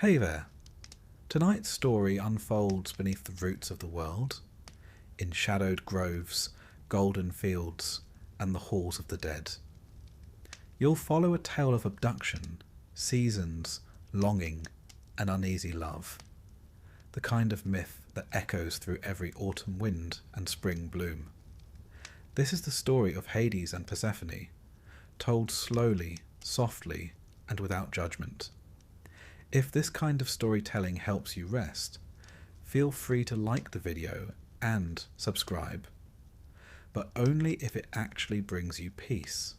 Hey there. Tonight's story unfolds beneath the roots of the world, in shadowed groves, golden fields, and the halls of the dead. You'll follow a tale of abduction, seasons, longing, and uneasy love. The kind of myth that echoes through every autumn wind and spring bloom. This is the story of Hades and Persephone, told slowly, softly, and without judgment. If this kind of storytelling helps you rest, feel free to like the video and subscribe, but only if it actually brings you peace.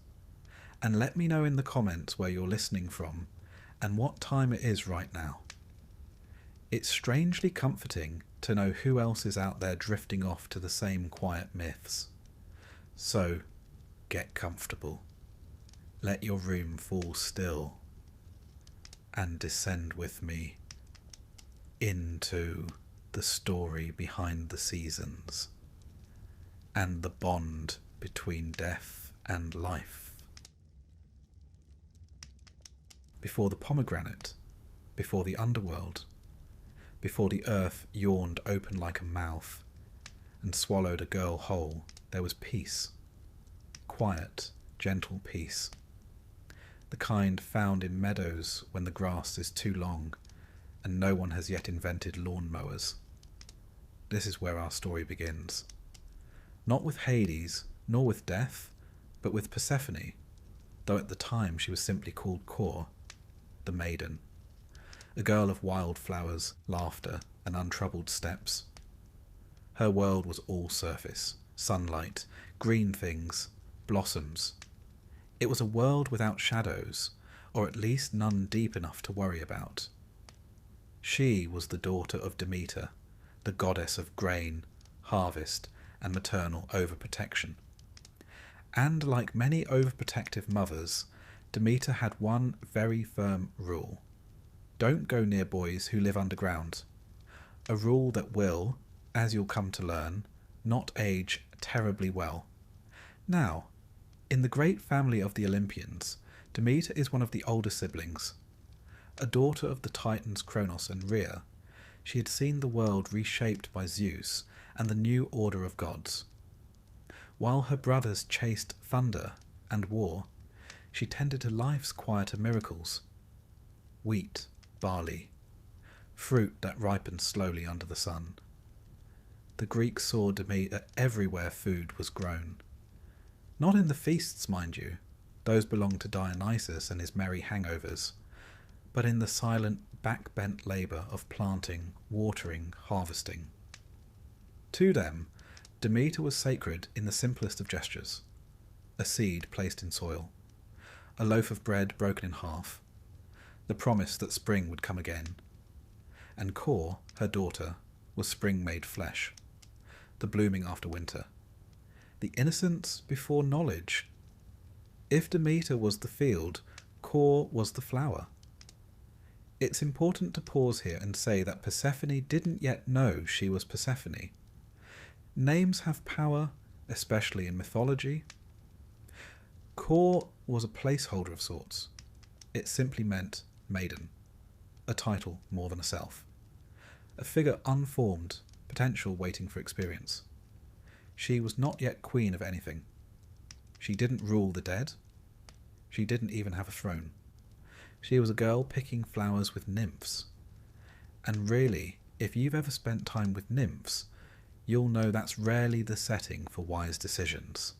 And let me know in the comments where you're listening from and what time it is right now. It's strangely comforting to know who else is out there drifting off to the same quiet myths. So, get comfortable. Let your room fall still and descend with me into the story behind the seasons and the bond between death and life. Before the pomegranate, before the underworld, before the earth yawned open like a mouth and swallowed a girl whole, there was peace. Quiet, gentle peace. The kind found in meadows when the grass is too long and no one has yet invented lawn mowers. This is where our story begins. Not with Hades, nor with death, but with Persephone, though at the time she was simply called Kor, the maiden, a girl of wild flowers, laughter, and untroubled steps. Her world was all surface, sunlight, green things, blossoms. It was a world without shadows, or at least none deep enough to worry about. She was the daughter of Demeter, the goddess of grain, harvest, and maternal overprotection. And like many overprotective mothers, Demeter had one very firm rule. Don't go near boys who live underground. A rule that will, as you'll come to learn, not age terribly well. Now, in the great family of the Olympians, Demeter is one of the older siblings. A daughter of the Titans Kronos and Rhea, she had seen the world reshaped by Zeus and the new order of gods. While her brothers chased thunder and war, she tended to life's quieter miracles. Wheat, barley, fruit that ripened slowly under the sun. The Greeks saw Demeter everywhere food was grown. Not in the feasts, mind you, those belonged to Dionysus and his merry hangovers, but in the silent, back-bent labour of planting, watering, harvesting. To them, Demeter was sacred in the simplest of gestures. A seed placed in soil, a loaf of bread broken in half, the promise that spring would come again. And Kor, her daughter, was spring made flesh, the blooming after winter. The innocence before knowledge. If Demeter was the field, Kor was the flower. It's important to pause here and say that Persephone didn't yet know she was Persephone. Names have power, especially in mythology. Kor was a placeholder of sorts. It simply meant maiden, a title more than a self. A figure unformed, potential waiting for experience. She was not yet queen of anything. She didn't rule the dead. She didn't even have a throne. She was a girl picking flowers with nymphs. And really, if you've ever spent time with nymphs, you'll know that's rarely the setting for wise decisions.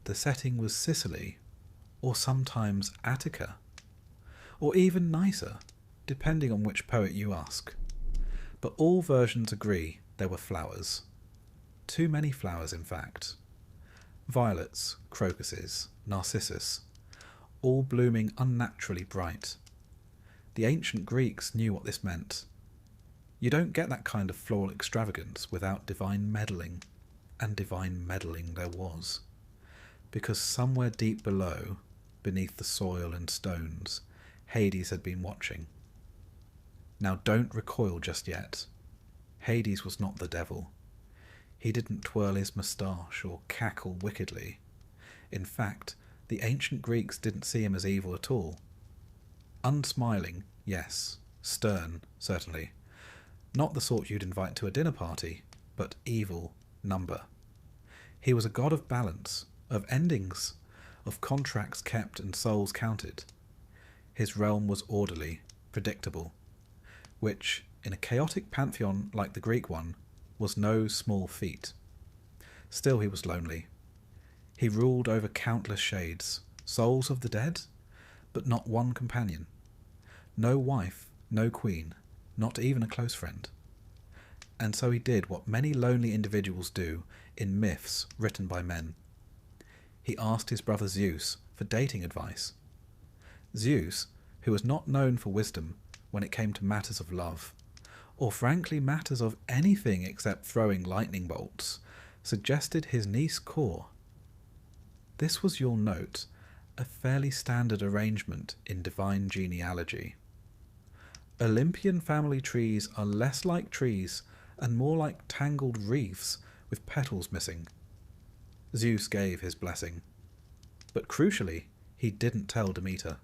The setting was Sicily, or sometimes Attica, or even nicer, depending on which poet you ask. But all versions agree there were flowers. Too many flowers, in fact. Violets, crocuses, narcissus, all blooming unnaturally bright. The ancient Greeks knew what this meant. You don't get that kind of floral extravagance without divine meddling, and divine meddling there was. Because somewhere deep below, beneath the soil and stones, Hades had been watching. Now don't recoil just yet. Hades was not the devil. He didn't twirl his moustache or cackle wickedly. In fact, the ancient Greeks didn't see him as evil at all. Unsmiling, yes, stern, certainly. Not the sort you'd invite to a dinner party, but evil number. He was a god of balance, of endings, of contracts kept and souls counted. His realm was orderly, predictable, which, in a chaotic pantheon like the Greek one, was no small feat. Still he was lonely. He ruled over countless shades, souls of the dead, but not one companion. No wife, no queen, not even a close friend. And so he did what many lonely individuals do in myths written by men. He asked his brother Zeus for dating advice. Zeus, who was not known for wisdom when it came to matters of love, or frankly matters of anything except throwing lightning bolts, suggested his niece Core. This was, you'll note, a fairly standard arrangement in divine genealogy. Olympian family trees are less like trees and more like tangled wreaths with petals missing. Zeus gave his blessing. But crucially, he didn't tell Demeter.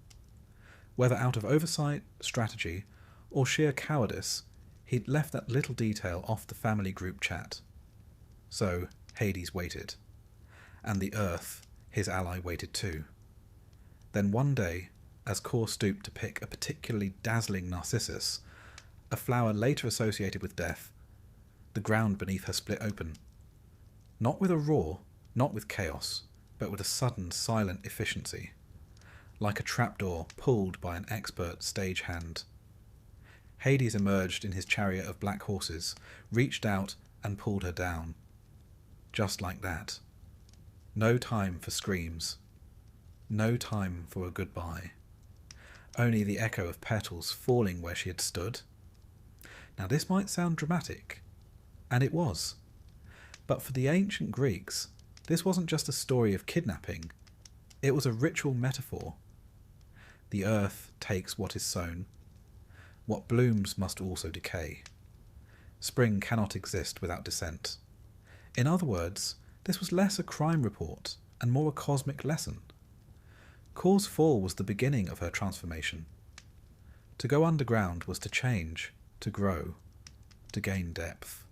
Whether out of oversight, strategy, or sheer cowardice, he'd left that little detail off the family group chat. So Hades waited. And the Earth, his ally, waited too. Then one day, as Core stooped to pick a particularly dazzling narcissus, a flower later associated with death, the ground beneath her split open. Not with a roar, not with chaos, but with a sudden, silent efficiency, like a trapdoor pulled by an expert stagehand. Hades emerged in his chariot of black horses, reached out and pulled her down. Just like that. No time for screams. No time for a goodbye. Only the echo of petals falling where she had stood. Now this might sound dramatic, and it was. But for the ancient Greeks, this wasn't just a story of kidnapping. It was a ritual metaphor. The earth takes what is sown. What blooms must also decay. Spring cannot exist without descent. In other words, this was less a crime report and more a cosmic lesson. Core's fall was the beginning of her transformation. To go underground was to change, to grow, to gain depth.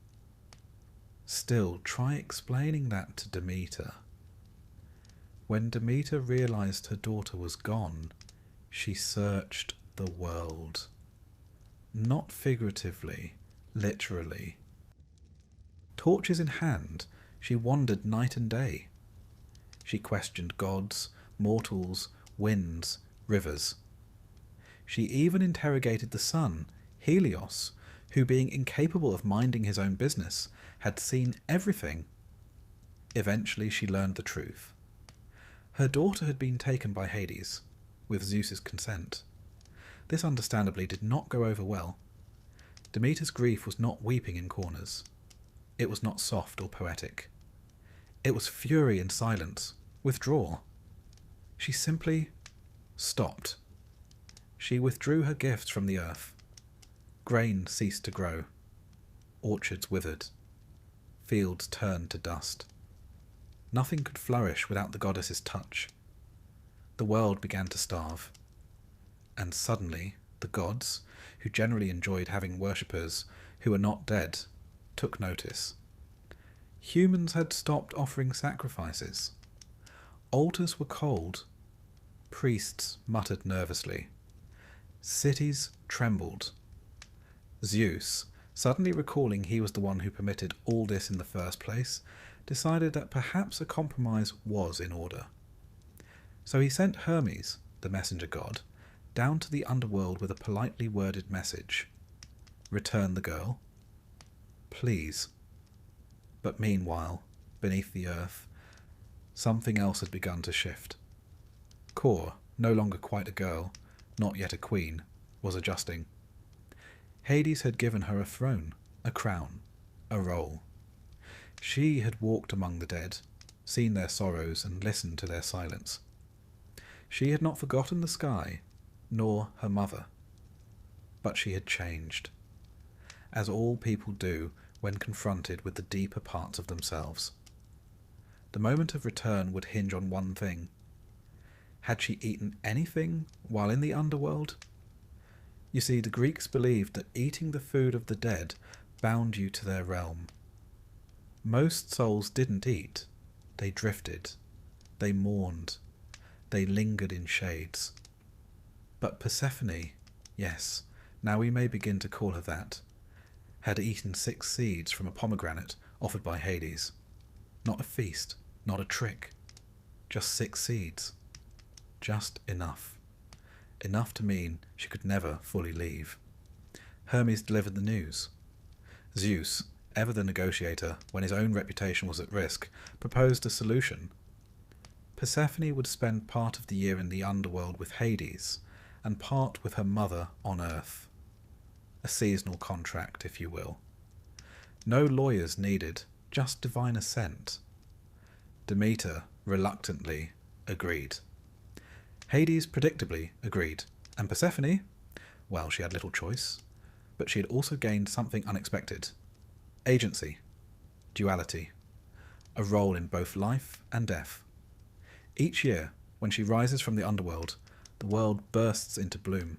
Still, try explaining that to Demeter. When Demeter realized her daughter was gone, she searched the world. Not figuratively, literally. Torches in hand, she wandered night and day. She questioned gods, mortals, winds, rivers. She even interrogated the sun, Helios, who, being incapable of minding his own business, had seen everything. Eventually she learned the truth. Her daughter had been taken by Hades, with Zeus's consent. This understandably did not go over well. Demeter's grief was not weeping in corners. It was not soft or poetic. It was fury and silence, withdrawal. She simply stopped. She withdrew her gifts from the earth. Grain ceased to grow. Orchards withered. Fields turned to dust. Nothing could flourish without the goddess's touch. The world began to starve. And suddenly, the gods, who generally enjoyed having worshippers who were not dead, took notice. Humans had stopped offering sacrifices. Altars were cold. Priests muttered nervously. Cities trembled. Zeus, suddenly recalling he was the one who permitted all this in the first place, decided that perhaps a compromise was in order. So he sent Hermes, the messenger god, down to the underworld with a politely worded message. Return the girl. Please. But meanwhile, beneath the earth, something else had begun to shift. Core, no longer quite a girl, not yet a queen, was adjusting. Hades had given her a throne, a crown, a role. She had walked among the dead, seen their sorrows and listened to their silence. She had not forgotten the sky, nor her mother. But she had changed, as all people do when confronted with the deeper parts of themselves. The moment of return would hinge on one thing. Had she eaten anything while in the underworld? You see, the Greeks believed that eating the food of the dead bound you to their realm. Most souls didn't eat. They drifted. They mourned. They lingered in shades. But Persephone, yes, now we may begin to call her that, had eaten 6 seeds from a pomegranate offered by Hades. Not a feast, not a trick. Just 6 seeds. Just enough. Enough to mean she could never fully leave. Hermes delivered the news. Zeus, ever the negotiator when his own reputation was at risk, proposed a solution. Persephone would spend part of the year in the underworld with Hades, and part with her mother on Earth. A seasonal contract, if you will. No lawyers needed, just divine assent. Demeter reluctantly agreed. Hades predictably agreed, and Persephone, well, she had little choice, but she had also gained something unexpected. Agency, duality, a role in both life and death. Each year, when she rises from the underworld, the world bursts into bloom.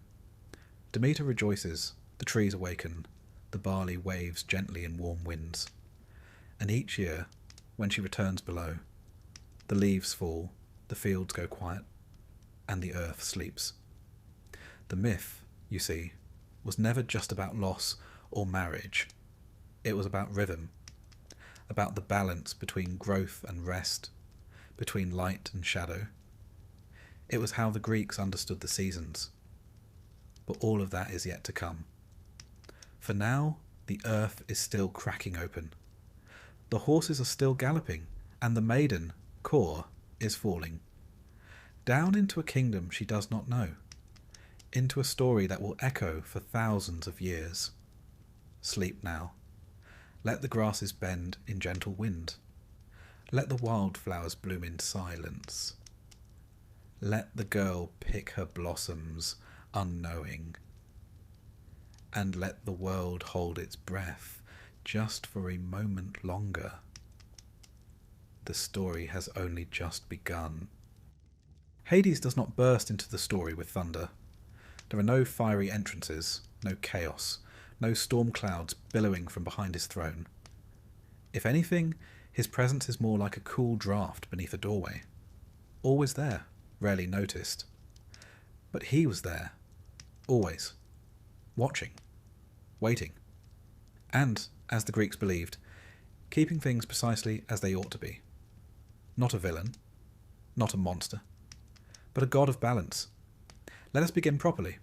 Demeter rejoices, the trees awaken, the barley waves gently in warm winds. And each year, when she returns below, the leaves fall, the fields go quiet, and the earth sleeps. The myth, you see, was never just about loss or marriage. It was about rhythm, about the balance between growth and rest, between light and shadow. It was how the Greeks understood the seasons. But all of that is yet to come. For now, the earth is still cracking open. The horses are still galloping, and the maiden, Kor, is falling. Down into a kingdom she does not know. Into a story that will echo for thousands of years. Sleep now. Let the grasses bend in gentle wind. Let the wildflowers bloom in silence. Let the girl pick her blossoms, unknowing. And let the world hold its breath, just for a moment longer. The story has only just begun. Hades does not burst into the story with thunder. There are no fiery entrances, no chaos, no storm clouds billowing from behind his throne. If anything, his presence is more like a cool draft beneath a doorway. Always there, rarely noticed. But he was there, always, watching, waiting, and, as the Greeks believed, keeping things precisely as they ought to be. Not a villain, not a monster, but a god of balance. Let us begin properly.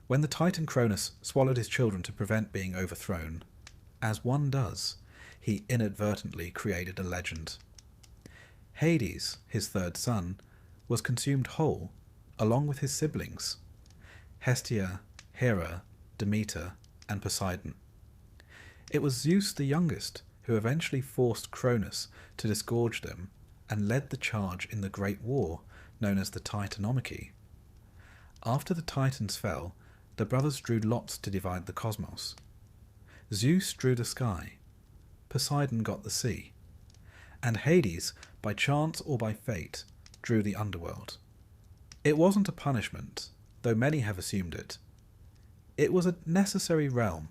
When the Titan Cronus swallowed his children to prevent being overthrown, as one does, he inadvertently created a legend. Hades, his third son, was consumed whole, along with his siblings, Hestia, Hera, Demeter, and Poseidon. It was Zeus the youngest who eventually forced Cronus to disgorge them and led the charge in the Great War known as the Titanomachy. After the Titans fell, the brothers drew lots to divide the cosmos. Zeus drew the sky, Poseidon got the sea, and Hades, by chance or by fate, drew the underworld. It wasn't a punishment, though many have assumed it. It was a necessary realm,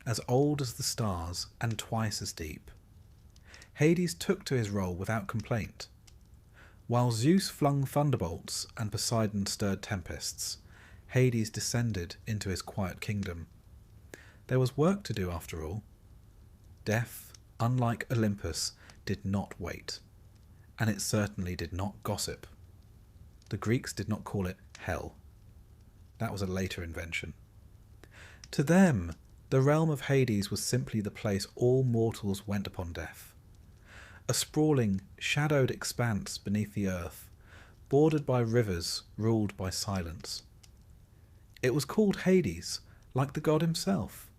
as old as the stars and twice as deep. Hades took to his role without complaint. While Zeus flung thunderbolts and Poseidon stirred tempests, Hades descended into his quiet kingdom. There was work to do after all. Death, unlike Olympus, did not wait, and it certainly did not gossip. The Greeks did not call it hell. That was a later invention. To them, the realm of Hades was simply the place all mortals went upon death. A sprawling, shadowed expanse beneath the earth, bordered by rivers ruled by silence. It was called Hades, like the god himself,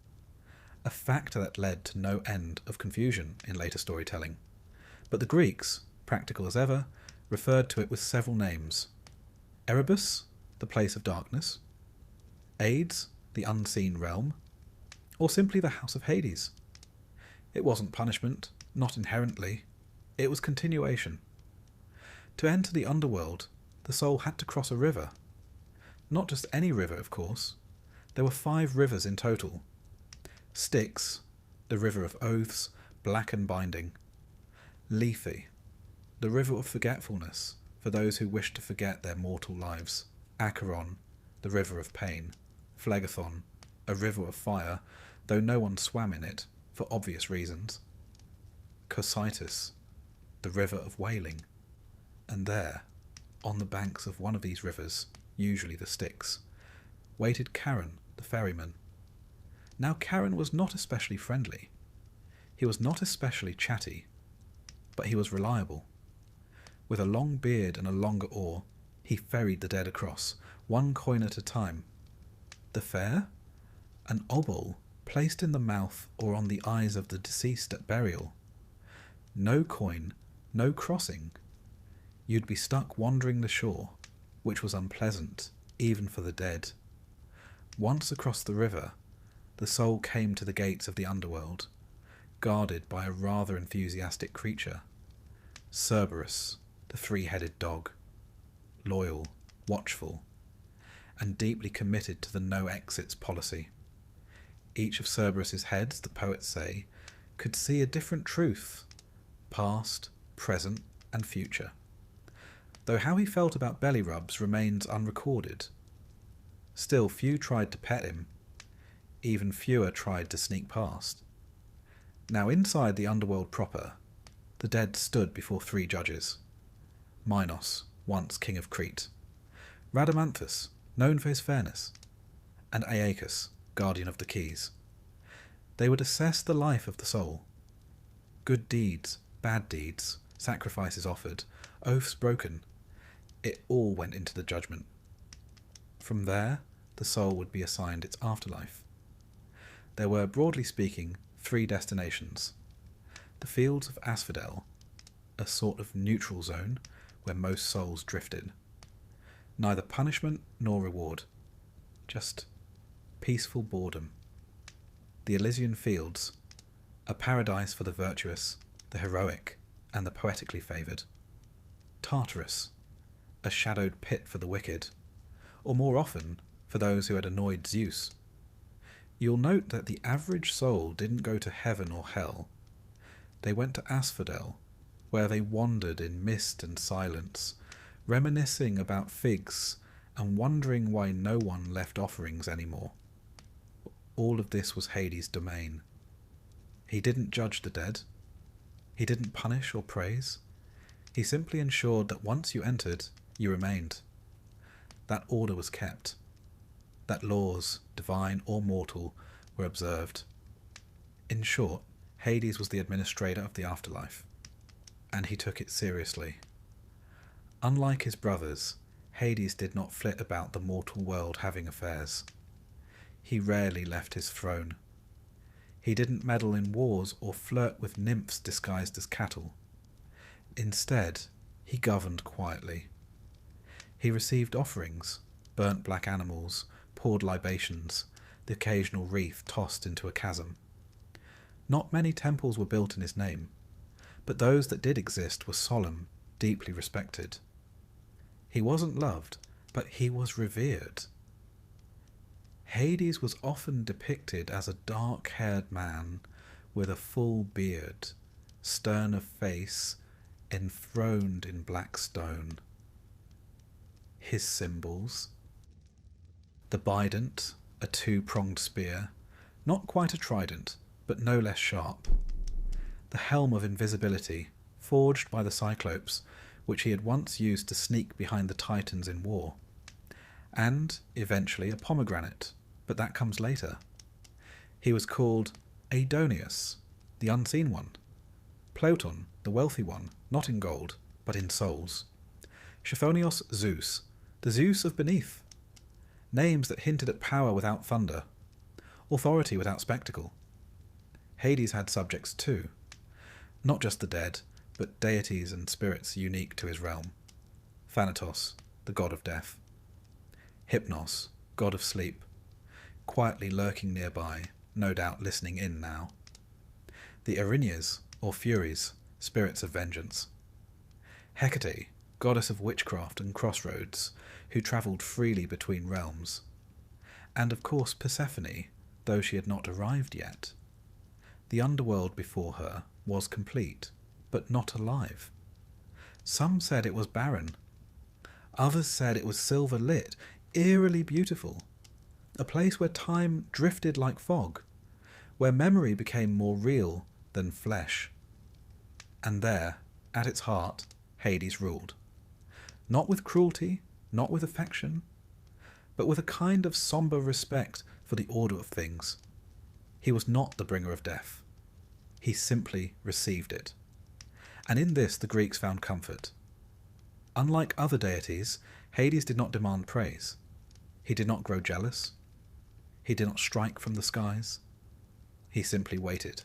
a factor that led to no end of confusion in later storytelling. But the Greeks, practical as ever, referred to it with several names. Erebus, the place of darkness, Hades, the unseen realm, or simply the house of Hades. It wasn't punishment, not inherently. It was continuation. To enter the underworld, the soul had to cross a river. Not just any river, of course, There were 5 rivers in total. Styx, the river of oaths, black and binding. Lethe, the river of forgetfulness, for those who wish to forget their mortal lives. Acheron, the river of pain. Phlegethon, a river of fire, though no one swam in it, for obvious reasons. Cocytus, the river of wailing. And there, on the banks of one of these rivers, usually the Styx, waited Charon, the ferryman. Now Charon was not especially friendly. He was not especially chatty, but he was reliable. With a long beard and a longer oar, he ferried the dead across, 1 coin at a time. The fare? An obol placed in the mouth or on the eyes of the deceased at burial. No coin, no crossing. You'd be stuck wandering the shore, which was unpleasant, even for the dead. Once across the river, the soul came to the gates of the underworld, guarded by a rather enthusiastic creature. Cerberus, the 3-headed dog. Loyal, watchful, and deeply committed to the no-exits policy. Each of Cerberus's heads, the poets say, could see a different truth, past, present, and future. Though how he felt about belly rubs remains unrecorded. Still, few tried to pet him. Even fewer tried to sneak past. Now inside the underworld proper, the dead stood before 3 judges. Minos, once king of Crete. Rhadamanthus, known for his fairness. And Aeacus, guardian of the keys. They would assess the life of the soul. Good deeds, bad deeds, sacrifices offered, oaths broken. It all went into the judgment. From there, the soul would be assigned its afterlife. There were, broadly speaking, 3 destinations. The fields of Asphodel, a sort of neutral zone where most souls drifted. Neither punishment nor reward, just peaceful boredom. The Elysian Fields, a paradise for the virtuous, the heroic, and the poetically favoured. Tartarus, a shadowed pit for the wicked, or more often, for those who had annoyed Zeus. You'll note that the average soul didn't go to heaven or hell. They went to Asphodel, where they wandered in mist and silence, reminiscing about figs and wondering why no one left offerings anymore. All of this was Hades' domain. He didn't judge the dead. He didn't punish or praise. He simply ensured that once you entered, you remained. That order was kept. That laws, divine or mortal, were observed. In short, Hades was the administrator of the afterlife, and he took it seriously. Unlike his brothers, Hades did not flit about the mortal world having affairs. He rarely left his throne. He didn't meddle in wars or flirt with nymphs disguised as cattle. Instead, he governed quietly. He received offerings, burnt black animals, poured libations, the occasional wreath tossed into a chasm. Not many temples were built in his name, but those that did exist were solemn, deeply respected. He wasn't loved, but he was revered. Hades was often depicted as a dark-haired man with a full beard, stern of face, enthroned in black stone. His symbols: the bident, a 2-pronged spear, not quite a trident, but no less sharp. The helm of invisibility, forged by the Cyclopes, which he had once used to sneak behind the Titans in war. And, eventually, a pomegranate, but that comes later. He was called Adoneus, the unseen one. Ploton, the wealthy one, not in gold, but in souls. Chthonios Zeus, the Zeus of beneath. Names that hinted at power without thunder, authority without spectacle. Hades had subjects too, not just the dead, but deities and spirits unique to his realm. Thanatos, the god of death. Hypnos, god of sleep, quietly lurking nearby, no doubt listening in now. The Erinyes, or Furies, spirits of vengeance. Hecate, goddess of witchcraft and crossroads, who travelled freely between realms. And of course Persephone, though she had not arrived yet. The underworld before her was complete, but not alive. Some said it was barren. Others said it was silver-lit, eerily beautiful, a place where time drifted like fog, where memory became more real than flesh. And there, at its heart, Hades ruled. Not with cruelty, not with affection, but with a kind of sombre respect for the order of things. He was not the bringer of death. He simply received it. And in this the Greeks found comfort. Unlike other deities, Hades did not demand praise. He did not grow jealous. He did not strike from the skies. He simply waited,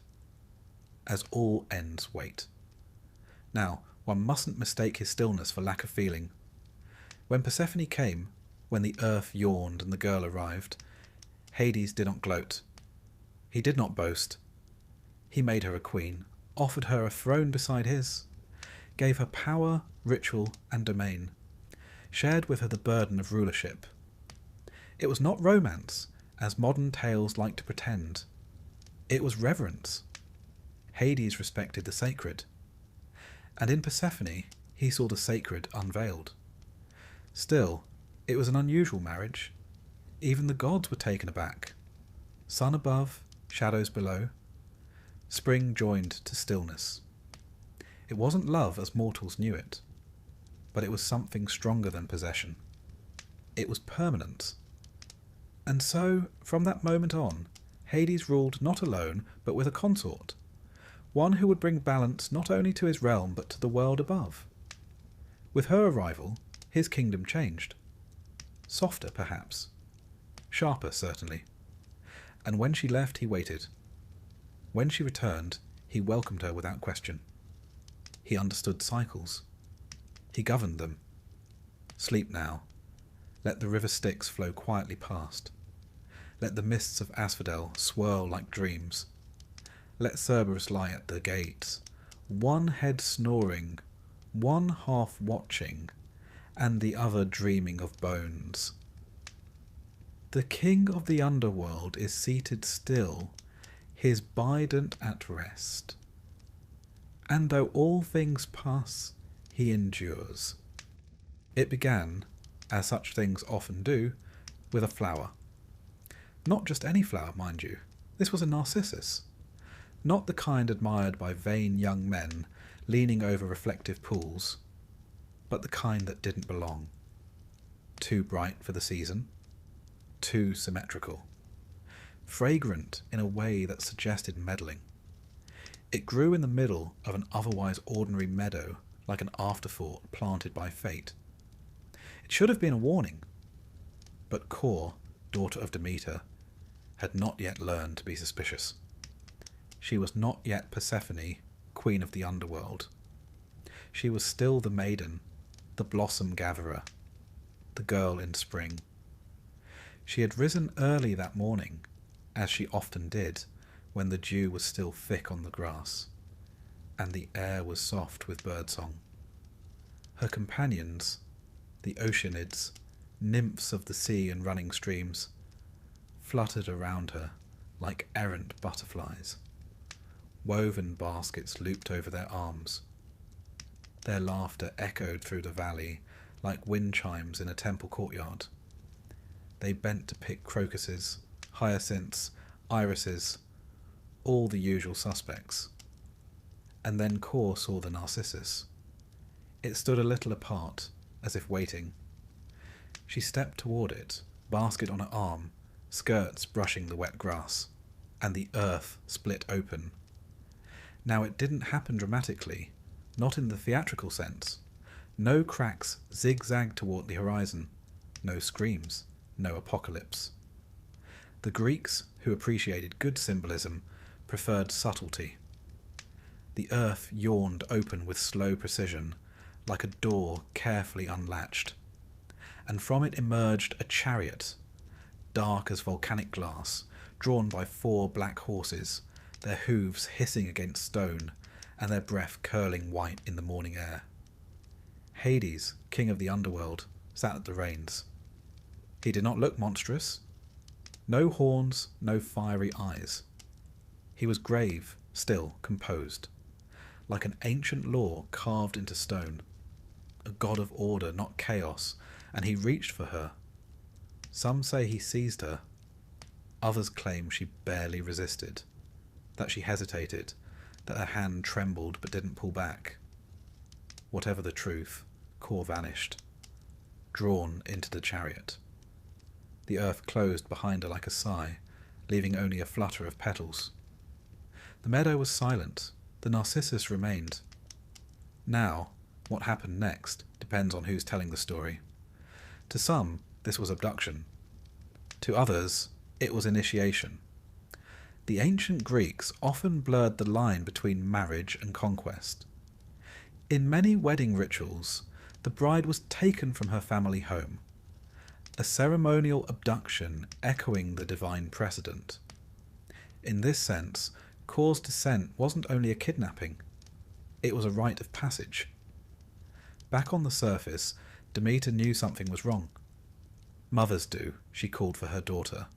as all ends wait. Now, one mustn't mistake his stillness for lack of feeling. When Persephone came, when the earth yawned and the girl arrived, Hades did not gloat. He did not boast. He made her a queen, offered her a throne beside his, gave her power, ritual, and domain, shared with her the burden of rulership. It was not romance, as modern tales like to pretend. It was reverence. Hades respected the sacred, and in Persephone he saw the sacred unveiled. Still, it was an unusual marriage. Even the gods were taken aback. Sun above, shadows below. Spring joined to stillness. It wasn't love as mortals knew it, but it was something stronger than possession. It was permanence. And so, from that moment on, Hades ruled not alone, but with a consort, one who would bring balance not only to his realm, but to the world above. With her arrival, his kingdom changed. Softer, perhaps. Sharper, certainly. And when she left, he waited. When she returned, he welcomed her without question. He understood cycles. He governed them. Sleep now. Let the river Styx flow quietly past. Let the mists of asphodel swirl like dreams. Let Cerberus lie at the gates, one head snoring, one half watching, and the other dreaming of bones. The king of the underworld is seated still, his bident at rest. And though all things pass, he endures. It began, as such things often do, with a flower. Not just any flower, mind you. This was a narcissus. Not the kind admired by vain young men leaning over reflective pools, but the kind that didn't belong. Too bright for the season. Too symmetrical. Fragrant in a way that suggested meddling. It grew in the middle of an otherwise ordinary meadow like an afterthought planted by fate. It should have been a warning, but Kore, daughter of Demeter, had not yet learned to be suspicious. She was not yet Persephone, queen of the underworld. She was still the maiden, the blossom gatherer, the girl in spring. She had risen early that morning, as she often did, when the dew was still thick on the grass, and the air was soft with birdsong. Her companions, the oceanids, nymphs of the sea and running streams, fluttered around her like errant butterflies. Woven baskets looped over their arms. Their laughter echoed through the valley like wind chimes in a temple courtyard. They bent to pick crocuses, hyacinths, irises, all the usual suspects. And then Kore saw the narcissus. It stood a little apart, as if waiting. She stepped toward it, basket on her arm, skirts brushing the wet grass, and the earth split open. Now it didn't happen dramatically, not in the theatrical sense. No cracks zigzagged toward the horizon, no screams, no apocalypse. The Greeks, who appreciated good symbolism, preferred subtlety. The earth yawned open with slow precision, like a door carefully unlatched, and from it emerged a chariot, dark as volcanic glass, drawn by 4 black horses, their hooves hissing against stone, and their breath curling white in the morning air. Hades, king of the underworld, sat at the reins. He did not look monstrous. No horns, no fiery eyes. He was grave, still, composed, like an ancient law carved into stone, a god of order, not chaos, and he reached for her. Some say he seized her. Others claim she barely resisted, that she hesitated, that her hand trembled but didn't pull back. Whatever the truth, Kor vanished, drawn into the chariot. The earth closed behind her like a sigh, leaving only a flutter of petals. The meadow was silent. The narcissus remained. Now, what happened next depends on who's telling the story. To some, this was abduction. To others, it was initiation. The ancient Greeks often blurred the line between marriage and conquest. In many wedding rituals, the bride was taken from her family home, a ceremonial abduction echoing the divine precedent. In this sense, Kor's descent wasn't only a kidnapping, it was a rite of passage. Back on the surface, Demeter knew something was wrong. Mothers do, she called for her daughter.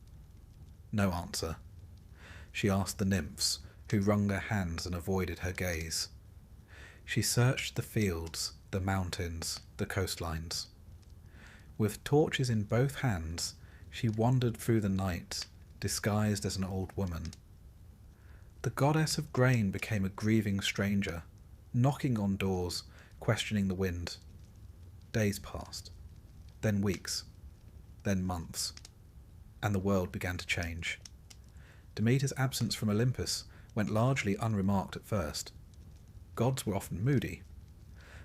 No answer. She asked the nymphs, who wrung their hands and avoided her gaze. She searched the fields, the mountains, the coastlines. With torches in both hands, she wandered through the night, disguised as an old woman. The goddess of grain became a grieving stranger, knocking on doors, questioning the wind. Days passed, then weeks, then months, and the world began to change. Demeter's absence from Olympus went largely unremarked at first. Gods were often moody,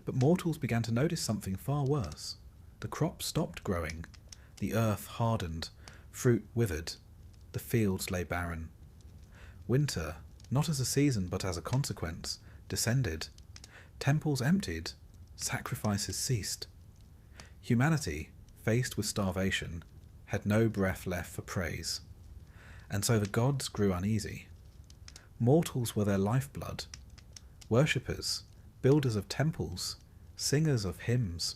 but mortals began to notice something far worse. The crops stopped growing, the earth hardened, fruit withered, the fields lay barren. Winter, not as a season but as a consequence, descended. Temples emptied, sacrifices ceased. Humanity, faced with starvation, had no breath left for praise. And so the gods grew uneasy. Mortals were their lifeblood. Worshippers, builders of temples, singers of hymns.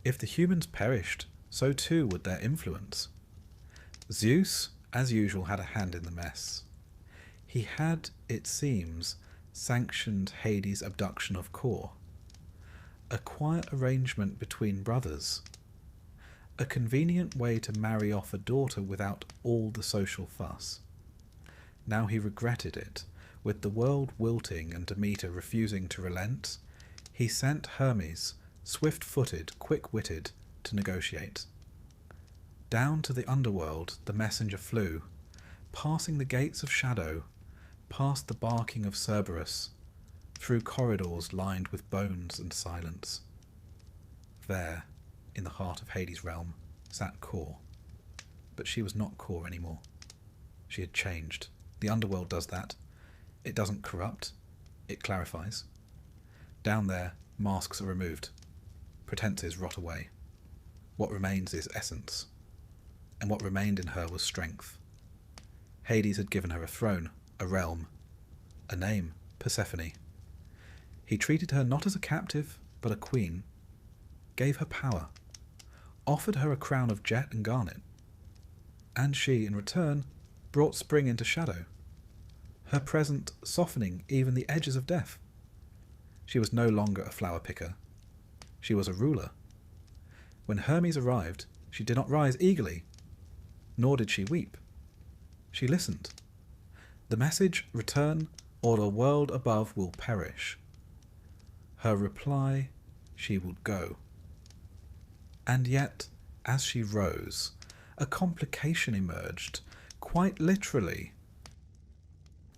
If the humans perished, so too would their influence. Zeus, as usual, had a hand in the mess. He had, it seems, sanctioned Hades' abduction of Kor. A quiet arrangement between brothers. A convenient way to marry off a daughter without all the social fuss. Now he regretted it. With the world wilting and Demeter refusing to relent, he sent Hermes, swift-footed, quick-witted, to negotiate. Down to the underworld the messenger flew, passing the gates of shadow, past the barking of Cerberus, through corridors lined with bones and silence. There, in the heart of Hades' realm, sat Kor. But she was not Kor anymore. She had changed. The underworld does that. It doesn't corrupt, it clarifies. Down there, masks are removed. Pretenses rot away. What remains is essence. And what remained in her was strength. Hades had given her a throne, a realm, a name, Persephone. He treated her not as a captive, but a queen. Gave her power. Offered her a crown of jet and garnet. And she, in return, brought spring into shadow. Her present softening even the edges of death. She was no longer a flower picker. She was a ruler. When Hermes arrived, she did not rise eagerly, nor did she weep. She listened. The message, return, or the world above will perish. Her reply, she will go. And yet, as she rose, a complication emerged, quite literally.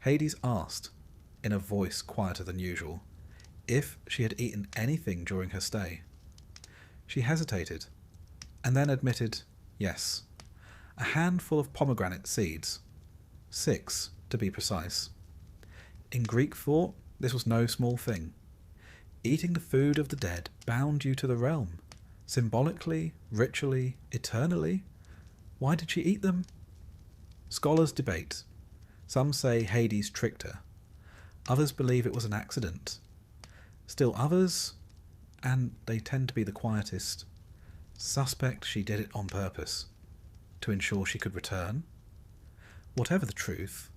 Hades asked, in a voice quieter than usual, if she had eaten anything during her stay. She hesitated, and then admitted yes. A handful of pomegranate seeds. 6, to be precise. In Greek thought, this was no small thing. Eating the food of the dead bound you to the realm. Symbolically, ritually, eternally. Why did she eat them? Scholars debate. Some say Hades tricked her. Others believe it was an accident. Still others, and they tend to be the quietest, suspect she did it on purpose. To ensure she could return? Whatever the truth,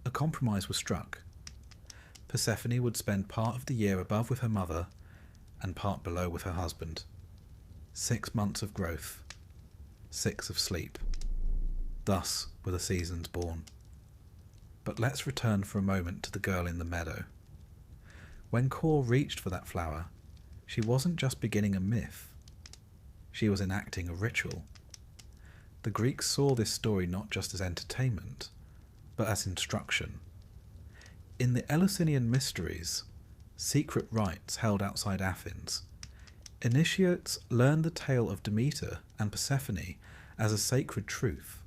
a compromise was struck. Persephone would spend part of the year above with her mother and part below with her husband. 6 months of growth, 6 of sleep. Thus were the seasons born. But let's return for a moment to the girl in the meadow. When Kor reached for that flower, she wasn't just beginning a myth. She was enacting a ritual. The Greeks saw this story not just as entertainment, but as instruction. In the Eleusinian mysteries, secret rites held outside Athens, initiates learned the tale of Demeter and Persephone as a sacred truth.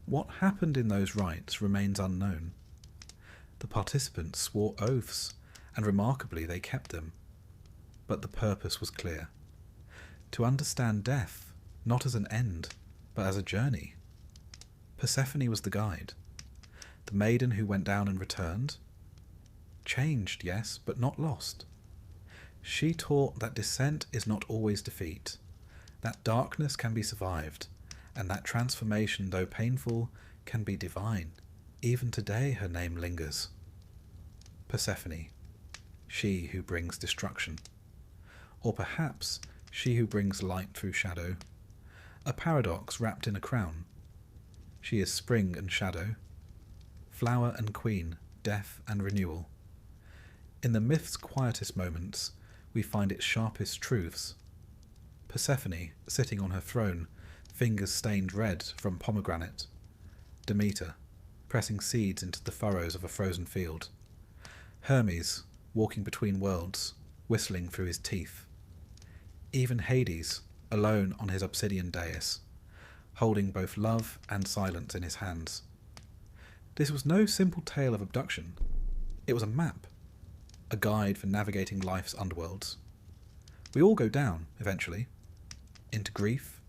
What happened in those rites remains unknown. The participants swore oaths, and remarkably they kept them. But the purpose was clear. To understand death, not as an end, but as a journey. Persephone was the guide. The maiden who went down and returned. Changed, yes, but not lost. She taught that descent is not always defeat, that darkness can be survived, and that transformation, though painful, can be divine. Even today her name lingers. Persephone, she who brings destruction. Or perhaps she who brings light through shadow. A paradox wrapped in a crown. She is spring and shadow, flower and queen, death and renewal. In the myth's quietest moments, we find its sharpest truths. Persephone, sitting on her throne, fingers stained red from pomegranate. Demeter, pressing seeds into the furrows of a frozen field. Hermes, walking between worlds, whistling through his teeth. Even Hades, alone on his obsidian dais, holding both love and silence in his hands. This was no simple tale of abduction. It was a map, a guide for navigating life's underworlds. We all go down, eventually, into grief,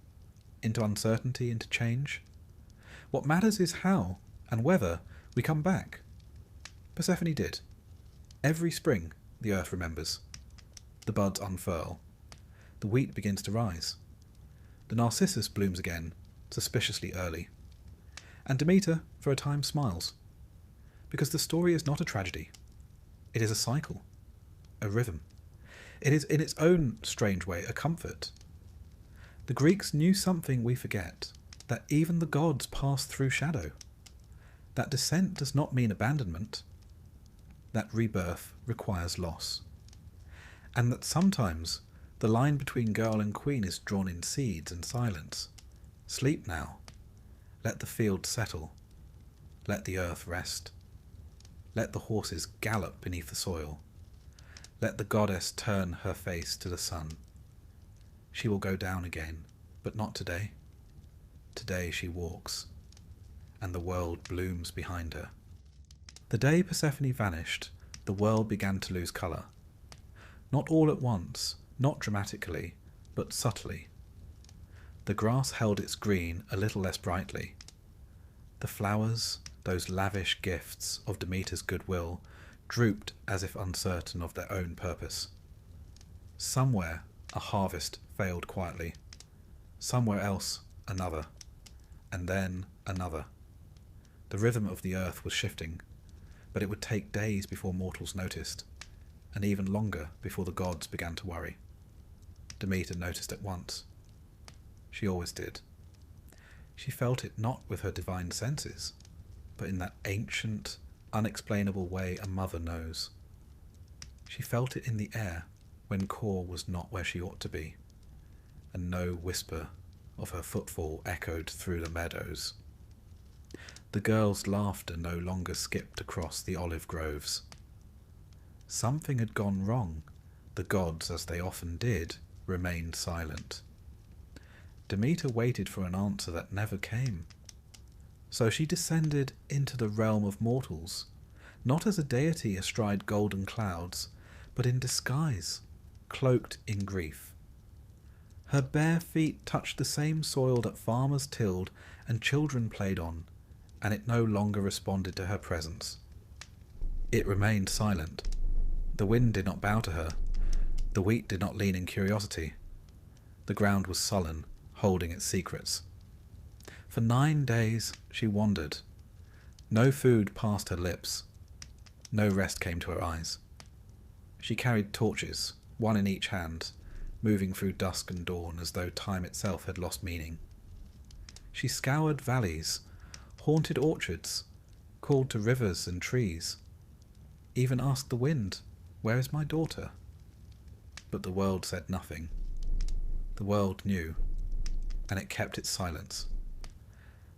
into uncertainty, into change. What matters is how and whether we come back. Persephone did. Every spring, the earth remembers. The buds unfurl. The wheat begins to rise. The narcissus blooms again, suspiciously early. And Demeter, for a time, smiles. Because the story is not a tragedy. It is a cycle, a rhythm. It is, in its own strange way, a comfort. The Greeks knew something we forget, that even the gods pass through shadow. That descent does not mean abandonment. That rebirth requires loss. And that sometimes the line between girl and queen is drawn in seeds and silence. Sleep now. Let the field settle. Let the earth rest. Let the horses gallop beneath the soil. Let the goddess turn her face to the sun. She will go down again, but not today. Today she walks, and the world blooms behind her. The day Persephone vanished, the world began to lose colour. Not all at once, not dramatically, but subtly. The grass held its green a little less brightly. The flowers, those lavish gifts of Demeter's goodwill, drooped as if uncertain of their own purpose. Somewhere a harvest failed quietly. Somewhere else another. And then another. The rhythm of the earth was shifting, but it would take days before mortals noticed, and even longer before the gods began to worry. Demeter noticed at once. She always did. She felt it not with her divine senses, but in that ancient, unexplainable way a mother knows. She felt it in the air when Kor was not where she ought to be, and no whisper of her footfall echoed through the meadows. The girl's laughter no longer skipped across the olive groves. Something had gone wrong. The gods, as they often did, remained silent. Demeter waited for an answer that never came. So she descended into the realm of mortals, not as a deity astride golden clouds, but in disguise, cloaked in grief. Her bare feet touched the same soil that farmers tilled and children played on, and it no longer responded to her presence. It remained silent. The wind did not bow to her. The wheat did not lean in curiosity. The ground was sullen, holding its secrets. For 9 days she wandered. No food passed her lips. No rest came to her eyes. She carried torches, one in each hand, moving through dusk and dawn as though time itself had lost meaning. She scoured valleys, haunted orchards, called to rivers and trees, even asked the wind, "Where is my daughter?" But the world said nothing. The world knew, and it kept its silence.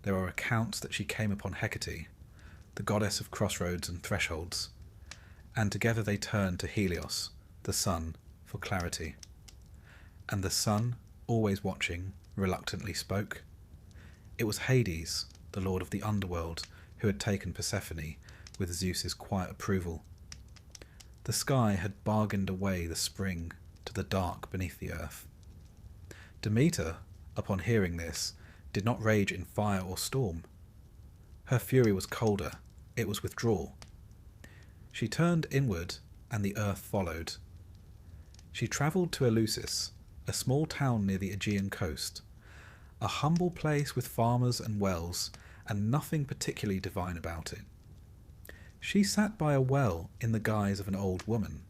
There are accounts that she came upon Hecate, the goddess of crossroads and thresholds, and together they turned to Helios, the sun, for clarity. And the sun, always watching, reluctantly spoke. It was Hades, the lord of the Underworld, who had taken Persephone with Zeus's quiet approval. The sky had bargained away the spring to the dark beneath the earth. Demeter, upon hearing this, did not rage in fire or storm. Her fury was colder, it was withdrawal. She turned inward, and the earth followed. She travelled to Eleusis, a small town near the Aegean coast, a humble place with farmers and wells, and nothing particularly divine about it. She sat by a well in the guise of an old woman.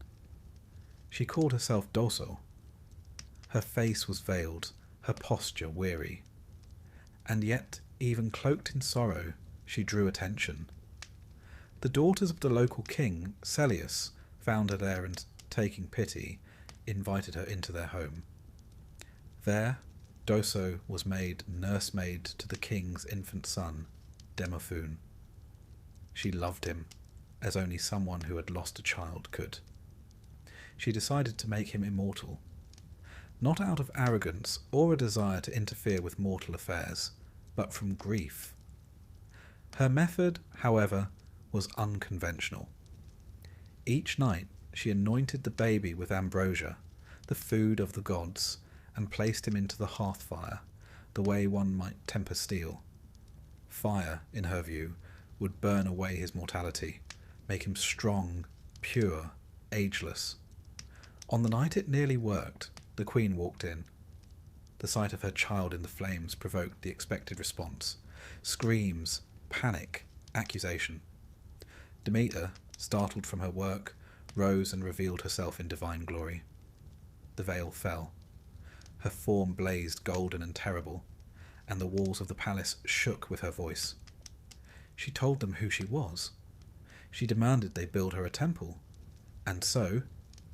She called herself Doso. Her face was veiled, her posture weary. And yet, even cloaked in sorrow, she drew attention. The daughters of the local king, Celeus, found her there and, taking pity, invited her into their home. There, Doso was made nursemaid to the king's infant son, Demophoon. She loved him, as only someone who had lost a child could. She decided to make him immortal, not out of arrogance or a desire to interfere with mortal affairs, but from grief. Her method, however, was unconventional. Each night she anointed the baby with ambrosia, the food of the gods, and placed him into the hearth fire, the way one might temper steel. Fire, in her view, would burn away his mortality, make him strong, pure, ageless. On the night it nearly worked, the queen walked in. The sight of her child in the flames provoked the expected response: screams, panic, accusation. Demeter, startled from her work, rose and revealed herself in divine glory. The veil fell. Her form blazed golden and terrible, and the walls of the palace shook with her voice. She told them who she was. She demanded they build her a temple, and so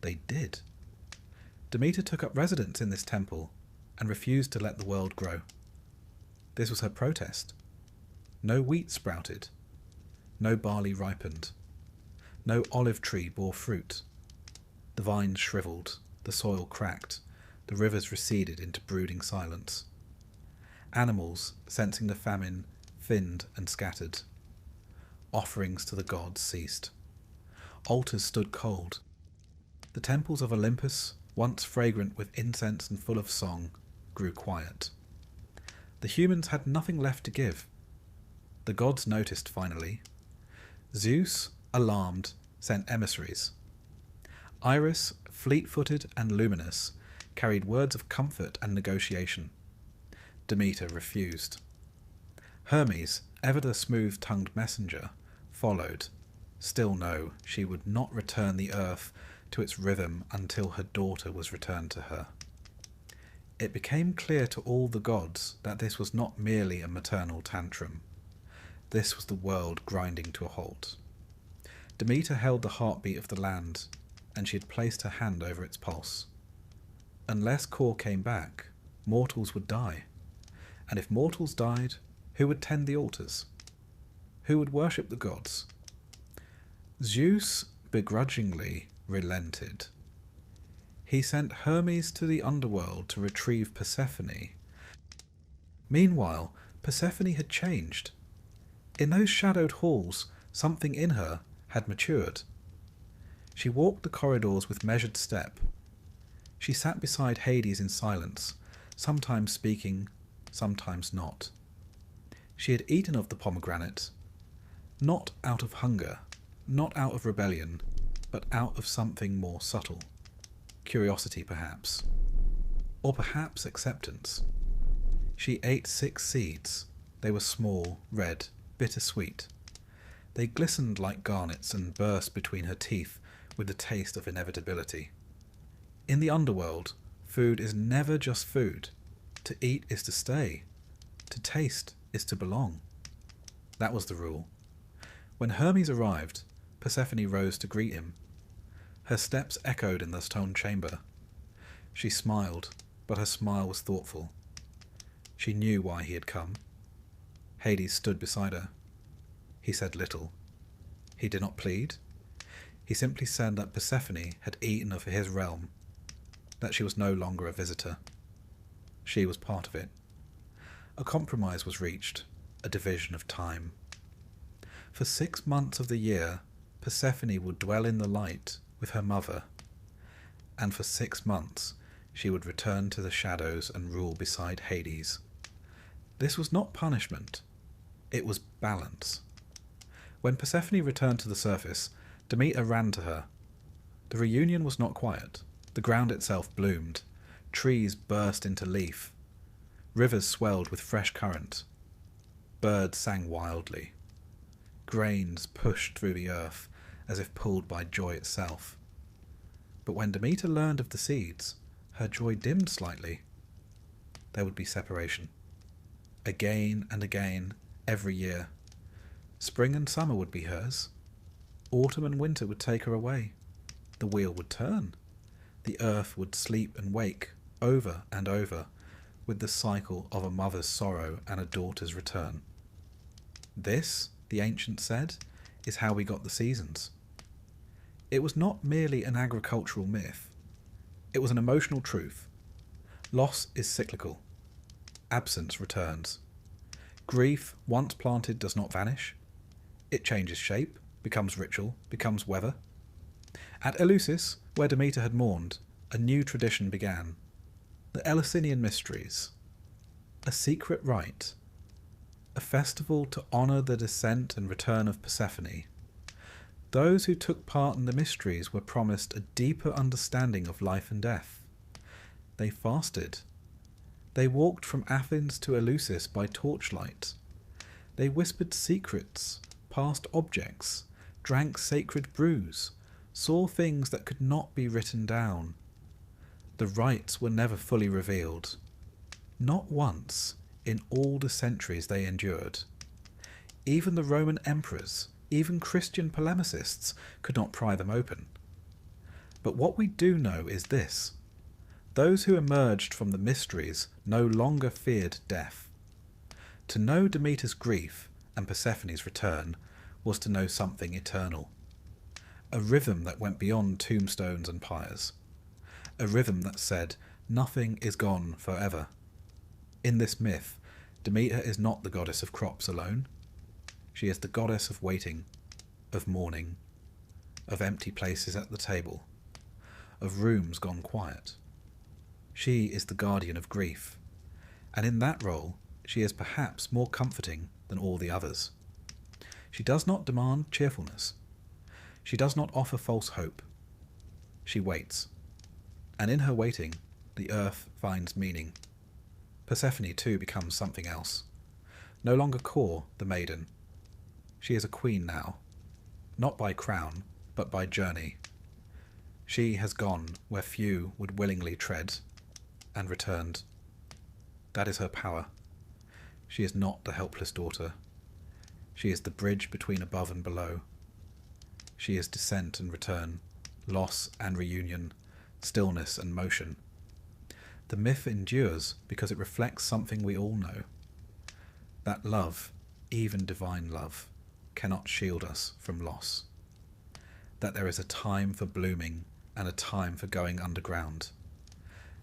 they did. Demeter took up residence in this temple and refused to let the world grow. This was her protest. No wheat sprouted. No barley ripened. No olive tree bore fruit. The vines shriveled, the soil cracked, the rivers receded into brooding silence. Animals, sensing the famine, thinned and scattered. Offerings to the gods ceased. Altars stood cold. The temples of Olympus, once fragrant with incense and full of song, grew quiet. The humans had nothing left to give. The gods noticed finally. Zeus, alarmed, sent emissaries. Iris, fleet-footed and luminous, carried words of comfort and negotiation. Demeter refused. Hermes, ever the smooth-tongued messenger, followed. Still no, she would not return the earth to its rhythm until her daughter was returned to her. It became clear to all the gods that this was not merely a maternal tantrum. This was the world grinding to a halt. Demeter held the heartbeat of the land, and she had placed her hand over its pulse. Unless Kor came back, mortals would die. And if mortals died, who would tend the altars? Who would worship the gods? Zeus begrudgingly relented. He sent Hermes to the underworld to retrieve Persephone. Meanwhile, Persephone had changed. In those shadowed halls, something in her had matured. She walked the corridors with measured step. She sat beside Hades in silence, sometimes speaking, sometimes not. She had eaten of the pomegranate, not out of hunger, not out of rebellion, but out of something more subtle. Curiosity, perhaps. Or perhaps acceptance. She ate 6 seeds, They were small, red, bittersweet. They glistened like garnets and burst between her teeth with the taste of inevitability. In the underworld, food is never just food. To eat is to stay. To taste is to belong. That was the rule. When Hermes arrived, Persephone rose to greet him. Her steps echoed in the stone chamber. She smiled, but her smile was thoughtful. She knew why he had come. Hades stood beside her. He said little. He did not plead. He simply said that Persephone had eaten of his realm, that she was no longer a visitor. She was part of it. A compromise was reached, a division of time. For 6 months of the year, Persephone would dwell in the light with her mother, and for 6 months she would return to the shadows and rule beside Hades. This was not punishment, it was balance. When Persephone returned to the surface, Demeter ran to her. The reunion was not quiet. The ground itself bloomed. Trees burst into leaf. Rivers swelled with fresh current. Birds sang wildly. Grains pushed through the earth as if pulled by joy itself. But when Demeter learned of the seeds, her joy dimmed slightly. There would be separation. Again and again, every year. Spring and summer would be hers. Autumn and winter would take her away. The wheel would turn. The earth would sleep and wake, over and over, with the cycle of a mother's sorrow and a daughter's return. This, the ancients said, is how we got the seasons. It was not merely an agricultural myth. It was an emotional truth. Loss is cyclical. Absence returns. Grief, once planted, does not vanish. It changes shape, becomes ritual, becomes weather. At Eleusis, where Demeter had mourned, a new tradition began. The Eleusinian Mysteries. A secret rite. A festival to honour the descent and return of Persephone. Those who took part in the mysteries were promised a deeper understanding of life and death. They fasted. They walked from Athens to Eleusis by torchlight. They whispered secrets, passed objects, drank sacred brews, saw things that could not be written down. The rites were never fully revealed. Not once in all the centuries they endured. Even the Roman emperors, even Christian polemicists could not pry them open. But what we do know is this. Those who emerged from the mysteries no longer feared death. To know Demeter's grief and Persephone's return was to know something eternal. A rhythm that went beyond tombstones and pyres. A rhythm that said, nothing is gone forever. In this myth, Demeter is not the goddess of crops alone. She is the goddess of waiting, of mourning, of empty places at the table, of rooms gone quiet. She is the guardian of grief, and in that role she is perhaps more comforting than all the others. She does not demand cheerfulness. She does not offer false hope. She waits, and in her waiting, the earth finds meaning. Persephone too becomes something else. No longer Kore, the maiden. She is a queen now, not by crown, but by journey. She has gone where few would willingly tread, and returned. That is her power. She is not the helpless daughter. She is the bridge between above and below. She is descent and return, loss and reunion, stillness and motion. The myth endures because it reflects something we all know. That love, even divine love, cannot shield us from loss. That there is a time for blooming and a time for going underground.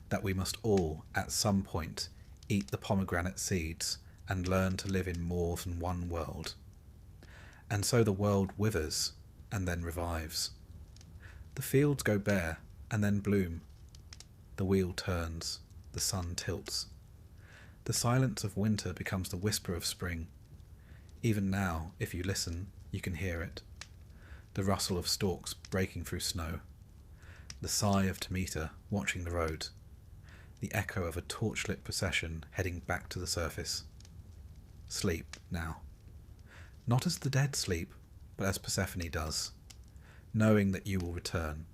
That we must all, at some point, eat the pomegranate seeds and learn to live in more than one world. And so the world withers and then revives. The fields go bare and then bloom. The wheel turns, the sun tilts. The silence of winter becomes the whisper of spring. Even now, if you listen, you can hear it. The rustle of stalks breaking through snow. The sigh of Demeter watching the road. The echo of a torchlit procession heading back to the surface. sleep now. Not as the dead sleep, but as Persephone does, knowing that you will return,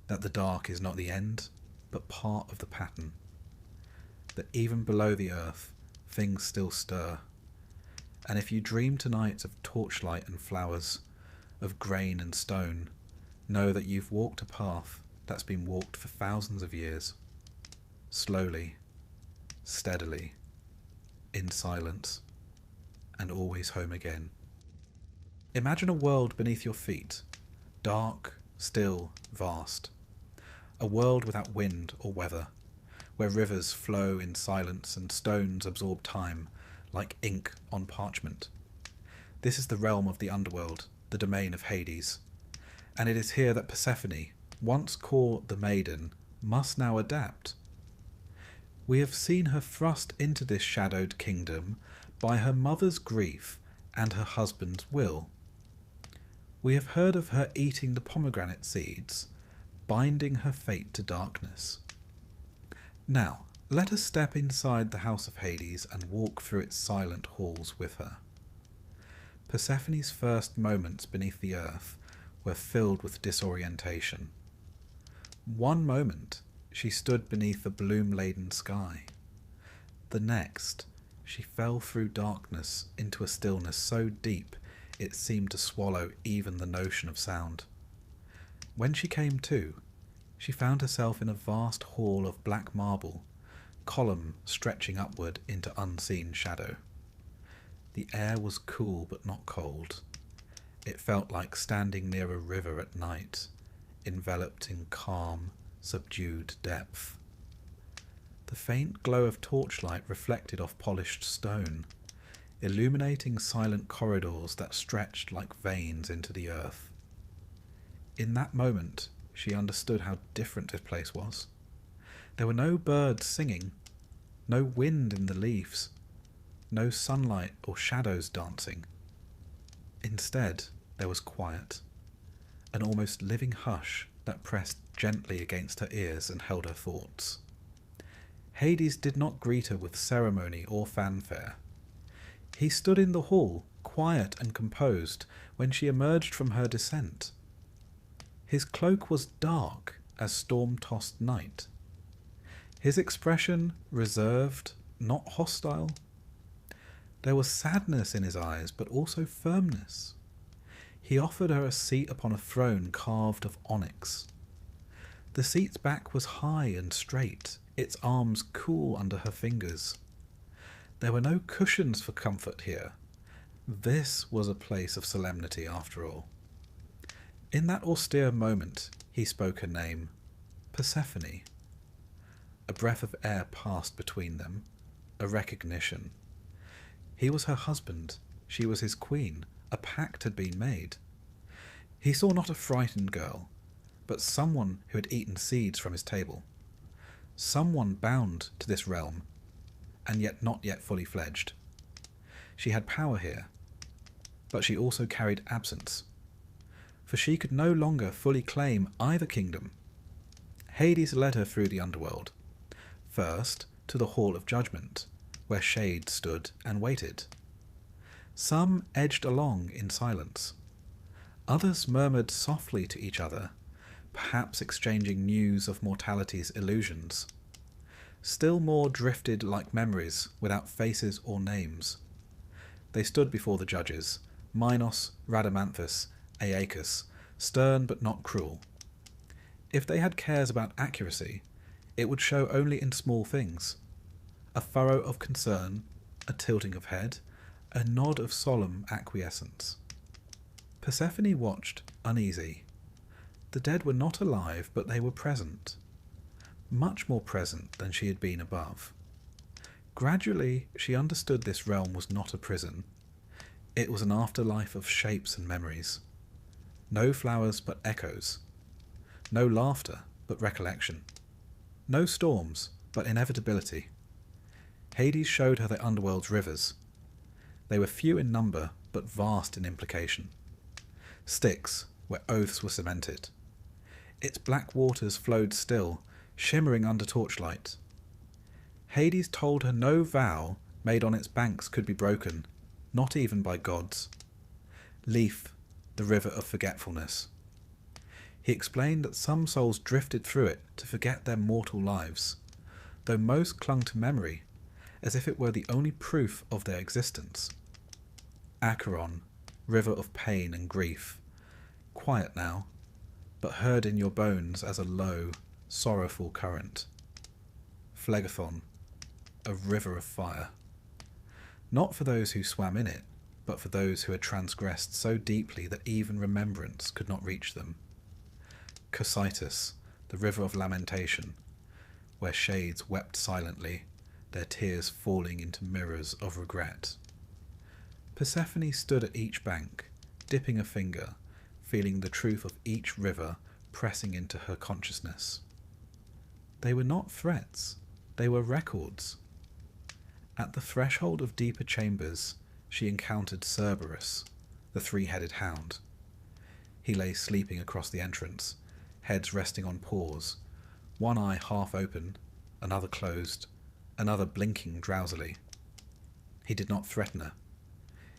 that the dark is not the end, but part of the pattern, that even below the earth, things still stir. And if you dream tonight of torchlight and flowers, of grain and stone, know that you've walked a path that's been walked for thousands of years, slowly, steadily, in silence, and always home again. Imagine a world beneath your feet, dark, still, vast. A world without wind or weather, where rivers flow in silence and stones absorb time, like ink on parchment. This is the realm of the Underworld, the domain of Hades, and it is here that Persephone, once called the Maiden, must now adapt. We have seen her thrust into this shadowed kingdom by her mother's grief and her husband's will. We have heard of her eating the pomegranate seeds, binding her fate to darkness. Now, let us step inside the house of Hades and walk through its silent halls with her. Persephone's first moments beneath the earth were filled with disorientation. One moment, she stood beneath a bloom-laden sky. The next, she fell through darkness into a stillness so deep it seemed to swallow even the notion of sound. When she came to, she found herself in a vast hall of black marble, column stretching upward into unseen shadow. The air was cool but not cold. It felt like standing near a river at night, enveloped in calm, subdued depth. The faint glow of torchlight reflected off polished stone, illuminating silent corridors that stretched like veins into the earth. In that moment, she understood how different this place was. There were no birds singing, no wind in the leaves, no sunlight or shadows dancing. Instead, there was quiet, an almost living hush that pressed gently against her ears and held her thoughts. Hades did not greet her with ceremony or fanfare. He stood in the hall, quiet and composed, when she emerged from her descent. His cloak was dark as storm-tossed night. His expression reserved, not hostile. There was sadness in his eyes, but also firmness. He offered her a seat upon a throne carved of onyx. The seat's back was high and straight, its arms cool under her fingers. There were no cushions for comfort here. This was a place of solemnity after all. In that austere moment, he spoke her name, Persephone. A breath of air passed between them, a recognition. He was her husband, she was his queen, a pact had been made. He saw not a frightened girl, but someone who had eaten seeds from his table. Someone bound to this realm, and yet not yet fully fledged. She had power here, but she also carried absence, for she could no longer fully claim either kingdom. Hades led her through the underworld, first to the Hall of Judgment, where shades stood and waited. Some edged along in silence. Others murmured softly to each other, perhaps exchanging news of mortality's illusions. Still more drifted like memories without faces or names. They stood before the judges, Minos, Rhadamanthus, Aeacus, stern but not cruel. If they had cares about accuracy, it would show only in small things. A furrow of concern, a tilting of head, a nod of solemn acquiescence. Persephone watched, uneasy. The dead were not alive, but they were present. Much more present than she had been above. Gradually, she understood this realm was not a prison. It was an afterlife of shapes and memories. No flowers but echoes. No laughter but recollection. No storms but inevitability. Hades showed her the underworld's rivers. They were few in number, but vast in implication. Styx, where oaths were cemented. Its black waters flowed still, shimmering under torchlight. Hades told her no vow made on its banks could be broken, not even by gods. Leaf, the river of forgetfulness. He explained that some souls drifted through it to forget their mortal lives, though most clung to memory, as if it were the only proof of their existence. Acheron, river of pain and grief, quiet now, but heard in your bones as a low, sorrowful current. Phlegethon, a river of fire. Not for those who swam in it, but for those who had transgressed so deeply that even remembrance could not reach them. Cocytus, the river of lamentation, where shades wept silently, their tears falling into mirrors of regret. Persephone stood at each bank, dipping a finger, feeling the truth of each river pressing into her consciousness. They were not threats, they were records. At the threshold of deeper chambers, she encountered Cerberus, the three-headed hound. He lay sleeping across the entrance, heads resting on paws, one eye half open, another closed, another blinking drowsily. He did not threaten her.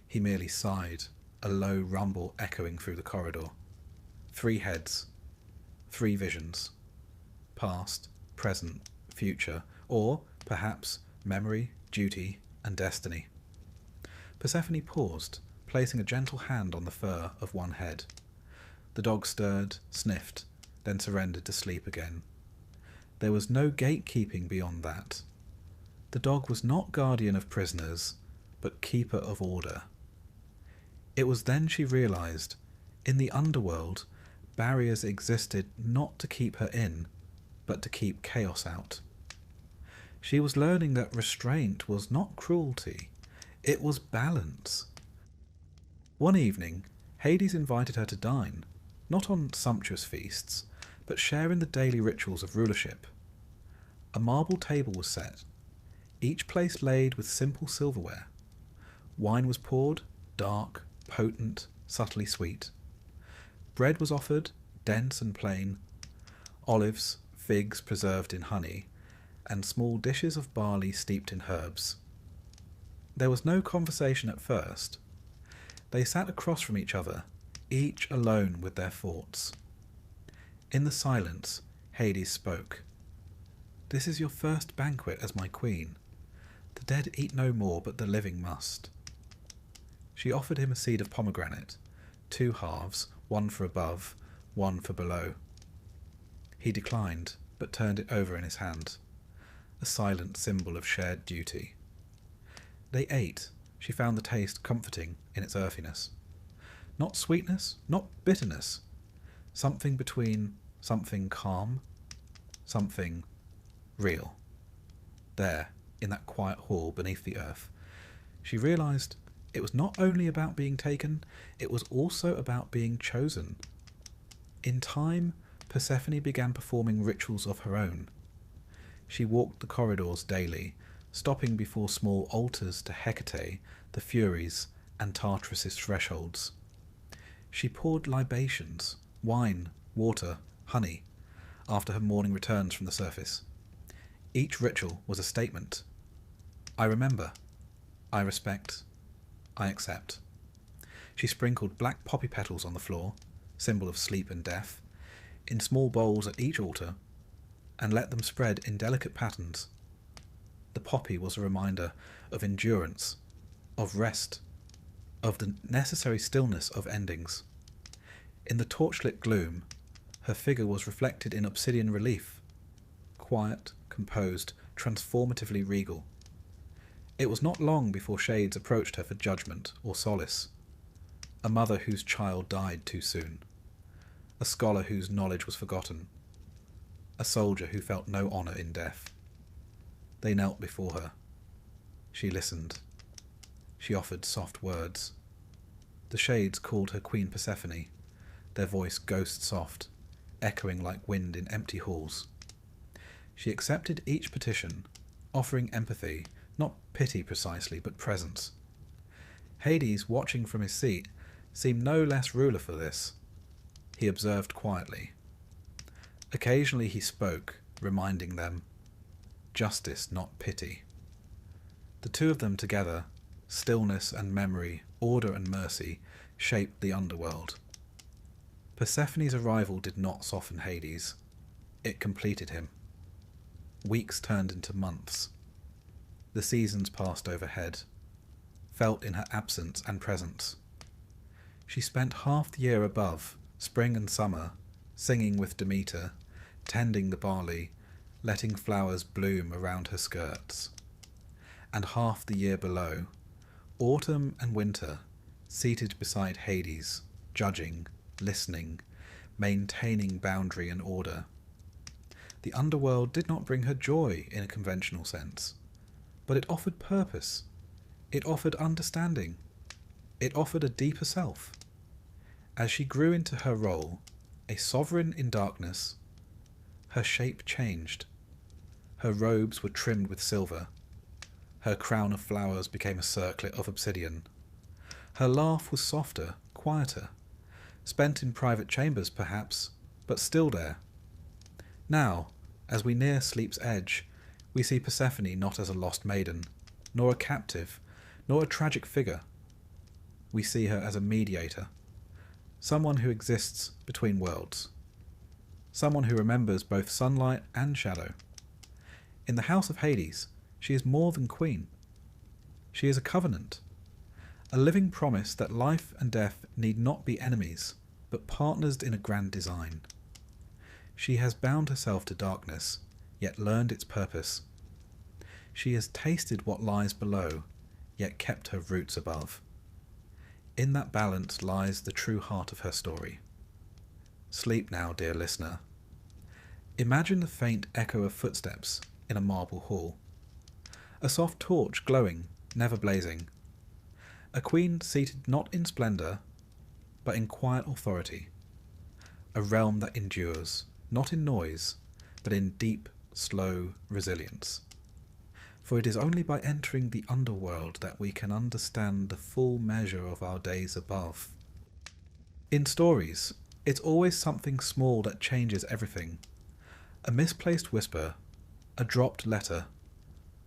He merely sighed, a low rumble echoing through the corridor. 3 heads, 3 visions. Past, present, future, or, perhaps, memory, duty, and destiny. Persephone paused, placing a gentle hand on the fur of one head. The dog stirred, sniffed, then surrendered to sleep again. There was no gatekeeping beyond that. The dog was not guardian of prisoners, but keeper of order. It was then she realized, in the underworld, barriers existed not to keep her in, but to keep chaos out. She was learning that restraint was not cruelty, it was balance. One evening, Hades invited her to dine, not on sumptuous feasts, but share in the daily rituals of rulership. A marble table was set, each place laid with simple silverware. Wine was poured, dark, potent, subtly sweet. Bread was offered, dense and plain, olives, figs preserved in honey, and small dishes of barley steeped in herbs. There was no conversation at first. They sat across from each other, each alone with their thoughts. In the silence, Hades spoke. "This is your first banquet as my queen. The dead eat no more, but the living must." She offered him a seed of pomegranate, 2 halves, one for above, one for below. He declined, but turned it over in his hand, a silent symbol of shared duty. They ate. She found the taste comforting in its earthiness. Not sweetness, not bitterness. Something between something calm, something real. There, in that quiet hall beneath the earth, she realized it was not only about being taken, it was also about being chosen. In time, Persephone began performing rituals of her own. She walked the corridors daily, stopping before small altars to Hecate, the Furies, and Tartarus's thresholds. She poured libations, wine, water, honey, after her morning returns from the surface. Each ritual was a statement. I remember. I respect. I accept. She sprinkled black poppy petals on the floor, symbol of sleep and death, in small bowls at each altar, and let them spread in delicate patterns. The poppy was a reminder of endurance, of rest, of the necessary stillness of endings. In the torchlit gloom, her figure was reflected in obsidian relief, quiet, composed, transformatively regal. It was not long before shades approached her for judgment or solace. A mother whose child died too soon. A scholar whose knowledge was forgotten. A soldier who felt no honour in death. They knelt before her. She listened. She offered soft words. The shades called her Queen Persephone, their voice ghost-soft, echoing like wind in empty halls. She accepted each petition, offering empathy, not pity precisely, but presence. Hades, watching from his seat, seemed no less ruler for this. He observed quietly. Occasionally he spoke, reminding them, justice, not pity. The two of them together, stillness and memory, order and mercy, shaped the underworld. Persephone's arrival did not soften Hades. It completed him. Weeks turned into months. The seasons passed overhead, felt in her absence and presence. She spent half the year above, spring and summer, singing with Demeter, tending the barley, letting flowers bloom around her skirts. And half the year below, autumn and winter, seated beside Hades, judging, listening, maintaining boundary and order. The underworld did not bring her joy in a conventional sense, but it offered purpose. It offered understanding. It offered a deeper self. As she grew into her role, a sovereign in darkness, her shape changed. Her robes were trimmed with silver. Her crown of flowers became a circlet of obsidian. Her laugh was softer, quieter, spent in private chambers perhaps, but still there. Now, as we near sleep's edge, we see Persephone not as a lost maiden, nor a captive, nor a tragic figure. We see her as a mediator, someone who exists between worlds, someone who remembers both sunlight and shadow. In the house of Hades, she is more than queen. She is a covenant, a living promise that life and death need not be enemies, but partners in a grand design. She has bound herself to darkness, yet learned its purpose. She has tasted what lies below, yet kept her roots above. In that balance lies the true heart of her story. Sleep now, dear listener. Imagine the faint echo of footsteps in a marble hall. A soft torch glowing, never blazing. A queen seated not in splendour, but in quiet authority. A realm that endures, not in noise, but in deep, slow resilience. For it is only by entering the underworld that we can understand the full measure of our days above. In stories, it's always something small that changes everything. A misplaced whisper, a dropped letter,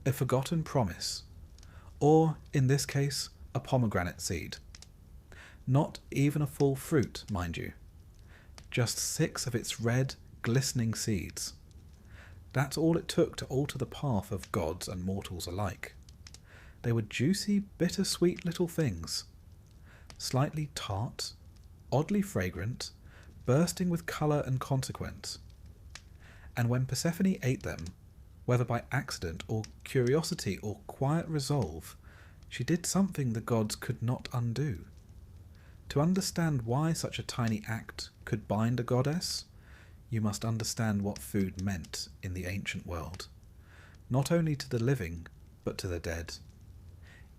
a forgotten promise, or, in this case, a pomegranate seed. Not even a full fruit, mind you. Just 6 of its red, glistening seeds. That's all it took to alter the path of gods and mortals alike. They were juicy, bitter-sweet little things. Slightly tart, oddly fragrant, bursting with colour and consequence. And when Persephone ate them, whether by accident or curiosity or quiet resolve, she did something the gods could not undo. To understand why such a tiny act could bind a goddess, you must understand what food meant in the ancient world, not only to the living, but to the dead.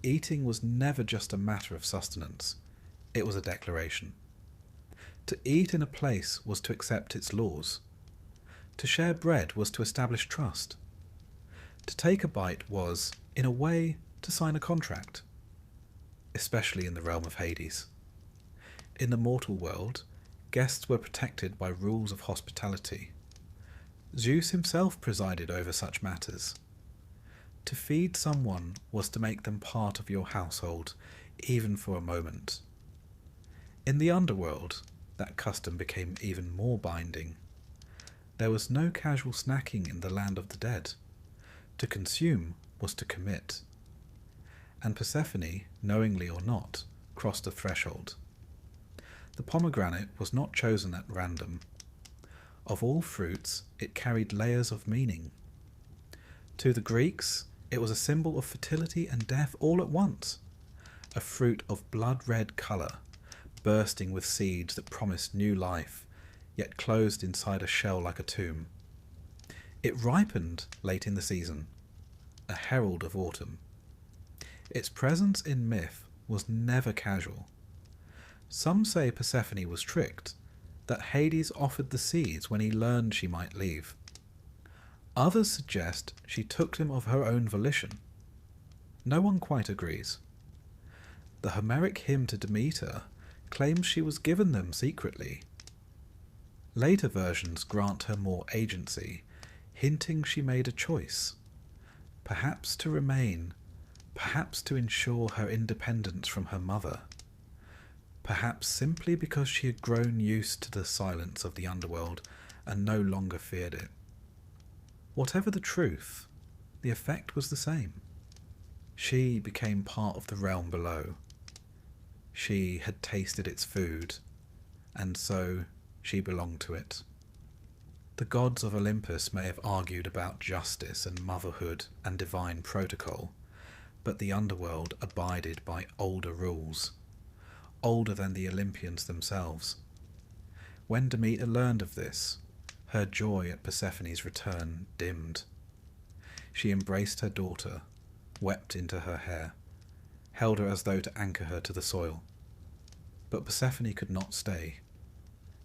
Eating was never just a matter of sustenance, it was a declaration. To eat in a place was to accept its laws. To share bread was to establish trust. To take a bite was, in a way, to sign a contract, especially in the realm of Hades. In the mortal world, guests were protected by rules of hospitality. Zeus himself presided over such matters. To feed someone was to make them part of your household, even for a moment. In the underworld, that custom became even more binding. There was no casual snacking in the land of the dead. To consume was to commit. And Persephone, knowingly or not, crossed a threshold. The pomegranate was not chosen at random. Of all fruits, it carried layers of meaning. To the Greeks, it was a symbol of fertility and death all at once. A fruit of blood-red colour, bursting with seeds that promised new life, yet closed inside a shell like a tomb. It ripened late in the season, a herald of autumn. Its presence in myth was never casual. Some say Persephone was tricked, that Hades offered the seeds when he learned she might leave. Others suggest she took them of her own volition. No one quite agrees. The Homeric hymn to Demeter claims she was given them secretly. Later versions grant her more agency, hinting she made a choice, perhaps to remain, Perhaps to ensure her independence from her mother. Perhaps simply because she had grown used to the silence of the underworld and no longer feared it. Whatever the truth, the effect was the same. She became part of the realm below. She had tasted its food, and so she belonged to it. The gods of Olympus may have argued about justice and motherhood and divine protocol, but the underworld abided by older rules, older than the Olympians themselves. When Demeter learned of this, her joy at Persephone's return dimmed. She embraced her daughter, wept into her hair, held her as though to anchor her to the soil. But Persephone could not stay.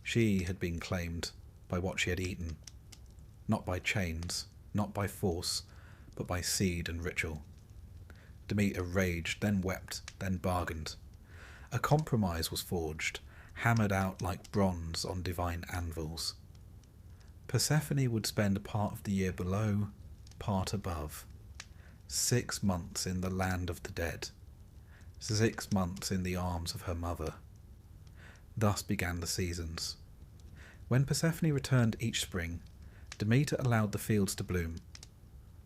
She had been claimed by what she had eaten, not by chains, not by force, but by seed and ritual. Demeter raged, then wept, then bargained. A compromise was forged, hammered out like bronze on divine anvils. Persephone would spend a part of the year below, part above. 6 months in the land of the dead. 6 months in the arms of her mother. Thus began the seasons. When Persephone returned each spring, Demeter allowed the fields to bloom.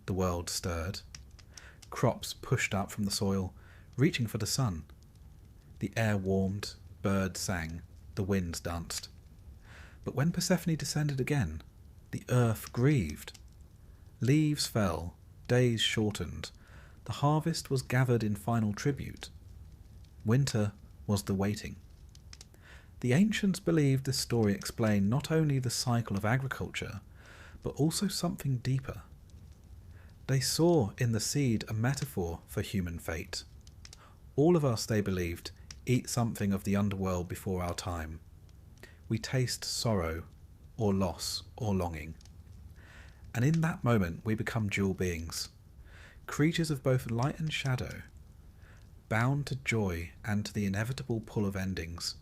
The world stirred. Crops pushed up from the soil, reaching for the sun. The air warmed, birds sang, the winds danced. But when Persephone descended again, the earth grieved. Leaves fell, days shortened. The harvest was gathered in final tribute. Winter was the waiting. The ancients believed this story explained not only the cycle of agriculture, but also something deeper. They saw in the seed a metaphor for human fate. All of us, they believed, eat something of the underworld before our time. We taste sorrow, or loss, or longing. And in that moment we become dual beings, creatures of both light and shadow, bound to joy and to the inevitable pull of endings.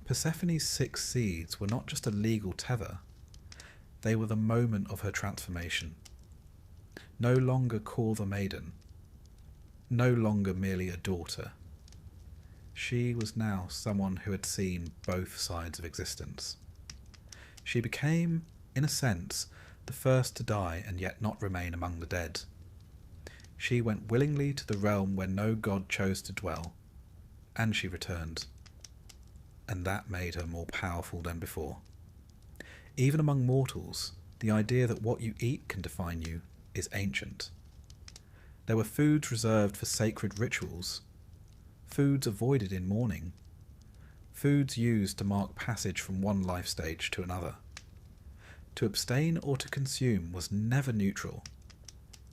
Persephone's 6 seeds were not just a legal tether, they were the moment of her transformation. No longer called a maiden, no longer merely a daughter. She was now someone who had seen both sides of existence. She became, in a sense, the first to die and yet not remain among the dead. She went willingly to the realm where no god chose to dwell, and she returned. And that made her more powerful than before. Even among mortals, the idea that what you eat can define you is ancient. There were foods reserved for sacred rituals, foods avoided in mourning, foods used to mark passage from one life stage to another. To abstain or to consume was never neutral.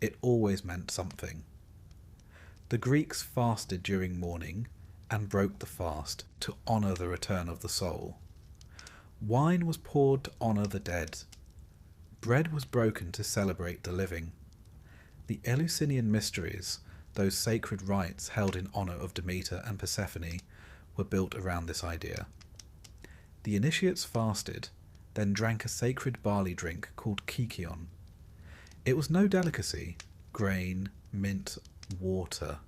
It always meant something. The Greeks fasted during mourning and broke the fast to honour the return of the soul. Wine was poured to honour the dead. Bread was broken to celebrate the living. The Eleusinian mysteries, those sacred rites held in honour of Demeter and Persephone, were built around this idea. The initiates fasted, then drank a sacred barley drink called kykeon. It was no delicacy, grain, mint, water.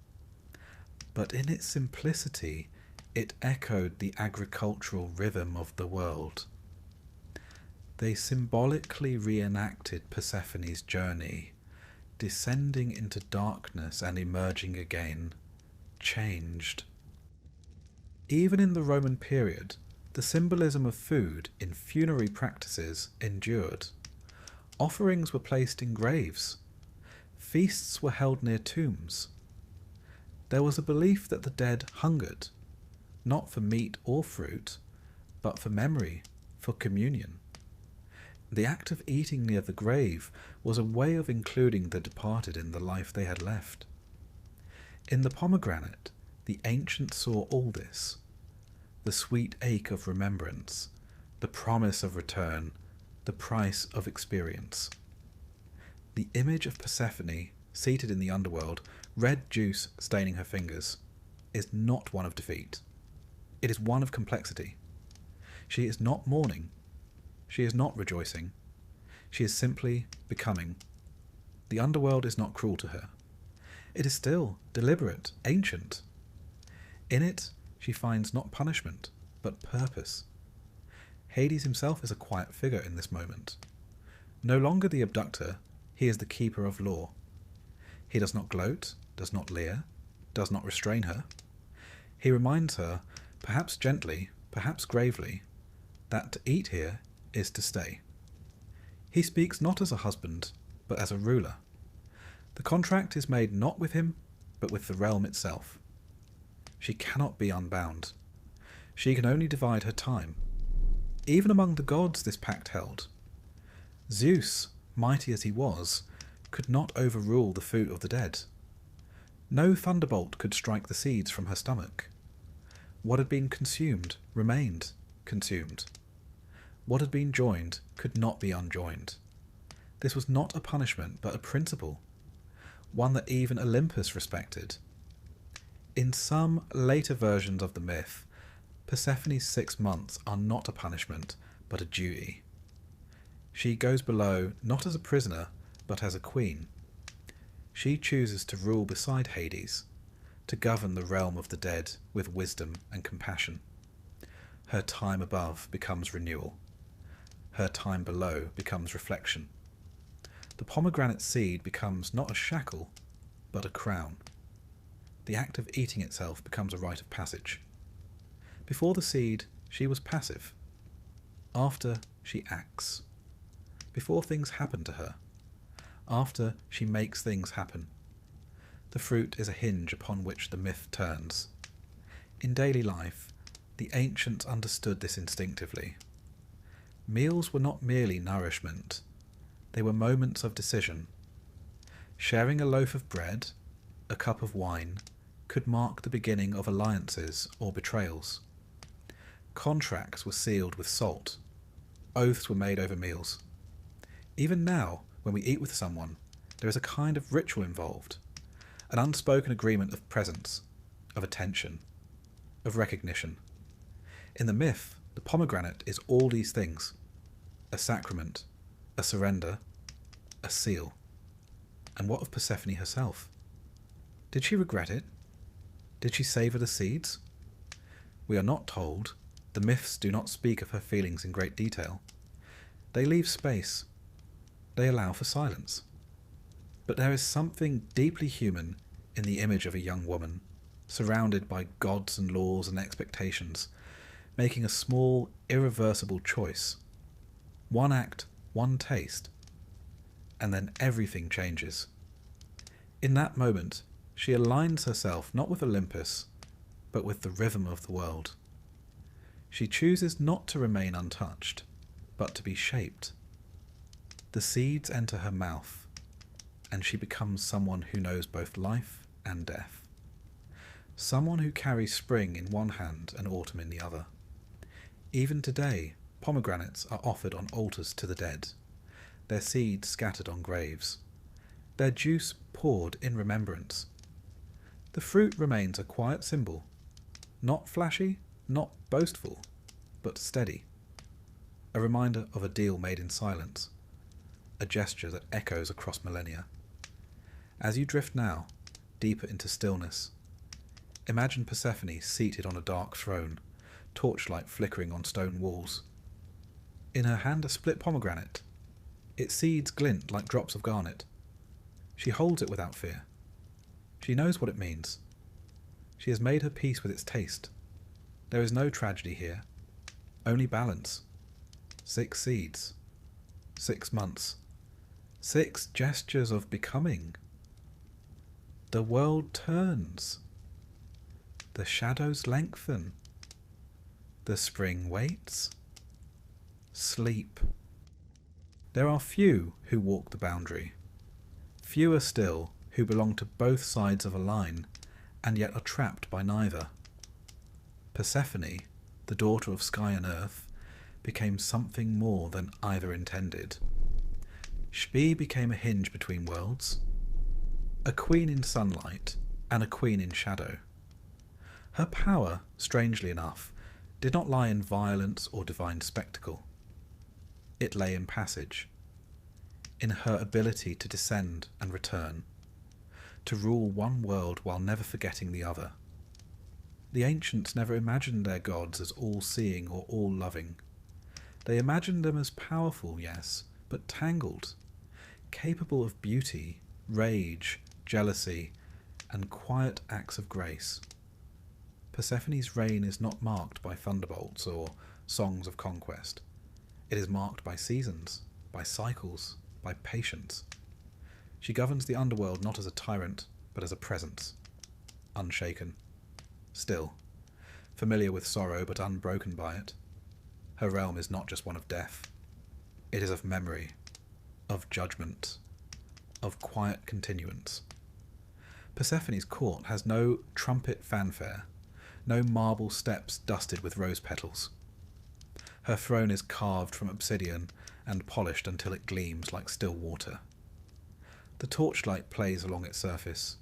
But in its simplicity, it echoed the agricultural rhythm of the world. They symbolically reenacted Persephone's journey, descending into darkness and emerging again, changed. Even in the Roman period, the symbolism of food in funerary practices endured. Offerings were placed in graves. Feasts were held near tombs. There was a belief that the dead hungered, not for meat or fruit, but for memory, for communion. The act of eating near the grave was a way of including the departed in the life they had left. In the pomegranate, the ancients saw all this, the sweet ache of remembrance, the promise of return, the price of experience. The image of Persephone, seated in the underworld, red juice staining her fingers, is not one of defeat. It is one of complexity. She is not mourning. She is not rejoicing. She is simply becoming. The underworld is not cruel to her. It is still deliberate, ancient. In it, she finds not punishment, but purpose. Hades himself is a quiet figure in this moment. No longer the abductor, he is the keeper of law. He does not gloat, does not leer, does not restrain her. He reminds her, perhaps gently, perhaps gravely, that to eat here is to stay. He speaks not as a husband, but as a ruler. The contract is made not with him, but with the realm itself. She cannot be unbound. She can only divide her time. Even among the gods this pact held. Zeus, mighty as he was, could not overrule the food of the dead. No thunderbolt could strike the seeds from her stomach. What had been consumed remained consumed. What had been joined could not be unjoined. This was not a punishment, but a principle, one that even Olympus respected. In some later versions of the myth, Persephone's 6 months are not a punishment, but a duty. She goes below not as a prisoner, but as a queen. She chooses to rule beside Hades, to govern the realm of the dead with wisdom and compassion. Her time above becomes renewal. Her time below becomes reflection. The pomegranate seed becomes not a shackle, but a crown. The act of eating itself becomes a rite of passage. Before the seed, she was passive. After, she acts. Before things happen to her. After, she makes things happen. The fruit is a hinge upon which the myth turns. In daily life, the ancients understood this instinctively. Meals were not merely nourishment. They were moments of decision. Sharing a loaf of bread, a cup of wine, could mark the beginning of alliances or betrayals. Contracts were sealed with salt. Oaths were made over meals. Even now, when we eat with someone, there is a kind of ritual involved, an unspoken agreement of presence, of attention, of recognition. In the myth, the pomegranate is all these things: a sacrament, a surrender, a seal. And what of Persephone herself? Did she regret it? Did she savour the seeds? We are not told. The myths do not speak of her feelings in great detail. They leave space. They allow for silence. But there is something deeply human in the image of a young woman, surrounded by gods and laws and expectations, making a small, irreversible choice. One act, one taste. And then everything changes. In that moment, she aligns herself not with Olympus, but with the rhythm of the world. She chooses not to remain untouched, but to be shaped. The seeds enter her mouth, and she becomes someone who knows both life and death. Someone who carries spring in one hand and autumn in the other. Even today, pomegranates are offered on altars to the dead, their seeds scattered on graves, their juice poured in remembrance. The fruit remains a quiet symbol, not flashy, not boastful, but steady. A reminder of a deal made in silence, a gesture that echoes across millennia. As you drift now, deeper into stillness, imagine Persephone seated on a dark throne, torchlight flickering on stone walls. In her hand a split pomegranate. Its seeds glint like drops of garnet. She holds it without fear. She knows what it means. She has made her peace with its taste. There is no tragedy here, only balance. 6 seeds, 6 months, 6 gestures of becoming. The world turns. The shadows lengthen. The spring waits. Sleep. There are few who walk the boundary. Fewer still who belong to both sides of a line, and yet are trapped by neither. Persephone, the daughter of sky and earth, became something more than either intended. Shpi became a hinge between worlds, a queen in sunlight and a queen in shadow. Her power, strangely enough, did not lie in violence or divine spectacle. It lay in passage, in her ability to descend and return, to rule one world while never forgetting the other. The ancients never imagined their gods as all-seeing or all-loving. They imagined them as powerful, yes, but tangled, capable of beauty, rage, jealousy, and quiet acts of grace. Persephone's reign is not marked by thunderbolts or songs of conquest. It is marked by seasons, by cycles, by patience. She governs the underworld not as a tyrant, but as a presence, unshaken, still, familiar with sorrow but unbroken by it. Her realm is not just one of death. It is of memory, of judgment, of quiet continuance. Persephone's court has no trumpet fanfare, no marble steps dusted with rose petals. Her throne is carved from obsidian and polished until it gleams like still water. The torchlight plays along its surface,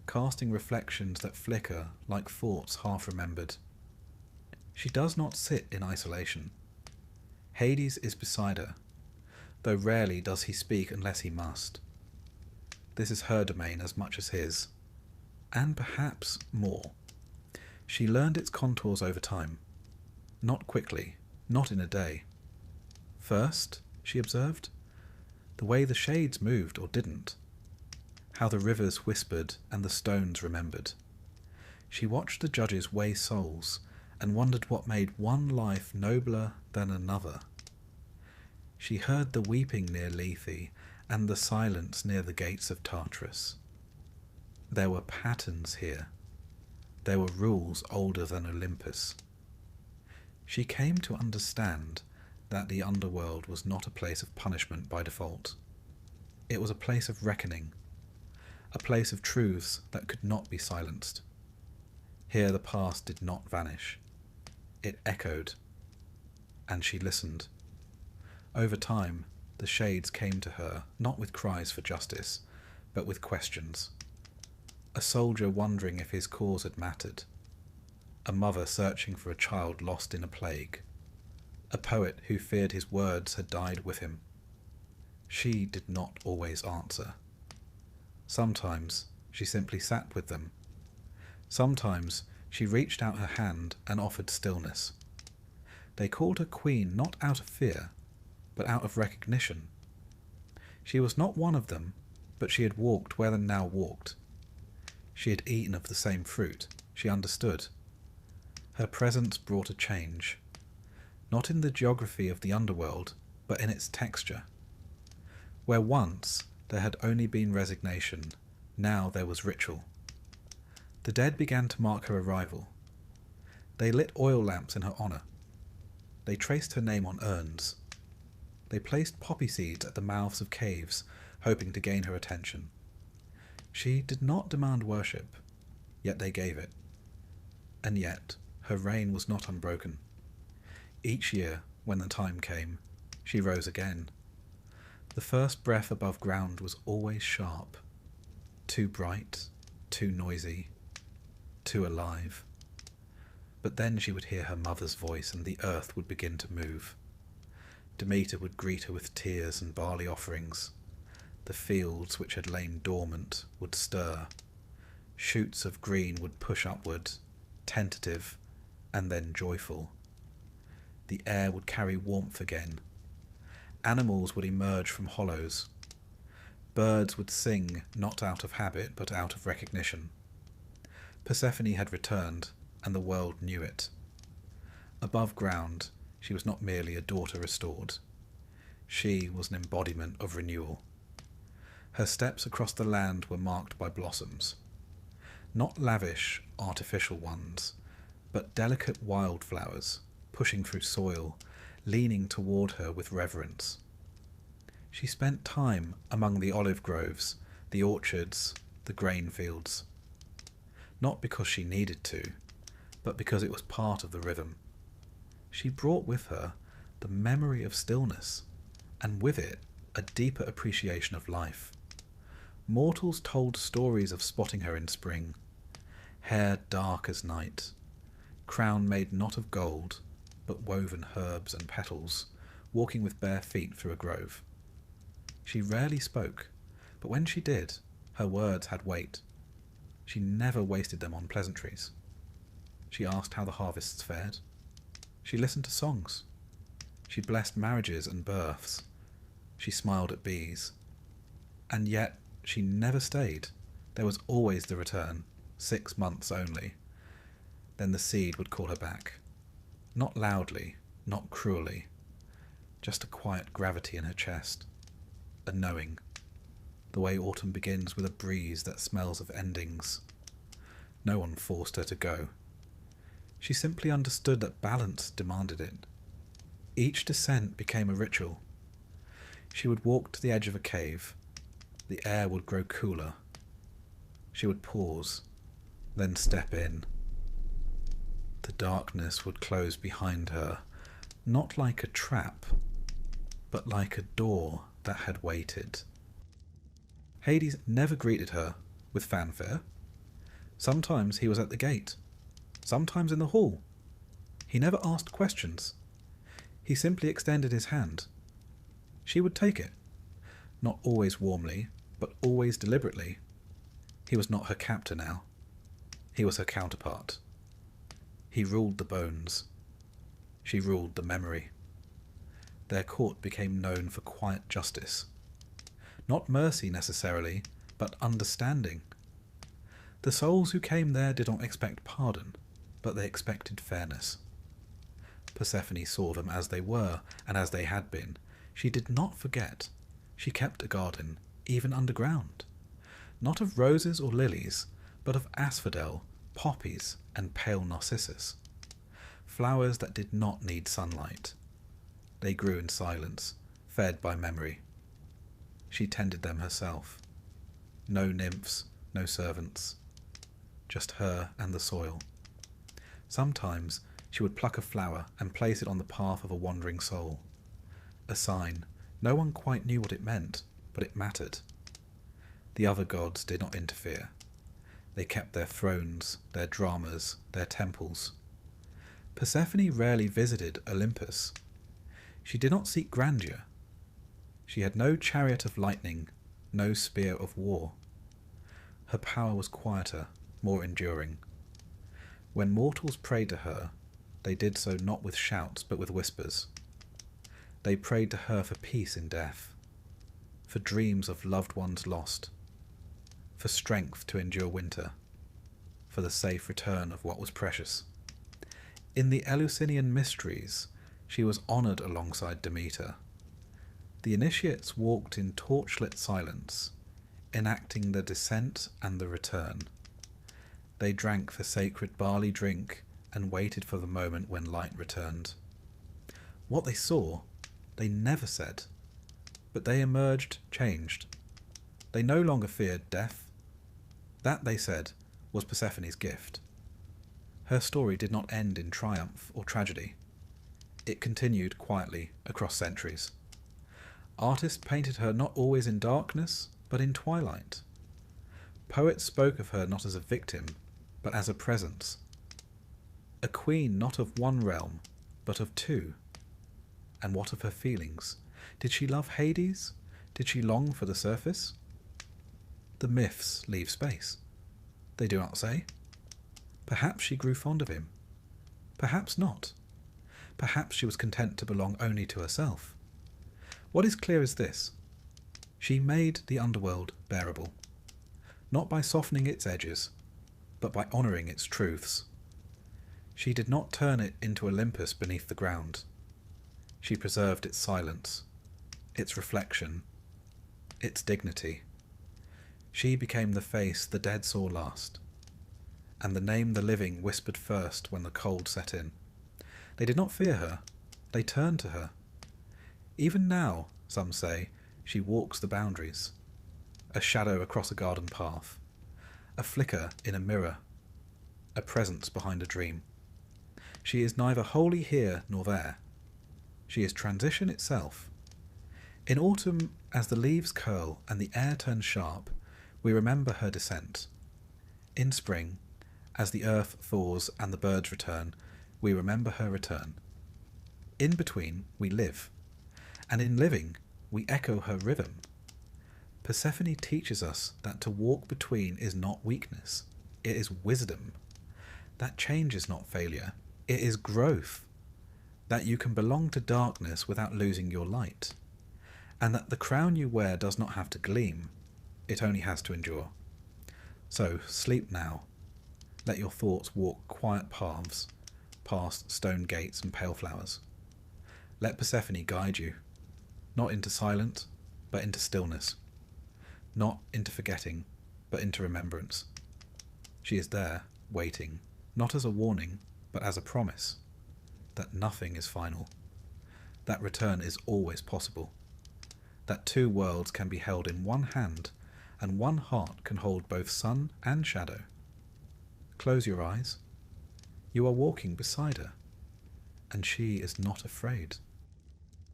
casting reflections that flicker like thoughts half-remembered. She does not sit in isolation. Hades is beside her, though rarely does he speak unless he must. This is her domain as much as his, and perhaps more. She learned its contours over time. Not quickly, not in a day. First, she observed, the way the shades moved or didn't, how the rivers whispered and the stones remembered. She watched the judges weigh souls and wondered what made one life nobler than another. She heard the weeping near Lethe and the silence near the gates of Tartarus. There were patterns here. There were rules older than Olympus. She came to understand that the underworld was not a place of punishment by default. It was a place of reckoning, a place of truths that could not be silenced. Here the past did not vanish. It echoed, and she listened. Over time, the shades came to her, not with cries for justice, but with questions. A soldier wondering if his cause had mattered. A mother searching for a child lost in a plague. A poet who feared his words had died with him. She did not always answer. Sometimes she simply sat with them. Sometimes she reached out her hand and offered stillness. They called her queen not out of fear, but out of recognition. She was not one of them, but she had walked where they now walked. She had eaten of the same fruit. She understood. Her presence brought a change, not in the geography of the underworld, but in its texture. Where once there had only been resignation, now there was ritual. The dead began to mark her arrival. They lit oil lamps in her honour. They traced her name on urns. They placed poppy seeds at the mouths of caves, hoping to gain her attention. She did not demand worship, yet they gave it. And yet, her reign was not unbroken. Each year, when the time came, she rose again. The first breath above ground was always sharp, too bright, too noisy, too alive. But then she would hear her mother's voice and the earth would begin to move. Demeter would greet her with tears and barley offerings. The fields which had lain dormant would stir. Shoots of green would push upward, tentative, and then joyful. The air would carry warmth again. Animals would emerge from hollows. Birds would sing not out of habit but out of recognition. Persephone had returned, and the world knew it. Above ground, she was not merely a daughter restored. She was an embodiment of renewal. Her steps across the land were marked by blossoms. Not lavish, artificial ones, but delicate wildflowers, pushing through soil, leaning toward her with reverence. She spent time among the olive groves, the orchards, the grain fields. Not because she needed to, but because it was part of the rhythm. She brought with her the memory of stillness, and with it a deeper appreciation of life. Mortals told stories of spotting her in spring. Hair dark as night, crown made not of gold, but woven herbs and petals, walking with bare feet through a grove. She rarely spoke, but when she did, Her words had weight. She never wasted them on pleasantries. She asked how the harvests fared. She listened to songs. She blessed marriages and births. She smiled at bees. And yet she never stayed. There was always the return, 6 months only. Then the seed would call her back. Not loudly, not cruelly. Just a quiet gravity in her chest. A knowing. The way autumn begins with a breeze that smells of endings. No one forced her to go. She simply understood that balance demanded it. Each descent became a ritual. She would walk to the edge of a cave. The air would grow cooler. She would pause, then step in. The darkness would close behind her, not like a trap, but like a door that had waited. Hades never greeted her with fanfare. Sometimes he was at the gate, sometimes in the hall. He never asked questions. He simply extended his hand. She would take it, not always warmly, but always deliberately. He was not her captor now. He was her counterpart. He ruled the bones. She ruled the memory. Their court became known for quiet justice. Not mercy necessarily, but understanding. The souls who came there did not expect pardon, but they expected fairness. Persephone saw them as they were, and as they had been. She did not forget. She kept a garden, even underground. Not of roses or lilies, but of asphodel, poppies, and pale narcissus. Flowers that did not need sunlight. They grew in silence, fed by memory. She tended them herself. No nymphs, no servants. Just her and the soil. Sometimes she would pluck a flower and place it on the path of a wandering soul. A sign. No one quite knew what it meant, but it mattered. The other gods did not interfere. They kept their thrones, their dramas, their temples. Persephone rarely visited Olympus. She did not seek grandeur. She had no chariot of lightning, no spear of war. Her power was quieter, more enduring. When mortals prayed to her, they did so not with shouts but with whispers. They prayed to her for peace in death, for dreams of loved ones lost, for strength to endure winter, for the safe return of what was precious. In the Eleusinian mysteries, she was honoured alongside Demeter. The initiates walked in torchlit silence, enacting the descent and the return. They drank the sacred barley drink and waited for the moment when light returned. What they saw, they never said, but they emerged changed. They no longer feared death. That, they said, was Persephone's gift. Her story did not end in triumph or tragedy. It continued quietly across centuries. Artists painted her not always in darkness, but in twilight. Poets spoke of her not as a victim, but as a presence. A queen not of one realm, but of two. And what of her feelings? Did she love Hades? Did she long for the surface? The myths leave space. They do not say. Perhaps she grew fond of him. Perhaps not. Perhaps she was content to belong only to herself. What is clear is this. She made the underworld bearable, not by softening its edges, but by honouring its truths. She did not turn it into Olympus beneath the ground. She preserved its silence, its reflection, its dignity. She became the face the dead saw last, and the name the living whispered first when the cold set in. They did not fear her, they turned to her. Even now, some say, she walks the boundaries. A shadow across a garden path, a flicker in a mirror, a presence behind a dream. She is neither wholly here nor there. She is transition itself. In autumn, as the leaves curl and the air turns sharp, we remember her descent. In spring, as the earth thaws and the birds return, we remember her return. In between, we live, and in living, we echo her rhythm. Persephone teaches us that to walk between is not weakness, it is wisdom. That change is not failure, it is growth. That you can belong to darkness without losing your light. And that the crown you wear does not have to gleam, it only has to endure. So sleep now. Let your thoughts walk quiet paths, past stone gates and pale flowers. Let Persephone guide you, not into silence, but into stillness. Not into forgetting, but into remembrance. She is there, waiting, not as a warning, but as a promise, that nothing is final, that return is always possible, that two worlds can be held in one hand, and one heart can hold both sun and shadow. Close your eyes. You are walking beside her, and she is not afraid.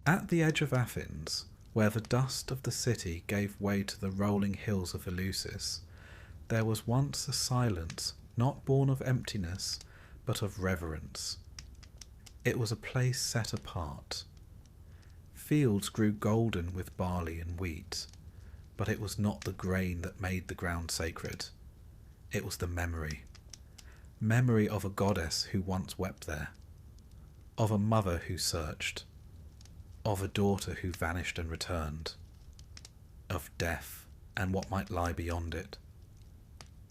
At the edge of Athens, where the dust of the city gave way to the rolling hills of Eleusis, there was once a silence not born of emptiness, but of reverence. It was a place set apart. Fields grew golden with barley and wheat, but it was not the grain that made the ground sacred. It was the memory of a goddess who once wept there, of a mother who searched, of a daughter who vanished and returned, of death and what might lie beyond it.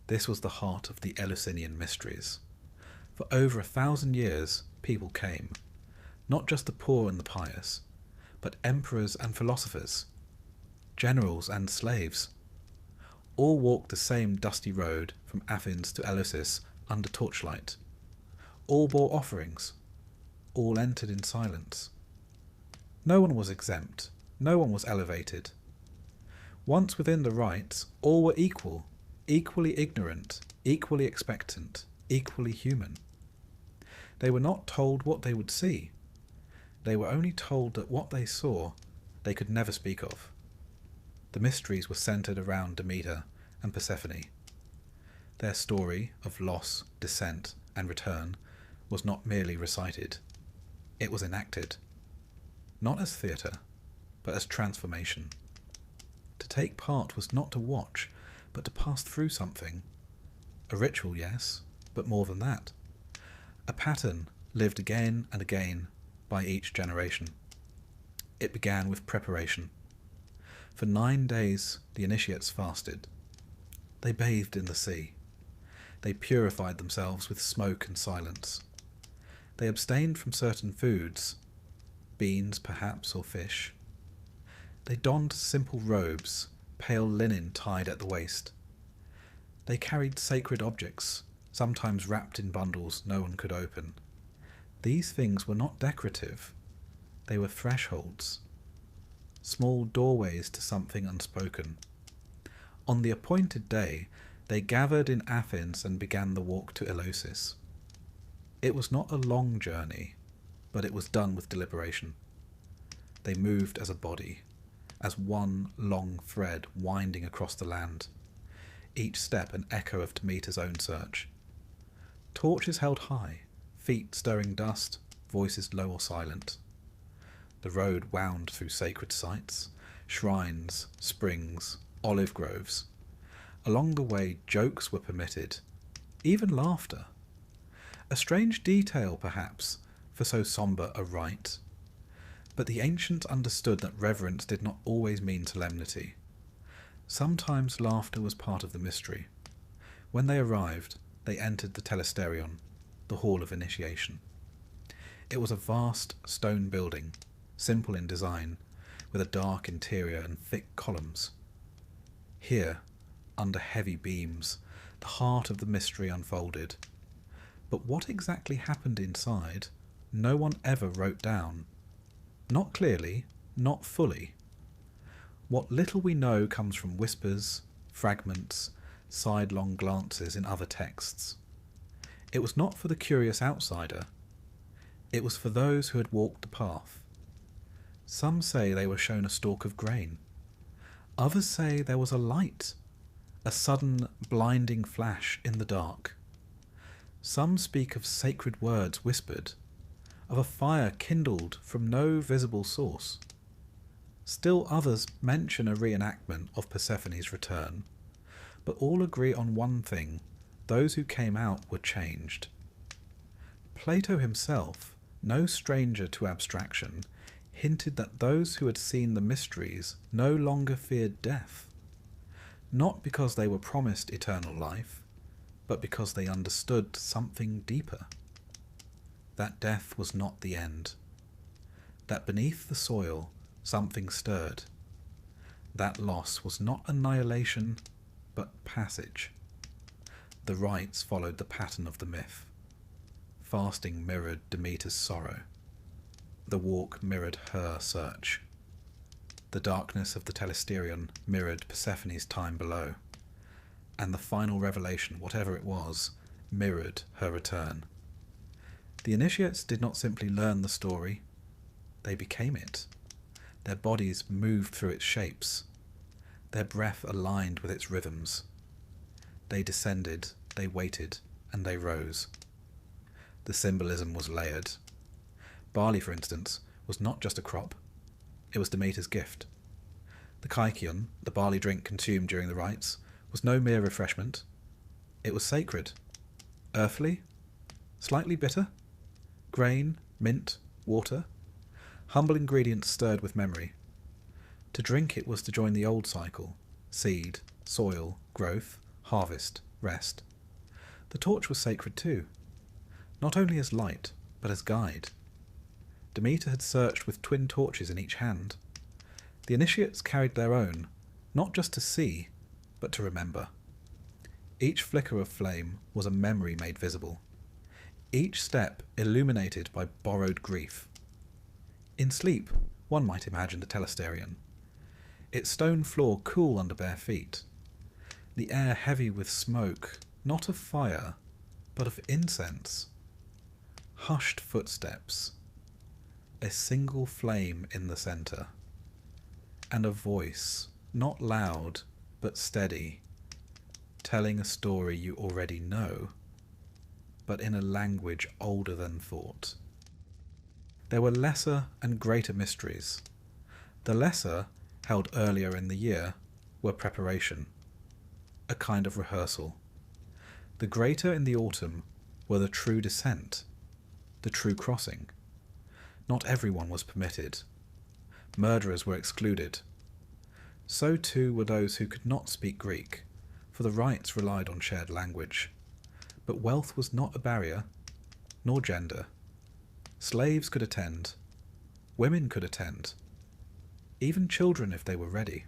This was the heart of the Eleusinian mysteries. For over 1,000 years people came, not just the poor and the pious, but emperors and philosophers, generals and slaves. All walked the same dusty road from Athens to Eleusis under torchlight. All bore offerings. All entered in silence. No one was exempt. No one was elevated. Once within the rites, all were equal, equally ignorant, equally expectant, equally human. They were not told what they would see. They were only told that what they saw they could never speak of. The mysteries were centered around Demeter and Persephone. Their story of loss, descent, and return was not merely recited. It was enacted. Not as theatre, but as transformation. To take part was not to watch, but to pass through something. A ritual, yes, but more than that. A pattern lived again and again by each generation. It began with preparation. For 9 days the initiates fasted. They bathed in the sea. They purified themselves with smoke and silence. They abstained from certain foods, beans perhaps or fish. They donned simple robes, pale linen tied at the waist. They carried sacred objects, sometimes wrapped in bundles no one could open. These things were not decorative. They were thresholds, small doorways to something unspoken. On the appointed day, they gathered in Athens and began the walk to Eleusis. It was not a long journey, but it was done with deliberation. They moved as a body, as one long thread winding across the land, each step an echo of Demeter's own search. Torches held high, feet stirring dust, voices low or silent. The road wound through sacred sites, shrines, springs, olive groves. Along the way jokes were permitted, even laughter. A strange detail, perhaps, for so sombre a rite. But the ancients understood that reverence did not always mean solemnity. Sometimes laughter was part of the mystery. When they arrived, they entered the telesterion, the hall of initiation. It was a vast stone building, simple in design, with a dark interior and thick columns. Here, under heavy beams, the heart of the mystery unfolded. But what exactly happened inside, no one ever wrote down. Not clearly, not fully. What little we know comes from whispers, fragments, sidelong glances in other texts. It was not for the curious outsider. It was for those who had walked the path. Some say they were shown a stalk of grain. Others say there was a light, a sudden blinding flash in the dark. Some speak of sacred words whispered, of a fire kindled from no visible source. Still others mention a reenactment of Persephone's return, but all agree on one thing: those who came out were changed. Plato himself, no stranger to abstraction, hinted that those who had seen the mysteries no longer feared death, not because they were promised eternal life, but because they understood something deeper. That death was not the end. That beneath the soil something stirred. That loss was not annihilation, but passage. The rites followed the pattern of the myth. Fasting mirrored Demeter's sorrow. The walk mirrored her search. The darkness of the telesterion mirrored Persephone's time below. And the final revelation, whatever it was, mirrored her return. The initiates did not simply learn the story, they became it. Their bodies moved through its shapes. Their breath aligned with its rhythms. They descended, they waited, and they rose. The symbolism was layered. Barley, for instance, was not just a crop, it was Demeter's gift. The kykeon, the barley drink consumed during the rites, was no mere refreshment. It was sacred. Earthly, slightly bitter, grain, mint, water, humble ingredients stirred with memory. To drink it was to join the old cycle: seed, soil, growth, harvest, rest. The torch was sacred too, not only as light, but as guide. Demeter had searched with twin torches in each hand. The initiates carried their own, not just to see, but to remember. Each flicker of flame was a memory made visible. Each step illuminated by borrowed grief. In sleep, one might imagine the telesterion. Its stone floor cool under bare feet. The air heavy with smoke, not of fire, but of incense. Hushed footsteps. A single flame in the centre. And a voice, not loud, but steady, telling a story you already know, but in a language older than thought. There were lesser and greater mysteries. The lesser, held earlier in the year, were preparation, a kind of rehearsal. The greater in the autumn were the true descent, the true crossing. Not everyone was permitted. Murderers were excluded. So too were those who could not speak Greek, for the rites relied on shared language. But wealth was not a barrier, nor gender. Slaves could attend. Women could attend. Even children if they were ready.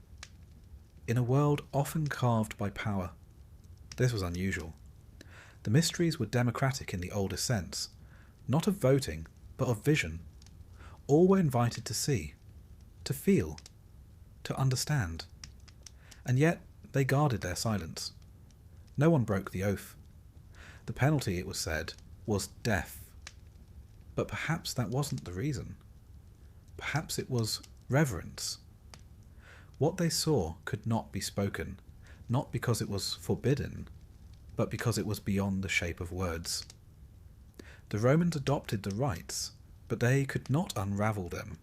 In a world often carved by power, this was unusual. The mysteries were democratic in the oldest sense, not of voting, but of vision. All were invited to see, to feel, to understand. And yet they guarded their silence. No one broke the oath. The penalty, it was said, was death. But perhaps that wasn't the reason. Perhaps it was reverence. What they saw could not be spoken, not because it was forbidden, but because it was beyond the shape of words. The Romans adopted the rites, but they could not unravel them.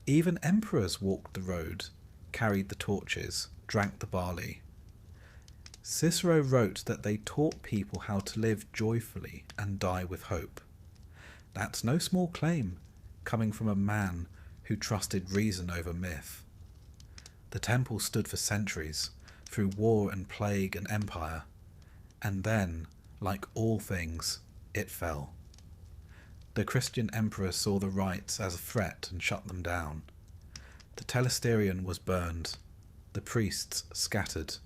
Even emperors walked the road, carried the torches, drank the barley. Cicero wrote that they taught people how to live joyfully and die with hope. That's no small claim, coming from a man who trusted reason over myth. The temple stood for centuries, through war and plague and empire, and then, like all things, it fell. The Christian emperor saw the rites as a threat and shut them down. The telesterion was burned, the priests scattered.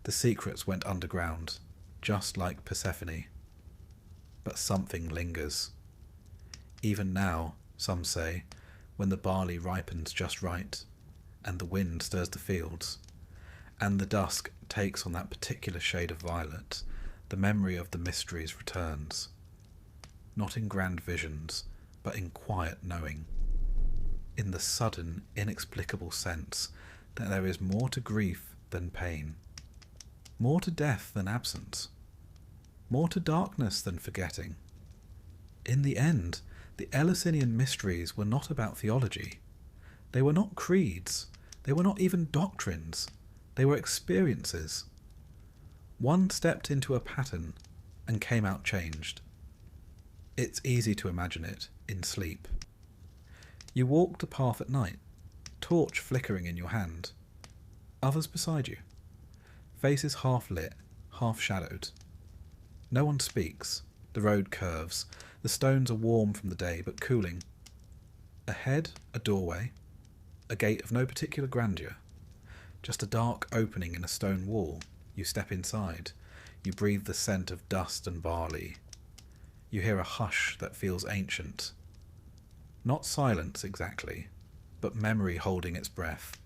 The secrets went underground, just like Persephone. But something lingers. Even now, some say, when the barley ripens just right, and the wind stirs the fields, and the dusk takes on that particular shade of violet, the memory of the mysteries returns. Not in grand visions, but in quiet knowing. In the sudden, inexplicable sense that there is more to grief than pain, more to death than absence, more to darkness than forgetting. In the end, the Eleusinian mysteries were not about theology. They were not creeds. They were not even doctrines. They were experiences. One stepped into a pattern and came out changed. It's easy to imagine it in sleep. You walked the path at night, torch flickering in your hand. Others beside you. Faces half lit, half shadowed. No one speaks. The road curves. The stones are warm from the day, but cooling. Ahead, a doorway. A gate of no particular grandeur. Just a dark opening in a stone wall. You step inside. You breathe the scent of dust and barley. You hear a hush that feels ancient. Not silence exactly, but memory holding its breath.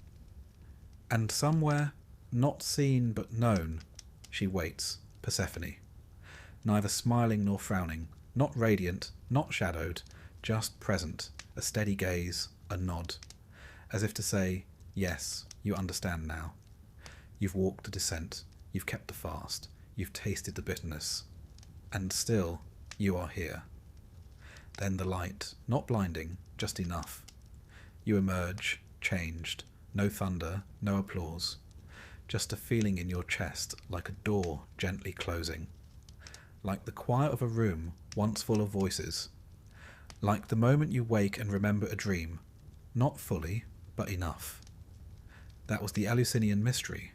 And somewhere, not seen but known, she waits, Persephone. Neither smiling nor frowning, not radiant, not shadowed, just present, a steady gaze, a nod, as if to say, yes, you understand now. You've walked the descent, you've kept the fast, you've tasted the bitterness, and still you are here. Then the light, not blinding, just enough. You emerge, changed, no thunder, no applause, just a feeling in your chest like a door gently closing, like the quiet of a room once full of voices, like the moment you wake and remember a dream, not fully, but enough. That was the Eleusinian mystery,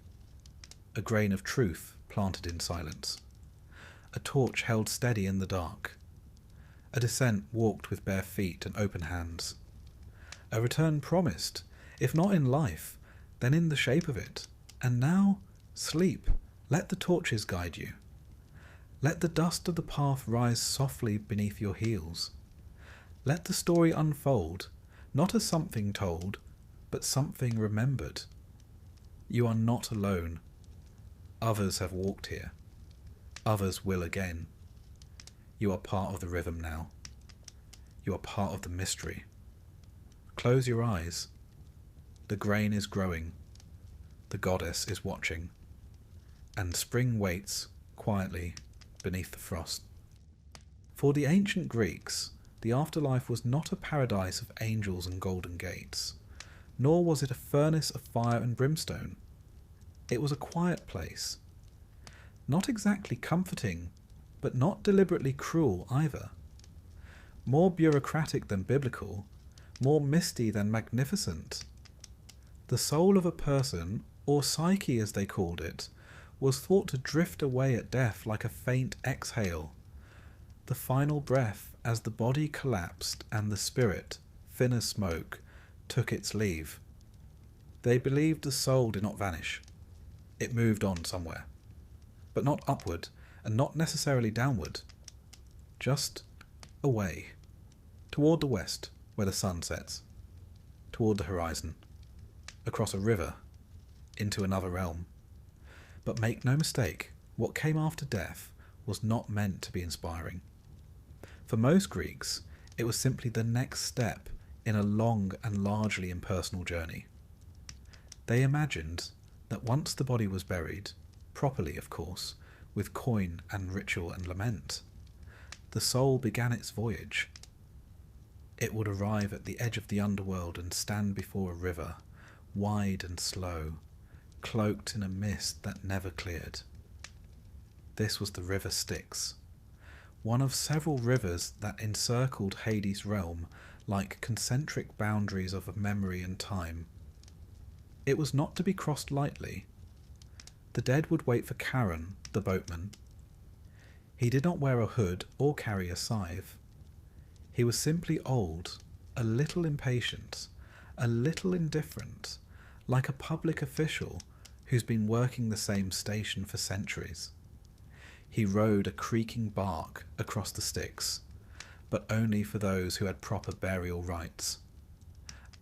a grain of truth planted in silence, a torch held steady in the dark, a descent walked with bare feet and open hands, a return promised, if not in life, then in the shape of it. And now, sleep, let the torches guide you. Let the dust of the path rise softly beneath your heels. Let the story unfold, not as something told, but something remembered. You are not alone. Others have walked here. Others will again. You are part of the rhythm now. You are part of the mystery. Close your eyes. The grain is growing. The goddess is watching. And spring waits, quietly, beneath the frost. For the ancient Greeks, the afterlife was not a paradise of angels and golden gates, nor was it a furnace of fire and brimstone. It was a quiet place. Not exactly comforting, but not deliberately cruel either. More bureaucratic than biblical, more misty than magnificent. The soul of a person, or psyche as they called it, was thought to drift away at death like a faint exhale, the final breath as the body collapsed and the spirit, thin as smoke, took its leave. They believed the soul did not vanish. It moved on somewhere, but not upward and not necessarily downward, just away, toward the west where the sun sets, toward the horizon, across a river, into another realm. But make no mistake, what came after death was not meant to be inspiring. For most Greeks, it was simply the next step in a long and largely impersonal journey. They imagined that once the body was buried, properly of course, with coin and ritual and lament, the soul began its voyage. It would arrive at the edge of the underworld and stand before a river, wide and slow, cloaked in a mist that never cleared. This was the river Styx, one of several rivers that encircled Hades' realm like concentric boundaries of memory and time. It was not to be crossed lightly. The dead would wait for Charon, the boatman. He did not wear a hood or carry a scythe. He was simply old, a little impatient, a little indifferent, like a public official who's been working the same station for centuries. He rowed a creaking bark across the Styx, but only for those who had proper burial rites.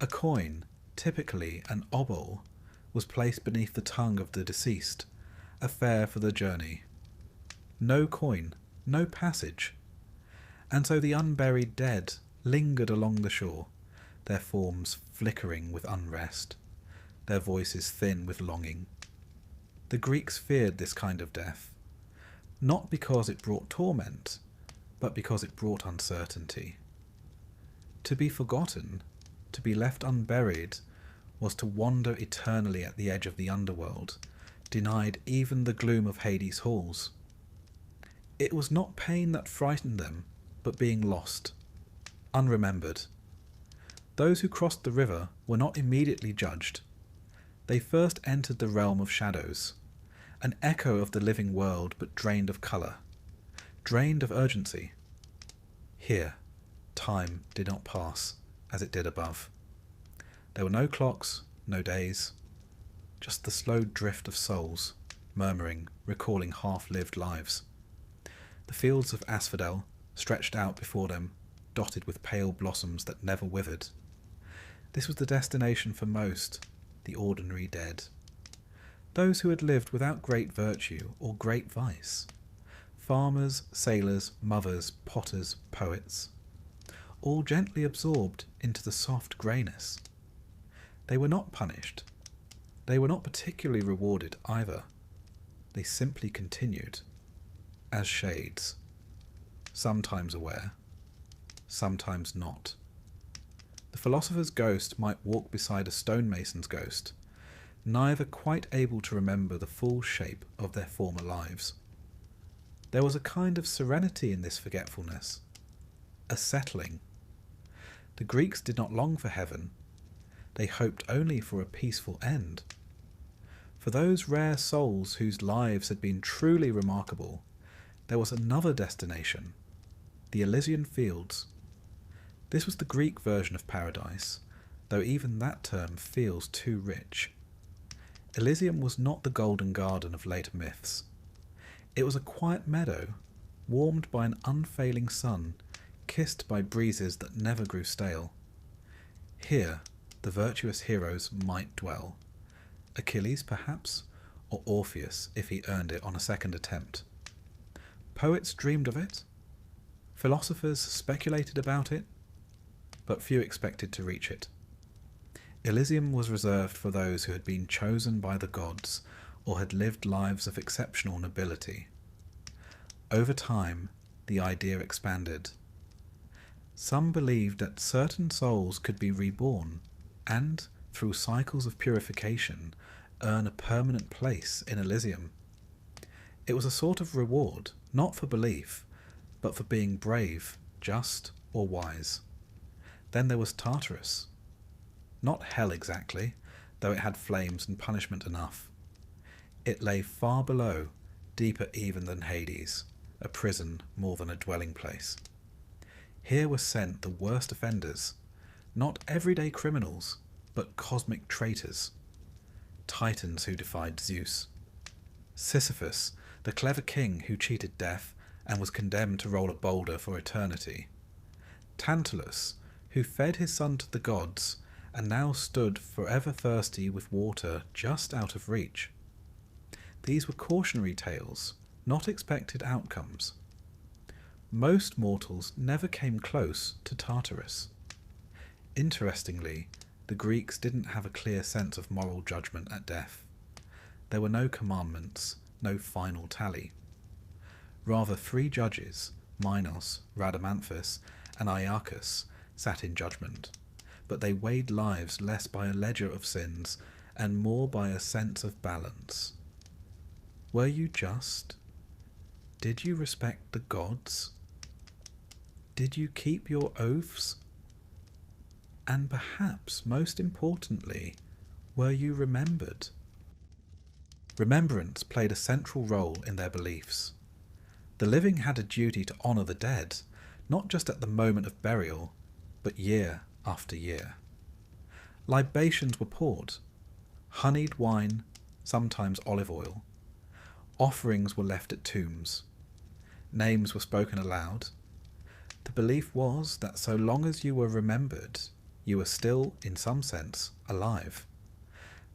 A coin, typically an obol, was placed beneath the tongue of the deceased, a fare for the journey. No coin, no passage. And so the unburied dead lingered along the shore, their forms flickering with unrest, their voices thin with longing. The Greeks feared this kind of death, not because it brought torment, but because it brought uncertainty. To be forgotten, to be left unburied was to wander eternally at the edge of the underworld, denied even the gloom of Hades' halls. It was not pain that frightened them, but being lost, unremembered. Those who crossed the river were not immediately judged. They first entered the realm of shadows, an echo of the living world but drained of colour, drained of urgency. Here, time did not pass as it did above. There were no clocks, no days, just the slow drift of souls, murmuring, recalling half-lived lives. The fields of asphodel stretched out before them, dotted with pale blossoms that never withered. This was the destination for most, the ordinary dead. Those who had lived without great virtue or great vice. Farmers, sailors, mothers, potters, poets. All gently absorbed into the soft greyness. They were not punished. They were not particularly rewarded either. They simply continued, as shades, sometimes aware, sometimes not. The philosopher's ghost might walk beside a stonemason's ghost, neither quite able to remember the full shape of their former lives. There was a kind of serenity in this forgetfulness, a settling. The Greeks did not long for heaven. They hoped only for a peaceful end. For those rare souls whose lives had been truly remarkable, there was another destination, the Elysian Fields. This was the Greek version of paradise, though even that term feels too rich. Elysium was not the golden garden of later myths. It was a quiet meadow, warmed by an unfailing sun, kissed by breezes that never grew stale. Here the virtuous heroes might dwell. Achilles, perhaps, or Orpheus, if he earned it on a second attempt. Poets dreamed of it. Philosophers speculated about it, but few expected to reach it. Elysium was reserved for those who had been chosen by the gods or had lived lives of exceptional nobility. Over time, the idea expanded. Some believed that certain souls could be reborn and, through cycles of purification, earn a permanent place in Elysium. It was a sort of reward, not for belief, but for being brave, just, or wise. Then there was Tartarus. Not hell exactly, though it had flames and punishment enough. It lay far below, deeper even than Hades, a prison more than a dwelling place. Here were sent the worst offenders, not everyday criminals, but cosmic traitors. Titans who defied Zeus. Sisyphus, the clever king who cheated death and was condemned to roll a boulder for eternity. Tantalus, who fed his son to the gods and now stood forever thirsty with water just out of reach. These were cautionary tales, not expected outcomes. Most mortals never came close to Tartarus. Interestingly, the Greeks didn't have a clear sense of moral judgment at death. There were no commandments, no final tally. Rather, three judges, Minos, Rhadamanthus, and Iarchus, sat in judgment, but they weighed lives less by a ledger of sins and more by a sense of balance. Were you just? Did you respect the gods? Did you keep your oaths? And perhaps, most importantly, were you remembered? Remembrance played a central role in their beliefs. The living had a duty to honour the dead, not just at the moment of burial, but year after year. Libations were poured, honeyed wine, sometimes olive oil. Offerings were left at tombs. Names were spoken aloud. The belief was that so long as you were remembered, you were still, in some sense, alive.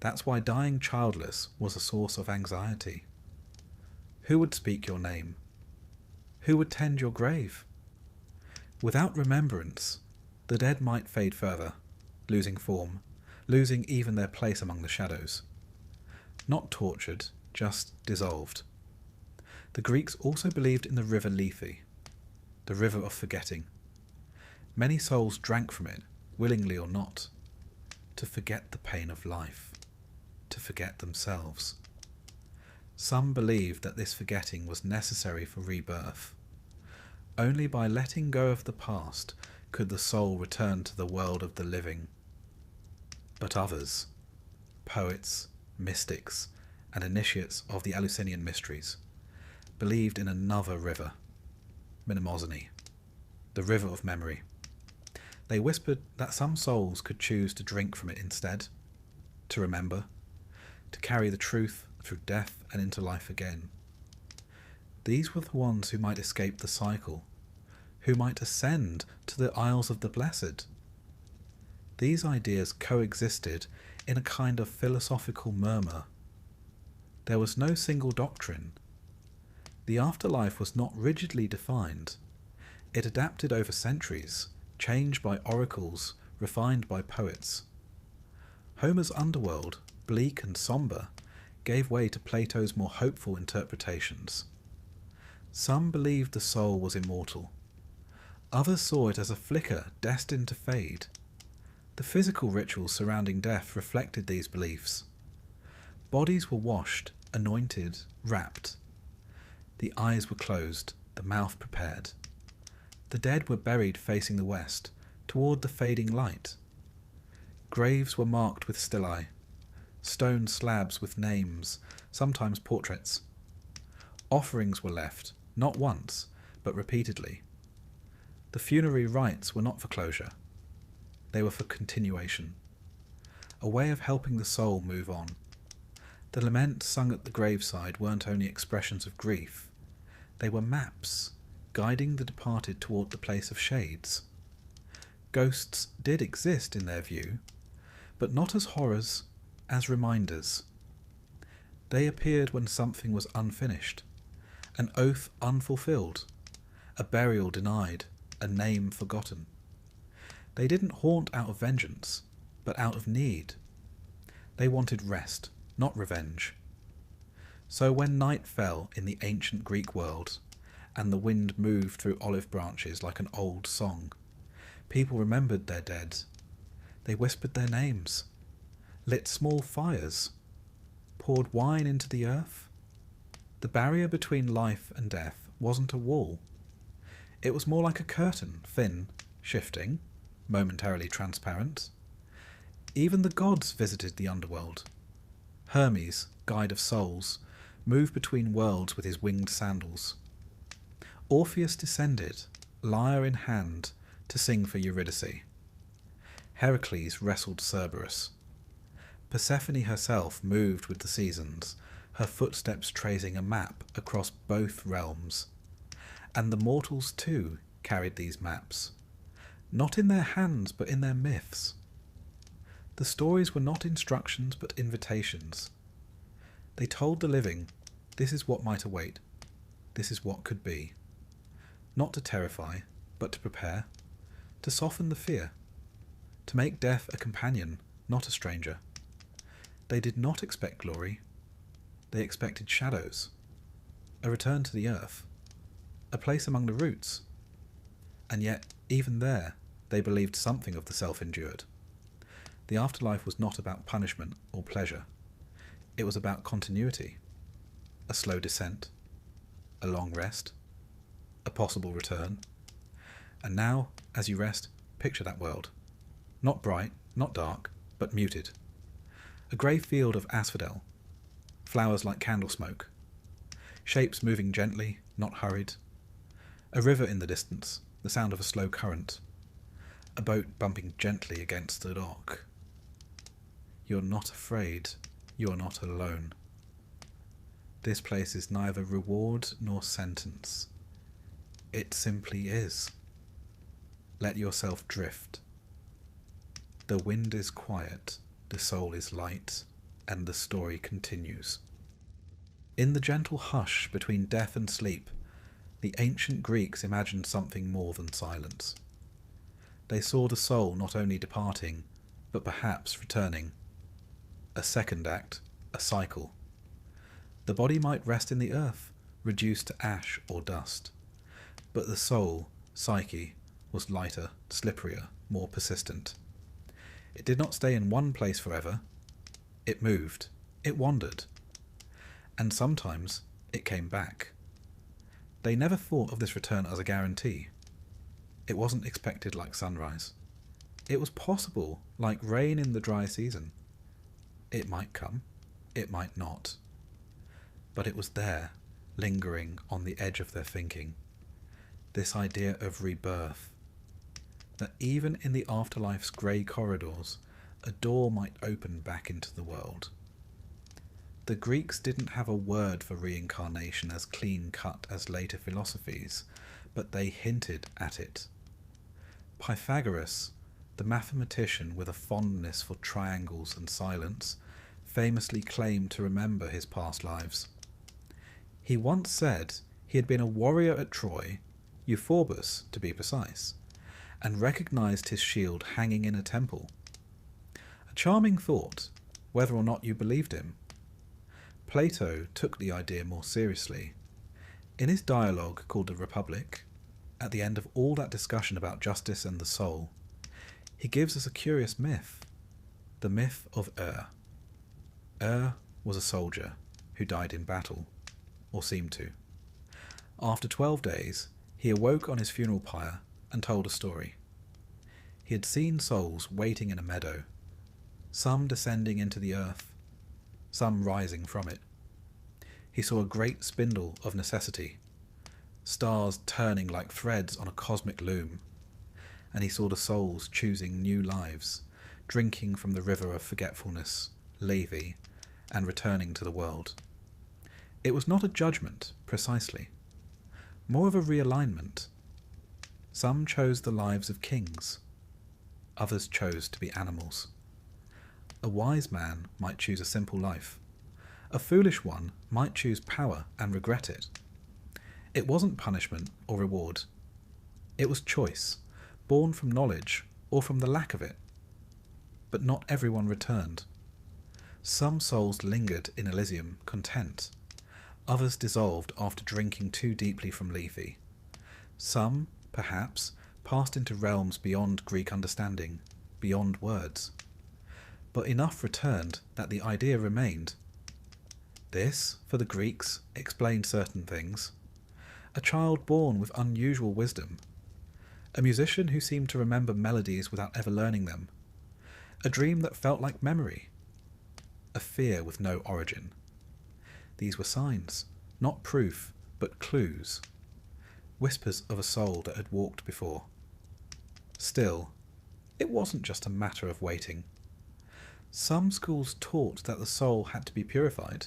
That's why dying childless was a source of anxiety. Who would speak your name? Who would tend your grave? Without remembrance, the dead might fade further, losing form, losing even their place among the shadows. Not tortured, just dissolved. The Greeks also believed in the river Lethe, the river of forgetting. Many souls drank from it, willingly or not, to forget the pain of life, to forget themselves. Some believed that this forgetting was necessary for rebirth. Only by letting go of the past could the soul return to the world of the living. But others, poets, mystics, and initiates of the Eleusinian mysteries, believed in another river, Mnemosyne, the river of memory. They whispered that some souls could choose to drink from it instead, to remember, to carry the truth through death and into life again. These were the ones who might escape the cycle, who might ascend to the Isles of the Blessed. These ideas coexisted in a kind of philosophical murmur. There was no single doctrine. The afterlife was not rigidly defined. It adapted over centuries, changed by oracles, refined by poets. Homer's Underworld, bleak and sombre, gave way to Plato's more hopeful interpretations. Some believed the soul was immortal. Others saw it as a flicker destined to fade. The physical rituals surrounding death reflected these beliefs. Bodies were washed, anointed, wrapped. The eyes were closed, the mouth prepared. The dead were buried facing the west, toward the fading light. Graves were marked with stelae, stone slabs with names, sometimes portraits. Offerings were left, not once, but repeatedly. The funerary rites were not for closure. They were for continuation, a way of helping the soul move on. The laments sung at the graveside weren't only expressions of grief. They were maps, guiding the departed toward the place of shades. Ghosts did exist in their view, but not as horrors, as reminders. They appeared when something was unfinished, an oath unfulfilled, a burial denied, a name forgotten. They didn't haunt out of vengeance, but out of need. They wanted rest, not revenge. So when night fell in the ancient Greek world, and the wind moved through olive branches like an old song, people remembered their dead. They whispered their names, lit small fires, poured wine into the earth. The barrier between life and death wasn't a wall. It was more like a curtain, thin, shifting, momentarily transparent. Even the gods visited the underworld. Hermes, guide of souls, moved between worlds with his winged sandals. Orpheus descended, lyre in hand, to sing for Eurydice. Heracles wrestled Cerberus. Persephone herself moved with the seasons, her footsteps tracing a map across both realms. And the mortals too carried these maps, not in their hands but in their myths. The stories were not instructions but invitations. They told the living, this is what might await, this is what could be. Not to terrify, but to prepare, to soften the fear, to make death a companion, not a stranger. They did not expect glory. They expected shadows, a return to the earth, a place among the roots. And yet, even there, they believed something of the self endured. The afterlife was not about punishment or pleasure. It was about continuity, a slow descent, a long rest, a possible return. And now, as you rest, picture that world. Not bright, not dark, but muted. A grey field of asphodel, flowers like candle smoke, shapes moving gently, not hurried. A river in the distance, the sound of a slow current. A boat bumping gently against the dock. You're not afraid, you're not alone. This place is neither reward nor sentence. It simply is. Let yourself drift. The wind is quiet, the soul is light, and the story continues. In the gentle hush between death and sleep, the ancient Greeks imagined something more than silence. They saw the soul not only departing, but perhaps returning. A second act, a cycle. The body might rest in the earth, reduced to ash or dust, but the soul, psyche, was lighter, slipperier, more persistent. It did not stay in one place forever. It moved. It wandered. And sometimes it came back. They never thought of this return as a guarantee. It wasn't expected like sunrise. It was possible like rain in the dry season. It might come. It might not. But it was there, lingering on the edge of their thinking. This idea of rebirth. That even in the afterlife's grey corridors, a door might open back into the world. The Greeks didn't have a word for reincarnation as clean-cut as later philosophies, but they hinted at it. Pythagoras, the mathematician with a fondness for triangles and silence, famously claimed to remember his past lives. He once said he had been a warrior at Troy, Euphorbus to be precise, and recognised his shield hanging in a temple. A charming thought, whether or not you believed him. Plato took the idea more seriously. In his dialogue called The Republic, at the end of all that discussion about justice and the soul, he gives us a curious myth, the myth of Ur was a soldier who died in battle, or seemed to. After 12 days, he awoke on his funeral pyre and told a story. He had seen souls waiting in a meadow, some descending into the earth, some rising from it. He saw a great spindle of necessity, stars turning like threads on a cosmic loom, and he saw the souls choosing new lives, drinking from the river of forgetfulness, Lethe, and returning to the world. It was not a judgment, precisely, more of a realignment. Some chose the lives of kings, others chose to be animals. A wise man might choose a simple life. A foolish one might choose power and regret it. It wasn't punishment or reward. It was choice, born from knowledge or from the lack of it. But not everyone returned. Some souls lingered in Elysium, content. Others dissolved after drinking too deeply from Lethe. Some, perhaps, passed into realms beyond Greek understanding, beyond words. But enough returned that the idea remained. This, for the Greeks, explained certain things. A child born with unusual wisdom. A musician who seemed to remember melodies without ever learning them. A dream that felt like memory. A fear with no origin. These were signs, not proof, but clues. Whispers of a soul that had walked before. Still, it wasn't just a matter of waiting. Some schools taught that the soul had to be purified,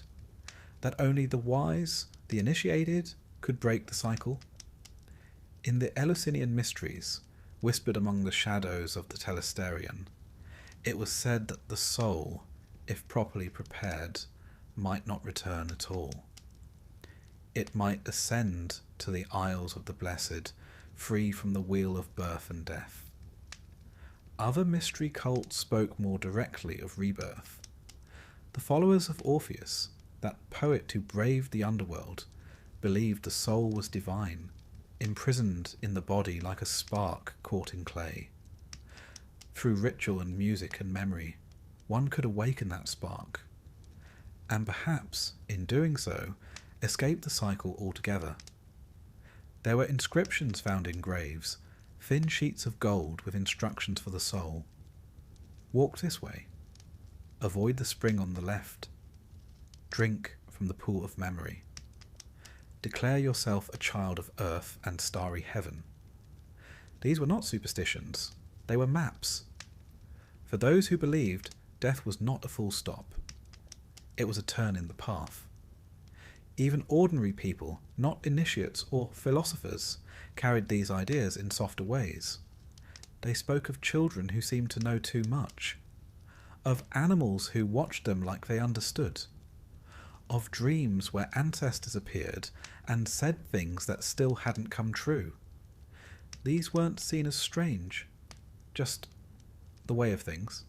that only the wise, the initiated, could break the cycle. In the Eleusinian mysteries, whispered among the shadows of the Telesterion, it was said that the soul, if properly prepared, might not return at all. It might ascend to the Isles of the Blessed, free from the wheel of birth and death. Other mystery cults spoke more directly of rebirth. The followers of Orpheus, that poet who braved the underworld, believed the soul was divine, imprisoned in the body like a spark caught in clay. Through ritual and music and memory, one could awaken that spark, and perhaps, in doing so, escape the cycle altogether. There were inscriptions found in graves, thin sheets of gold with instructions for the soul. Walk this way. Avoid the spring on the left. Drink from the pool of memory. Declare yourself a child of earth and starry heaven. These were not superstitions, they were maps. For those who believed, death was not a full stop. It was a turn in the path. Even ordinary people, not initiates or philosophers, carried these ideas in softer ways. They spoke of children who seemed to know too much, of animals who watched them like they understood, of dreams where ancestors appeared and said things that still hadn't come true. These weren't seen as strange, just the way of things.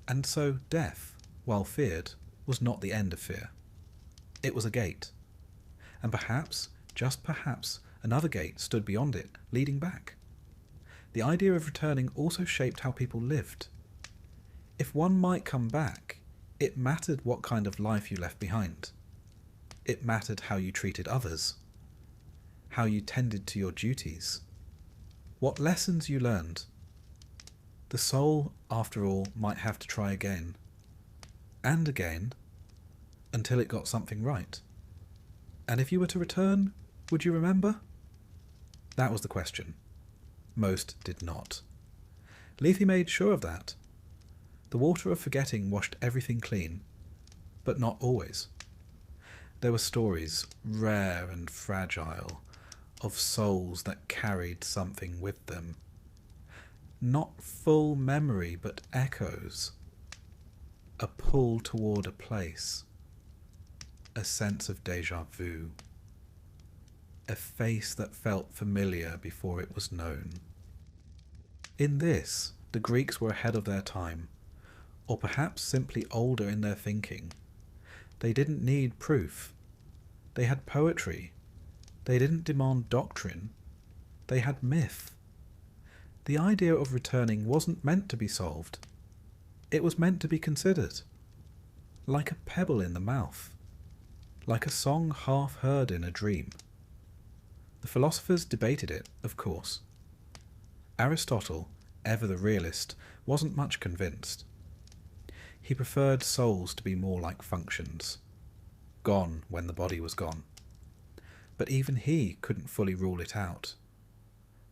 And so death, while feared, was not the end of fear. It was a gate. And perhaps, just perhaps, another gate stood beyond it, leading back. The idea of returning also shaped how people lived. If one might come back, it mattered what kind of life you left behind. It mattered how you treated others, how you tended to your duties, what lessons you learned. The soul, after all, might have to try again, and again, until it got something right. And if you were to return, would you remember? That was the question. Most did not. Lethe made sure of that. The water of forgetting washed everything clean, but not always. There were stories, rare and fragile, of souls that carried something with them. Not full memory, but echoes. A pull toward a place. A sense of déjà vu. A face that felt familiar before it was known. In this, the Greeks were ahead of their time, or perhaps simply older in their thinking. They didn't need proof. They had poetry. They didn't demand doctrine. They had myth. The idea of returning wasn't meant to be solved. It was meant to be considered. Like a pebble in the mouth. Like a song half heard in a dream. The philosophers debated it, of course. Aristotle, ever the realist, wasn't much convinced. He preferred souls to be more like functions, gone when the body was gone. But even he couldn't fully rule it out.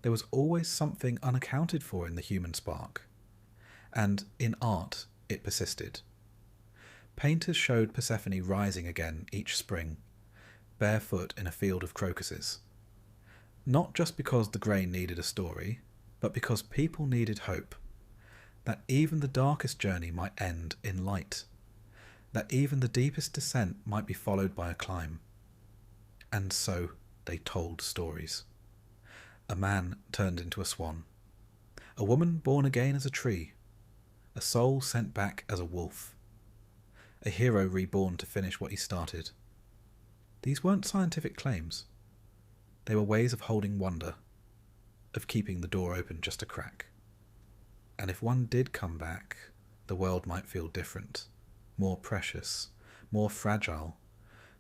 There was always something unaccounted for in the human spark, and in art it persisted. Painters showed Persephone rising again each spring, barefoot in a field of crocuses. Not just because the grain needed a story, but because people needed hope. That even the darkest journey might end in light. That even the deepest descent might be followed by a climb. And so they told stories. A man turned into a swan. A woman born again as a tree. A soul sent back as a wolf. A hero reborn to finish what he started. These weren't scientific claims. They were ways of holding wonder, of keeping the door open just a crack. And if one did come back, the world might feel different, more precious, more fragile,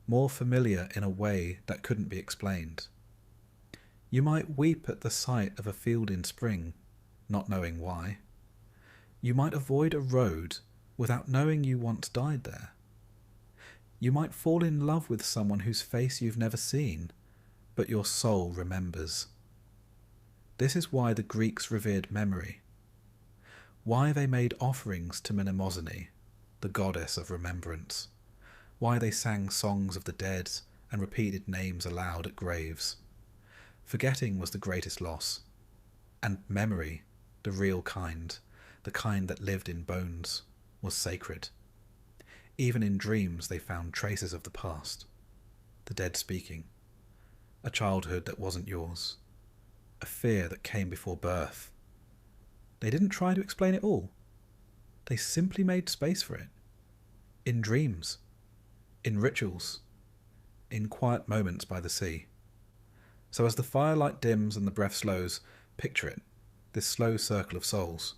more familiar in a way that couldn't be explained. You might weep at the sight of a field in spring, not knowing why. You might avoid a road without knowing you once died there. You might fall in love with someone whose face you've never seen, but your soul remembers. This is why the Greeks revered memory. Why they made offerings to Mnemosyne, the goddess of remembrance. Why they sang songs of the dead and repeated names aloud at graves. Forgetting was the greatest loss, and memory, the real kind, the kind that lived in bones, was sacred. Even in dreams they found traces of the past, the dead speaking, a childhood that wasn't yours, a fear that came before birth. They didn't try to explain it all. They simply made space for it. In dreams, in rituals, in quiet moments by the sea. So as the firelight dims and the breath slows, picture it, this slow circle of souls.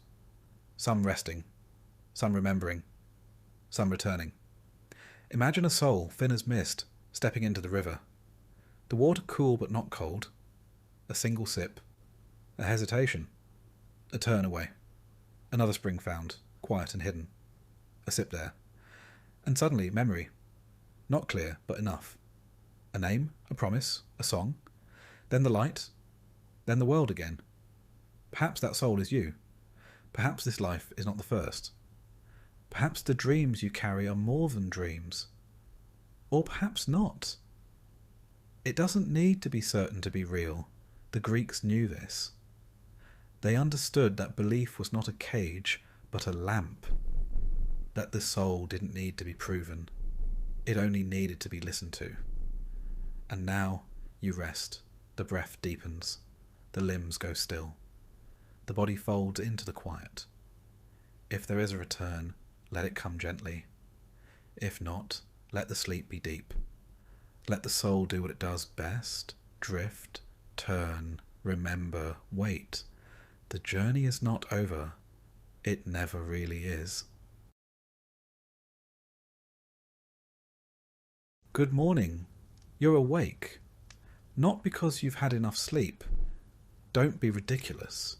Some resting, some remembering, some returning. Imagine a soul, thin as mist, stepping into the river. The water cool but not cold. A single sip. A hesitation. A turn away. Another spring found, quiet and hidden. A sip there. And suddenly, memory. Not clear, but enough. A name, a promise, a song. Then the light. Then the world again. Perhaps that soul is you. Perhaps this life is not the first. Perhaps the dreams you carry are more than dreams. Or perhaps not. It doesn't need to be certain to be real. The Greeks knew this. They understood that belief was not a cage, but a lamp. That the soul didn't need to be proven. It only needed to be listened to. And now you rest. The breath deepens. The limbs go still. The body folds into the quiet. If there is a return, let it come gently. If not, let the sleep be deep. Let the soul do what it does best. Drift, turn, remember, wait. The journey is not over. It never really is. Good morning. You're awake. Not because you've had enough sleep. Don't be ridiculous.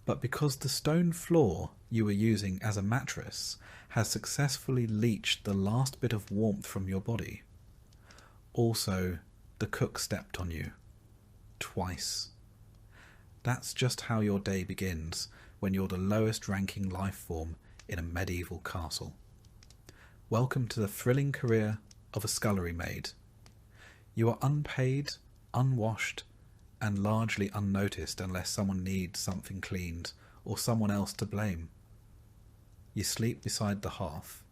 But because the stone floor you were using as a mattress has successfully leached the last bit of warmth from your body. Also, the cook stepped on you. Twice. That's just how your day begins when you're the lowest ranking life form in a medieval castle. Welcome to the thrilling career of a scullery maid. You are unpaid, unwashed, and largely unnoticed unless someone needs something cleaned or someone else to blame. You sleep beside the hearth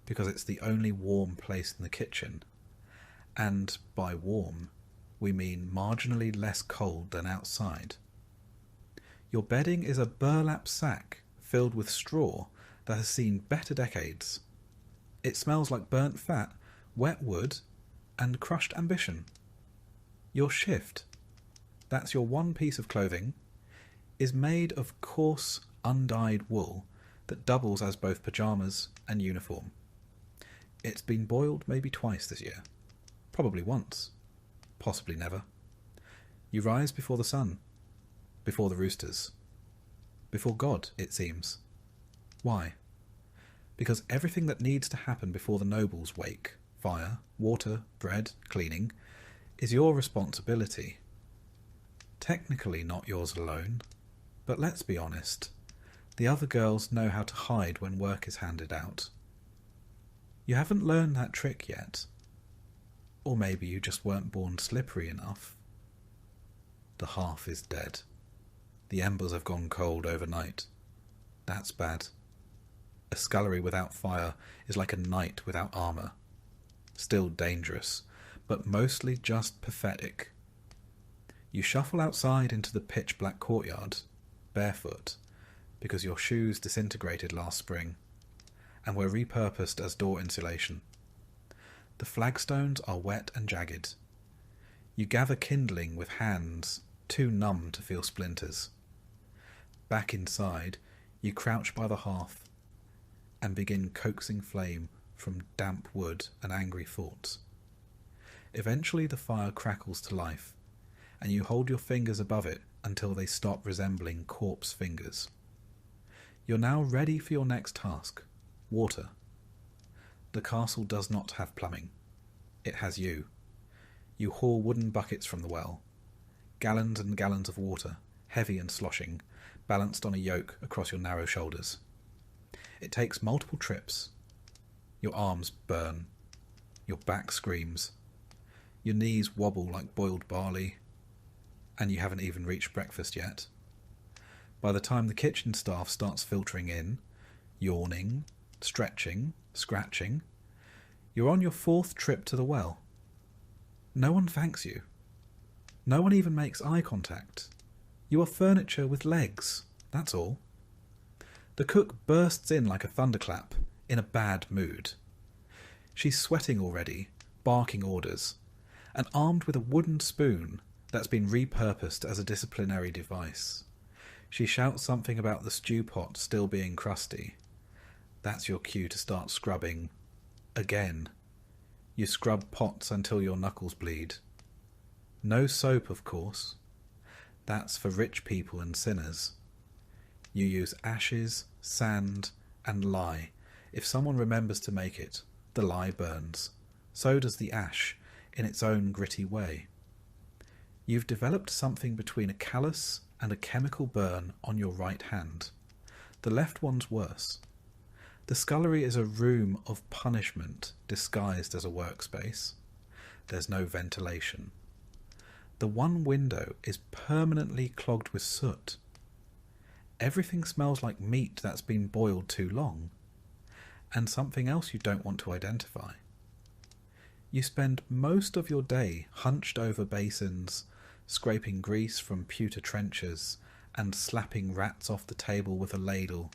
because it's the only warm place in the kitchen, and by warm we mean marginally less cold than outside. Your bedding is a burlap sack filled with straw that has seen better decades. It smells like burnt fat, wet wood, and crushed ambition. Your shift, that's your one piece of clothing, is made of coarse, undyed wool that doubles as both pyjamas and uniform. It's been boiled maybe twice this year. Probably once. Possibly never. You rise before the sun. Before the roosters. Before God, it seems. Why? Because everything that needs to happen before the nobles wake, fire, water, bread, cleaning, is your responsibility. Technically not yours alone, but let's be honest, the other girls know how to hide when work is handed out. You haven't learned that trick yet. Or maybe you just weren't born slippery enough. The hearth is dead. The embers have gone cold overnight. That's bad. A scullery without fire is like a knight without armour. Still dangerous, but mostly just pathetic. You shuffle outside into the pitch-black courtyard, barefoot, because your shoes disintegrated last spring, and were repurposed as door insulation. The flagstones are wet and jagged. You gather kindling with hands too numb to feel splinters. Back inside, you crouch by the hearth and begin coaxing flame from damp wood and angry thoughts. Eventually the fire crackles to life, and you hold your fingers above it until they stop resembling corpse fingers. You're now ready for your next task, water. The castle does not have plumbing. It has you. You haul wooden buckets from the well. Gallons and gallons of water, heavy and sloshing, balanced on a yoke across your narrow shoulders. It takes multiple trips. Your arms burn. Your back screams. Your knees wobble like boiled barley. And you haven't even reached breakfast yet. By the time the kitchen staff starts filtering in, yawning, stretching, scratching, you're on your fourth trip to the well. No one thanks you. No one even makes eye contact. You are furniture with legs, that's all. The cook bursts in like a thunderclap, in a bad mood. She's sweating already, barking orders, and armed with a wooden spoon that's been repurposed as a disciplinary device. She shouts something about the stew pot still being crusty. That's your cue to start scrubbing. Again. You scrub pots until your knuckles bleed. No soap, of course. That's for rich people and sinners. You use ashes, sand, and lye. If someone remembers to make it, the lye burns. So does the ash, in its own gritty way. You've developed something between a callus and a chemical burn on your right hand. The left one's worse. The scullery is a room of punishment disguised as a workspace. There's no ventilation. The one window is permanently clogged with soot. Everything smells like meat that's been boiled too long, and something else you don't want to identify. You spend most of your day hunched over basins, scraping grease from pewter trenchers, and slapping rats off the table with a ladle.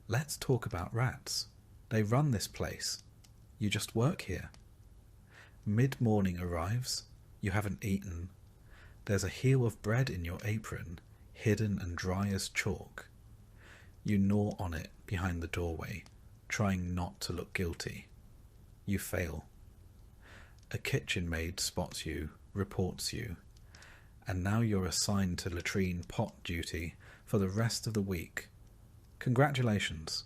Let's talk about rats. They run this place. You just work here. Mid-morning arrives. You haven't eaten. There's a heel of bread in your apron, hidden and dry as chalk. You gnaw on it behind the doorway, trying not to look guilty. You fail. A kitchen maid spots you, reports you, and now you're assigned to latrine pot duty for the rest of the week. Congratulations.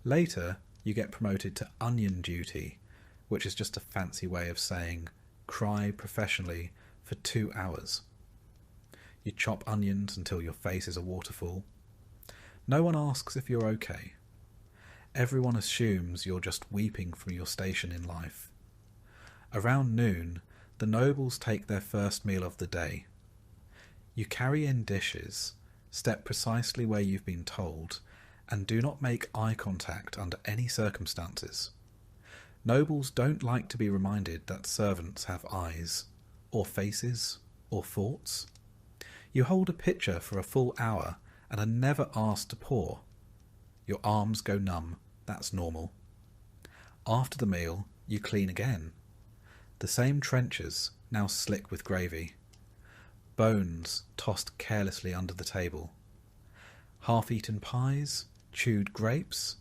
Later, you get promoted to onion duty, which is just a fancy way of saying cry professionally for 2 hours. You chop onions until your face is a waterfall. No one asks if you're okay. Everyone assumes you're just weeping from your station in life. Around noon, the nobles take their first meal of the day. You carry in dishes, step precisely where you've been told, and do not make eye contact under any circumstances. Nobles don't like to be reminded that servants have eyes, or faces, or thoughts. You hold a pitcher for a full hour and are never asked to pour. Your arms go numb, that's normal. After the meal, you clean again. The same trenchers, now slick with gravy. Bones tossed carelessly under the table. Half-eaten pies, chewed grapes,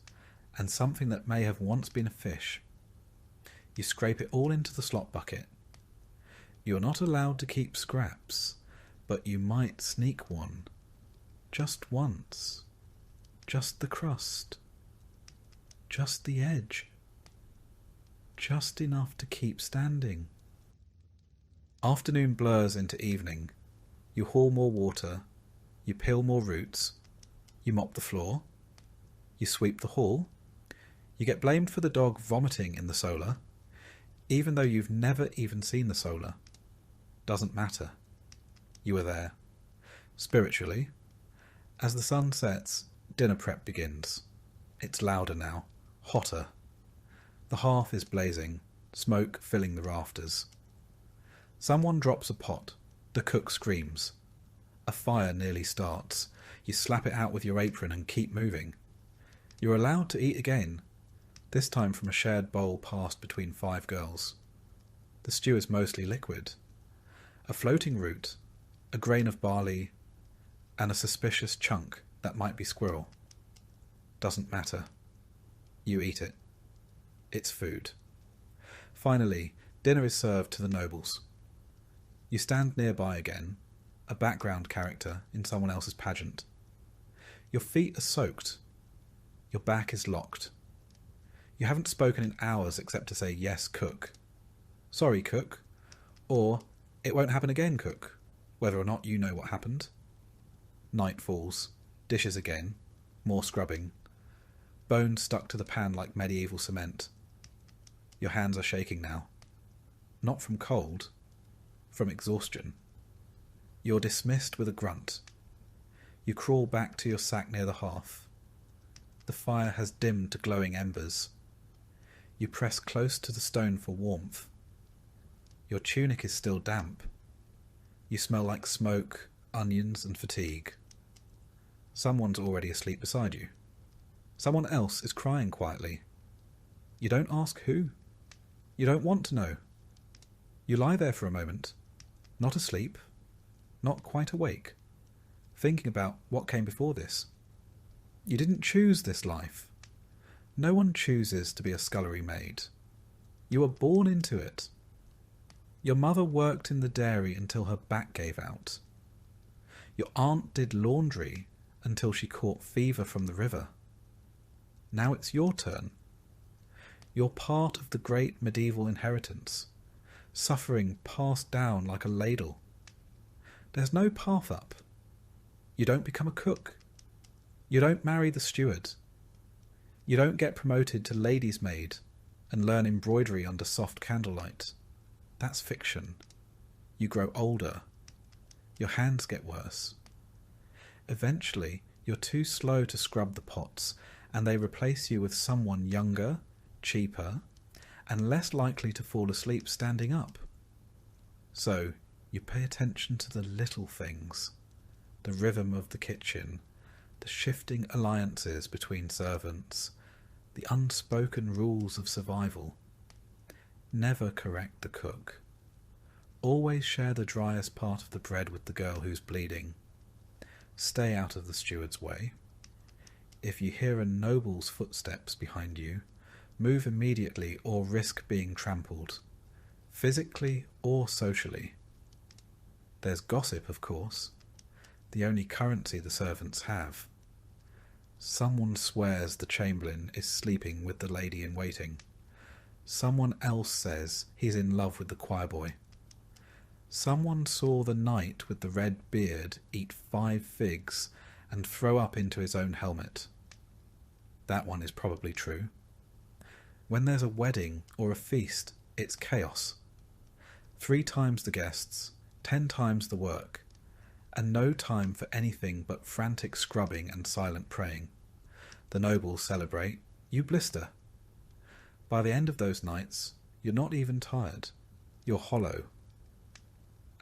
and something that may have once been a fish. You scrape it all into the slop bucket. You're not allowed to keep scraps, but you might sneak one. Just once. Just the crust. Just the edge. Just enough to keep standing. Afternoon blurs into evening. You haul more water. You peel more roots. You mop the floor. You sweep the hall. You get blamed for the dog vomiting in the solar, even though you've never even seen the solar. Doesn't matter. You are there. Spiritually. As the sun sets, dinner prep begins. It's louder now. Hotter. The hearth is blazing, smoke filling the rafters. Someone drops a pot. The cook screams. A fire nearly starts. You slap it out with your apron and keep moving. You're allowed to eat again, this time from a shared bowl passed between 5 girls. The stew is mostly liquid. A floating root, a grain of barley, and a suspicious chunk that might be squirrel. Doesn't matter. You eat it. It's food. Finally, dinner is served to the nobles. You stand nearby again, a background character in someone else's pageant. Your feet are soaked. Your back is locked. You haven't spoken in hours except to say, "Yes, cook." "Sorry, cook." Or, "It won't happen again, cook," whether or not you know what happened. Night falls. Dishes again. More scrubbing. Bones stuck to the pan like medieval cement. Your hands are shaking now. Not from cold. From exhaustion. You're dismissed with a grunt. You crawl back to your sack near the hearth. The fire has dimmed to glowing embers. You press close to the stone for warmth. Your tunic is still damp. You smell like smoke, onions, and fatigue. Someone's already asleep beside you. Someone else is crying quietly. You don't ask who. You don't want to know. You lie there for a moment, not asleep, not quite awake, thinking about what came before this. You didn't choose this life. No one chooses to be a scullery maid. You were born into it. Your mother worked in the dairy until her back gave out. Your aunt did laundry until she caught fever from the river. Now it's your turn. You're part of the great medieval inheritance, suffering passed down like a ladle. There's no path up. You don't become a cook. You don't marry the steward. You don't get promoted to lady's maid and learn embroidery under soft candlelight. That's fiction. You grow older. Your hands get worse. Eventually, you're too slow to scrub the pots, and they replace you with someone younger, cheaper, and less likely to fall asleep standing up. So, you pay attention to the little things, the rhythm of the kitchen, the shifting alliances between servants, the unspoken rules of survival. Never correct the cook. Always share the driest part of the bread with the girl who's bleeding. Stay out of the steward's way. If you hear a noble's footsteps behind you, move immediately or risk being trampled. physically or socially. There's gossip, of course, the only currency the servants have. Someone swears the chamberlain is sleeping with the lady-in-waiting. Someone else says he's in love with the choirboy. Someone saw the knight with the red beard eat 5 figs and throw up into his own helmet. That one is probably true. When there's a wedding or a feast, it's chaos. 3 times the guests, 10 times the work, and no time for anything but frantic scrubbing and silent praying. The nobles celebrate, you blister. By the end of those nights, you're not even tired. You're hollow.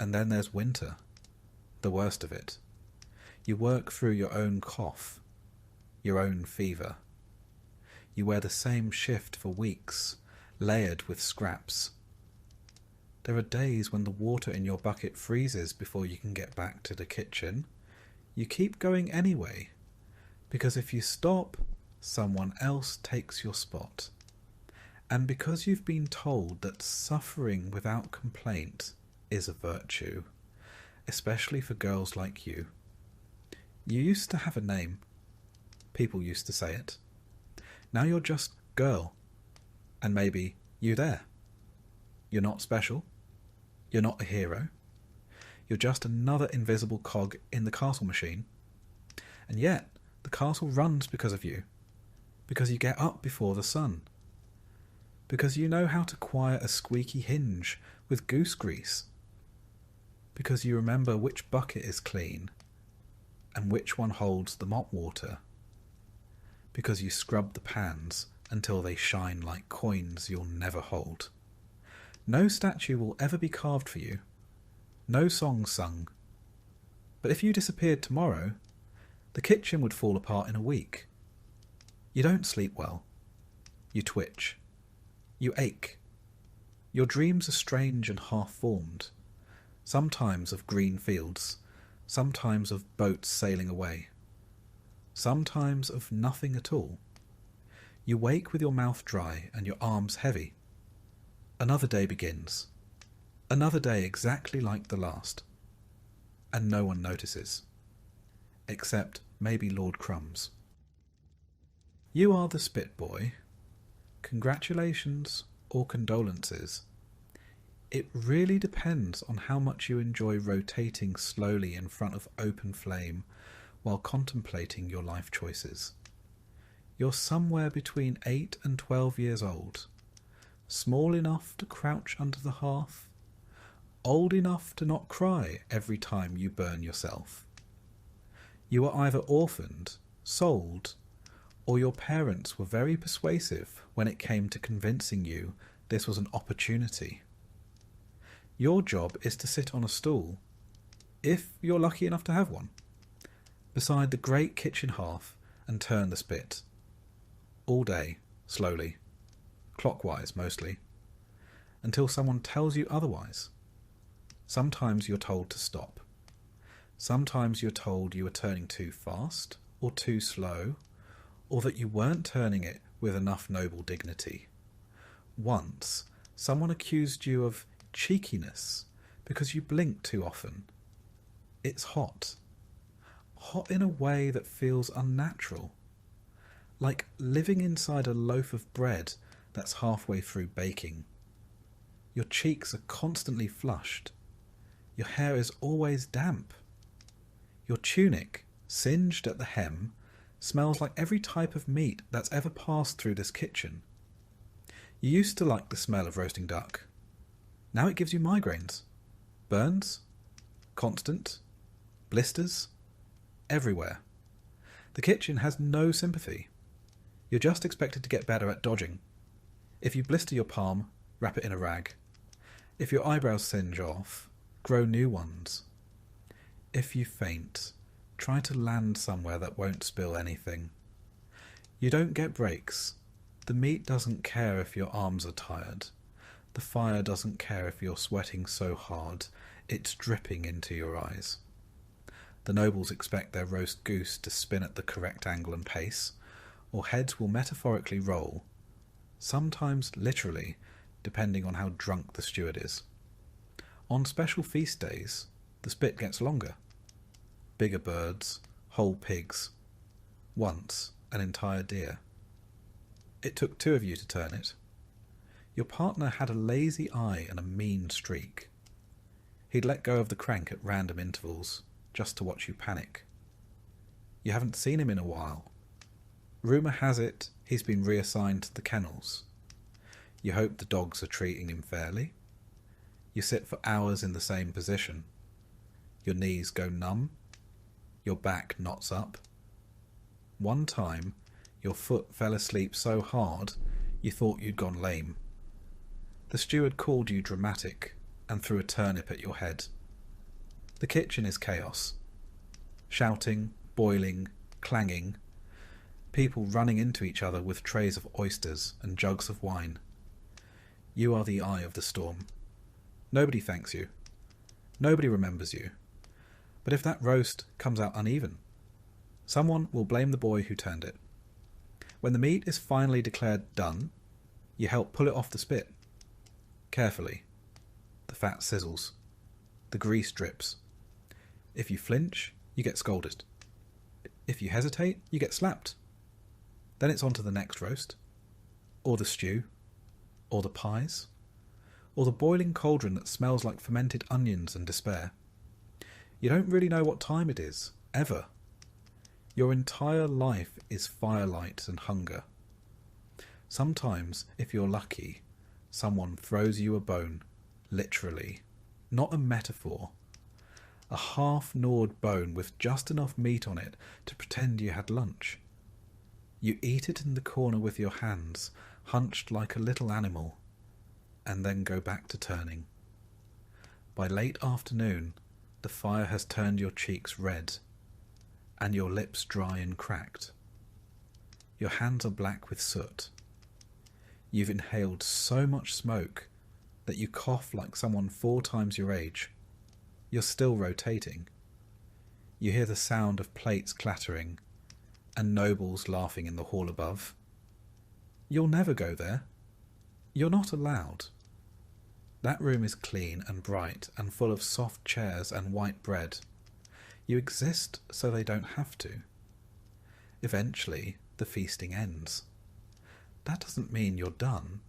And then there's winter, the worst of it. You work through your own cough, your own fever. You wear the same shift for weeks, layered with scraps. There are days when the water in your bucket freezes before you can get back to the kitchen. You keep going anyway, because if you stop, someone else takes your spot. And because you've been told that suffering without complaint is a virtue, especially for girls like you. You used to have a name. People used to say it. Now you're just girl. And maybe you there. You're not special. You're not a hero. You're just another invisible cog in the castle machine. And yet, the castle runs because of you. Because you get up before the sun. Because you know how to quiet a squeaky hinge with goose grease. Because you remember which bucket is clean and which one holds the mop water. Because you scrub the pans until they shine like coins you'll never hold. No statue will ever be carved for you. No song sung. But if you disappeared tomorrow, the kitchen would fall apart in a week. You don't sleep well. You twitch. You ache. Your dreams are strange and half-formed. Sometimes of green fields, sometimes of boats sailing away, sometimes of nothing at all. You wake with your mouth dry and your arms heavy. Another day begins. Another day exactly like the last. And no one notices. Except maybe Lord Crumbs. You are the spit boy. Congratulations or condolences. It really depends on how much you enjoy rotating slowly in front of open flame while contemplating your life choices. You're somewhere between 8 and 12 years old, small enough to crouch under the hearth, old enough to not cry every time you burn yourself. You are either orphaned, sold, or your parents were very persuasive when it came to convincing you this was an opportunity. Your job is to sit on a stool, if you're lucky enough to have one, beside the great kitchen hearth and turn the spit. All day, slowly, clockwise mostly, until someone tells you otherwise. Sometimes you're told to stop. Sometimes you're told you are turning too fast or too slow, or that you weren't turning it with enough noble dignity. Once, someone accused you of cheekiness because you blink too often. It's hot. Hot in a way that feels unnatural. Like living inside a loaf of bread that's halfway through baking. Your cheeks are constantly flushed. Your hair is always damp. Your tunic, singed at the hem, smells like every type of meat that's ever passed through this kitchen. You used to like the smell of roasting duck. Now it gives you migraines, burns, constant, blisters, everywhere. The kitchen has no sympathy. You're just expected to get better at dodging. If you blister your palm, wrap it in a rag. If your eyebrows singe off, grow new ones. If you faint, try to land somewhere that won't spill anything. You don't get breaks. The meat doesn't care if your arms are tired. The fire doesn't care if you're sweating so hard it's dripping into your eyes. The nobles expect their roast goose to spin at the correct angle and pace, or heads will metaphorically roll, sometimes literally, depending on how drunk the steward is. On special feast days, the spit gets longer. Bigger birds, whole pigs, once an entire deer. It took 2 of you to turn it. Your partner had a lazy eye and a mean streak. He'd let go of the crank at random intervals, just to watch you panic. You haven't seen him in a while. Rumour has it he's been reassigned to the kennels. You hope the dogs are treating him fairly. You sit for hours in the same position. Your knees go numb. Your back knots up. One time, your foot fell asleep so hard you thought you'd gone lame. The steward called you dramatic and threw a turnip at your head. The kitchen is chaos. Shouting, boiling, clanging. People running into each other with trays of oysters and jugs of wine. You are the eye of the storm. Nobody thanks you. Nobody remembers you. But if that roast comes out uneven, someone will blame the boy who turned it. When the meat is finally declared done, you help pull it off the spit. Carefully. The fat sizzles. The grease drips. If you flinch, you get scolded. If you hesitate, you get slapped. Then it's on to the next roast, or the stew, or the pies, or the boiling cauldron that smells like fermented onions and despair. You don't really know what time it is, ever. Your entire life is firelight and hunger. Sometimes, if you're lucky, someone throws you a bone, literally, not a metaphor. A half-gnawed bone with just enough meat on it to pretend you had lunch. You eat it in the corner with your hands, hunched like a little animal, and then go back to turning. By late afternoon, the fire has turned your cheeks red, and your lips dry and cracked. Your hands are black with soot. You've inhaled so much smoke that you cough like someone 4 times your age. You're still rotating. You hear the sound of plates clattering, and nobles laughing in the hall above. You'll never go there. You're not allowed. That room is clean and bright and full of soft chairs and white bread. You exist so they don't have to. Eventually, the feasting ends. That doesn't mean you're done.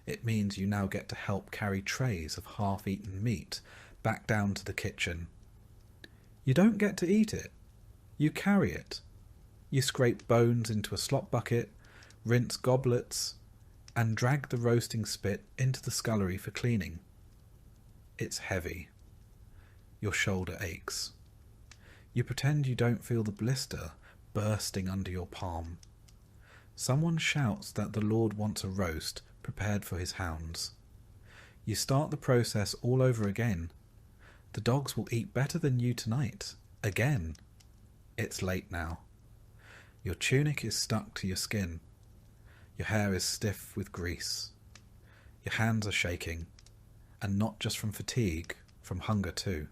It means you now get to help carry trays of half-eaten meat back down to the kitchen. You don't get to eat it. You carry it. You scrape bones into a slop bucket, rinse goblets, and drag the roasting spit into the scullery for cleaning. It's heavy. Your shoulder aches. You pretend you don't feel the blister bursting under your palm. Someone shouts that the Lord wants a roast prepared for his hounds. You start the process all over again. The dogs will eat better than you tonight. Again. It's late now. Your tunic is stuck to your skin. Your hair is stiff with grease. Your hands are shaking, and not just from fatigue, from hunger too.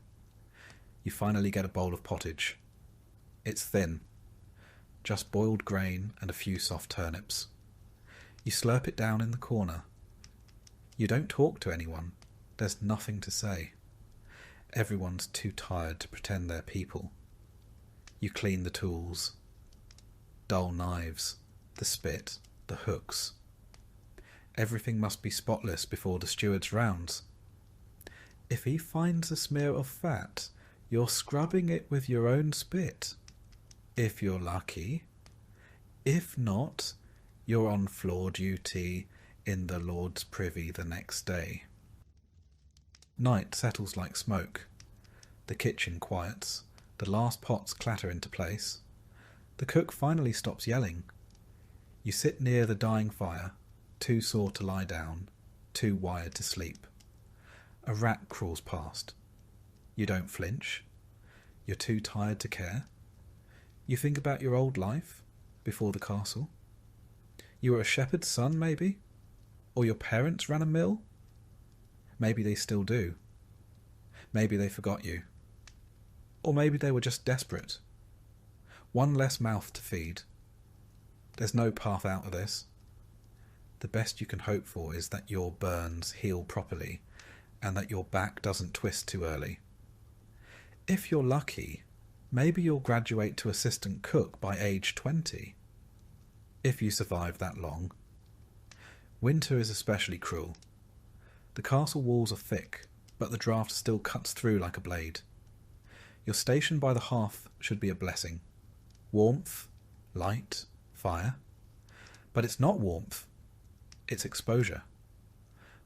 You finally get a bowl of pottage. It's thin, just boiled grain and a few soft turnips. You slurp it down in the corner. You don't talk to anyone. There's nothing to say. Everyone's too tired to pretend they're people. You clean the tools. Dull knives, the spit, the hooks. Everything must be spotless before the steward's rounds. If he finds a smear of fat, you're scrubbing it with your own spit. If you're lucky. If not, you're on floor duty in the Lord's privy the next day. Night settles like smoke. The kitchen quiets. The last pots clatter into place. The cook finally stops yelling. You sit near the dying fire, too sore to lie down, too wired to sleep. A rat crawls past. You don't flinch. You're too tired to care. You think about your old life, before the castle. You were a shepherd's son, maybe? Or your parents ran a mill? Maybe they still do. Maybe they forgot you. Or maybe they were just desperate. One less mouth to feed. There's no path out of this. the best you can hope for is that your burns heal properly and that your back doesn't twist too early. If you're lucky, maybe you'll graduate to assistant cook by age 20, if you survive that long. Winter is especially cruel. The castle walls are thick, but the draft still cuts through like a blade. Your station by the hearth should be a blessing. Warmth, light, fire. But it's not warmth, it's exposure.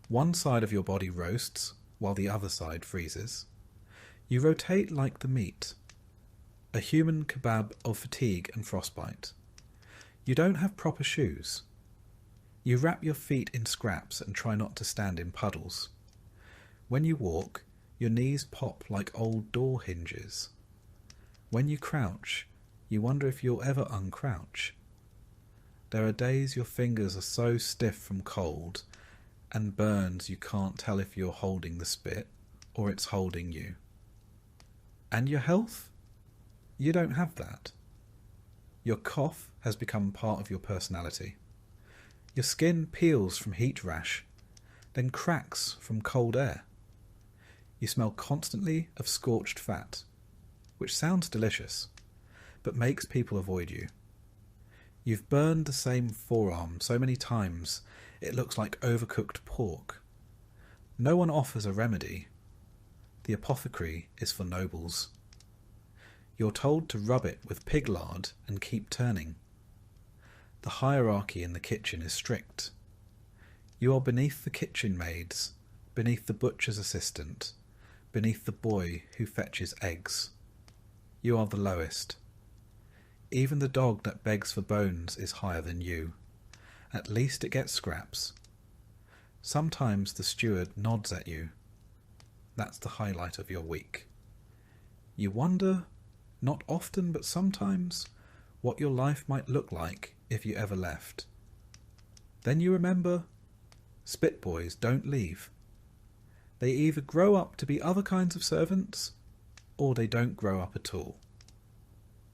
One side of your body roasts, while the other side freezes. You rotate like the meat. A human kebab of fatigue and frostbite. You don't have proper shoes. You wrap your feet in scraps and try not to stand in puddles. When you walk, your knees pop like old door hinges. When you crouch, you wonder if you'll ever uncrouch. There are days your fingers are so stiff from cold and burns you can't tell if you're holding the spit or it's holding you. And your health? You don't have that. Your cough has become part of your personality. Your skin peels from heat rash, then cracks from cold air. You smell constantly of scorched fat, which sounds delicious, but makes people avoid you. You've burned the same forearm so many times it looks like overcooked pork. No one offers a remedy. The apothecary is for nobles. You're told to rub it with pig lard and keep turning. The hierarchy in the kitchen is strict. You are beneath the kitchen maids, beneath the butcher's assistant, beneath the boy who fetches eggs. You are the lowest. Even the dog that begs for bones is higher than you. At least it gets scraps. Sometimes the steward nods at you. That's the highlight of your week. You wonder, not often but sometimes, what your life might look like if you ever left. Then you remember, spit boys don't leave. They either grow up to be other kinds of servants, or they don't grow up at all.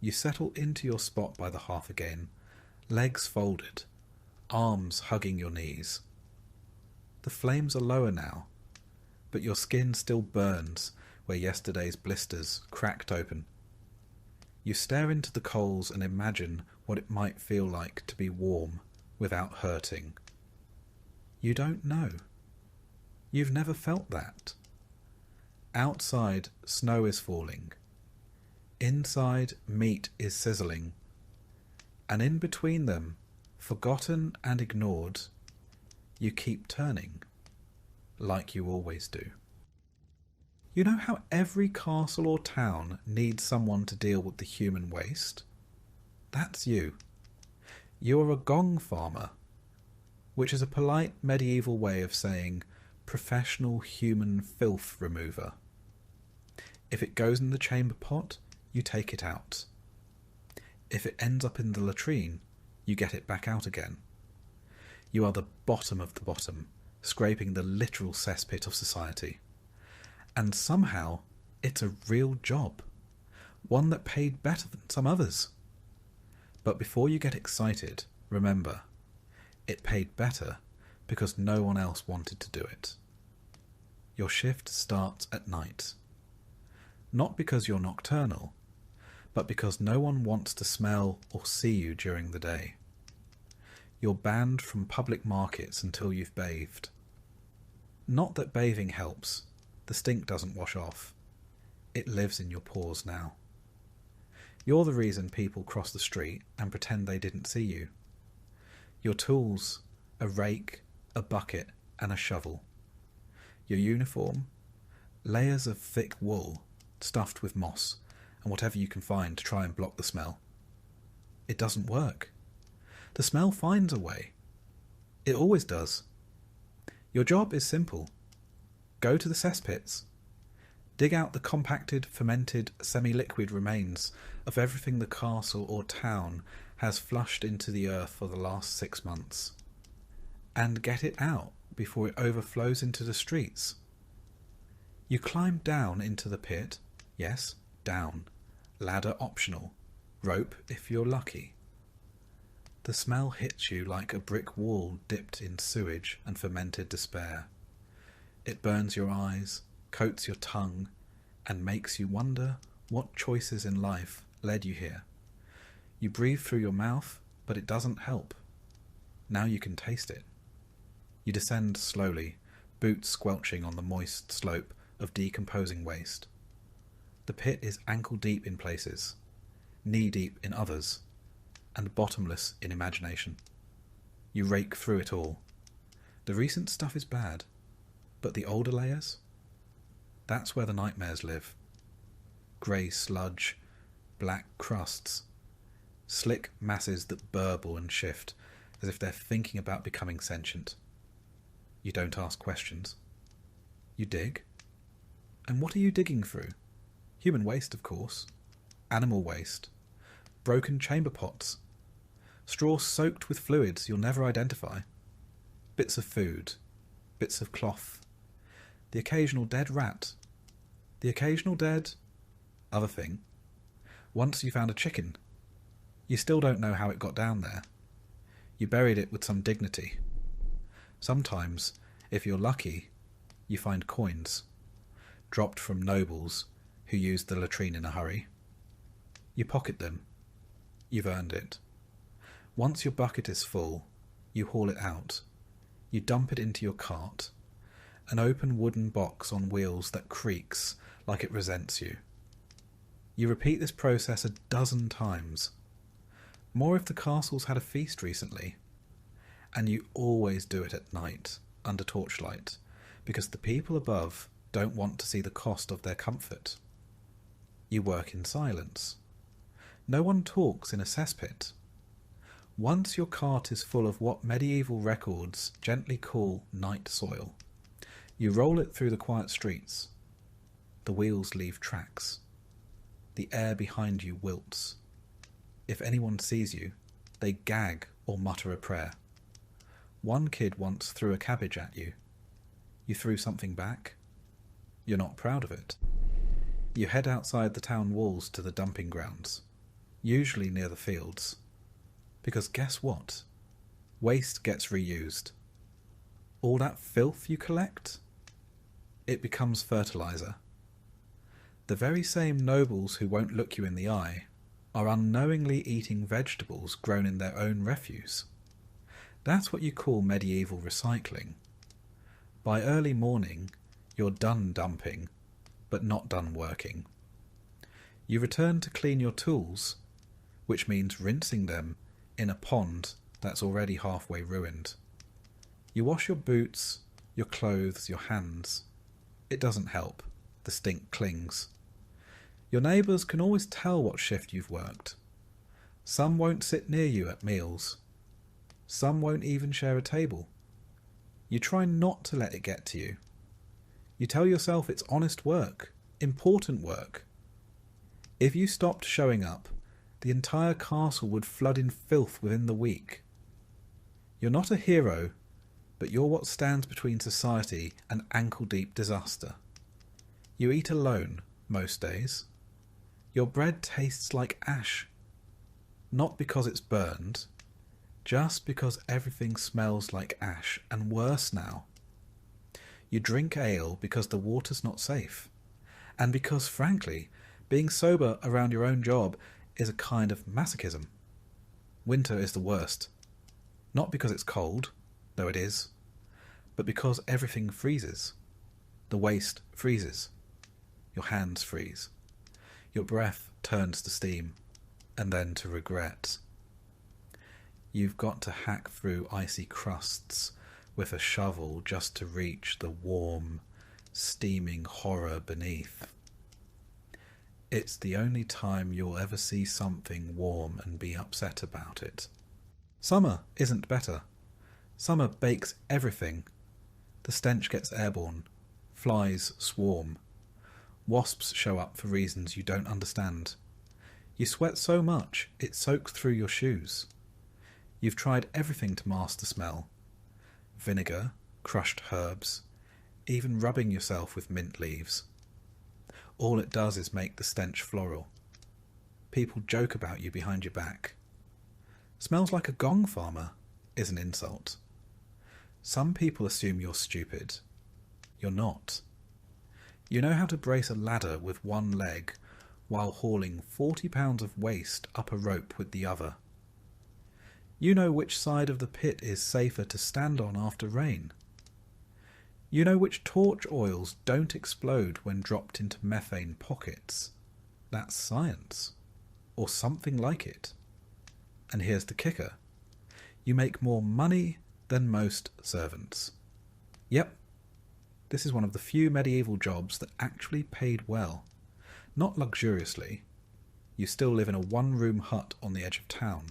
You settle into your spot by the hearth again, legs folded, arms hugging your knees. The flames are lower now, but your skin still burns where yesterday's blisters cracked open. You stare into the coals and imagine what it might feel like to be warm without hurting. You don't know. You've never felt that. Outside, snow is falling. Inside, meat is sizzling. And in between them, forgotten and ignored, you keep turning, like you always do. You know how every castle or town needs someone to deal with the human waste? That's you. You're a gong farmer, which is a polite medieval way of saying professional human filth remover. If it goes in the chamber pot, you take it out. If it ends up in the latrine, you get it back out again. You are the bottom of the bottom, scraping the literal cesspit of society. And somehow, it's a real job, one that paid better than some others. But before you get excited, remember, it paid better because no one else wanted to do it. Your shift starts at night. Not because you're nocturnal, but because no one wants to smell or see you during the day. You're banned from public markets until you've bathed. Not that bathing helps. The stink doesn't wash off. It lives in your pores now. You're the reason people cross the street and pretend they didn't see you. Your tools, a rake, a bucket, and a shovel. Your uniform, layers of thick wool stuffed with moss and whatever you can find to try and block the smell. It doesn't work. The smell finds a way. It always does. Your job is simple. Go to the cesspits. Dig out the compacted, fermented, semi-liquid remains of everything the castle or town has flushed into the earth for the last 6 months. And get it out before it overflows into the streets. You climb down into the pit. Yes, down. Ladder optional. Rope if you're lucky. The smell hits you like a brick wall dipped in sewage and fermented despair. It burns your eyes, coats your tongue, and makes you wonder what choices in life led you here. You breathe through your mouth, but it doesn't help. Now you can taste it. You descend slowly, boots squelching on the moist slope of decomposing waste. The pit is ankle-deep in places, knee-deep in others, and bottomless in imagination. You rake through it all. The recent stuff is bad, but the older layers? That's where the nightmares live. Grey sludge, black crusts, slick masses that burble and shift as if they're thinking about becoming sentient. You don't ask questions. You dig. And what are you digging through? Human waste, of course. Animal waste. Broken chamber pots. Straw soaked with fluids you'll never identify. Bits of food. Bits of cloth. The occasional dead rat. The occasional dead... other thing. Once you found a chicken. You still don't know how it got down there. You buried it with some dignity. Sometimes, if you're lucky, you find coins, dropped from nobles who used the latrine in a hurry. You pocket them. You've earned it. Once your bucket is full, you haul it out. You dump it into your cart, an open wooden box on wheels that creaks like it resents you. You repeat this process 12 times. More if the castle's had a feast recently. And you always do it at night, under torchlight, because the people above don't want to see the cost of their comfort. You work in silence. No one talks in a cesspit. Once your cart is full of what medieval records gently call night soil, you roll it through the quiet streets. The wheels leave tracks. The air behind you wilts. If anyone sees you, they gag or mutter a prayer. One kid once threw a cabbage at you. You threw something back. You're not proud of it. You head outside the town walls to the dumping grounds, usually near the fields. Because guess what? Waste gets reused. All that filth you collect? It becomes fertilizer. The very same nobles who won't look you in the eye are unknowingly eating vegetables grown in their own refuse. That's what you call medieval recycling. By early morning, you're done dumping, but not done working. You return to clean your tools, which means rinsing them in a pond that's already halfway ruined. You wash your boots, your clothes, your hands. It doesn't help. The stink clings. Your neighbours can always tell what shift you've worked. Some won't sit near you at meals. Some won't even share a table. You try not to let it get to you. You tell yourself it's honest work, important work. If you stopped showing up, the entire castle would flood in filth within the week. You're not a hero, but you're what stands between society and ankle-deep disaster. You eat alone most days. Your bread tastes like ash. Not because it's burned, just because everything smells like ash, and worse now. You drink ale because the water's not safe, and because, frankly, being sober around your own job is a kind of masochism. Winter is the worst. Not because it's cold, though it is, but because everything freezes. The waste freezes. Your hands freeze. Your breath turns to steam, and then to regret. You've got to hack through icy crusts with a shovel just to reach the warm, steaming horror beneath. It's the only time you'll ever see something warm and be upset about it. Summer isn't better. Summer bakes everything. The stench gets airborne. Flies swarm. Wasps show up for reasons you don't understand. You sweat so much it soaks through your shoes. You've tried everything to mask the smell. Vinegar, crushed herbs, even rubbing yourself with mint leaves. All it does is make the stench floral. People joke about you behind your back. Smells like a gong farmer is an insult. Some people assume you're stupid. You're not. You know how to brace a ladder with one leg while hauling 40 pounds of waste up a rope with the other. You know which side of the pit is safer to stand on after rain. You know which torch oils don't explode when dropped into methane pockets. That's science. Or something like it. And here's the kicker. You make more money than most servants. Yep. This is one of the few medieval jobs that actually paid well. Not luxuriously. You still live in a one-room hut on the edge of town.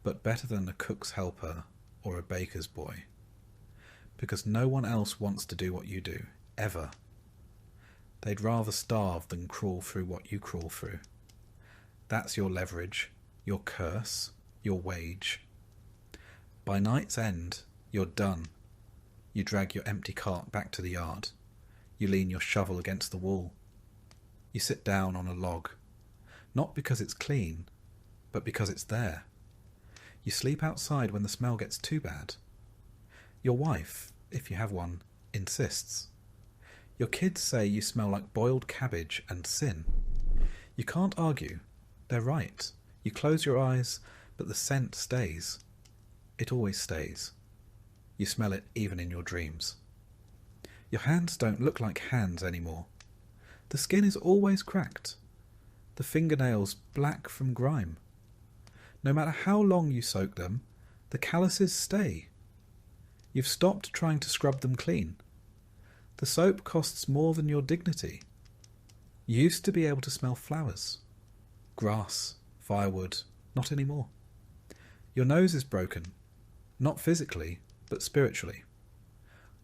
But better than a cook's helper or a baker's boy. Because no one else wants to do what you do, ever. They'd rather starve than crawl through what you crawl through. That's your leverage, your curse, your wage. By night's end, you're done. You drag your empty cart back to the yard. You lean your shovel against the wall. You sit down on a log. Not because it's clean, but because it's there. You sleep outside when the smell gets too bad. Your wife, if you have one, insists. Your kids say you smell like boiled cabbage and sin. You can't argue. They're right. You close your eyes, but the scent stays. It always stays. You smell it even in your dreams. Your hands don't look like hands anymore. The skin is always cracked. The fingernails black from grime. No matter how long you soak them, the calluses stay. You've stopped trying to scrub them clean. The soap costs more than your dignity. You used to be able to smell flowers, grass, firewood, not anymore. Your nose is broken, not physically, but spiritually.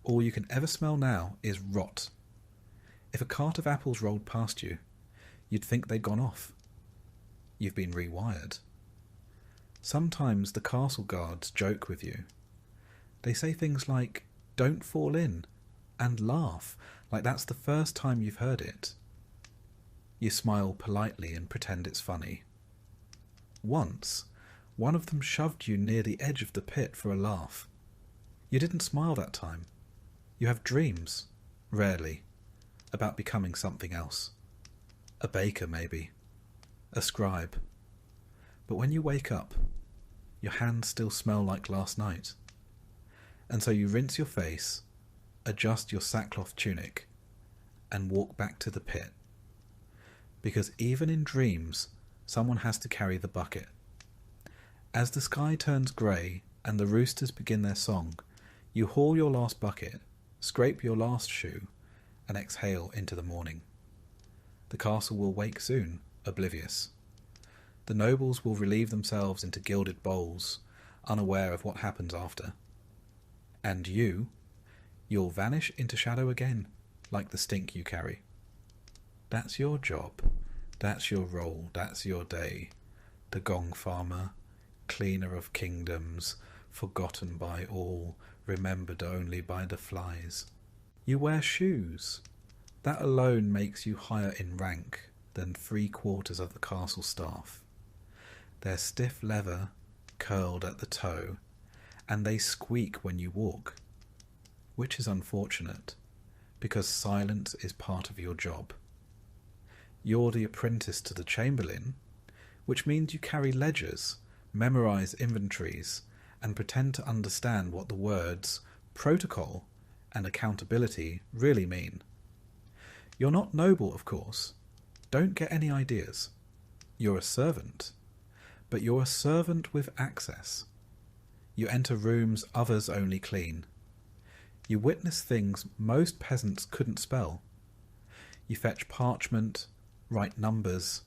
All you can ever smell now is rot. If a cart of apples rolled past you, you'd think they'd gone off. You've been rewired. Sometimes the castle guards joke with you. They say things like, "Don't fall in," and laugh, like that's the first time you've heard it. You smile politely and pretend it's funny. Once, one of them shoved you near the edge of the pit for a laugh. You didn't smile that time. You have dreams, rarely, about becoming something else. A baker, maybe. A scribe. But when you wake up, your hands still smell like last night. And so you rinse your face, adjust your sackcloth tunic, and walk back to the pit. Because even in dreams, someone has to carry the bucket. As the sky turns grey and the roosters begin their song, you haul your last bucket, scrape your last shoe, and exhale into the morning. The castle will wake soon, oblivious. The nobles will relieve themselves into gilded bowls, unaware of what happens after. And you'll vanish into shadow again, like the stink you carry. That's your job, that's your role, that's your day. The gong farmer, cleaner of kingdoms, forgotten by all, remembered only by the flies. You wear shoes. That alone makes you higher in rank than 3/4 of the castle staff. They're stiff leather, curled at the toe, and they squeak when you walk, which is unfortunate, because silence is part of your job. You're the apprentice to the chamberlain, which means you carry ledgers, memorize inventories, and pretend to understand what the words protocol and accountability really mean. You're not noble, of course. Don't get any ideas. You're a servant. But you're a servant with access. You enter rooms others only clean. You witness things most peasants couldn't spell. You fetch parchment, write numbers,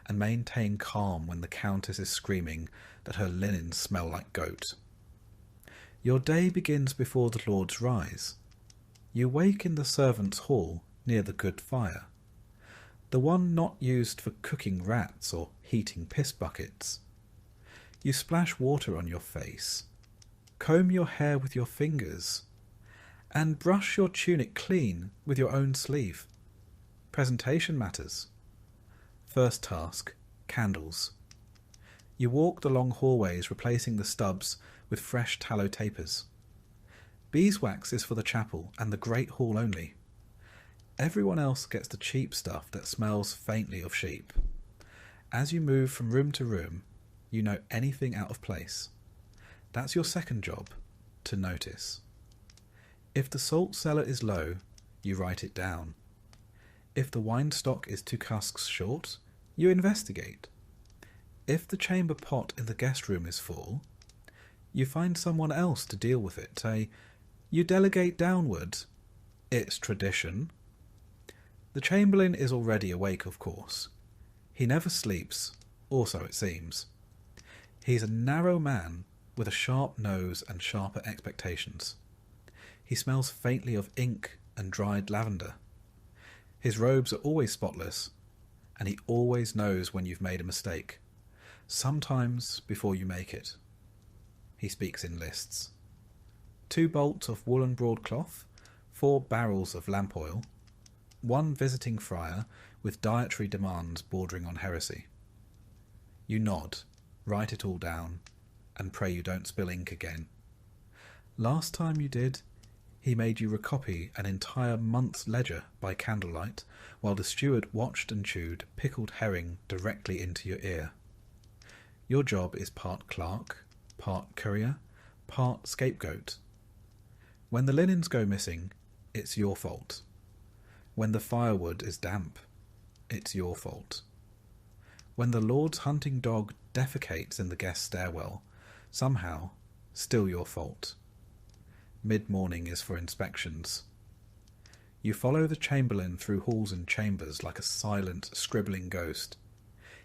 and maintain calm when the countess is screaming that her linens smell like goat. Your day begins before the lords rise. You wake in the servants' hall near the good fire, the one not used for cooking rats or heating piss buckets. You splash water on your face, comb your hair with your fingers, and brush your tunic clean with your own sleeve. Presentation matters. First task, candles. You walk the long hallways, replacing the stubs with fresh tallow tapers. Beeswax is for the chapel and the great hall only. Everyone else gets the cheap stuff that smells faintly of sheep. As you move from room to room, you know anything out of place. That's your second job, to notice. If the salt cellar is low, you write it down. If the wine stock is 2 casks short, you investigate. If the chamber pot in the guest room is full, you find someone else to deal with it. You delegate downward. It's tradition. The chamberlain is already awake, of course. He never sleeps, or so it seems. He's a narrow man with a sharp nose and sharper expectations. He smells faintly of ink and dried lavender. His robes are always spotless, and he always knows when you've made a mistake, sometimes before you make it. He speaks in lists. 2 bolts of woolen broadcloth, 4 barrels of lamp oil, 1 visiting friar with dietary demands bordering on heresy. You nod, write it all down, and pray you don't spill ink again. Last time you did, he made you recopy an entire month's ledger by candlelight, while the steward watched and chewed pickled herring directly into your ear. Your job is part clerk, part courier, part scapegoat. When the linens go missing, it's your fault. When the firewood is damp, it's your fault. When the Lord's hunting dog defecates in the guest stairwell, somehow, still your fault. Mid-morning is for inspections. You follow the chamberlain through halls and chambers like a silent, scribbling ghost.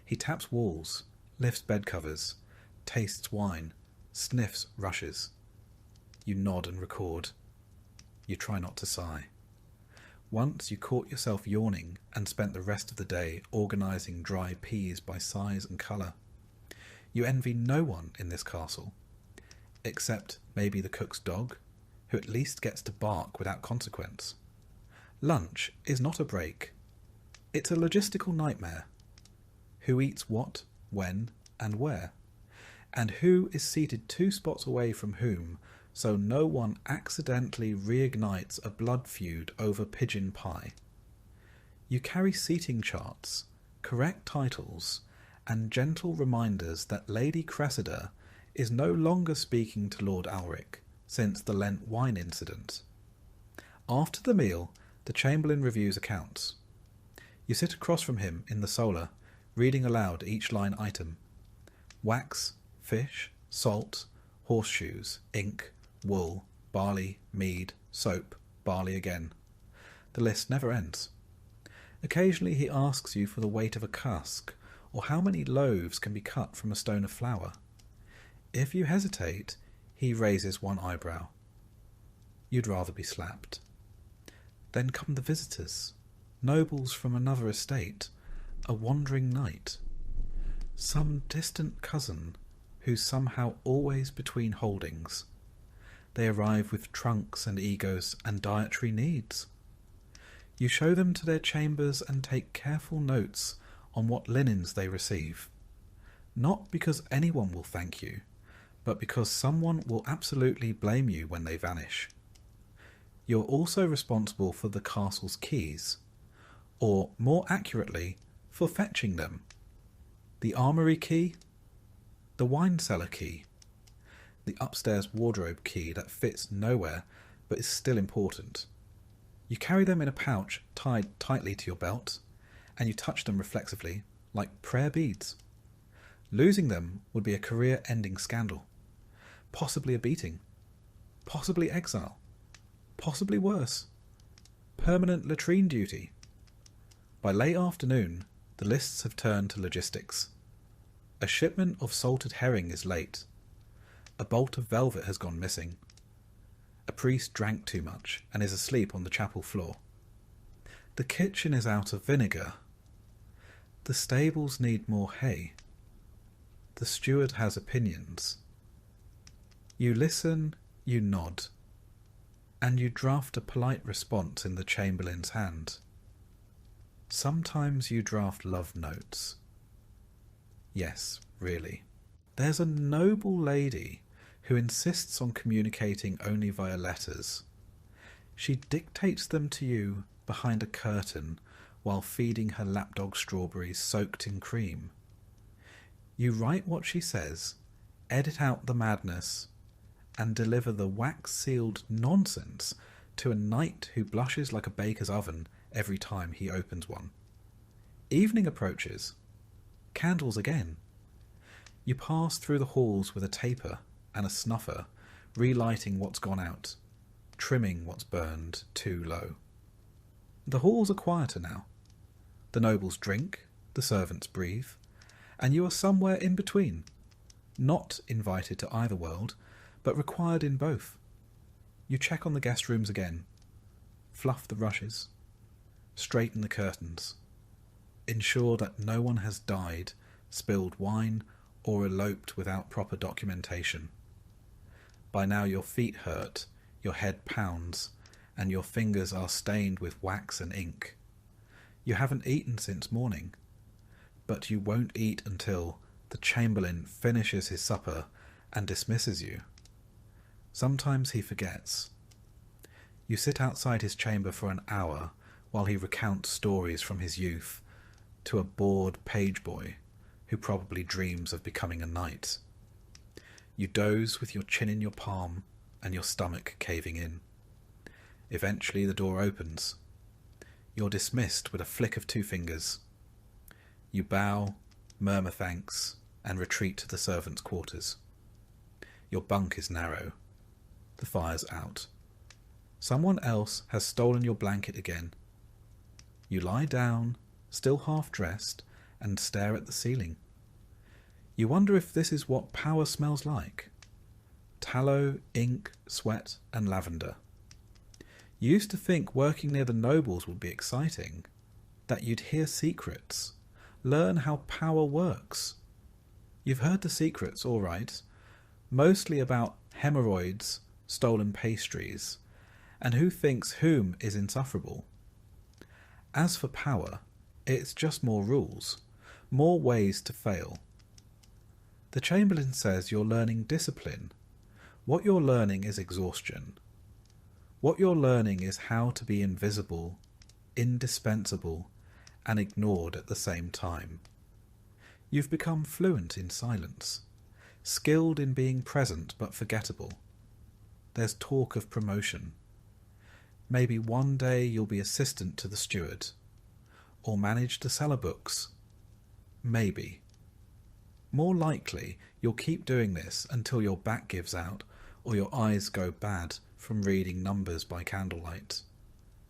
He taps walls, lifts bed covers, tastes wine, sniffs rushes. You nod and record. You try not to sigh. Once you caught yourself yawning and spent the rest of the day organising dry peas by size and colour. You envy no one in this castle, except maybe the cook's dog, who at least gets to bark without consequence. Lunch is not a break. It's a logistical nightmare. Who eats what, when, and where? And who is seated 2 spots away from whom, so no one accidentally reignites a blood feud over pigeon pie. You carry seating charts, correct titles, and gentle reminders that Lady Cressida is no longer speaking to Lord Alric since the Lent wine incident. After the meal, the Chamberlain reviews accounts. You sit across from him in the solar, reading aloud each line item. Wax, fish, salt, horseshoes, ink, wool, barley, mead, soap, barley again. The list never ends. Occasionally he asks you for the weight of a cask, or how many loaves can be cut from a stone of flour. If you hesitate, he raises 1 eyebrow. You'd rather be slapped. Then come the visitors, nobles from another estate, a wandering knight, some distant cousin who's somehow always between holdings. They arrive with trunks and egos and dietary needs. You show them to their chambers and take careful notes on what linens they receive. Not because anyone will thank you, but because someone will absolutely blame you when they vanish. You're also responsible for the castle's keys, or more accurately, for fetching them. The armoury key, the wine cellar key, the upstairs wardrobe key that fits nowhere but is still important. You carry them in a pouch tied tightly to your belt, and you touch them reflexively, like prayer beads. Losing them would be a career-ending scandal, possibly a beating, possibly exile, possibly worse, permanent latrine duty. By late afternoon, the lists have turned to logistics. A shipment of salted herring is late. A bolt of velvet has gone missing. A priest drank too much and is asleep on the chapel floor. The kitchen is out of vinegar. The stables need more hay. The steward has opinions. You listen, you nod, and you draft a polite response in the chamberlain's hand. Sometimes you draft love notes. Yes, really. There's a noble lady who insists on communicating only via letters. She dictates them to you behind a curtain while feeding her lapdog strawberries soaked in cream. You write what she says, edit out the madness, and deliver the wax-sealed nonsense to a knight who blushes like a baker's oven every time he opens one. Evening approaches. Candles again. You pass through the halls with a taper and a snuffer, relighting what's gone out, trimming what's burned too low. The halls are quieter now. The nobles drink, the servants breathe, and you are somewhere in between, not invited to either world, but required in both. You check on the guest rooms again, fluff the rushes, straighten the curtains, ensure that no one has died, spilled wine, or eloped without proper documentation. By now your feet hurt, your head pounds, and your fingers are stained with wax and ink. You haven't eaten since morning, but you won't eat until the chamberlain finishes his supper and dismisses you. Sometimes he forgets. You sit outside his chamber for an hour while he recounts stories from his youth to a bored page boy who probably dreams of becoming a knight. You doze with your chin in your palm and your stomach caving in. Eventually the door opens. You're dismissed with a flick of two fingers. You bow, murmur thanks, and retreat to the servants' quarters. Your bunk is narrow. The fire's out. Someone else has stolen your blanket again. You lie down, still half-dressed, and stare at the ceiling. You wonder if this is what power smells like. Tallow, ink, sweat, and lavender. You used to think working near the nobles would be exciting, that you'd hear secrets, learn how power works. You've heard the secrets, all right, mostly about hemorrhoids, stolen pastries, and who thinks whom is insufferable. As for power, it's just more rules, more ways to fail. The Chamberlain says you're learning discipline. What you're learning is exhaustion. What you're learning is how to be invisible, indispensable, and ignored at the same time. You've become fluent in silence, skilled in being present but forgettable. There's talk of promotion. Maybe one day you'll be assistant to the steward, or manage the cellar books. Maybe. More likely, you'll keep doing this until your back gives out or your eyes go bad from reading numbers by candlelight.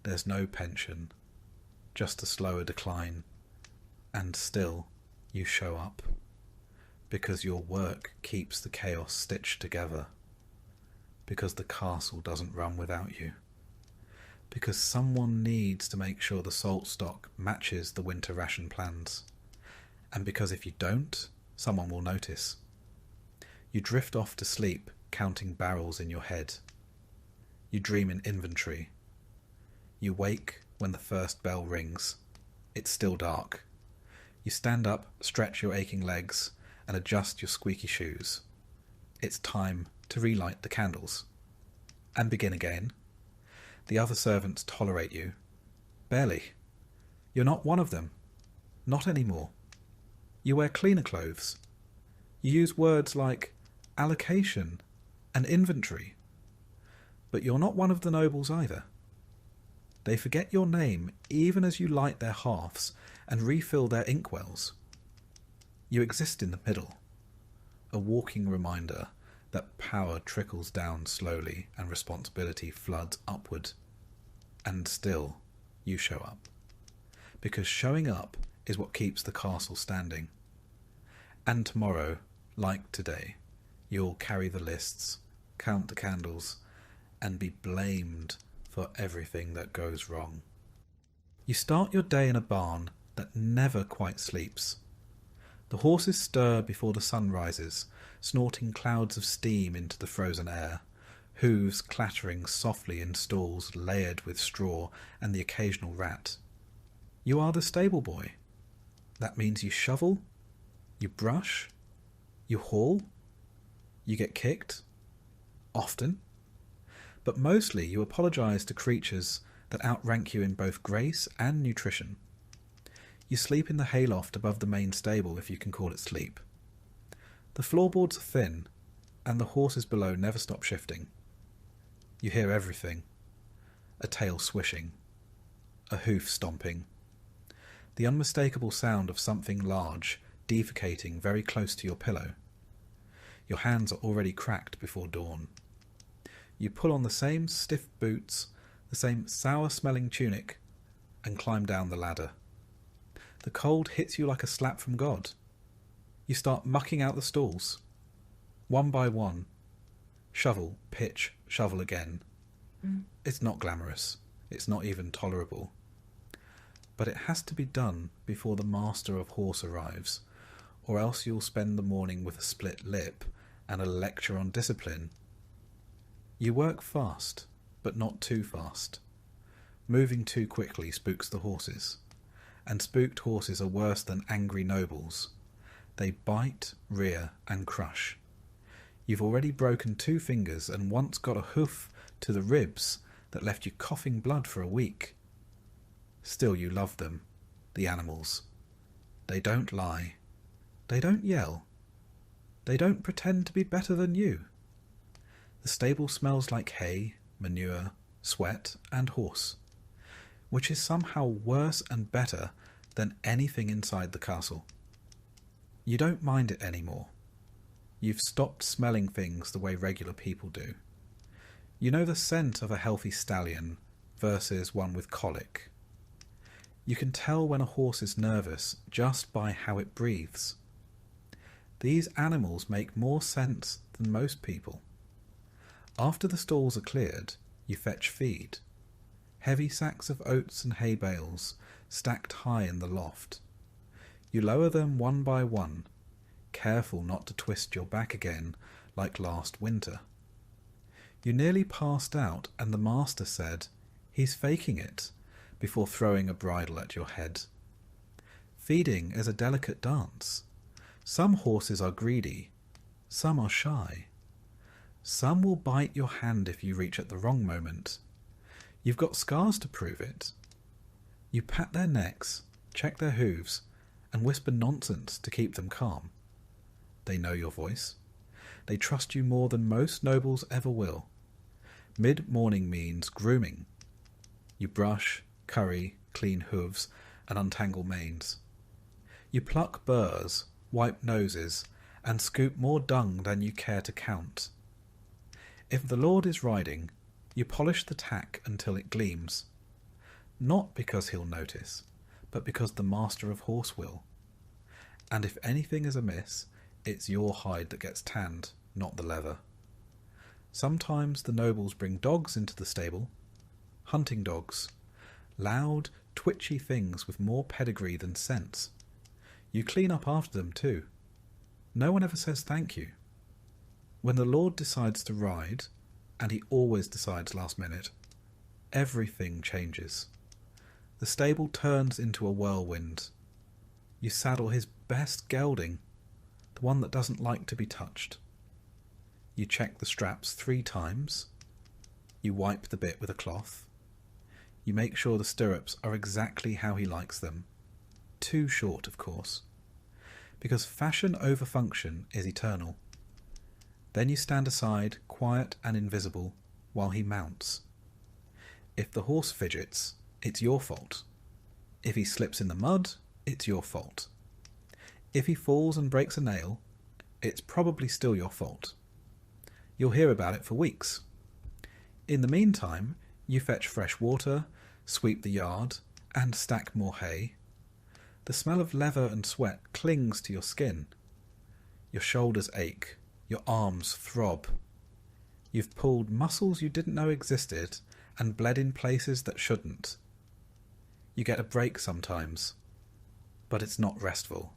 There's no pension, just a slower decline, and still you show up, because your work keeps the chaos stitched together, because the castle doesn't run without you, because someone needs to make sure the salt stock matches the winter ration plans, and because if you don't, someone will notice. You drift off to sleep counting barrels in your head. You dream in inventory. You wake when the first bell rings. It's still dark. You stand up, stretch your aching legs, and adjust your squeaky shoes. It's time to relight the candles. And begin again. The other servants tolerate you. Barely. You're not one of them. Not anymore. You wear cleaner clothes. You use words like allocation and inventory. But you're not one of the nobles either. They forget your name even as you light their hearths and refill their inkwells. You exist in the middle, a walking reminder that power trickles down slowly and responsibility floods upward. And still, you show up. Because showing up is what keeps the castle standing. And tomorrow, like today, you'll carry the lists, count the candles, and be blamed for everything that goes wrong. You start your day in a barn that never quite sleeps. The horses stir before the sun rises, snorting clouds of steam into the frozen air, hooves clattering softly in stalls layered with straw and the occasional rat. You are the stable boy. That means you shovel, you brush, You haul. You get kicked. Often. But mostly you apologise to creatures that outrank you in both grace and nutrition. You sleep in the hayloft above the main stable, if you can call it sleep. The floorboards are thin, and the horses below never stop shifting. You hear everything. A tail swishing. A hoof stomping. The unmistakable sound of something large defecating very close to your pillow. Your hands are already cracked before dawn. You pull on the same stiff boots, the same sour-smelling tunic, and climb down the ladder. The cold hits you like a slap from God. You start mucking out the stalls. One by one. Shovel, pitch, shovel again. It's not glamorous. It's not even tolerable. But it has to be done before the master of horse arrives, or else you'll spend the morning with a split lip and a lecture on discipline. You work fast, but not too fast. Moving too quickly spooks the horses, and spooked horses are worse than angry nobles. They bite, rear, and crush. You've already broken 2 fingers and once got a hoof to the ribs that left you coughing blood for a week. Still you love them, the animals. They don't lie. They don't yell. They don't pretend to be better than you. The stable smells like hay, manure, sweat, and horse, which is somehow worse and better than anything inside the castle. You don't mind it anymore. You've stopped smelling things the way regular people do. You know the scent of a healthy stallion versus one with colic. You can tell when a horse is nervous just by how it breathes. These animals make more sense than most people. After the stalls are cleared, you fetch feed. Heavy sacks of oats and hay bales stacked high in the loft. You lower them one by one, careful not to twist your back again like last winter. You nearly passed out and the master said, "He's faking it," before throwing a bridle at your head. Feeding is a delicate dance. Some horses are greedy, some are shy. Some will bite your hand if you reach at the wrong moment. You've got scars to prove it. You pat their necks, check their hooves, and whisper nonsense to keep them calm. They know your voice. They trust you more than most nobles ever will. Mid-morning means grooming. You brush, curry, clean hooves, and untangle manes. You pluck burrs, wipe noses, and scoop more dung than you care to count. If the Lord is riding, you polish the tack until it gleams. Not because he'll notice, but because the master of horse will. And if anything is amiss, it's your hide that gets tanned, not the leather. Sometimes the nobles bring dogs into the stable. Hunting dogs. Loud, twitchy things with more pedigree than sense. You clean up after them too. No one ever says thank you. When the Lord decides to ride, and he always decides last minute, everything changes. The stable turns into a whirlwind. You saddle his best gelding, the one that doesn't like to be touched. You check the straps 3 times. You wipe the bit with a cloth. You make sure the stirrups are exactly how he likes them. Too short, of course. Because fashion over function is eternal. Then you stand aside, quiet and invisible, while he mounts. If the horse fidgets, it's your fault. If he slips in the mud, it's your fault. If he falls and breaks a nail, it's probably still your fault. You'll hear about it for weeks. In the meantime, you fetch fresh water, sweep the yard, and stack more hay. The smell of leather and sweat clings to your skin. Your shoulders ache. Your arms throb. You've pulled muscles you didn't know existed and bled in places that shouldn't. You get a break sometimes, but it's not restful.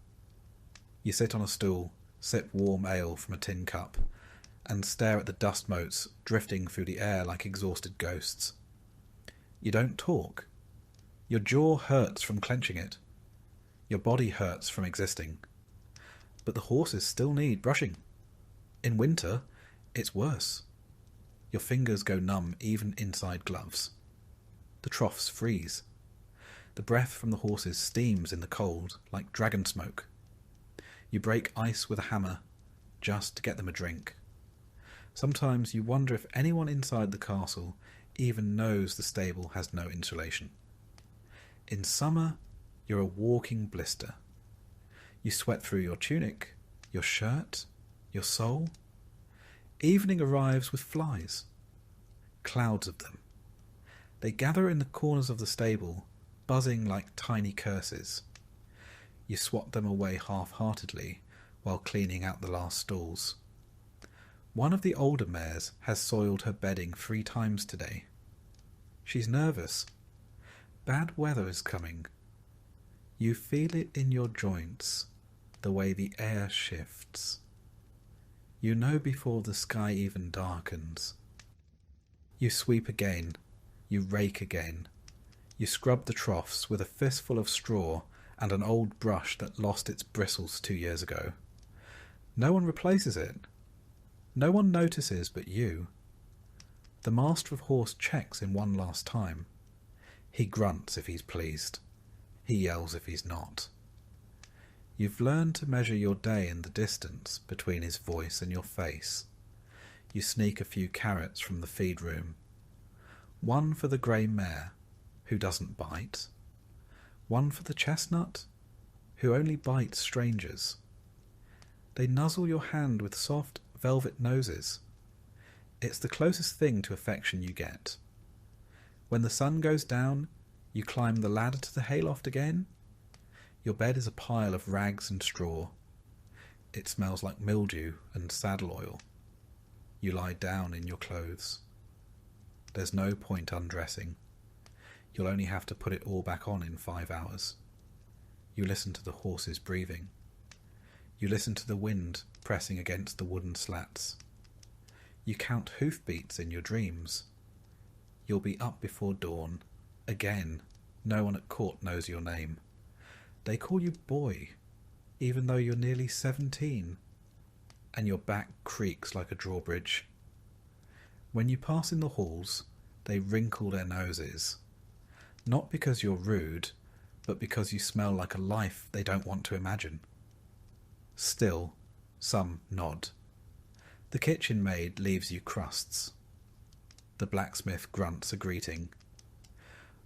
You sit on a stool, sip warm ale from a tin cup, and stare at the dust motes drifting through the air like exhausted ghosts. You don't talk. Your jaw hurts from clenching it. Your body hurts from existing. but the horses still need brushing. In winter, it's worse. Your fingers go numb even inside gloves. The troughs freeze. The breath from the horses steams in the cold like dragon smoke. You break ice with a hammer just to get them a drink. Sometimes you wonder if anyone inside the castle even knows the stable has no insulation. In summer, you're a walking blister. You sweat through your tunic, your shirt, your soul. Evening arrives with flies. Clouds of them. They gather in the corners of the stable, buzzing like tiny curses. You swat them away half-heartedly while cleaning out the last stalls. One of the older mares has soiled her bedding 3 times today. She's nervous. Bad weather is coming. You feel it in your joints, the way the air shifts. You know before the sky even darkens. You sweep again. You rake again. You scrub the troughs with a fistful of straw and an old brush that lost its bristles 2 years ago. No one replaces it. No one notices but you. The master of horse checks in one last time. He grunts if he's pleased. He yells if he's not. You've learned to measure your day in the distance between his voice and your face. You sneak a few carrots from the feed room. One for the grey mare, who doesn't bite. One for the chestnut, who only bites strangers. They nuzzle your hand with soft velvet noses. It's the closest thing to affection you get. When the sun goes down, you climb the ladder to the hayloft again. Your bed is a pile of rags and straw. It smells like mildew and saddle oil. You lie down in your clothes. There's no point undressing. You'll only have to put it all back on in 5 hours. You listen to the horses breathing. You listen to the wind pressing against the wooden slats. You count hoofbeats in your dreams. You'll be up before dawn. Again, no one at court knows your name. They call you boy, even though you're nearly 17, and your back creaks like a drawbridge. When you pass in the halls, they wrinkle their noses, not because you're rude, but because you smell like a life they don't want to imagine. Still, some nod. The kitchen maid leaves you crusts. The blacksmith grunts a greeting.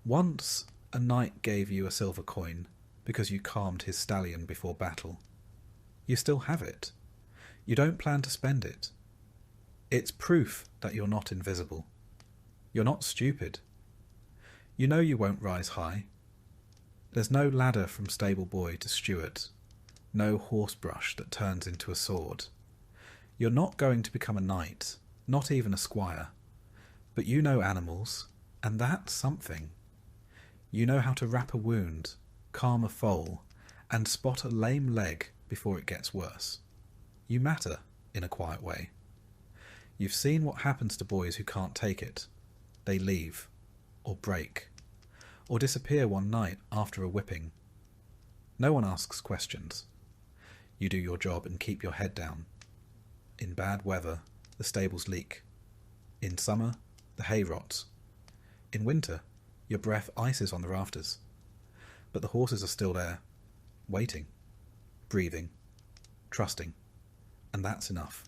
Once, a knight gave you a silver coin because you calmed his stallion before battle. You still have it. You don't plan to spend it. It's proof that you're not invisible. You're not stupid. You know you won't rise high. There's no ladder from stable boy to steward, no horsebrush that turns into a sword. You're not going to become a knight, not even a squire. But you know animals, and that's something. You know how to wrap a wound, calm a foal, and spot a lame leg before it gets worse. You matter in a quiet way. You've seen what happens to boys who can't take it. They leave, or break, or disappear one night after a whipping. No one asks questions. You do your job and keep your head down. In bad weather, the stables leak. In summer, the hay rots. In winter, your breath ices on the rafters. But the horses are still there, waiting, breathing, trusting. And that's enough.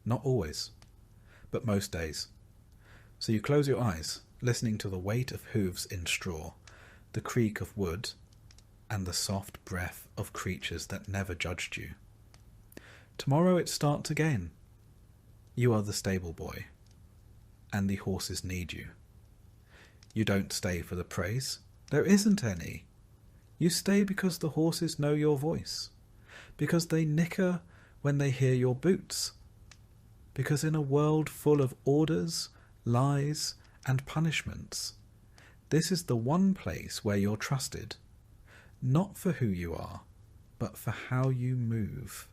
Not always, but most days. So you close your eyes, listening to the weight of hooves in straw, the creak of wood, and the soft breath of creatures that never judged you. Tomorrow it starts again. You are the stable boy, and the horses need you. You don't stay for the praise. There isn't any. You stay because the horses know your voice, because they nicker when they hear your boots, because in a world full of orders, lies, and punishments, this is the one place where you're trusted, not for who you are, but for how you move,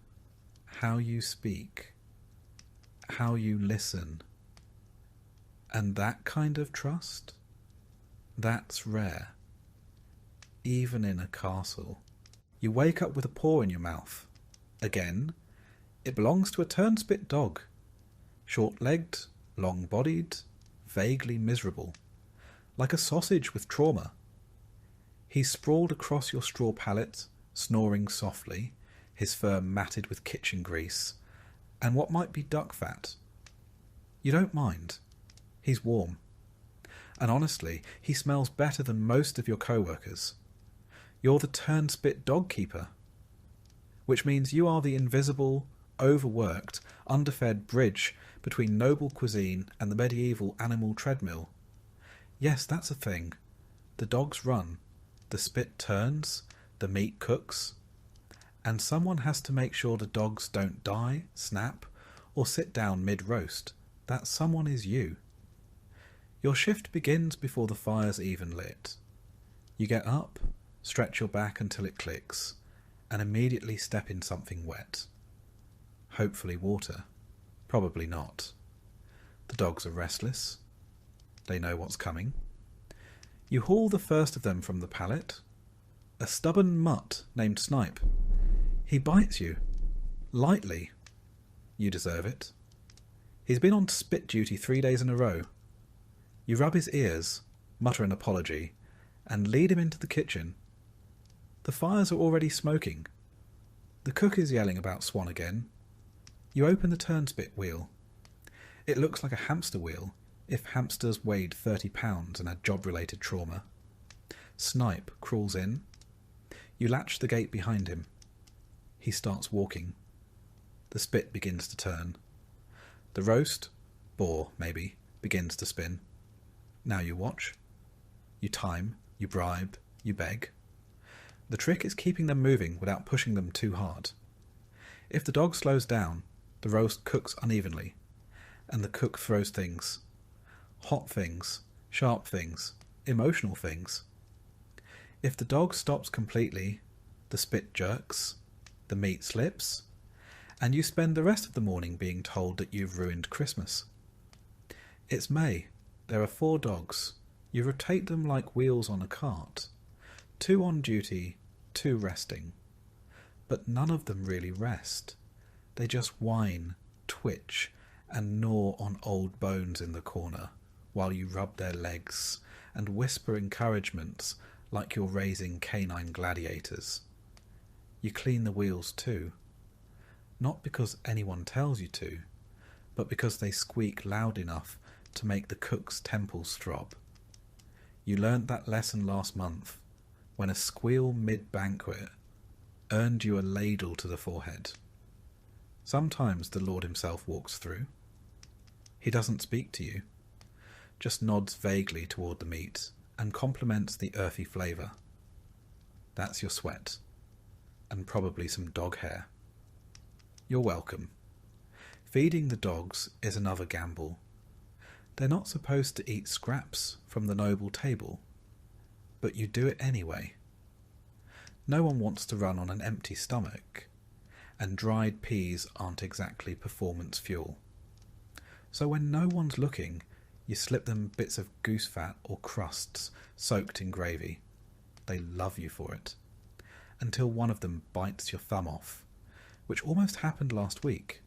how you speak, how you listen. And that kind of trust, that's rare, even in a castle. You wake up with a paw in your mouth. Again, it belongs to a turnspit dog. Short-legged, long-bodied, vaguely miserable. Like a sausage with trauma. He's sprawled across your straw pallet, snoring softly, his fur matted with kitchen grease, and what might be duck fat. You don't mind. He's warm. And honestly, he smells better than most of your co-workers. You're the turnspit dog keeper. Which means you are the invisible, overworked, underfed bridge between noble cuisine and the medieval animal treadmill. Yes, that's a thing. The dogs run, the spit turns, the meat cooks, and someone has to make sure the dogs don't die, snap, or sit down mid-roast. That someone is you. Your shift begins before the fire's even lit. You get up, stretch your back until it clicks, and immediately step in something wet. Hopefully water. Probably not. The dogs are restless. They know what's coming. You haul the first of them from the pallet. A stubborn mutt named Snipe. He bites you. Lightly. You deserve it. He's been on spit duty 3 days in a row. You rub his ears, mutter an apology, and lead him into the kitchen. The fires are already smoking. The cook is yelling about Swan again. You open the turnspit wheel. It looks like a hamster wheel, if hamsters weighed 30 pounds and had job-related trauma. Snipe crawls in. You latch the gate behind him. He starts walking. The spit begins to turn. The roast, boar maybe, begins to spin. Now you watch. You time, you bribe, you beg. The trick is keeping them moving without pushing them too hard. If the dog slows down, the roast cooks unevenly, and the cook throws things. Hot things, sharp things, emotional things. If the dog stops completely, the spit jerks, the meat slips, and you spend the rest of the morning being told that you've ruined Christmas. It's May. There are 4 dogs. You rotate them like wheels on a cart. 2 on duty, 2 resting. But none of them really rest. They just whine, twitch, and gnaw on old bones in the corner, while you rub their legs and whisper encouragements like you're raising canine gladiators. You clean the wheels too. Not because anyone tells you to, but because they squeak loud enough to make the cook's temples throb. You learnt that lesson last month, when a squeal mid-banquet earned you a ladle to the forehead. Sometimes the Lord himself walks through. He doesn't speak to you, just nods vaguely toward the meat and compliments the earthy flavour. That's your sweat, and probably some dog hair. You're welcome. Feeding the dogs is another gamble. They're not supposed to eat scraps from the noble table, but you do it anyway. No one wants to run on an empty stomach, and dried peas aren't exactly performance fuel. So when no one's looking, you slip them bits of goose fat or crusts soaked in gravy. They love you for it, until one of them bites your thumb off, which almost happened last week.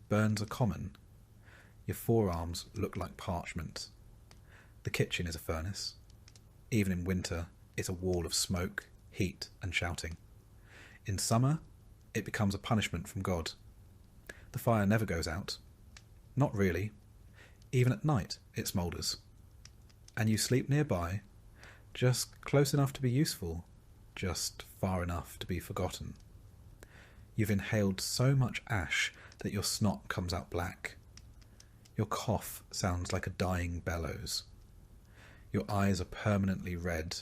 Burns are common. Your forearms look like parchment. The kitchen is a furnace. Even in winter, it's a wall of smoke, heat, and shouting. In summer, it becomes a punishment from God. The fire never goes out. Not really. Even at night, it smoulders. And you sleep nearby, just close enough to be useful, just far enough to be forgotten. You've inhaled so much ash that your snot comes out black. Your cough sounds like a dying bellows. Your eyes are permanently red,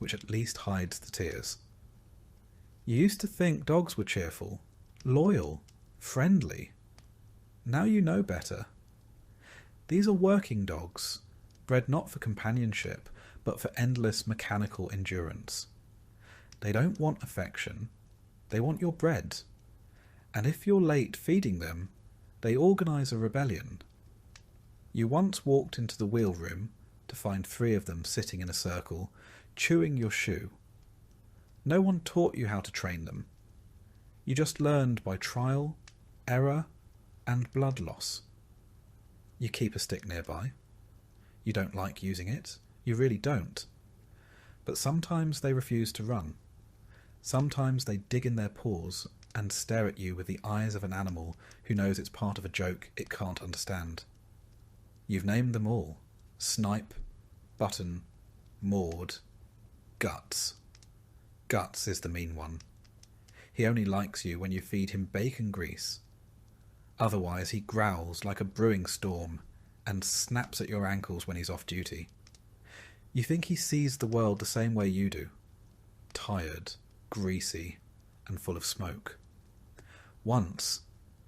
which at least hides the tears. You used to think dogs were cheerful, loyal, friendly. Now you know better. These are working dogs, bred not for companionship, but for endless mechanical endurance. They don't want affection, they want your bread. And if you're late feeding them, they organise a rebellion. You once walked into the wheel room to find 3 of them sitting in a circle, chewing your shoe. No one taught you how to train them. You just learned by trial, error, and blood loss. You keep a stick nearby. You don't like using it. You really don't. But sometimes they refuse to run. Sometimes they dig in their paws and stare at you with the eyes of an animal who knows it's part of a joke it can't understand. You've named them all. Snipe, Button, Maud, Guts. Guts is the mean one. He only likes you when you feed him bacon grease. Otherwise he growls like a brewing storm and snaps at your ankles when he's off duty. You think he sees the world the same way you do. Tired, greasy, and full of smoke. Once,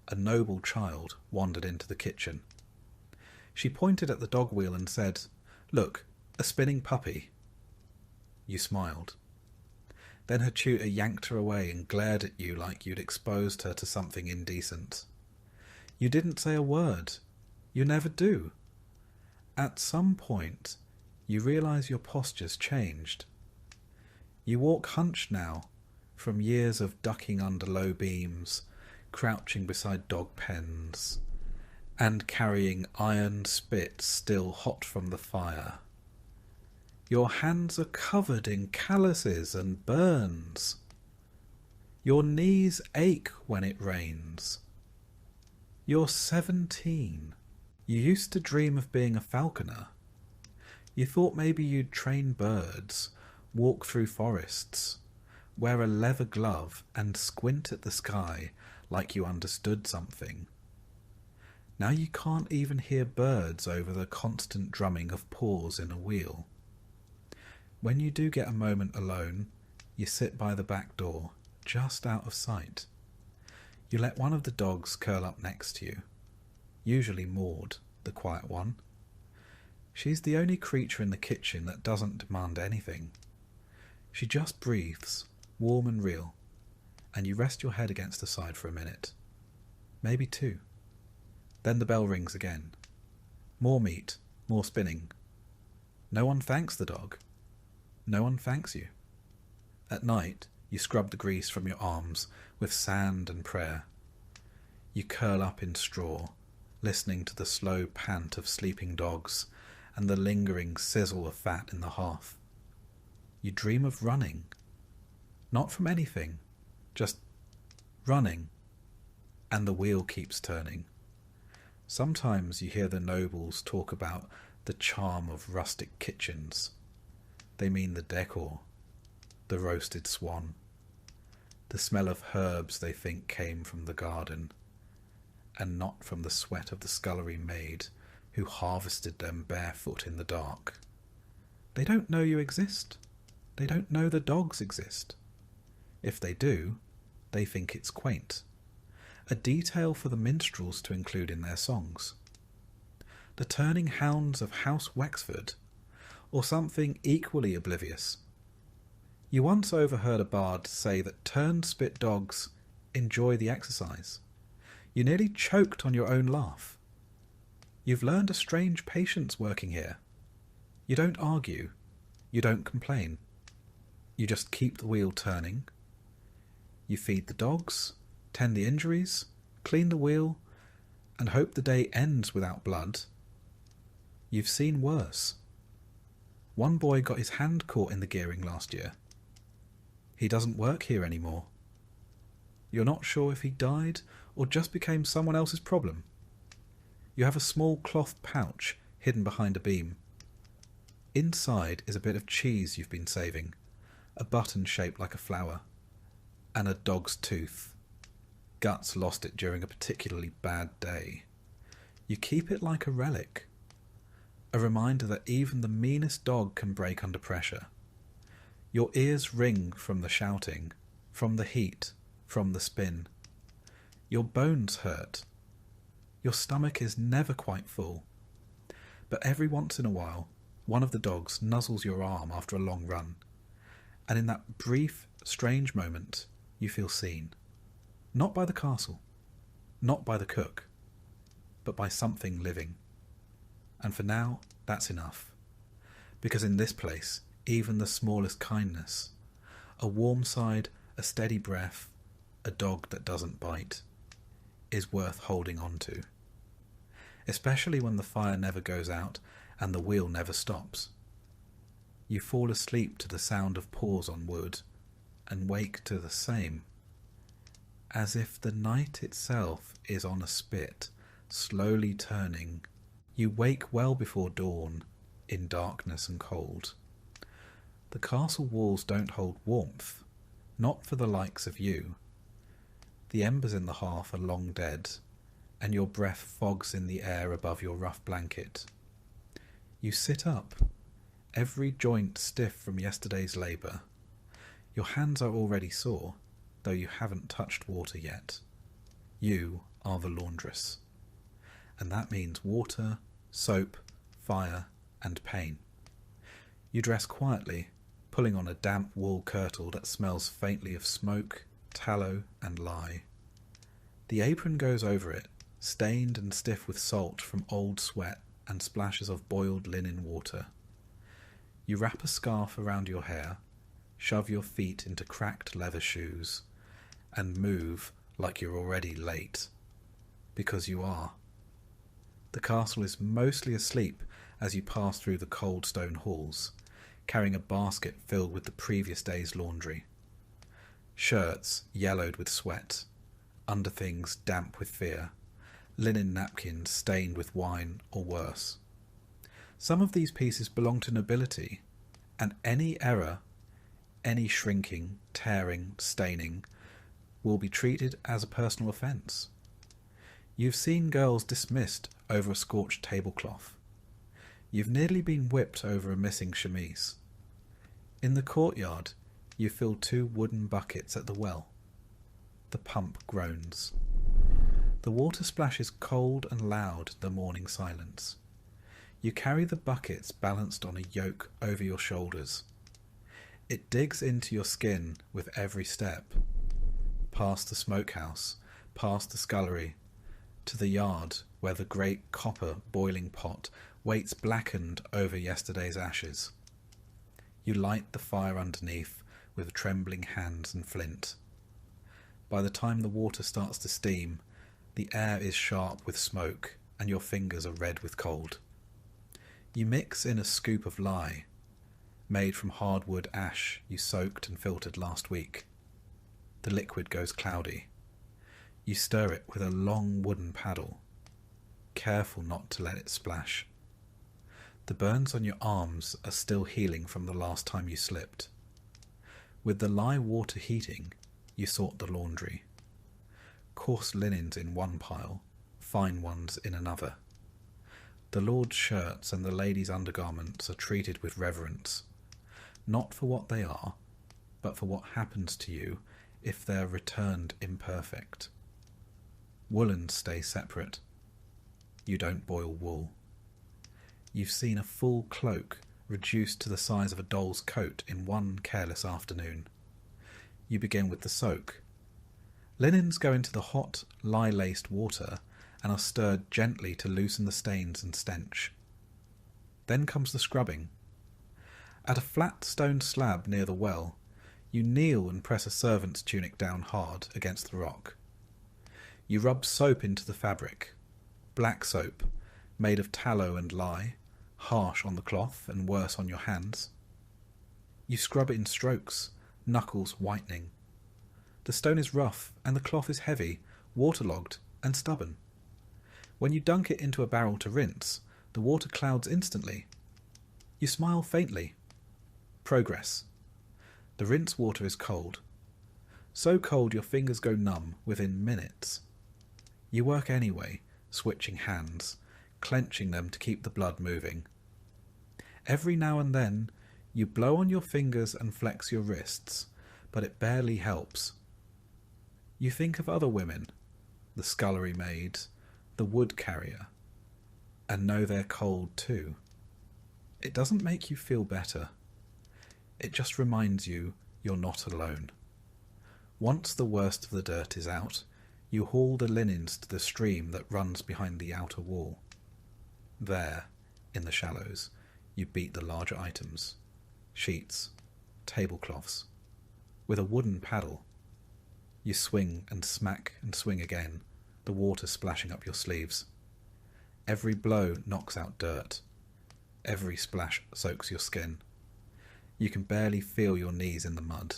a noble child wandered into the kitchen. She pointed at the dog wheel and said, "Look, a spinning puppy." You smiled. Then her tutor yanked her away and glared at you like you'd exposed her to something indecent. You didn't say a word. You never do. At some point, you realise your posture's changed. You walk hunched now, from years of ducking under low beams, crouching beside dog pens, and carrying iron spit still hot from the fire. Your hands are covered in calluses and burns. Your knees ache when it rains. You're 17. You used to dream of being a falconer. You thought maybe you'd train birds, walk through forests, wear a leather glove and squint at the sky like you understood something. Now you can't even hear birds over the constant drumming of paws in a wheel. When you do get a moment alone, you sit by the back door, just out of sight. You let one of the dogs curl up next to you, usually Maud, the quiet one. She's the only creature in the kitchen that doesn't demand anything. She just breathes, warm and real, and you rest your head against the side for a minute. Maybe two. Then the bell rings again. More meat, more spinning. No one thanks the dog. No one thanks you. At night, you scrub the grease from your arms with sand and prayer. You curl up in straw, listening to the slow pant of sleeping dogs and the lingering sizzle of fat in the hearth. You dream of running. Not from anything, just running. And the wheel keeps turning. Sometimes you hear the nobles talk about the charm of rustic kitchens. They mean the decor, the roasted swan, the smell of herbs they think came from the garden, and not from the sweat of the scullery maid who harvested them barefoot in the dark. They don't know you exist. They don't know the dogs exist. If they do, they think it's quaint. A detail for the minstrels to include in their songs. The turning hounds of House Wexford, or something equally oblivious. You once overheard a bard say that turn-spit dogs enjoy the exercise. You nearly choked on your own laugh. You've learned a strange patience working here. You don't argue. You don't complain. You just keep the wheel turning. You feed the dogs, tend the injuries, clean the wheel, and hope the day ends without blood. You've seen worse. One boy got his hand caught in the gearing last year. He doesn't work here anymore. You're not sure if he died or just became someone else's problem. You have a small cloth pouch hidden behind a beam. Inside is a bit of cheese you've been saving, a button shaped like a flower, and a dog's tooth. Guts lost it during a particularly bad day. You keep it like a relic. A reminder that even the meanest dog can break under pressure. Your ears ring from the shouting, from the heat, from the spin. Your bones hurt. Your stomach is never quite full. But every once in a while, one of the dogs nuzzles your arm after a long run, and in that brief, strange moment, you feel seen. Not by the castle, not by the cook, but by something living. And for now, that's enough. Because in this place, even the smallest kindness, a warm side, a steady breath, a dog that doesn't bite, is worth holding on to, especially when the fire never goes out and the wheel never stops. You fall asleep to the sound of paws on wood, and wake to the same, as if the night itself is on a spit, slowly turning. You wake well before dawn, in darkness and cold. The castle walls don't hold warmth, not for the likes of you. The embers in the hearth are long dead, and your breath fogs in the air above your rough blanket. You sit up, every joint stiff from yesterday's labour. Your hands are already sore, though you haven't touched water yet. You are the laundress. And that means water, soap, fire, and pain. You dress quietly, pulling on a damp wool kirtle that smells faintly of smoke, tallow, and lye. The apron goes over it, stained and stiff with salt from old sweat and splashes of boiled linen water. You wrap a scarf around your hair, shove your feet into cracked leather shoes, and move like you're already late. Because you are. The castle is mostly asleep as you pass through the cold stone halls, carrying a basket filled with the previous day's laundry. Shirts yellowed with sweat, underthings damp with fear, linen napkins stained with wine or worse. Some of these pieces belong to nobility, and any error, any shrinking, tearing, staining, will be treated as a personal offence. You've seen girls dismissed over a scorched tablecloth. You've nearly been whipped over a missing chemise. In the courtyard, you fill 2 wooden buckets at the well. The pump groans. The water splashes cold and loud in the morning silence. You carry the buckets balanced on a yoke over your shoulders. It digs into your skin with every step. Past the smokehouse, past the scullery, to the yard where the great copper boiling pot waits blackened over yesterday's ashes. You light the fire underneath with trembling hands and flint. By the time the water starts to steam, the air is sharp with smoke and your fingers are red with cold. You mix in a scoop of lye, made from hardwood ash you soaked and filtered last week. The liquid goes cloudy. You stir it with a long wooden paddle, careful not to let it splash. The burns on your arms are still healing from the last time you slipped. With the lye water heating, you sort the laundry. Coarse linens in one pile, fine ones in another. The lord's shirts and the ladies' undergarments are treated with reverence, not for what they are, but for what happens to you if they're returned imperfect. Woolens stay separate. You don't boil wool. You've seen a full cloak reduced to the size of a doll's coat in one careless afternoon. You begin with the soak. Linens go into the hot, lye-laced water and are stirred gently to loosen the stains and stench. Then comes the scrubbing. At a flat stone slab near the well, you kneel and press a servant's tunic down hard against the rock. You rub soap into the fabric, black soap, made of tallow and lye, harsh on the cloth and worse on your hands. You scrub it in strokes, knuckles whitening. The stone is rough and the cloth is heavy, waterlogged and stubborn. When you dunk it into a barrel to rinse, the water clouds instantly. You smile faintly. Progress. The rinse water is cold. So cold your fingers go numb within minutes. You work anyway, switching hands, clenching them to keep the blood moving. Every now and then, you blow on your fingers and flex your wrists, but it barely helps. You think of other women, the scullery maid, the wood carrier, and know they're cold too. It doesn't make you feel better. It just reminds you you're not alone. Once the worst of the dirt is out, you haul the linens to the stream that runs behind the outer wall. There, in the shallows, you beat the larger items, sheets, tablecloths, with a wooden paddle. You swing and smack and swing again, the water splashing up your sleeves. Every blow knocks out dirt. Every splash soaks your skin. You can barely feel your knees in the mud.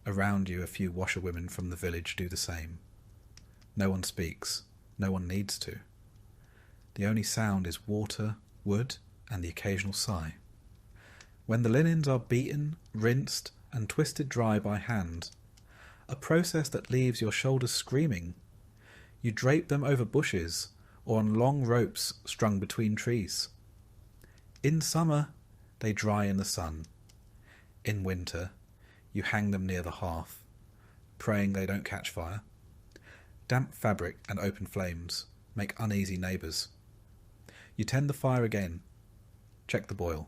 Around you, a few washerwomen from the village do the same. No one speaks. No one needs to. The only sound is water, wood, and the occasional sigh. When the linens are beaten, rinsed, and twisted dry by hand, a process that leaves your shoulders screaming, you drape them over bushes or on long ropes strung between trees. In summer, they dry in the sun. In winter, you hang them near the hearth, praying they don't catch fire. Damp fabric and open flames make uneasy neighbours. You tend the fire again, check the boil,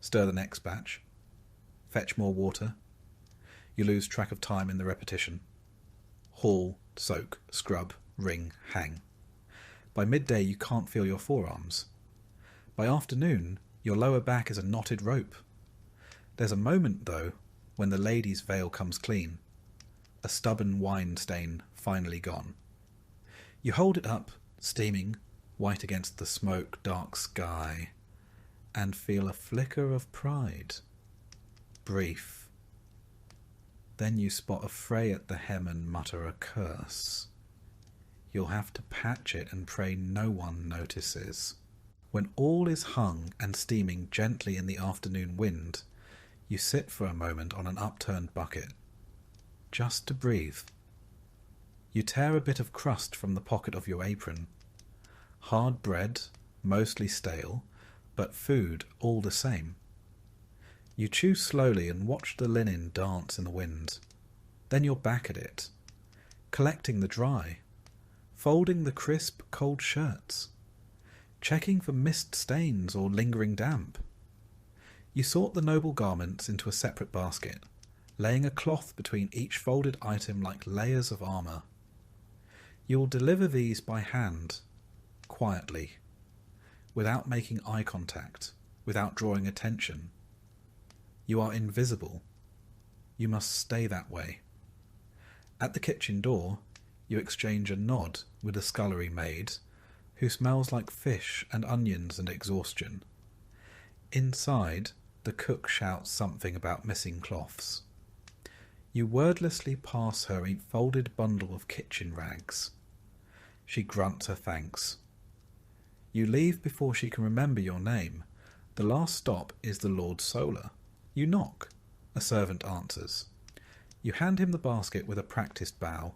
stir the next batch, fetch more water. You lose track of time in the repetition. Haul, soak, scrub, wring, hang. By midday you can't feel your forearms. By afternoon your lower back is a knotted rope. There's a moment, though, when the lady's veil comes clean, a stubborn wine stain finally gone. You hold it up, steaming, white against the smoke-dark sky, and feel a flicker of pride. Brief. Then you spot a fray at the hem and mutter a curse. You'll have to patch it and pray no one notices. When all is hung and steaming gently in the afternoon wind, you sit for a moment on an upturned bucket, just to breathe. You tear a bit of crust from the pocket of your apron. Hard bread, mostly stale, but food all the same. You chew slowly and watch the linen dance in the wind. Then you're back at it, collecting the dry, folding the crisp, cold shirts, checking for mist stains or lingering damp. You sort the noble garments into a separate basket, laying a cloth between each folded item like layers of armour. You will deliver these by hand, quietly, without making eye contact, without drawing attention. You are invisible. You must stay that way. At the kitchen door, you exchange a nod with the scullery maid, who smells like fish and onions and exhaustion. Inside, the cook shouts something about missing cloths. You wordlessly pass her a folded bundle of kitchen rags. She grunts her thanks. You leave before she can remember your name. The last stop is the Lord Solar. You knock. A servant answers. You hand him the basket with a practised bow.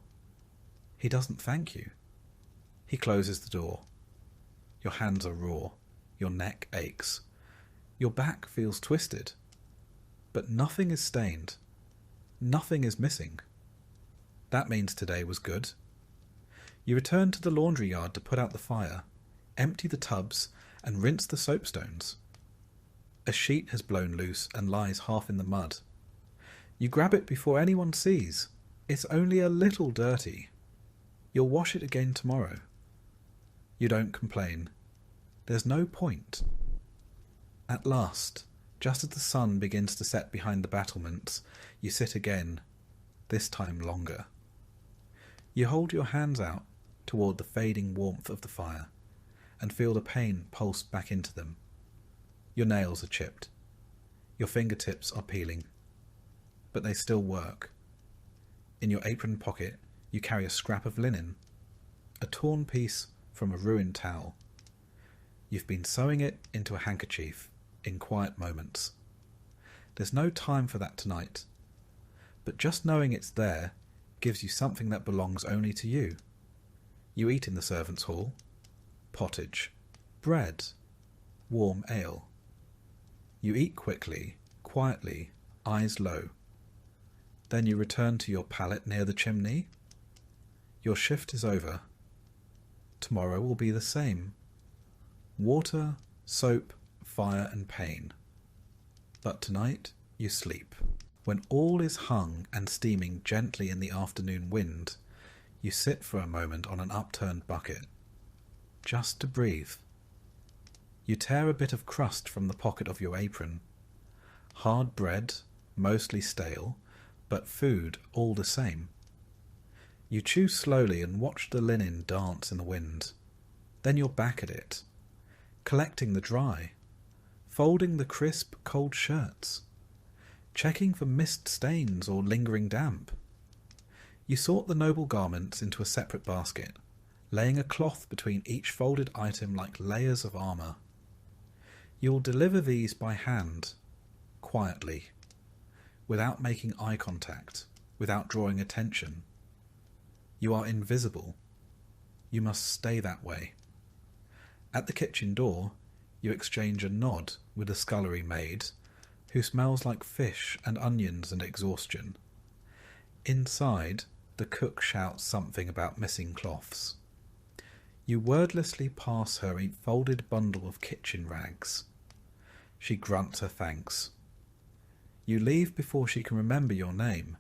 He doesn't thank you. He closes the door. Your hands are raw. Your neck aches. Your back feels twisted. But nothing is stained. Nothing is missing. That means today was good. You return to the laundry yard to put out the fire, empty the tubs, and rinse the soapstones. A sheet has blown loose and lies half in the mud. You grab it before anyone sees. It's only a little dirty. You'll wash it again tomorrow. You don't complain. There's no point. At last, just as the sun begins to set behind the battlements, you sit again, this time longer. You hold your hands out toward the fading warmth of the fire and feel the pain pulse back into them. Your nails are chipped. Your fingertips are peeling. But they still work. In your apron pocket, you carry a scrap of linen, a torn piece from a ruined towel. You've been sewing it into a handkerchief in quiet moments. There's no time for that tonight, but just knowing it's there gives you something that belongs only to you. You eat in the servants' hall. Pottage, bread, warm ale. You eat quickly, quietly, eyes low. Then you return to your pallet near the chimney. Your shift is over. Tomorrow will be the same. Water, soap, fire and pain. But tonight you sleep. When all is hung and steaming gently in the afternoon wind, you sit for a moment on an upturned bucket, just to breathe. You tear a bit of crust from the pocket of your apron. Hard bread, mostly stale, but food all the same. You chew slowly and watch the linen dance in the wind. Then you're back at it, collecting the dry, folding the crisp, cold shirts, checking for mist stains or lingering damp. You sort the noble garments into a separate basket, laying a cloth between each folded item like layers of armour. You will deliver these by hand, quietly, without making eye contact, without drawing attention. You are invisible. You must stay that way. At the kitchen door, you exchange a nod with the scullery maid, who smells like fish and onions and exhaustion. Inside, the cook shouts something about missing cloths. You wordlessly pass her a folded bundle of kitchen rags. She grunts her thanks. You leave before she can remember your name.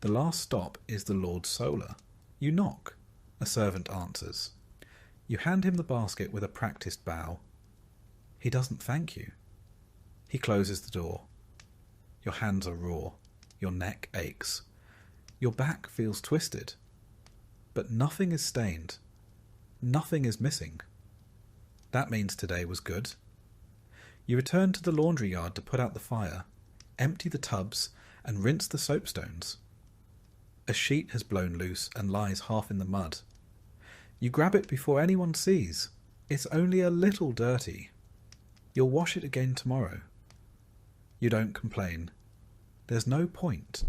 The last stop is the Lord Solar. You knock. A servant answers. You hand him the basket with a practised bow. He doesn't thank you. He closes the door. Your hands are raw. Your neck aches. Your back feels twisted. But nothing is stained. Nothing is missing. That means today was good. You return to the laundry yard to put out the fire, empty the tubs, and rinse the soapstones. A sheet has blown loose and lies half in the mud. You grab it before anyone sees. It's only a little dirty. You'll wash it again tomorrow. You don't complain. There's no point.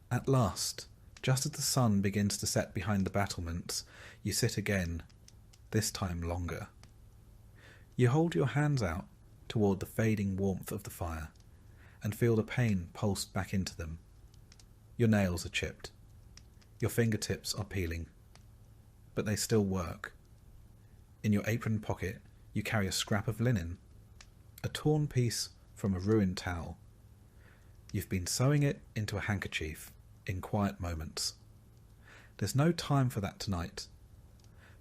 At last, just as the sun begins to set behind the battlements, you sit again, this time longer. You hold your hands out toward the fading warmth of the fire and feel the pain pulse back into them. Your nails are chipped. Your fingertips are peeling. But they still work. In your apron pocket, you carry a scrap of linen, a torn piece from a ruined towel. You've been sewing it into a handkerchief in quiet moments. There's no time for that tonight,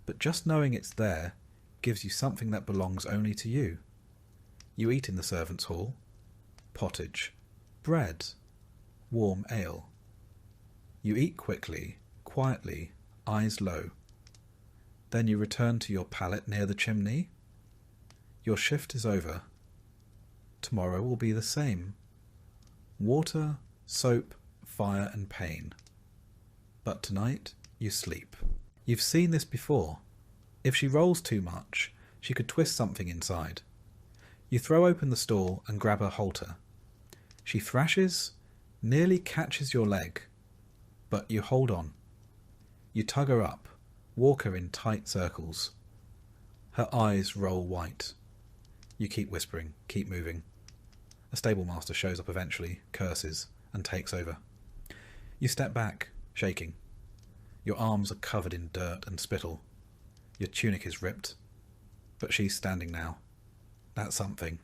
but just knowing it's there gives you something that belongs only to you. You eat in the servants' hall. Pottage, bread, warm ale. You eat quickly, quietly, eyes low. Then you return to your pallet near the chimney. Your shift is over. Tomorrow will be the same. Water, soap, fire and pain. But tonight you sleep. You've seen this before. If she rolls too much, she could twist something inside. You throw open the stall and grab her halter. She thrashes, nearly catches your leg, but you hold on. You tug her up, walk her in tight circles. Her eyes roll white. You keep whispering, keep moving. A stable master shows up eventually, curses, and takes over. You step back, shaking. Your arms are covered in dirt and spittle. Your tunic is ripped, but she's standing now. That's something.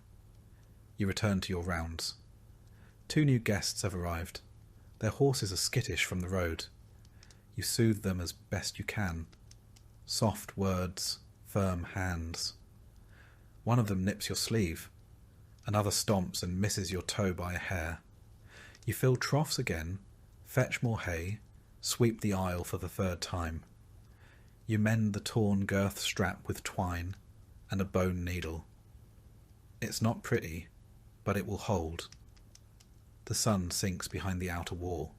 You return to your rounds. 2 new guests have arrived. Their horses are skittish from the road. You soothe them as best you can. Soft words, firm hands. One of them nips your sleeve. Another stomps and misses your toe by a hair. You fill troughs again, fetch more hay, sweep the aisle for the 3rd time. You mend the torn girth strap with twine and a bone needle. It's not pretty, but it will hold. The sun sinks behind the outer wall.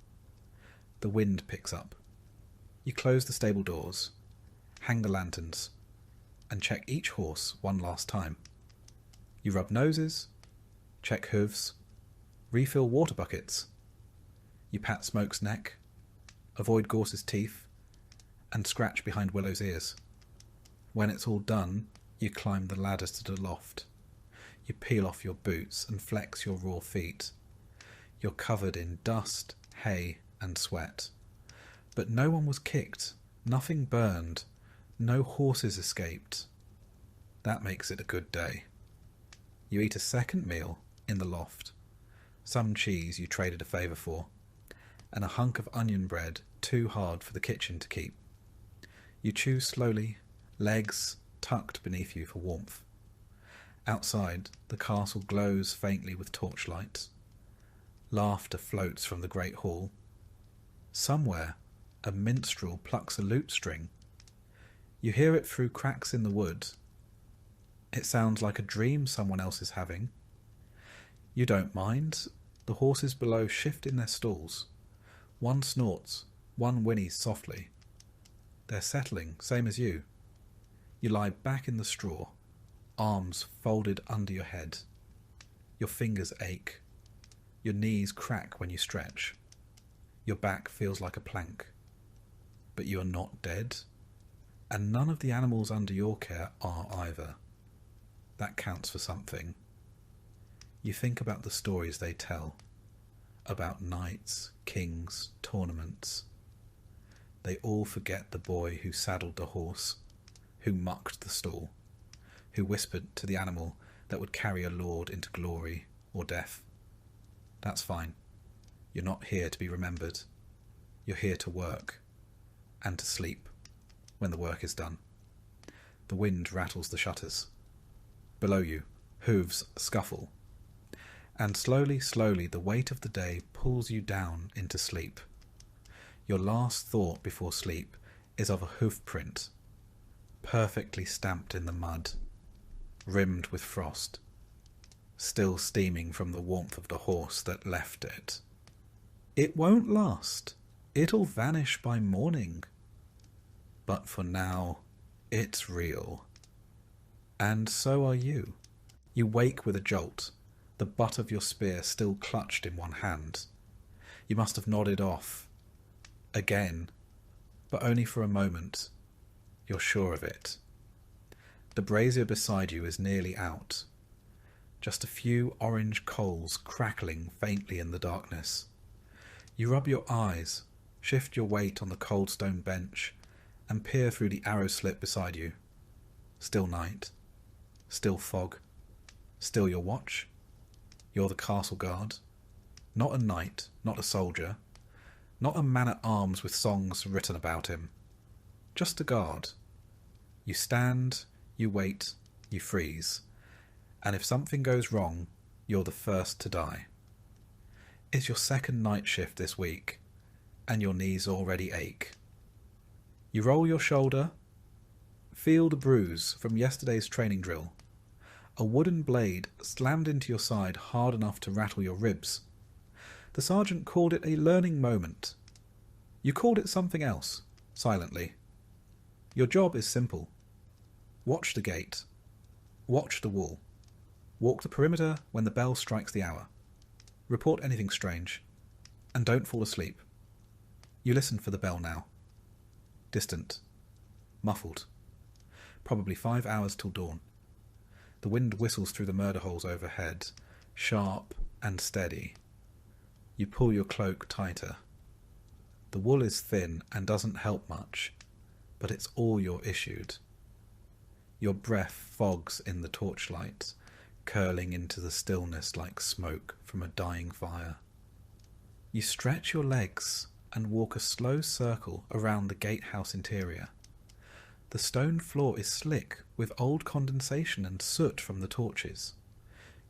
The wind picks up. You close the stable doors, hang the lanterns, and check each horse one last time. You rub noses, check hooves, refill water buckets. You pat Smoke's neck, avoid Gorse's teeth, and scratch behind Willow's ears. When it's all done, you climb the ladders to the loft. You peel off your boots and flex your raw feet. You're covered in dust, hay, and sweat. But no one was kicked, nothing burned, no horses escaped. That makes it a good day. You eat a second meal in the loft. Some cheese you traded a favour for, and a hunk of onion bread too hard for the kitchen to keep. You chew slowly, legs tucked beneath you for warmth. Outside, the castle glows faintly with torchlights. Laughter floats from the great hall. Somewhere, a minstrel plucks a lute string. You hear it through cracks in the wood. It sounds like a dream someone else is having. You don't mind. The horses below shift in their stalls. One snorts, one whinnies softly. They're settling, same as you. You lie back in the straw, arms folded under your head. Your fingers ache. Your knees crack when you stretch. Your back feels like a plank. But you are not dead, and none of the animals under your care are either. That counts for something. You think about the stories they tell, about knights, kings, tournaments. They all forget the boy who saddled the horse, who mucked the stall, who whispered to the animal that would carry a lord into glory or death. That's fine. You're not here to be remembered. You're here to work, and to sleep when the work is done. The wind rattles the shutters. Below you, hooves scuffle. And slowly, slowly, the weight of the day pulls you down into sleep. Your last thought before sleep is of a hoof print, perfectly stamped in the mud, rimmed with frost, still steaming from the warmth of the horse that left it. It won't last. It'll vanish by morning. But for now, it's real. And so are you. You wake with a jolt, the butt of your spear still clutched in one hand. You must have nodded off. Again, but only for a moment. You're sure of it. The brazier beside you is nearly out. Just a few orange coals crackling faintly in the darkness. You rub your eyes, shift your weight on the cold stone bench, and peer through the arrow slit beside you. Still night. Still fog. Still your watch. You're the castle guard. Not a knight, not a soldier. Not a man-at-arms with songs written about him. Just a guard. You stand, you wait, you freeze. And if something goes wrong, you're the first to die. It's your second night shift this week, and your knees already ache. You roll your shoulder, feel the bruise from yesterday's training drill. A wooden blade slammed into your side hard enough to rattle your ribs. The sergeant called it a learning moment. You called it something else, silently. Your job is simple. Watch the gate. Watch the wall. Walk the perimeter when the bell strikes the hour. Report anything strange. And don't fall asleep. You listen for the bell now. Distant. Muffled. Probably 5 hours till dawn. The wind whistles through the murder holes overhead, sharp and steady. You pull your cloak tighter. The wool is thin and doesn't help much, but it's all you're issued. Your breath fogs in the torchlight, curling into the stillness like smoke from a dying fire. You stretch your legs and walk a slow circle around the gatehouse interior. The stone floor is slick with old condensation and soot from the torches.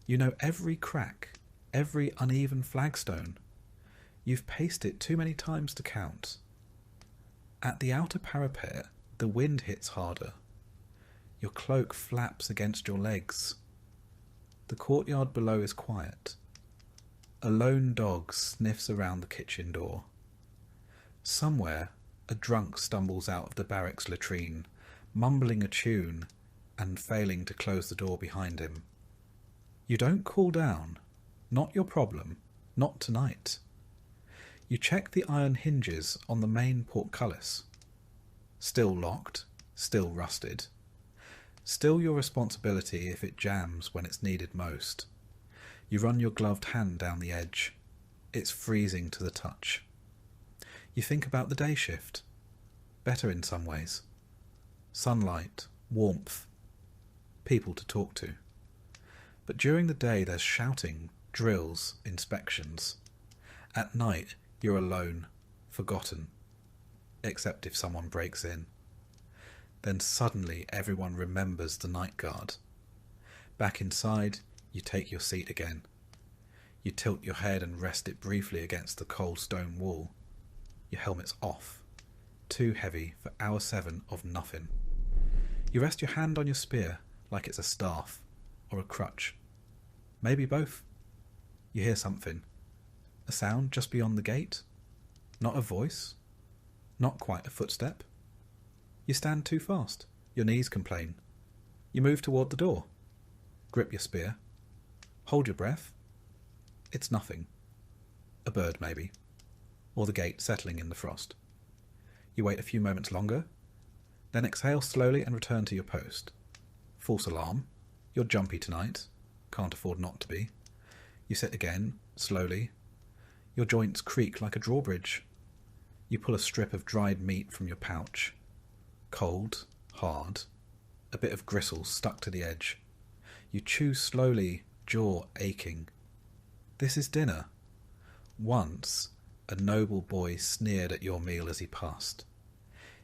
You know every crack, every uneven flagstone. You've paced it too many times to count. At the outer parapet, the wind hits harder. Your cloak flaps against your legs. The courtyard below is quiet. A lone dog sniffs around the kitchen door. Somewhere, a drunk stumbles out of the barracks latrine, mumbling a tune and failing to close the door behind him. You don't cool down. Not your problem. Not tonight. You check the iron hinges on the main portcullis. Still locked, still rusted. Still your responsibility if it jams when it's needed most. You run your gloved hand down the edge. It's freezing to the touch. You think about the day shift. Better in some ways. Sunlight, warmth, people to talk to. But during the day there's shouting, drills, inspections. At night you're alone, forgotten, except if someone breaks in. Then suddenly everyone remembers the night guard. Back inside, you take your seat again. You tilt your head and rest it briefly against the cold stone wall. Your helmet's off. too heavy for hour 7 of nothing. You rest your hand on your spear like it's a staff or a crutch. Maybe both. You hear something. A sound just beyond the gate. Not a voice. Not quite a footstep. You stand too fast. Your knees complain. You move toward the door. Grip your spear. Hold your breath. It's nothing. A bird, maybe. Or the gate settling in the frost. You wait a few moments longer, then exhale slowly and return to your post. False alarm. You're jumpy tonight. Can't afford not to be. You sit again, slowly. Your joints creak like a drawbridge. You pull a strip of dried meat from your pouch. Cold, hard, a bit of gristle stuck to the edge. You chew slowly, jaw aching. This is dinner. Once, a noble boy sneered at your meal as he passed.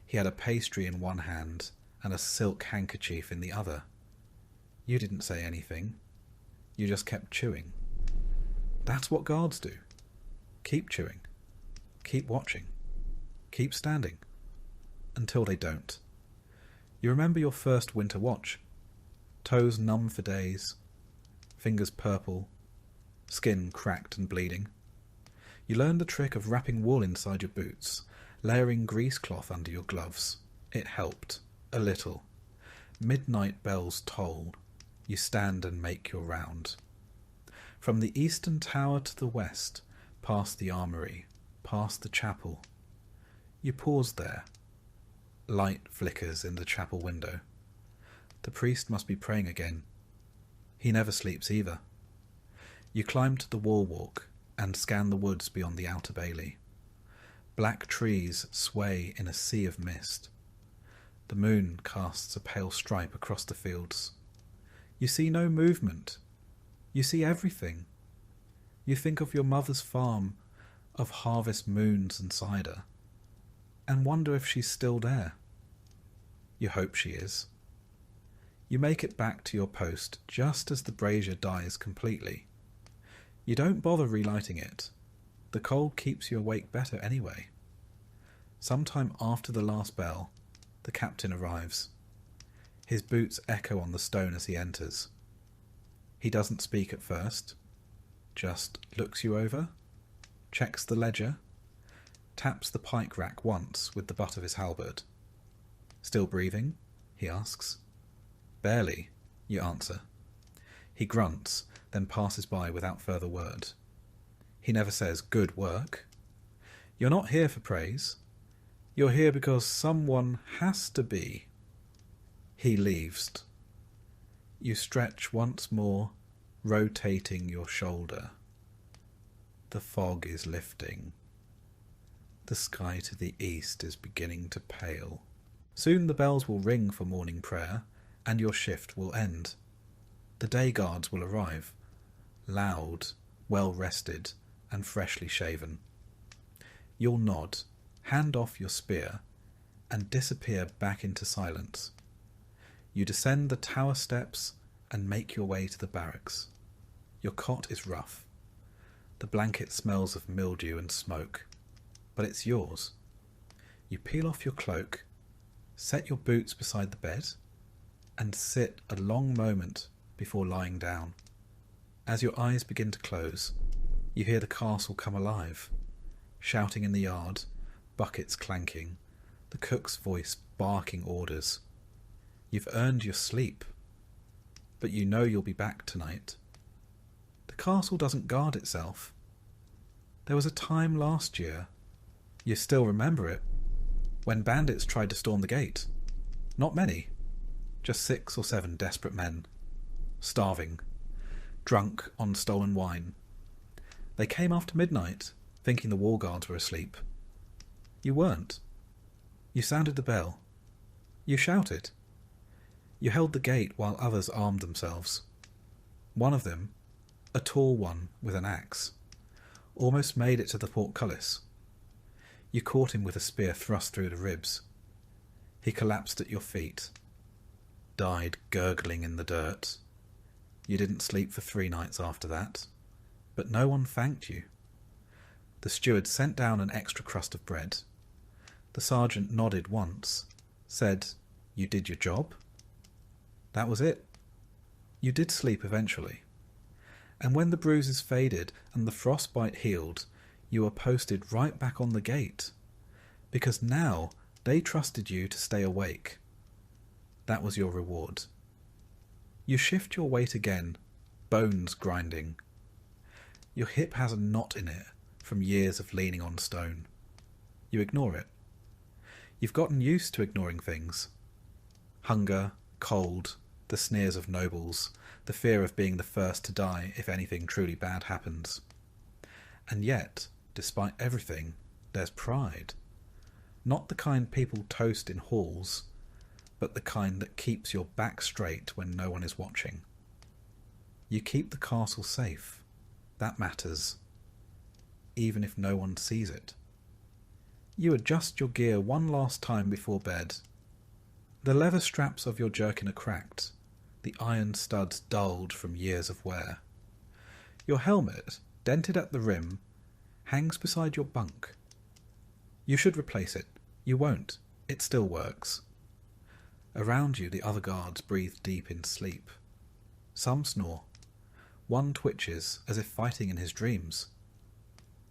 He had a pastry in one hand and a silk handkerchief in the other. You didn't say anything. You just kept chewing. That's what guards do. Keep chewing. Keep watching. Keep standing. Until they don't. You remember your first winter watch. Toes numb for days. Fingers purple. Skin cracked and bleeding. You learned the trick of wrapping wool inside your boots, layering grease cloth under your gloves. It helped. A little. Midnight bells toll. You stand and make your round. From the eastern tower to the west, past the armoury, past the chapel. You pause there. Light flickers in the chapel window. The priest must be praying again. He never sleeps either. You climb to the wall walk and scan the woods beyond the outer bailey. Black trees sway in a sea of mist. The moon casts a pale stripe across the fields. You see no movement. You see everything. You think of your mother's farm, of harvest moons and cider, and wonder if she's still there. You hope she is. You make it back to your post just as the brazier dies completely. You don't bother relighting it. The cold keeps you awake better anyway. Sometime after the last bell, the captain arrives. His boots echo on the stone as he enters. He doesn't speak at first, just looks you over, checks the ledger, taps the pike rack once with the butt of his halberd. Still breathing? He asks. Barely, you answer. He grunts, then passes by without further word. He never says, good work. You're not here for praise. You're here because someone has to be. He leaves. You stretch once more, rotating your shoulder. The fog is lifting. The sky to the east is beginning to pale. Soon the bells will ring for morning prayer, and your shift will end. The day guards will arrive, loud, well-rested, and freshly shaven. You'll nod, hand off your spear, and disappear back into silence. You descend the tower steps and make your way to the barracks. Your cot is rough. The blanket smells of mildew and smoke, but it's yours. You peel off your cloak, set your boots beside the bed, and sit a long moment before lying down. As your eyes begin to close, you hear the castle come alive, shouting in the yard, buckets clanking, the cook's voice barking orders. You've earned your sleep, but you know you'll be back tonight. The castle doesn't guard itself. There was a time last year, you still remember it, when bandits tried to storm the gate. Not many, just 6 or 7 desperate men, starving, drunk on stolen wine. They came after midnight, thinking the wall guards were asleep. You weren't. You sounded the bell. You shouted. You held the gate while others armed themselves. One of them, a tall one with an axe, almost made it to the portcullis. You caught him with a spear thrust through the ribs. He collapsed at your feet, died gurgling in the dirt. You didn't sleep for 3 nights after that, but no one thanked you. The steward sent down an extra crust of bread. The sergeant nodded once, said, "You did your job?" That was it. You did sleep eventually. And when the bruises faded and the frostbite healed, you were posted right back on the gate. Because now they trusted you to stay awake. That was your reward. You shift your weight again, bones grinding. Your hip has a knot in it from years of leaning on stone. You ignore it. You've gotten used to ignoring things. Hunger, cold, the sneers of nobles, the fear of being the first to die if anything truly bad happens. And yet, despite everything, there's pride. Not the kind people toast in halls, but the kind that keeps your back straight when no one is watching. You keep the castle safe. That matters, even if no one sees it. You adjust your gear one last time before bed. The leather straps of your jerkin are cracked, the iron studs dulled from years of wear. Your helmet, dented at the rim, hangs beside your bunk. You should replace it. You won't. It still works. Around you the other guards breathe deep in sleep. Some snore. One twitches as if fighting in his dreams.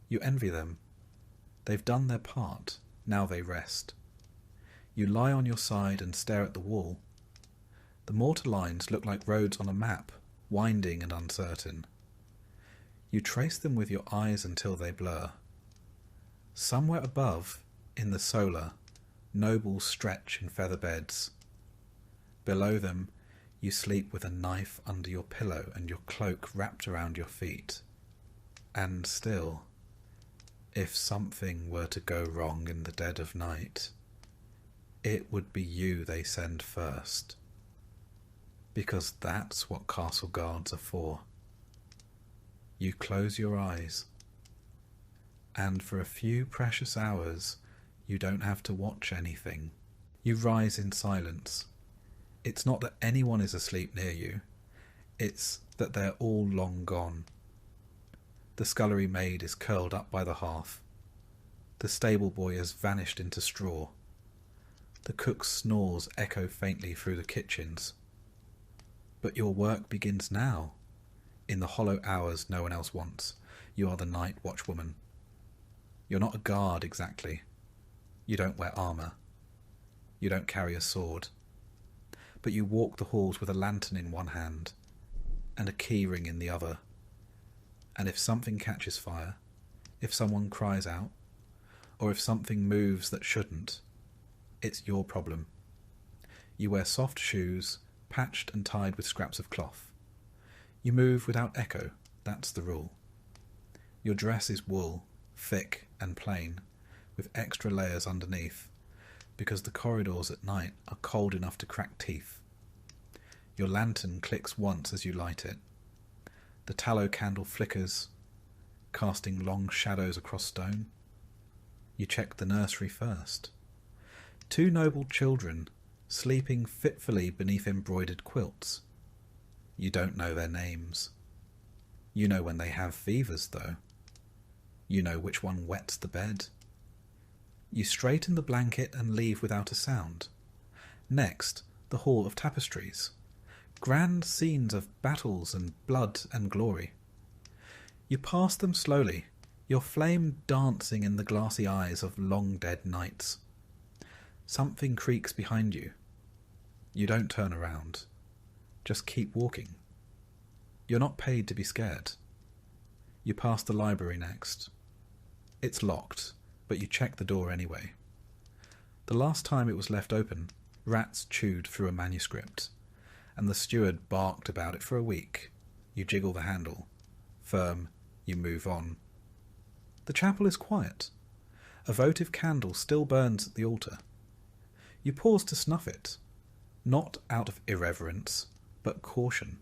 You envy them. They've done their part. Now they rest. You lie on your side and stare at the wall. The mortar lines look like roads on a map, winding and uncertain. You trace them with your eyes until they blur. Somewhere above, in the solar, nobles stretch in feather beds. Below them, you sleep with a knife under your pillow and your cloak wrapped around your feet. And still, if something were to go wrong in the dead of night, it would be you they send first. Because that's what castle guards are for. You close your eyes, and for a few precious hours you don't have to watch anything. You rise in silence. It's not that anyone is asleep near you, it's that they're all long gone. The scullery maid is curled up by the hearth. The stable boy has vanished into straw. The cook's snores echo faintly through the kitchens. But your work begins now. In the hollow hours no one else wants, you are the night watchwoman. You're not a guard exactly. You don't wear armour. You don't carry a sword. But you walk the halls with a lantern in one hand and a key ring in the other. And if something catches fire, if someone cries out, or if something moves that shouldn't, it's your problem. You wear soft shoes, patched and tied with scraps of cloth. You move without echo, that's the rule. Your dress is wool, thick and plain, with extra layers underneath, because the corridors at night are cold enough to crack teeth. Your lantern clicks once as you light it. The tallow candle flickers, casting long shadows across stone. You check the nursery first. 2 noble children, sleeping fitfully beneath embroidered quilts. You don't know their names. You know when they have fevers, though. You know which one wets the bed. You straighten the blanket and leave without a sound. Next, the hall of tapestries. Grand scenes of battles and blood and glory. You pass them slowly, your flame dancing in the glassy eyes of long-dead knights. Something creaks behind you. You don't turn around. Just keep walking. You're not paid to be scared. You pass the library next. It's locked, but you check the door anyway. The last time it was left open, rats chewed through a manuscript, and the steward barked about it for a week. You jiggle the handle. Firm, you move on. The chapel is quiet. A votive candle still burns at the altar. You pause to snuff it, not out of irreverence, but caution.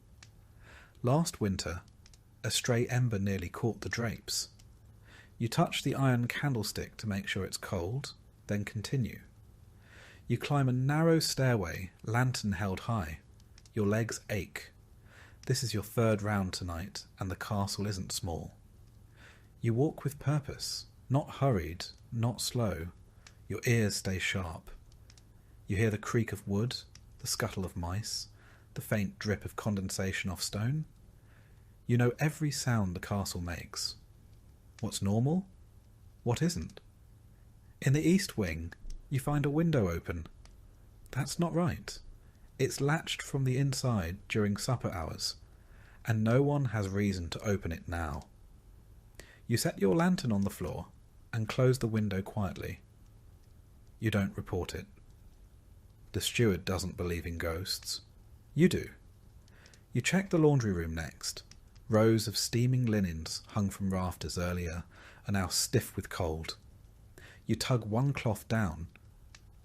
Last winter, a stray ember nearly caught the drapes. You touch the iron candlestick to make sure it's cold, then continue. You climb a narrow stairway, lantern held high. Your legs ache. This is your 3rd round tonight, and the castle isn't small. You walk with purpose, not hurried, not slow. Your ears stay sharp. You hear the creak of wood, the scuttle of mice, the faint drip of condensation off stone. You know every sound the castle makes. What's normal? What isn't? In the east wing, you find a window open. That's not right. It's latched from the inside during supper hours, and no one has reason to open it now. You set your lantern on the floor and close the window quietly. You don't report it. The steward doesn't believe in ghosts. You do. You check the laundry room next. Rows of steaming linens hung from rafters earlier are now stiff with cold. You tug one cloth down,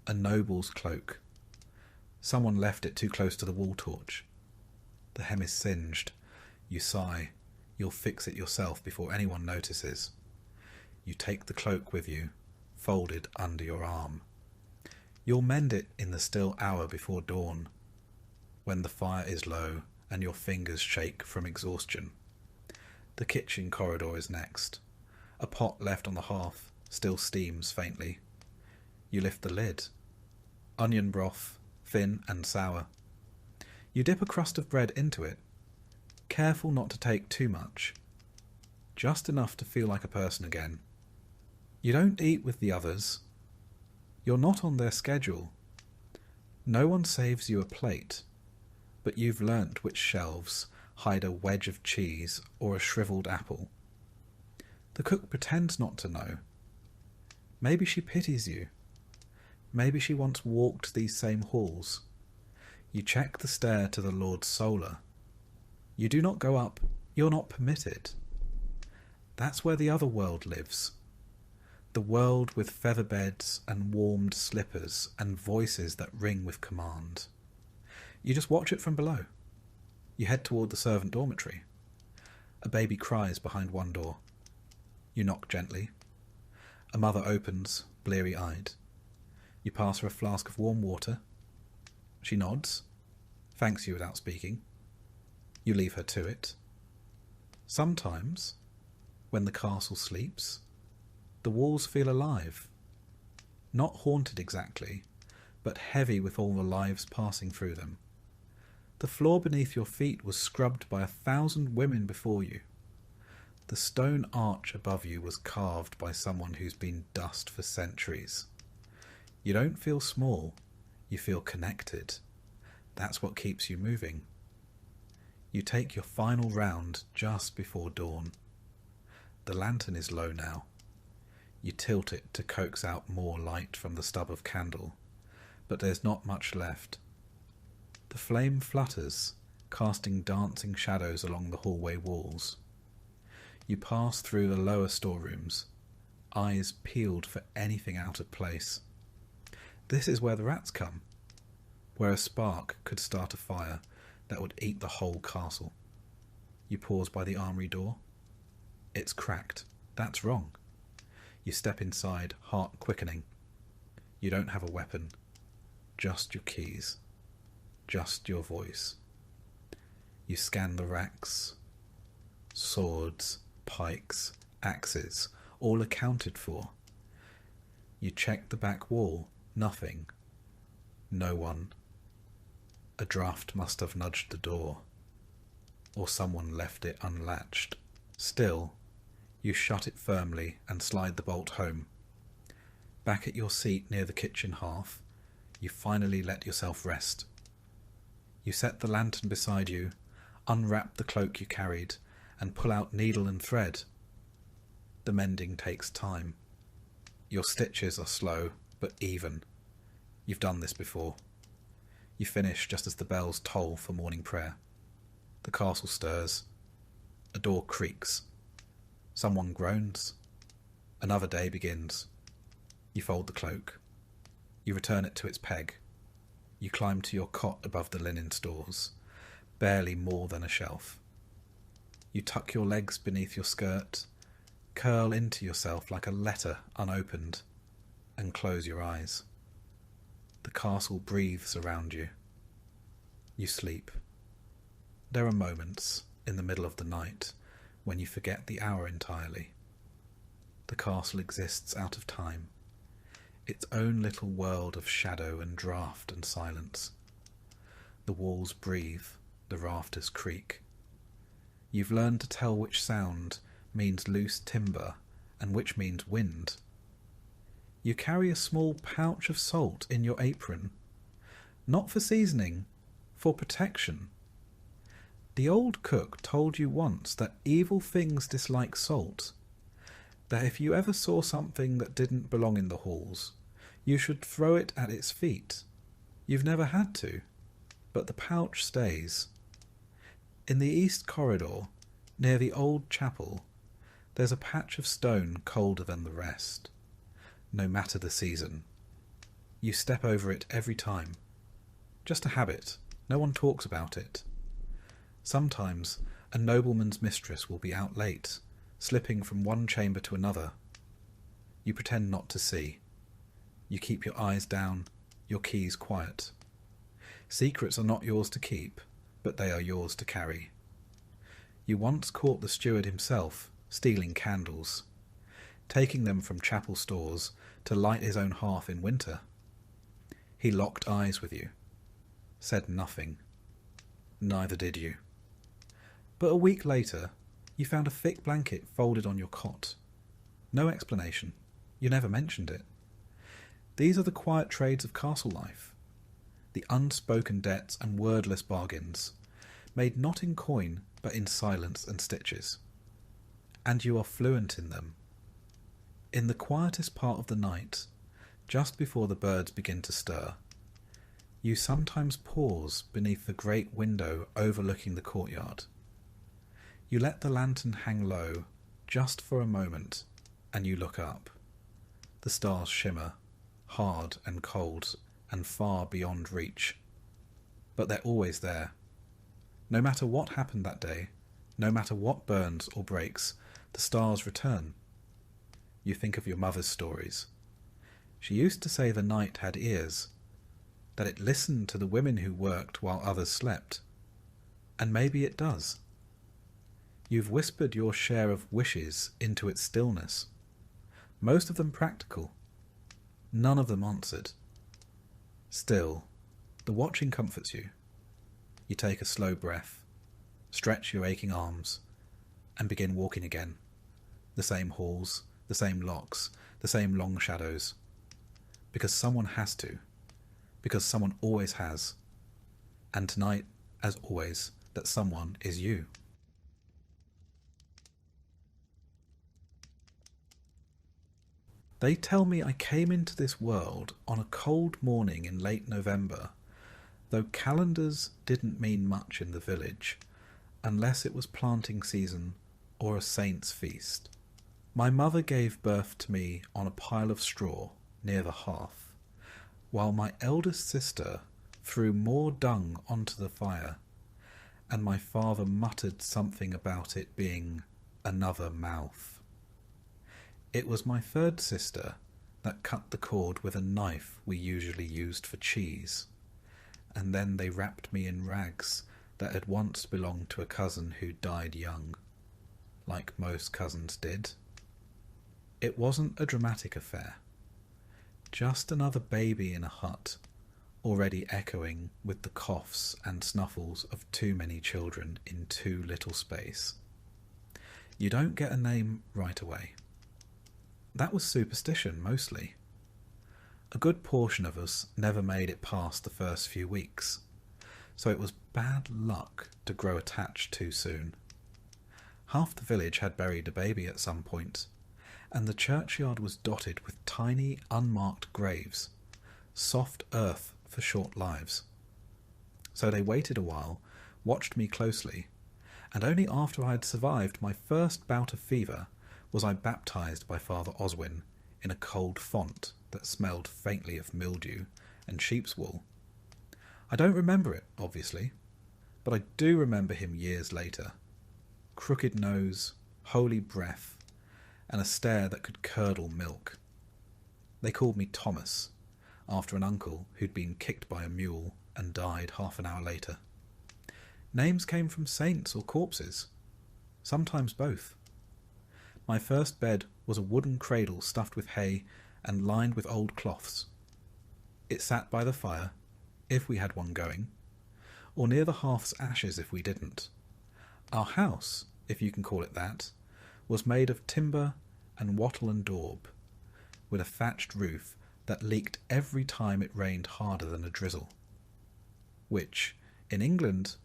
a noble's cloak. Someone left it too close to the wall torch. The hem is singed. You sigh. You'll fix it yourself before anyone notices. You take the cloak with you, folded under your arm. You'll mend it in the still hour before dawn, when the fire is low and your fingers shake from exhaustion. The kitchen corridor is next. A pot left on the hearth still steams faintly. You lift the lid. Onion broth, thin and sour. You dip a crust of bread into it, careful not to take too much, just enough to feel like a person again. You don't eat with the others. You're not on their schedule. No one saves you a plate, but you've learnt which shelves hide a wedge of cheese or a shriveled apple. The cook pretends not to know. Maybe she pities you. Maybe she once walked these same halls. You check the stair to the Lord's Solar. You do not go up. You're not permitted. That's where the other world lives. The world with feather beds and warmed slippers and voices that ring with command. You just watch it from below. You head toward the servant dormitory. A baby cries behind one door. You knock gently. A mother opens, bleary-eyed. You pass her a flask of warm water. She nods, thanks you without speaking. You leave her to it. Sometimes, when the castle sleeps, the walls feel alive. Not haunted exactly, but heavy with all the lives passing through them. The floor beneath your feet was scrubbed by 1,000 women before you. The stone arch above you was carved by someone who's been dust for centuries. You don't feel small, you feel connected. That's what keeps you moving. You take your final round just before dawn. The lantern is low now. You tilt it to coax out more light from the stub of candle, but there's not much left. The flame flutters, casting dancing shadows along the hallway walls. You pass through the lower storerooms, eyes peeled for anything out of place. This is where the rats come, where a spark could start a fire that would eat the whole castle. You pause by the armory door. It's cracked. That's wrong. You step inside, heart quickening. You don't have a weapon, just your keys, just your voice. You scan the racks. Swords, pikes, axes, all accounted for. You check the back wall. Nothing. No one. A draft must have nudged the door, or someone left it unlatched. Still, you shut it firmly and slide the bolt home. Back at your seat near the kitchen hearth, you finally let yourself rest. You set the lantern beside you, unwrap the cloak you carried, and pull out needle and thread. The mending takes time. Your stitches are slow, but even. You've done this before. You finish just as the bells toll for morning prayer. The castle stirs. A door creaks. Someone groans. Another day begins. You fold the cloak. You return it to its peg. You climb to your cot above the linen stores, barely more than a shelf. You tuck your legs beneath your skirt, curl into yourself like a letter unopened, and close your eyes. The castle breathes around you. You sleep. There are moments in the middle of the night when you forget the hour entirely. The castle exists out of time. its own little world of shadow and draught and silence. The walls breathe, the rafters creak. You've learned to tell which sound means loose timber and which means wind. You carry a small pouch of salt in your apron, not for seasoning, for protection. The old cook told you once that evil things dislike salt, that if you ever saw something that didn't belong in the halls, you should throw it at its feet. You've never had to, but the pouch stays. In the east corridor, near the old chapel, there's a patch of stone colder than the rest, no matter the season. You step over it every time. Just a habit. No one talks about it. Sometimes a nobleman's mistress will be out late, slipping from one chamber to another. You pretend not to see. You keep your eyes down, your keys quiet. Secrets are not yours to keep, but they are yours to carry. You once caught the steward himself stealing candles, taking them from chapel stores to light his own hearth in winter. He locked eyes with you, said nothing. Neither did you. But a week later, you found a thick blanket folded on your cot. No explanation. You never mentioned it. These are the quiet trades of castle life. The unspoken debts and wordless bargains, made not in coin but in silence and stitches. And you are fluent in them. In the quietest part of the night, just before the birds begin to stir, you sometimes pause beneath the great window overlooking the courtyard. You let the lantern hang low just for a moment, and you look up. The stars shimmer, hard and cold and far beyond reach. But they're always there. No matter what happened that day, no matter what burns or breaks, the stars return. You think of your mother's stories. She used to say the night had ears, that it listened to the women who worked while others slept. And maybe it does. You've whispered your share of wishes into its stillness, most of them practical, none of them answered. Still, the watching comforts you. You take a slow breath, stretch your aching arms, and begin walking again. The same halls, the same locks, the same long shadows. Because someone has to. Because someone always has. And tonight, as always, that someone is you. They tell me I came into this world on a cold morning in late November, though calendars didn't mean much in the village, unless it was planting season or a saint's feast. My mother gave birth to me on a pile of straw near the hearth, while my eldest sister threw more dung onto the fire, and my father muttered something about it being another mouth. It was my third sister that cut the cord with a knife we usually used for cheese, and then they wrapped me in rags that had once belonged to a cousin who died young, like most cousins did. It wasn't a dramatic affair, just another baby in a hut, already echoing with the coughs and snuffles of too many children in too little space. You don't get a name right away. That was superstition, mostly. A good portion of us never made it past the first few weeks, so it was bad luck to grow attached too soon. Half the village had buried a baby at some point, and the churchyard was dotted with tiny, unmarked graves, soft earth for short lives. So they waited a while, watched me closely, and only after I had survived my first bout of fever was I baptised by Father Oswin in a cold font that smelled faintly of mildew and sheep's wool. I don't remember it, obviously, but I do remember him years later. Crooked nose, holy breath, and a stare that could curdle milk. They called me Thomas, after an uncle who'd been kicked by a mule and died half an hour later. Names came from saints or corpses, sometimes both. My first bed was a wooden cradle stuffed with hay and lined with old cloths. It sat by the fire, if we had one going, or near the hearth's ashes if we didn't. Our house, if you can call it that, was made of timber and wattle and daub, with a thatched roof that leaked every time it rained harder than a drizzle, which, in England,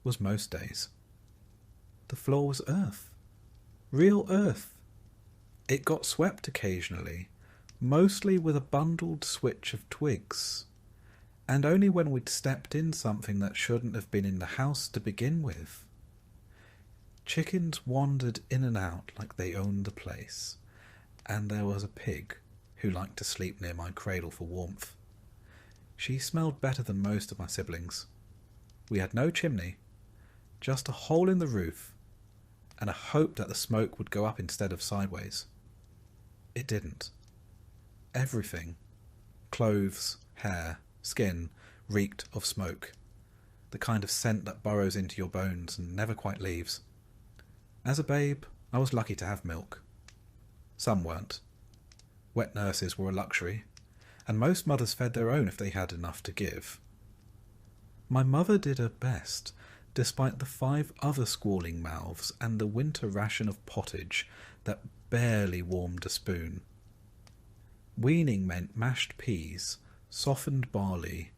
was most days. The floor was earth. Real earth. It got swept occasionally, mostly with a bundled switch of twigs, and only when we'd stepped in something that shouldn't have been in the house to begin with. Chickens wandered in and out like they owned the place, and there was a pig who liked to sleep near my cradle for warmth. She smelled better than most of my siblings. We had no chimney, just a hole in the roof, and a hope that the smoke would go up instead of sideways. It didn't. Everything, clothes, hair, skin, reeked of smoke, the kind of scent that burrows into your bones and never quite leaves. As a babe, I was lucky to have milk. Some weren't. Wet nurses were a luxury, and most mothers fed their own if they had enough to give. My mother did her best, despite the 5 other squalling mouths and the winter ration of pottage that barely warmed a spoon. Weaning meant mashed peas, softened barley,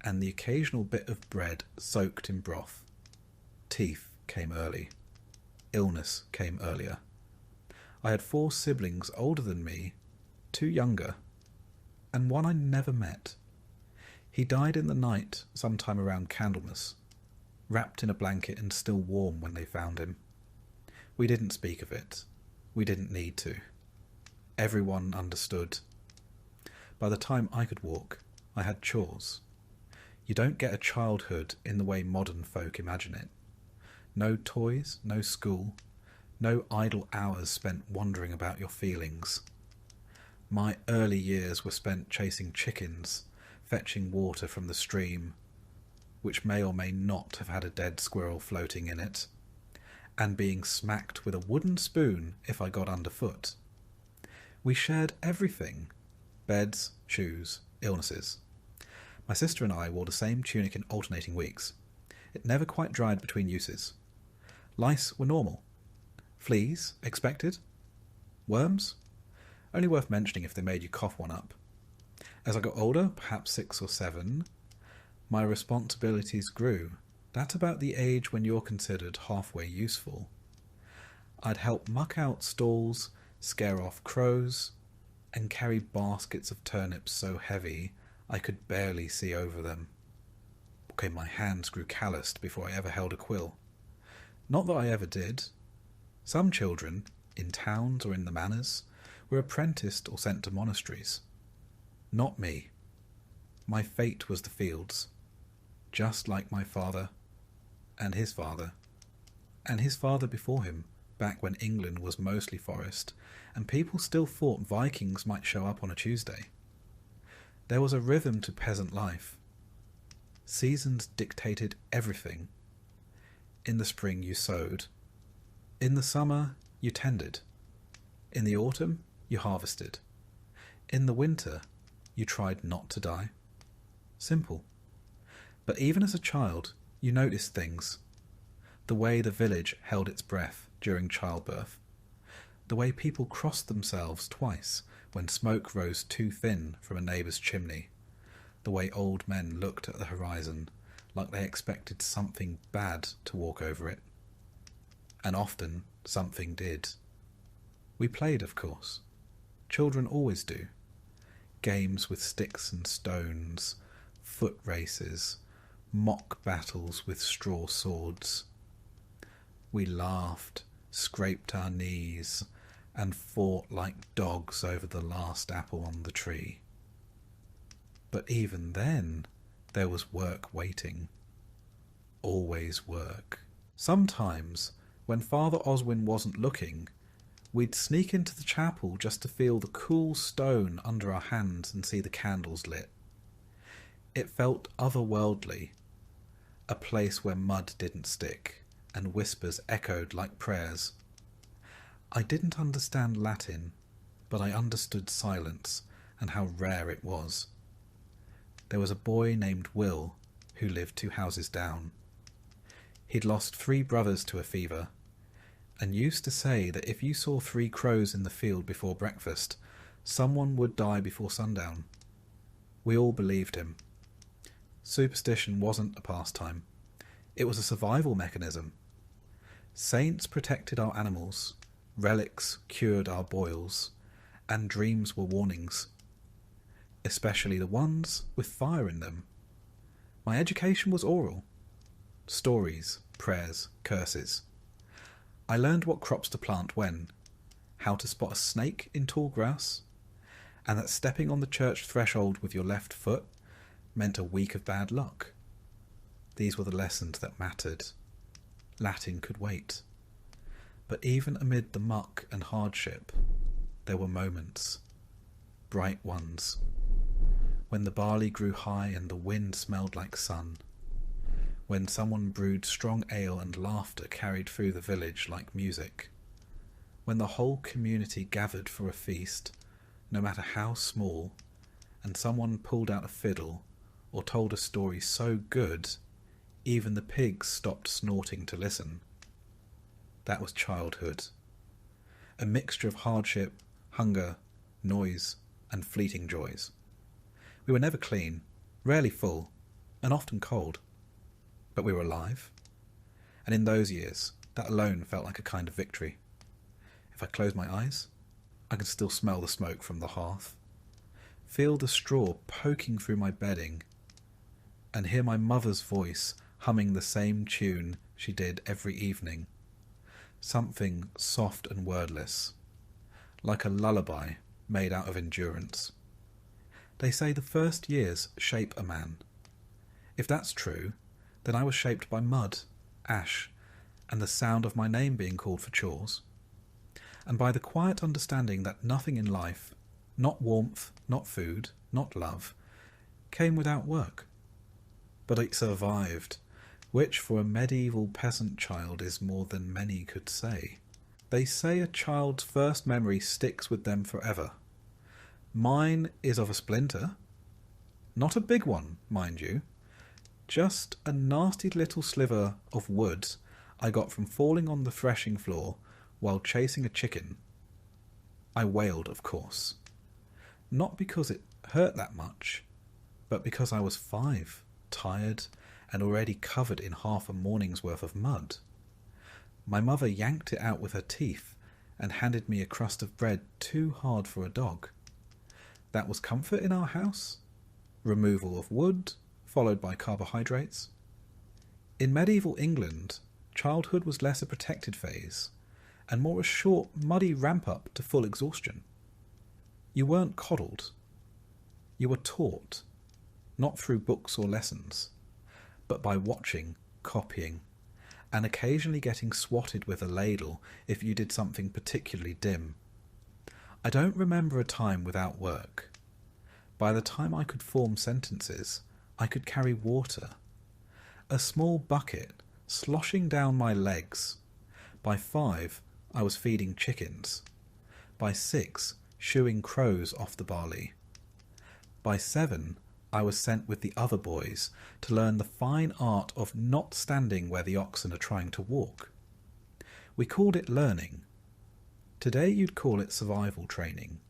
and the occasional bit of bread soaked in broth. Teeth came early. Illness came earlier. I had 4 siblings older than me, 2 younger, and one I never met. He died in the night sometime around Candlemas, wrapped in a blanket and still warm when they found him. We didn't speak of it. We didn't need to. Everyone understood. By the time I could walk, I had chores. You don't get a childhood in the way modern folk imagine it. No toys, no school, no idle hours spent wondering about your feelings. My early years were spent chasing chickens, fetching water from the stream, which may or may not have had a dead squirrel floating in it, and being smacked with a wooden spoon if I got underfoot. We shared everything: beds, shoes, illnesses. My sister and I wore the same tunic in alternating weeks. It never quite dried between uses. Lice were normal. Fleas, expected. Worms? Only worth mentioning if they made you cough one up. As I got older, perhaps 6 or 7, my responsibilities grew. That's about the age when you're considered halfway useful. I'd help muck out stalls, scare off crows, and carry baskets of turnips so heavy I could barely see over them. Okay, my hands grew calloused before I ever held a quill. Not that I ever did. Some children, in towns or in the manors, were apprenticed or sent to monasteries. Not me. My fate was the fields, just like my father, and his father before him, back when England was mostly forest, and people still thought Vikings might show up on a Tuesday. There was a rhythm to peasant life. Seasons dictated everything. In the spring you sowed. In the summer you tended. In the autumn you harvested. In the winter you tried not to die. Simple. But even as a child, you noticed things. The way the village held its breath during childbirth. The way people crossed themselves twice when smoke rose too thin from a neighbour's chimney. The way old men looked at the horizon like they expected something bad to walk over it. And often something did. We played, of course. Children always do. Games with sticks and stones, foot races, mock battles with straw swords. We laughed, scraped our knees, and fought like dogs over the last apple on the tree. But even then, there was work waiting. Always work. Sometimes, when Father Oswin wasn't looking, we'd sneak into the chapel just to feel the cool stone under our hands and see the candles lit. It felt otherworldly, a place where mud didn't stick and whispers echoed like prayers. I didn't understand Latin, but I understood silence and how rare it was. There was a boy named Will who lived 2 houses down. He'd lost 3 brothers to a fever, and used to say that if you saw 3 crows in the field before breakfast, someone would die before sundown. We all believed him. Superstition wasn't a pastime. It was a survival mechanism. Saints protected our animals, relics cured our boils, and dreams were warnings. Especially the ones with fire in them. My education was oral. Stories, prayers, curses. I learned what crops to plant when, how to spot a snake in tall grass, and that stepping on the church threshold with your left foot meant a week of bad luck. These were the lessons that mattered. Latin could wait. But even amid the muck and hardship, there were moments, bright ones, when the barley grew high and the wind smelled like sun, when someone brewed strong ale and laughter carried through the village like music, when the whole community gathered for a feast, no matter how small, and someone pulled out a fiddle or told a story so good even the pigs stopped snorting to listen. That was childhood. A mixture of hardship, hunger, noise, and fleeting joys. We were never clean, rarely full, and often cold. But we were alive. And in those years, that alone felt like a kind of victory. If I close my eyes, I can still smell the smoke from the hearth, feel the straw poking through my bedding, and hear my mother's voice humming the same tune she did every evening. Something soft and wordless, like a lullaby made out of endurance. They say the first years shape a man. If that's true, then I was shaped by mud, ash, and the sound of my name being called for chores, and by the quiet understanding that nothing in life, not warmth, not food, not love, came without work. But it survived, which for a medieval peasant child is more than many could say. They say a child's first memory sticks with them forever. Mine is of a splinter. Not a big one, mind you. Just a nasty little sliver of wood I got from falling on the threshing floor while chasing a chicken. I wailed, of course. Not because it hurt that much, but because I was 5, tired, and already covered in half a morning's worth of mud. My mother yanked it out with her teeth and handed me a crust of bread too hard for a dog. That was comfort in our house. Removal of wood, followed by carbohydrates. In medieval England, childhood was less a protected phase, and more a short, muddy ramp-up to full exhaustion. You weren't coddled. You were taught, not through books or lessons, but by watching, copying, and occasionally getting swatted with a ladle if you did something particularly dim. I don't remember a time without work. By the time I could form sentences, I could carry water. A small bucket sloshing down my legs. By 5, I was feeding chickens. By 6, shooing crows off the barley. By 7, I was sent with the other boys to learn the fine art of not standing where the oxen are trying to walk. We called it learning. Today you'd call it survival training.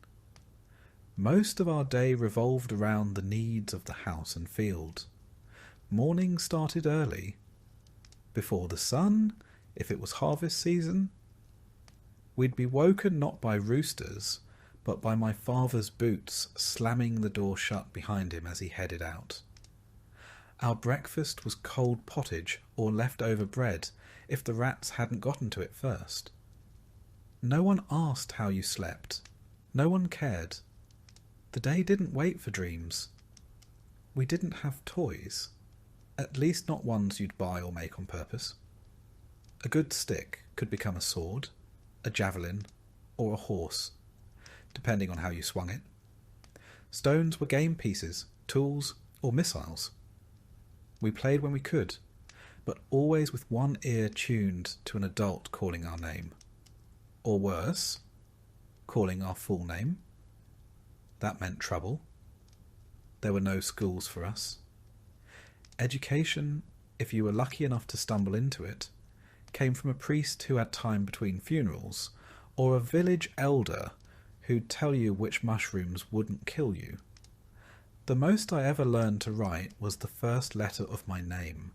Most of our day revolved around the needs of the house and field. Morning started early. Before the sun, if it was harvest season. We'd be woken not by roosters, but by my father's boots slamming the door shut behind him as he headed out. Our breakfast was cold pottage or leftover bread if the rats hadn't gotten to it first. No one asked how you slept. No one cared. The day didn't wait for dreams. We didn't have toys. At least not ones you'd buy or make on purpose. A good stick could become a sword, a javelin, or a horse, depending on how you swung it. Stones were game pieces, tools, or missiles. We played when we could, but always with one ear tuned to an adult calling our name. Or worse, calling our full name. That meant trouble. There were no schools for us. Education, if you were lucky enough to stumble into it, came from a priest who had time between funerals, or a village elder who'd tell you which mushrooms wouldn't kill you. The most I ever learned to write was the first letter of my name,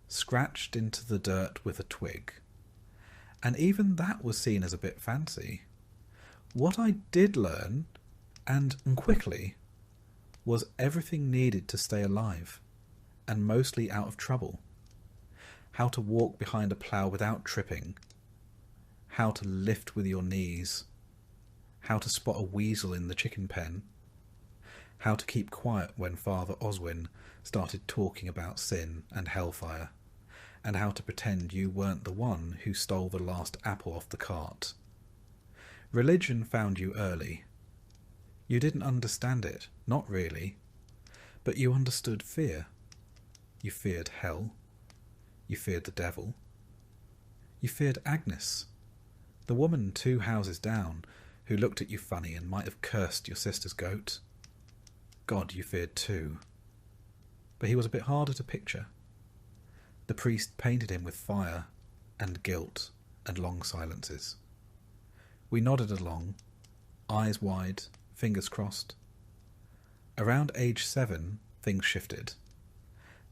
scratched into the dirt with a twig. And even that was seen as a bit fancy. What I did learn, and quickly, was everything needed to stay alive, and mostly out of trouble. How to walk behind a plough without tripping, how to lift with your knees, how to spot a weasel in the chicken pen, how to keep quiet when Father Oswin started talking about sin and hellfire, and how to pretend you weren't the one who stole the last apple off the cart. Religion found you early. You didn't understand it, not really, but you understood fear. You feared hell. You feared the devil. You feared Agnes, the woman 2 houses down who looked at you funny and might have cursed your sister's goat. God you feared too. But he was a bit harder to picture. The priest painted him with fire and guilt and long silences. We nodded along, eyes wide, fingers crossed. Around age 7, things shifted.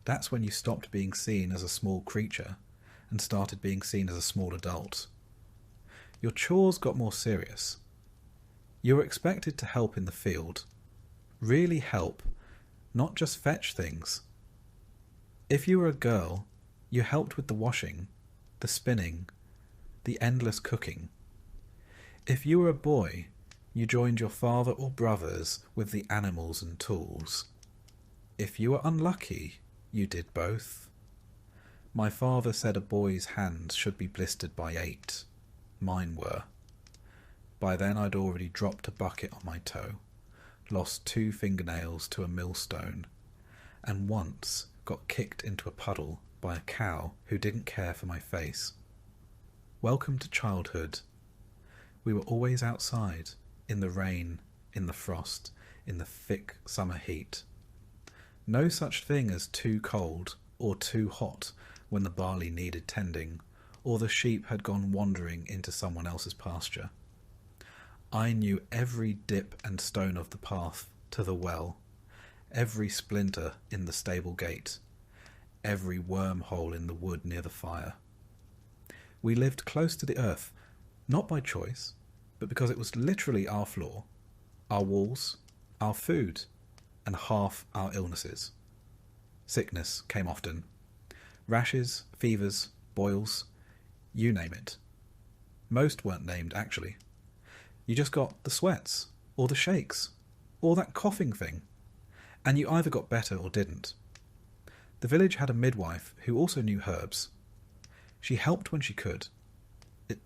That's when you stopped being seen as a small creature and started being seen as a small adult. Your chores got more serious. You were expected to help in the field. Really help, not just fetch things. If you were a girl, you helped with the washing, the spinning, the endless cooking. If you were a boy, you joined your father or brothers with the animals and tools. If you were unlucky, you did both. My father said a boy's hands should be blistered by 8. Mine were. By then I'd already dropped a bucket on my toe, lost 2 fingernails to a millstone, and once got kicked into a puddle by a cow who didn't care for my face. Welcome to childhood. We were always outside, in the rain, in the frost, in the thick summer heat. No such thing as too cold or too hot when the barley needed tending, or the sheep had gone wandering into someone else's pasture. I knew every dip and stone of the path to the well, every splinter in the stable gate, every wormhole in the wood near the fire. We lived close to the earth, not by choice, but because it was literally our floor, our walls, our food, and half our illnesses. Sickness came often. Rashes, fevers, boils, you name it. Most weren't named, actually. You just got the sweats, or the shakes, or that coughing thing, and you either got better or didn't. The village had a midwife who also knew herbs. She helped when she could,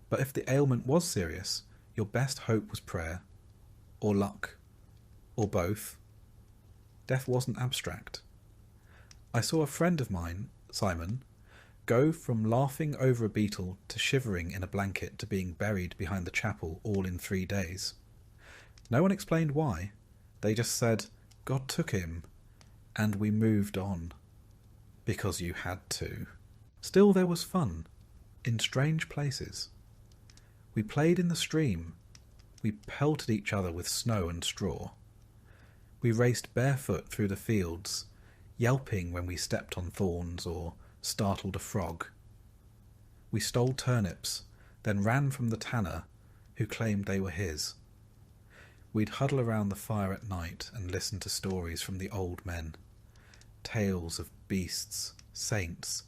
but if the ailment was serious, your best hope was prayer, or luck, or both. Death wasn't abstract. I saw a friend of mine, Simon, go from laughing over a beetle to shivering in a blanket to being buried behind the chapel all in 3 days. No one explained why. They just said, God took him, and we moved on. Because you had to. Still there was fun, in strange places. We played in the stream. We pelted each other with snow and straw. We raced barefoot through the fields, yelping when we stepped on thorns or startled a frog. We stole turnips, then ran from the tanner, who claimed they were his. We'd huddle around the fire at night and listen to stories from the old men, tales of beasts, saints,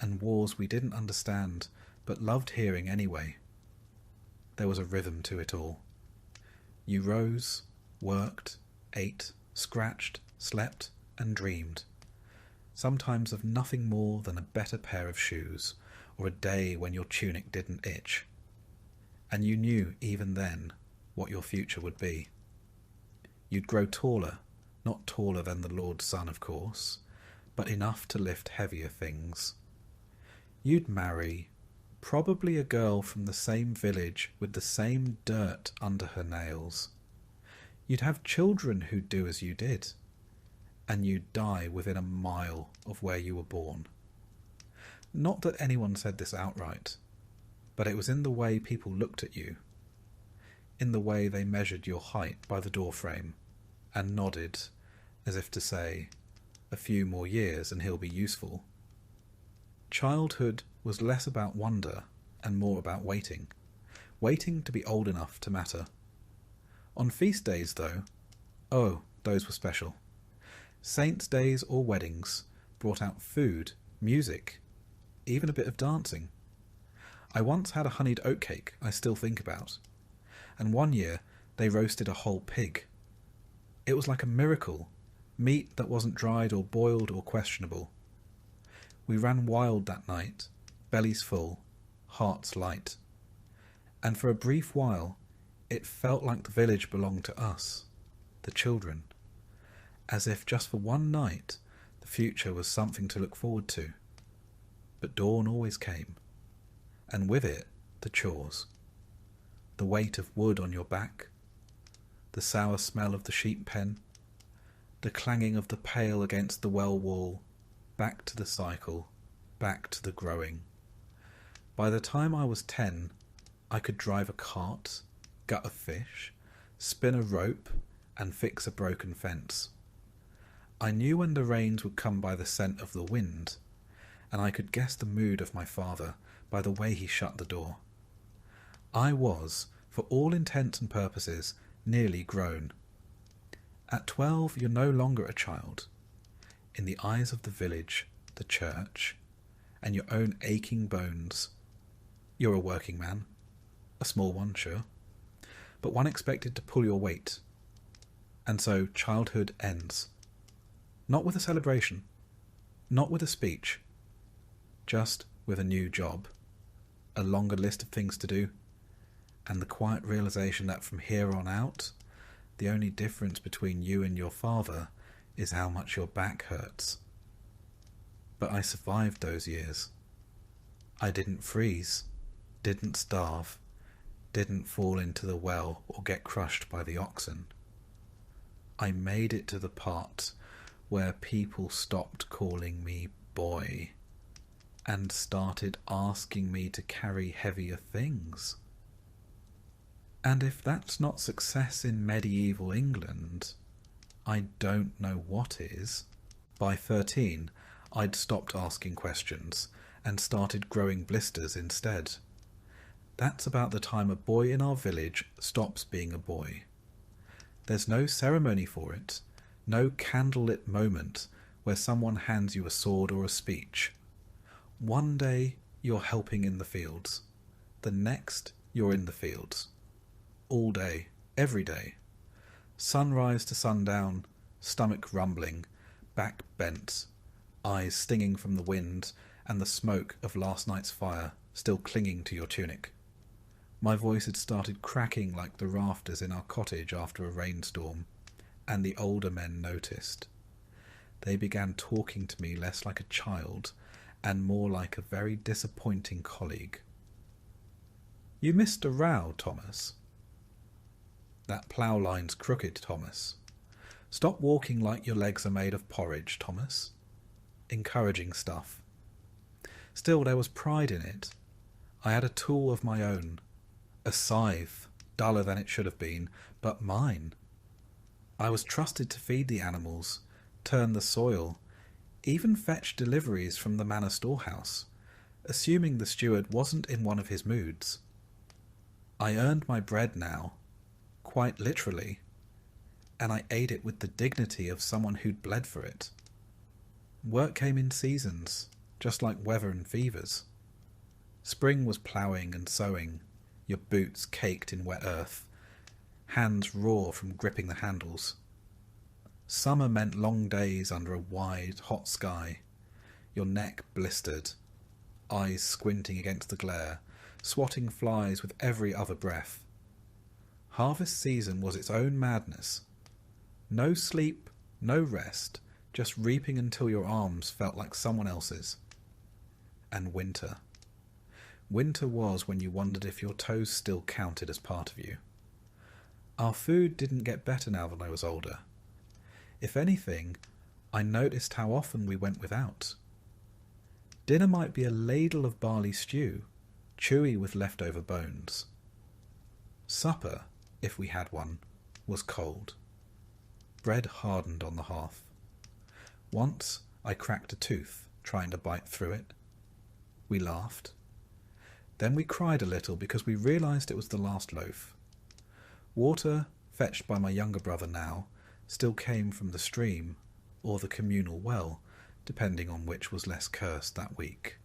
and wars we didn't understand, but loved hearing anyway. There was a rhythm to it all. You rose, worked, ate, scratched, slept, and dreamed. Sometimes of nothing more than a better pair of shoes, or a day when your tunic didn't itch. And you knew, even then, what your future would be. You'd grow taller, not taller than the Lord's Son, of course, but enough to lift heavier things. You'd marry, probably a girl from the same village with the same dirt under her nails. You'd have children who'd do as you did, and you'd die within a mile of where you were born. Not that anyone said this outright, but it was in the way people looked at you, in the way they measured your height by the doorframe, and nodded, as if to say, a few more years and he'll be useful. Childhood was less about wonder and more about waiting to be old enough to matter. On feast days, though, oh, those were special. Saints' days or weddings brought out food, music, even a bit of dancing. I once had a honeyed oatcake I still think about, and one year they roasted a whole pig. It was like a miracle, meat that wasn't dried or boiled or questionable. We ran wild that night, bellies full, hearts light, and for a brief while it felt like the village belonged to us, the children, as if just for one night the future was something to look forward to. But dawn always came, and with it the chores, the weight of wood on your back, the sour smell of the sheep pen, the clanging of the pail against the well wall, back to the cycle, back to the growing. By the time I was 10, I could drive a cart, gut a fish, spin a rope, and fix a broken fence. I knew when the rains would come by the scent of the wind, and I could guess the mood of my father by the way he shut the door. I was, for all intents and purposes, nearly grown. At 12, you're no longer a child. In the eyes of the village, the church, and your own aching bones, you're a working man. A small one, sure, but one expected to pull your weight. And so childhood ends. Not with a celebration, not with a speech, just with a new job, a longer list of things to do, and the quiet realization that from here on out, the only difference between you and your father is how much your back hurts. But I survived those years. I didn't freeze, didn't starve, didn't fall into the well or get crushed by the oxen. I made it to the part where people stopped calling me boy and started asking me to carry heavier things. And if that's not success in medieval England, I don't know what is. By 13, I'd stopped asking questions and started growing blisters instead. That's about the time a boy in our village stops being a boy. There's no ceremony for it, no candlelit moment where someone hands you a sword or a speech. One day you're helping in the fields, the next you're in the fields. All day, every day. Sunrise to sundown, stomach rumbling, back bent, eyes stinging from the wind and the smoke of last night's fire still clinging to your tunic. My voice had started cracking like the rafters in our cottage after a rainstorm, and the older men noticed. They began talking to me less like a child and more like a very disappointing colleague. "You missed a row, Thomas." "That plough line's crooked, Thomas." "Stop walking like your legs are made of porridge, Thomas." Encouraging stuff. Still, there was pride in it. I had a tool of my own. A scythe, duller than it should have been, but mine. I was trusted to feed the animals, turn the soil, even fetch deliveries from the manor storehouse, assuming the steward wasn't in one of his moods. I earned my bread now, quite literally, and I ate it with the dignity of someone who'd bled for it. Work came in seasons, just like weather and fevers. Spring was ploughing and sowing, your boots caked in wet earth, hands raw from gripping the handles. Summer meant long days under a wide, hot sky, your neck blistered, eyes squinting against the glare, swatting flies with every other breath. Harvest season was its own madness. No sleep, no rest, just reaping until your arms felt like someone else's. And winter. Winter was when you wondered if your toes still counted as part of you. Our food didn't get better now that I was older. If anything, I noticed how often we went without. Dinner might be a ladle of barley stew, chewy with leftover bones. Supper, if we had one, was cold. Bread hardened on the hearth. Once I cracked a tooth trying to bite through it. We laughed. Then we cried a little because we realised it was the last loaf. Water, fetched by my younger brother now, still came from the stream or the communal well, depending on which was less cursed that week.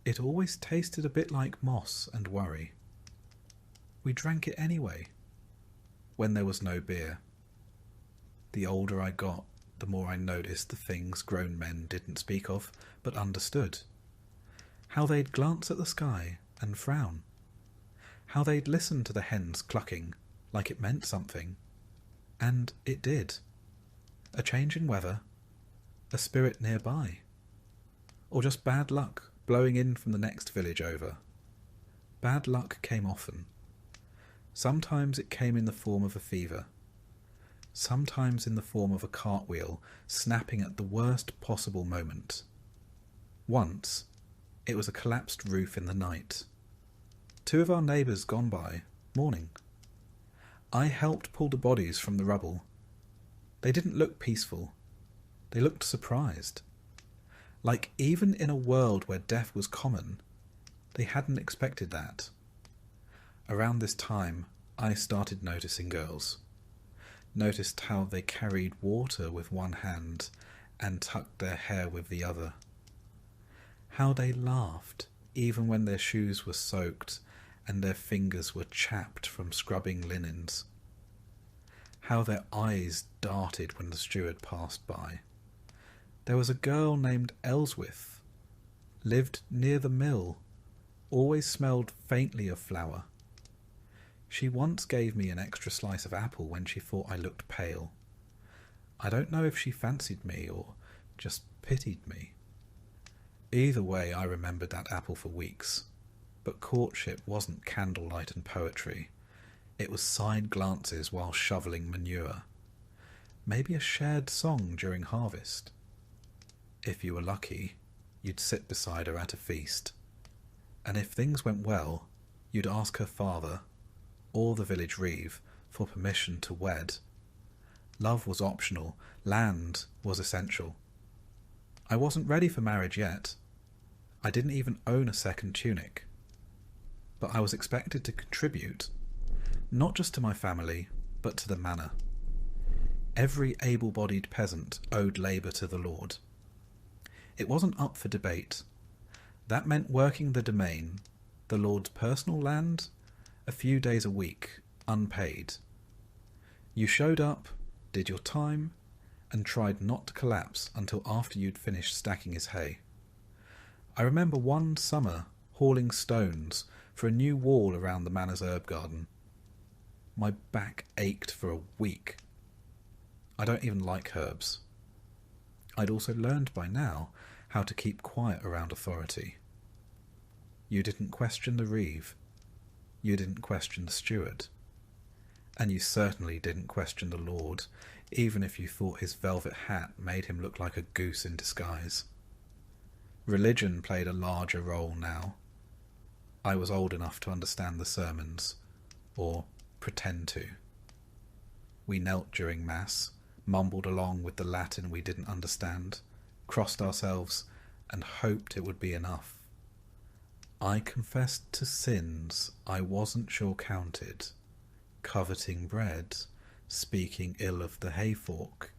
It always tasted a bit like moss and worry. We drank it anyway, when there was no beer. The older I got, the more I noticed the things grown men didn't speak of, but understood. How they'd glance at the sky and frown. How they'd listen to the hens clucking, like it meant something. And it did. A change in weather, a spirit nearby, or just bad luck blowing in from the next village over. Bad luck came often. Sometimes it came in the form of a fever. Sometimes in the form of a cartwheel snapping at the worst possible moment. Once, it was a collapsed roof in the night. 2 of our neighbours gone by, mourning. I helped pull the bodies from the rubble. They didn't look peaceful. They looked surprised. Like even in a world where death was common, they hadn't expected that. Around this time, I started noticing girls. Noticed how they carried water with one hand and tucked their hair with the other. How they laughed even when their shoes were soaked and their fingers were chapped from scrubbing linens. How their eyes darted when the steward passed by. There was a girl named Elswith, lived near the mill, always smelled faintly of flour. She once gave me an extra slice of apple when she thought I looked pale. I don't know if she fancied me or just pitied me. Either way, I remembered that apple for weeks. But courtship wasn't candlelight and poetry. It was side glances while shoveling manure. Maybe a shared song during harvest. If you were lucky, you'd sit beside her at a feast. And if things went well, you'd ask her father, or the village reeve, for permission to wed. Love was optional, land was essential. I wasn't ready for marriage yet. I didn't even own a second tunic. But I was expected to contribute, not just to my family, but to the manor. Every able-bodied peasant owed labour to the lord. It wasn't up for debate. That meant working the domain, the lord's personal land, a few days a week, unpaid. You showed up, did your time, and tried not to collapse until after you'd finished stacking his hay. I remember one summer hauling stones for a new wall around the manor's herb garden. My back ached for a week. I don't even like herbs. I'd also learned by now how to keep quiet around authority. You didn't question the reeve. You didn't question the steward. And you certainly didn't question the lord, even if you thought his velvet hat made him look like a goose in disguise. Religion played a larger role now. I was old enough to understand the sermons, or pretend to. We knelt during Mass, mumbled along with the Latin we didn't understand, crossed ourselves, and hoped it would be enough. I confessed to sins I wasn't sure counted, coveting bread, speaking ill of the hayfork,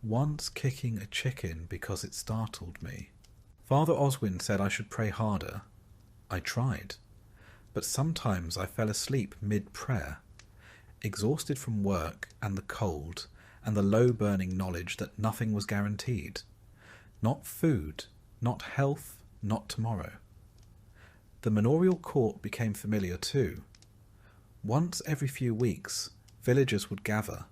once kicking a chicken because it startled me. Father Oswin said I should pray harder. I tried, but sometimes I fell asleep mid-prayer, exhausted from work and the cold and the low-burning knowledge that nothing was guaranteed. Not food, not health, not tomorrow. The manorial court became familiar too. Once every few weeks, villagers would gather,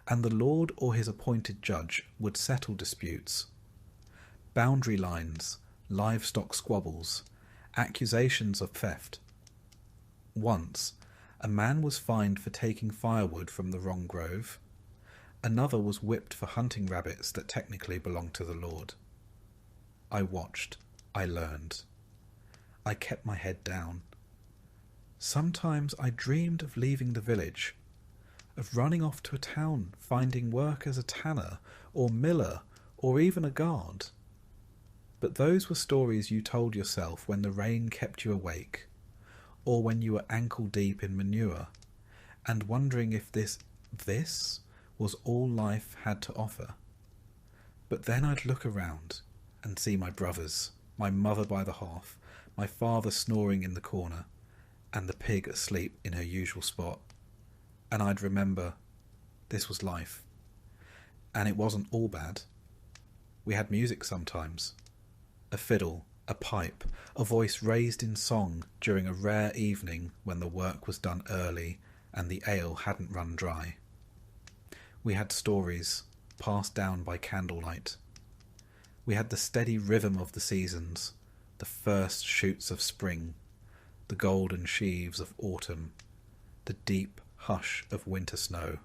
and the lord or his appointed judge would settle disputes. Boundary lines, livestock squabbles, accusations of theft. Once, A man was fined for taking firewood from the wrong grove. Another was whipped for hunting rabbits that technically belonged to the Lord. I watched. I learned. I kept my head down. Sometimes I dreamed of leaving the village, of running off to a town, finding work as a tanner or miller or even a guard. But those were stories you told yourself when the rain kept you awake, or when you were ankle deep in manure, and wondering if this was all life had to offer. But then I'd look around and see my brothers, my mother by the hearth, my father snoring in the corner, and the pig asleep in her usual spot, and I'd remember this was life. And it wasn't all bad. We had music sometimes. A fiddle, a pipe, a voice raised in song during a rare evening when the work was done early and the ale hadn't run dry. We had stories passed down by candlelight. We had the steady rhythm of the seasons, the first shoots of spring, the golden sheaves of autumn, the deep hush of winter snow.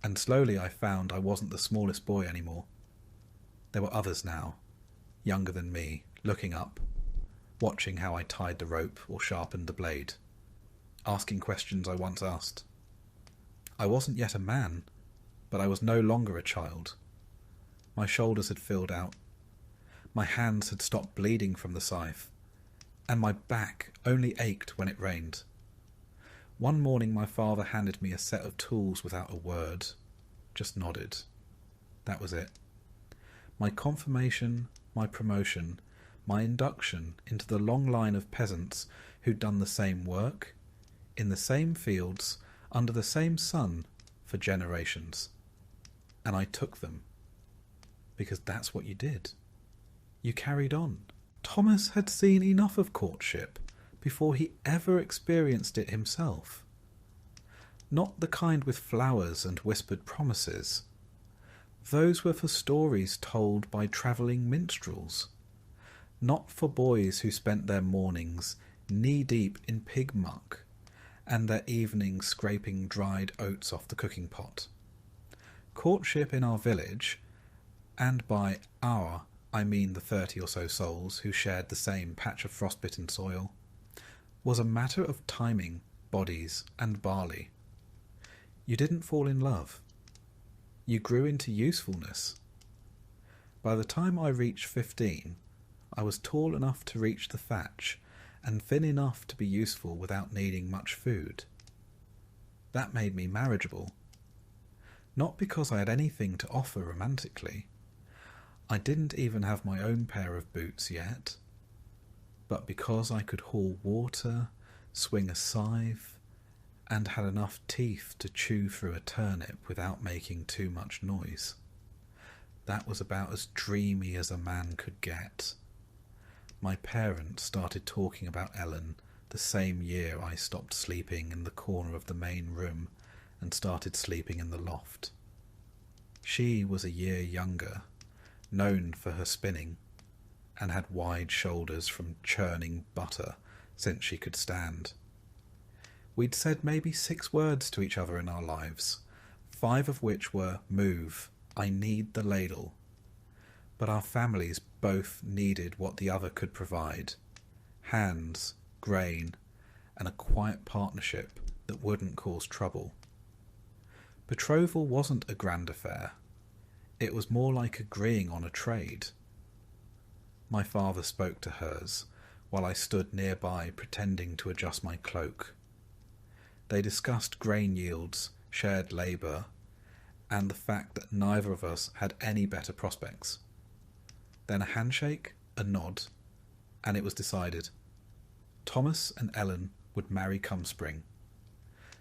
And slowly I found I wasn't the smallest boy anymore. There were others now, younger than me, looking up, watching how I tied the rope or sharpened the blade, asking questions I once asked. I wasn't yet a man, but I was no longer a child. My shoulders had filled out. My hands had stopped bleeding from the scythe, and my back only ached when it rained. One morning my father handed me a set of tools without a word, just nodded. That was it. My confirmation, my promotion, my induction into the long line of peasants who'd done the same work, in the same fields, under the same sun, for generations. And I took them. Because that's what you did. You carried on. Thomas had seen enough of courtship before he ever experienced it himself. Not the kind with flowers and whispered promises. Those were for stories told by travelling minstrels. Not for boys who spent their mornings knee-deep in pig muck and their evenings scraping dried oats off the cooking pot. Courtship in our village, and by our I mean the 30 or so souls who shared the same patch of frostbitten soil, was a matter of timing, bodies, and barley. You didn't fall in love. You grew into usefulness. By the time I reached 15, I was tall enough to reach the thatch and thin enough to be useful without needing much food. That made me marriageable. Not because I had anything to offer romantically. I didn't even have my own pair of boots yet, but because I could haul water, swing a scythe, and had enough teeth to chew through a turnip without making too much noise. That was about as dreamy as a man could get. My parents started talking about Ellen the same year I stopped sleeping in the corner of the main room and started sleeping in the loft. She was a year younger, known for her spinning, and had wide shoulders from churning butter since she could stand. We'd said maybe 6 words to each other in our lives, 5 of which were, "Move, I need the ladle." But our families both needed what the other could provide: hands, grain, and a quiet partnership that wouldn't cause trouble. Betrothal wasn't a grand affair. It was more like agreeing on a trade. My father spoke to hers, while I stood nearby pretending to adjust my cloak. They discussed grain yields, shared labour, and the fact that neither of us had any better prospects. Then a handshake, a nod, and it was decided. Thomas and Ellen would marry come spring.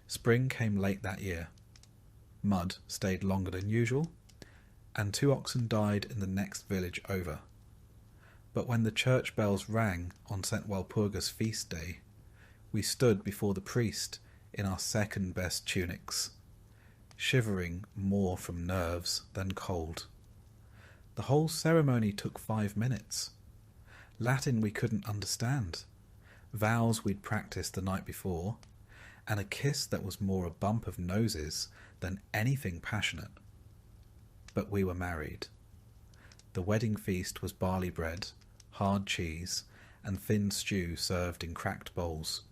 Spring came late that year. Mud stayed longer than usual, and 2 oxen died in the next village over. But when the church bells rang on St. Walpurga's feast day, we stood before the priest in our second-best tunics, shivering more from nerves than cold. The whole ceremony took 5 minutes. Latin we couldn't understand, vows we'd practiced the night before, and a kiss that was more a bump of noses than anything passionate. But we were married. The wedding feast was barley bread, hard cheese, and thin stew served in cracked bowls.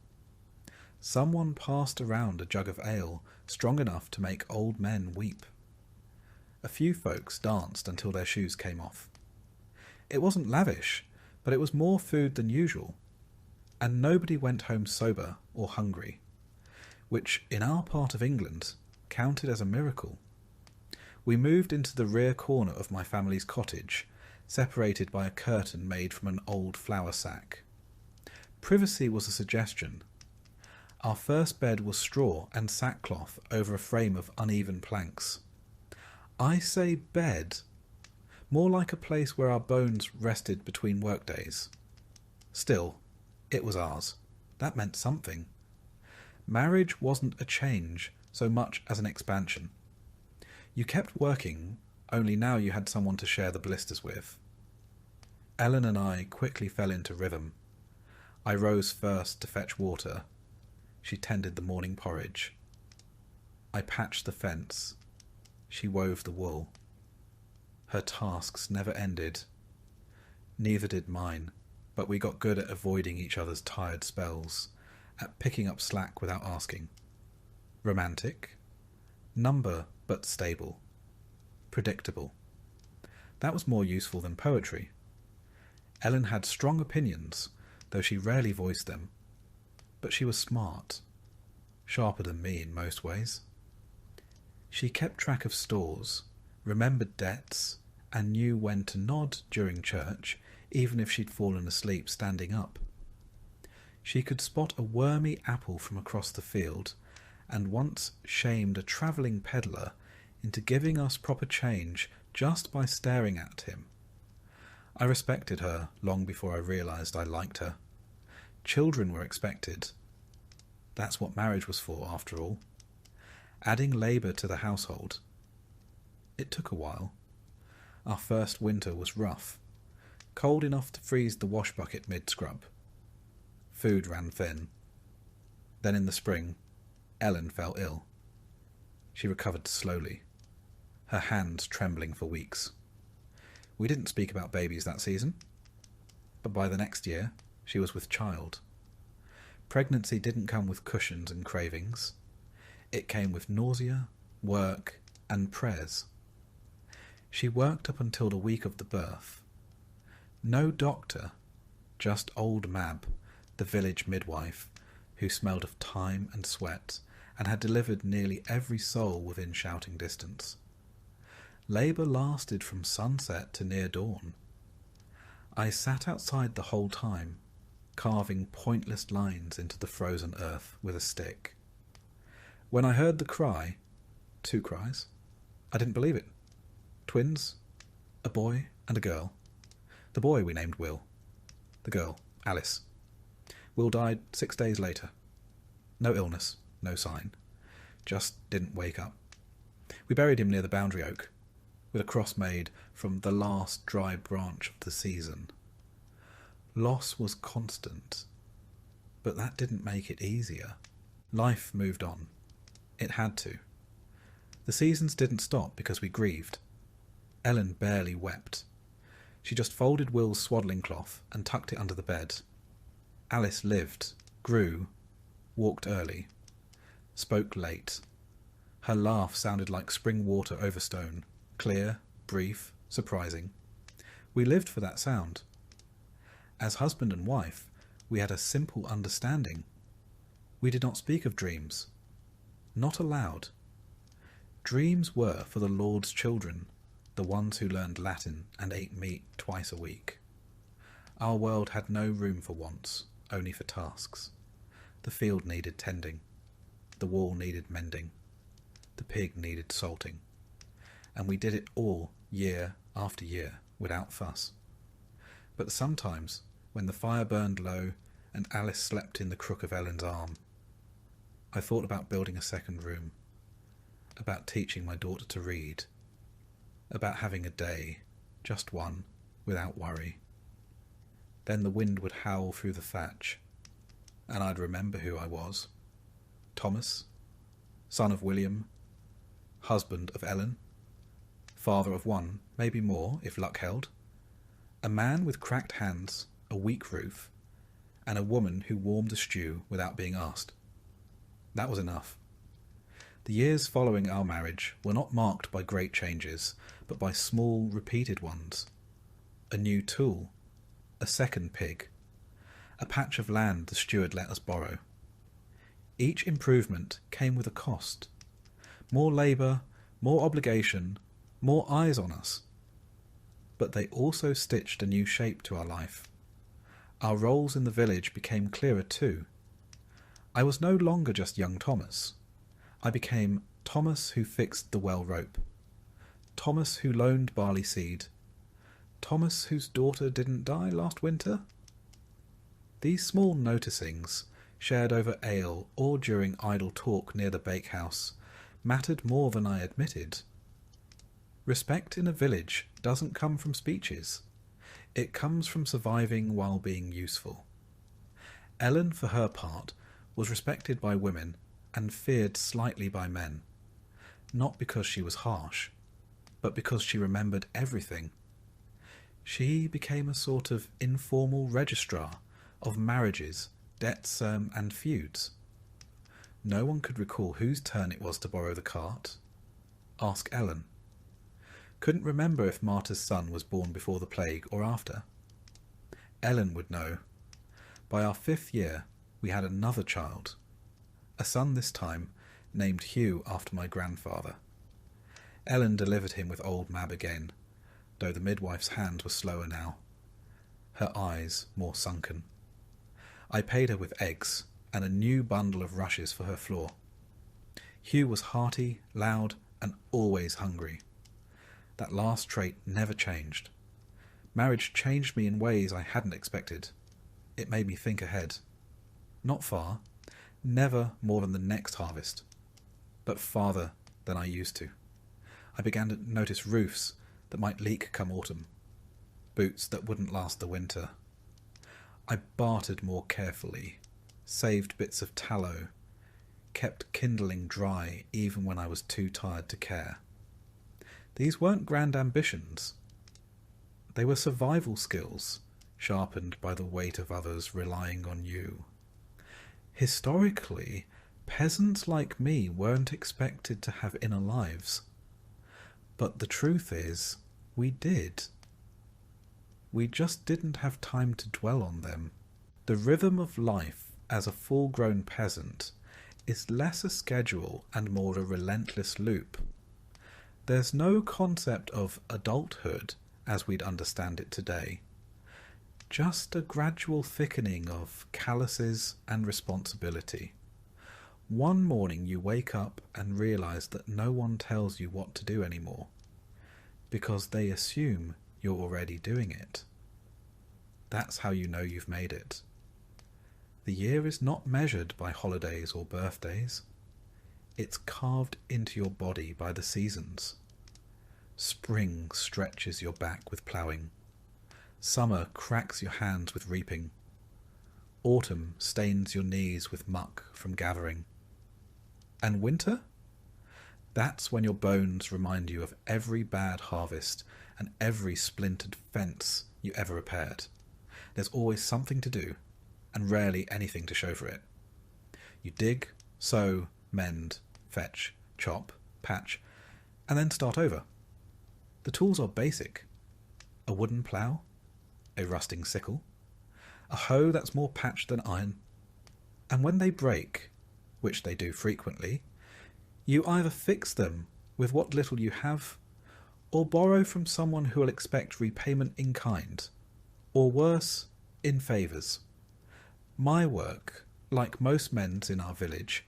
Someone passed around a jug of ale strong enough to make old men weep. A few folks danced until their shoes came off. It wasn't lavish, but it was more food than usual, and nobody went home sober or hungry, which in our part of England counted as a miracle. We moved into the rear corner of my family's cottage, separated by a curtain made from an old flour sack. Privacy was a suggestion. Our first bed was straw and sackcloth over a frame of uneven planks. I say bed, more like a place where our bones rested between workdays. Still, it was ours. That meant something. Marriage wasn't a change so much as an expansion. You kept working, only now you had someone to share the blisters with. Ellen and I quickly fell into rhythm. I rose first to fetch water. She tended the morning porridge. I patched the fence. She wove the wool. Her tasks never ended. Neither did mine, but we got good at avoiding each other's tired spells, at picking up slack without asking. Romantic? Number, but stable. Predictable. That was more useful than poetry. Ellen had strong opinions, though she rarely voiced them. But she was smart. Sharper than me in most ways. She kept track of stores, remembered debts, and knew when to nod during church, even if she'd fallen asleep standing up. She could spot a wormy apple from across the field, and once shamed a travelling peddler into giving us proper change just by staring at him. I respected her long before I realised I liked her. Children were expected. That's what marriage was for, after all. Adding labour to the household. It took a while. Our first winter was rough, cold enough to freeze the wash bucket mid-scrub. Food ran thin. Then in the spring, Ellen fell ill. She recovered slowly, her hands trembling for weeks. We didn't speak about babies that season, but by the next year, she was with child. Pregnancy didn't come with cushions and cravings. It came with nausea, work, and prayers. She worked up until the week of the birth. No doctor, just old Mab, the village midwife, who smelled of time and sweat, and had delivered nearly every soul within shouting distance. Labour lasted from sunset to near dawn. I sat outside the whole time, carving pointless lines into the frozen earth with a stick. When I heard the cry, 2 cries, I didn't believe it. Twins, a boy and a girl. The boy we named Will. The girl, Alice. Will died 6 days later. No illness, no sign. Just didn't wake up. We buried him near the boundary oak, with a cross made from the last dry branch of the season. Loss was constant, but that didn't make it easier. Life moved on. It had to. The seasons didn't stop because we grieved. Ellen barely wept. She just folded Will's swaddling cloth and tucked it under the bed. Alice lived, grew, walked early, spoke late. Her laugh sounded like spring water over stone, clear, brief, surprising. We lived for that sound. As husband and wife, we had a simple understanding. We did not speak of dreams. Not aloud. Dreams were for the Lord's children, the ones who learned Latin and ate meat twice a week. Our world had no room for wants, only for tasks. The field needed tending. The wall needed mending. The pig needed salting. And we did it all year after year without fuss. But sometimes, when the fire burned low and Alice slept in the crook of Ellen's arm, I thought about building a second room, about teaching my daughter to read, about having a day, just one, without worry. Then the wind would howl through the thatch, and I'd remember who I was, Thomas, son of William, husband of Ellen, father of one, maybe more if luck held, a man with cracked hands, a weak roof, and a woman who warmed a stew without being asked. That was enough. The years following our marriage were not marked by great changes, but by small, repeated ones. A new tool, a second pig, a patch of land the steward let us borrow. Each improvement came with a cost. More labour, more obligation, more eyes on us. But they also stitched a new shape to our life. Our roles in the village became clearer too. I was no longer just young Thomas. I became Thomas who fixed the well rope, Thomas who loaned barley seed, Thomas whose daughter didn't die last winter. These small noticings, shared over ale or during idle talk near the bakehouse, mattered more than I admitted. Respect in a village doesn't come from speeches. It comes from surviving while being useful. Ellen, for her part, was respected by women and feared slightly by men, not because she was harsh, but because she remembered everything. She became a sort of informal registrar of marriages, debts, and feuds. No one could recall whose turn it was to borrow the cart. Ask Ellen. Couldn't remember if Marta's son was born before the plague or after. Ellen would know. By our 5th year, we had another child. A son this time, named Hugh after my grandfather. Ellen delivered him with old Mab again, though the midwife's hands were slower now, her eyes more sunken. I paid her with eggs and a new bundle of rushes for her floor. Hugh was hearty, loud, and always hungry. That last trait never changed. Marriage changed me in ways I hadn't expected. It made me think ahead. Not far, never more than the next harvest, but farther than I used to. I began to notice roofs that might leak come autumn, boots that wouldn't last the winter. I bartered more carefully, saved bits of tallow, kept kindling dry even when I was too tired to care. These weren't grand ambitions. They were survival skills, sharpened by the weight of others relying on you. Historically, peasants like me weren't expected to have inner lives. But the truth is, we did. We just didn't have time to dwell on them. The rhythm of life as a full-grown peasant is less a schedule and more a relentless loop. There's no concept of adulthood as we'd understand it today. Just a gradual thickening of calluses and responsibility. One morning you wake up and realise that no one tells you what to do anymore, because they assume you're already doing it. That's how you know you've made it. The year is not measured by holidays or birthdays. It's carved into your body by the seasons. Spring stretches your back with ploughing. Summer cracks your hands with reaping. Autumn stains your knees with muck from gathering. And winter? That's when your bones remind you of every bad harvest and every splintered fence you ever repaired. There's always something to do, and rarely anything to show for it. You dig, sow, mend, fetch, chop, patch, and then start over. The tools are basic. A wooden plough, a rusting sickle, a hoe that's more patched than iron. And when they break, which they do frequently, you either fix them with what little you have, or borrow from someone who will expect repayment in kind, or worse, in favours. My work, like most men's in our village,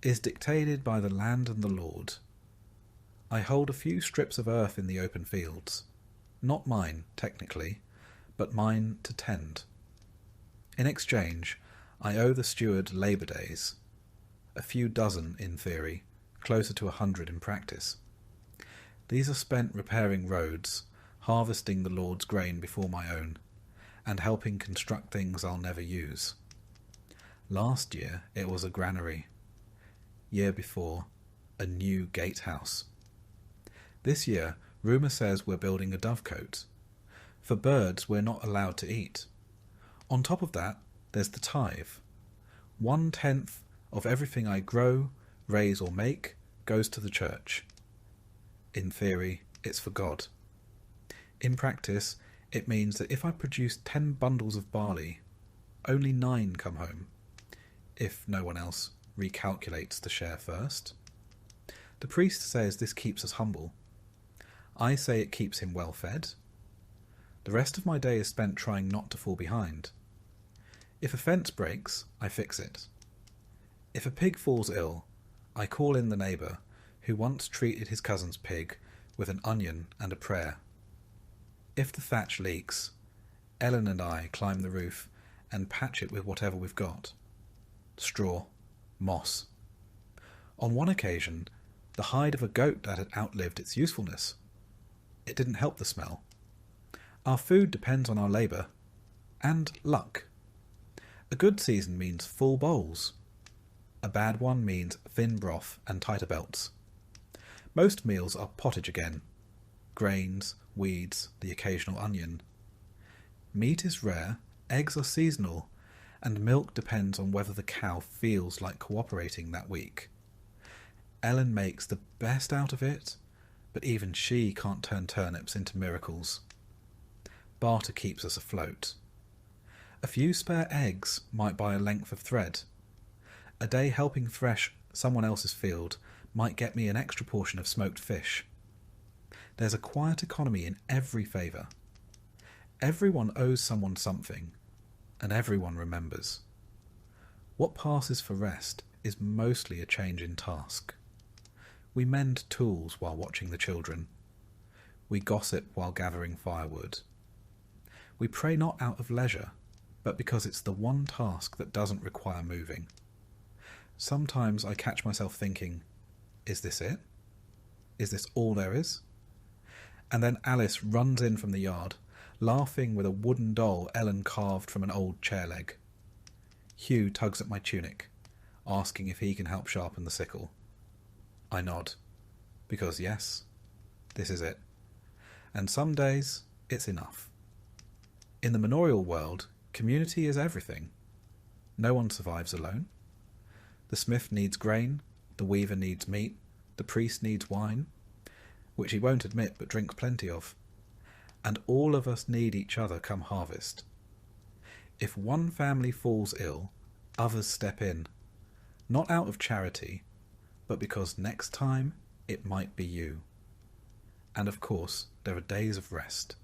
is dictated by the land and the Lord. I hold a few strips of earth in the open fields, not mine, technically, but mine to tend. In exchange, I owe the steward labour days, a few dozen in theory, closer to 100 in practice. These are spent repairing roads, harvesting the Lord's grain before my own, and helping construct things I'll never use. Last year it was a granary. year before, a new gatehouse. This year, rumour says we're building a dovecote. For birds we're not allowed to eat. On top of that, there's the tithe. 1/10 of everything I grow, raise or make goes to the church. In theory, it's for God. In practice, it means that if I produce 10 bundles of barley, only 9 come home, if no one else recalculates the share first. The priest says this keeps us humble. I say it keeps him well fed. The rest of my day is spent trying not to fall behind. If a fence breaks, I fix it. If a pig falls ill, I call in the neighbour who once treated his cousin's pig with an onion and a prayer. If the thatch leaks, Ellen and I climb the roof and patch it with whatever we've got. Straw, moss. On one occasion, the hide of a goat that had outlived its usefulness. It didn't help the smell. Our food depends on our labour. And luck. A good season means full bowls. A bad one means thin broth and tighter belts. Most meals are pottage again. Grains, weeds, the occasional onion. Meat is rare, eggs are seasonal, and milk depends on whether the cow feels like cooperating that week. Ellen makes the best out of it, but even she can't turn turnips into miracles. Barter keeps us afloat. A few spare eggs might buy a length of thread. A day helping thresh someone else's field might get me an extra portion of smoked fish. There's a quiet economy in every favour. Everyone owes someone something, and everyone remembers. What passes for rest is mostly a change in task. We mend tools while watching the children. We gossip while gathering firewood. We pray not out of leisure, but because it's the one task that doesn't require moving. Sometimes I catch myself thinking, is this it? Is this all there is? And then Alice runs in from the yard, laughing with a wooden doll Ellen carved from an old chair leg. Hugh tugs at my tunic, asking if he can help sharpen the sickle. I nod, because yes, this is it. And some days, it's enough. In the manorial world, community is everything. No one survives alone. The smith needs grain, the weaver needs meat, the priest needs wine, which he won't admit but drinks plenty of, and all of us need each other come harvest. If one family falls ill, others step in, not out of charity, but because next time it might be you. And of course, there are days of rest.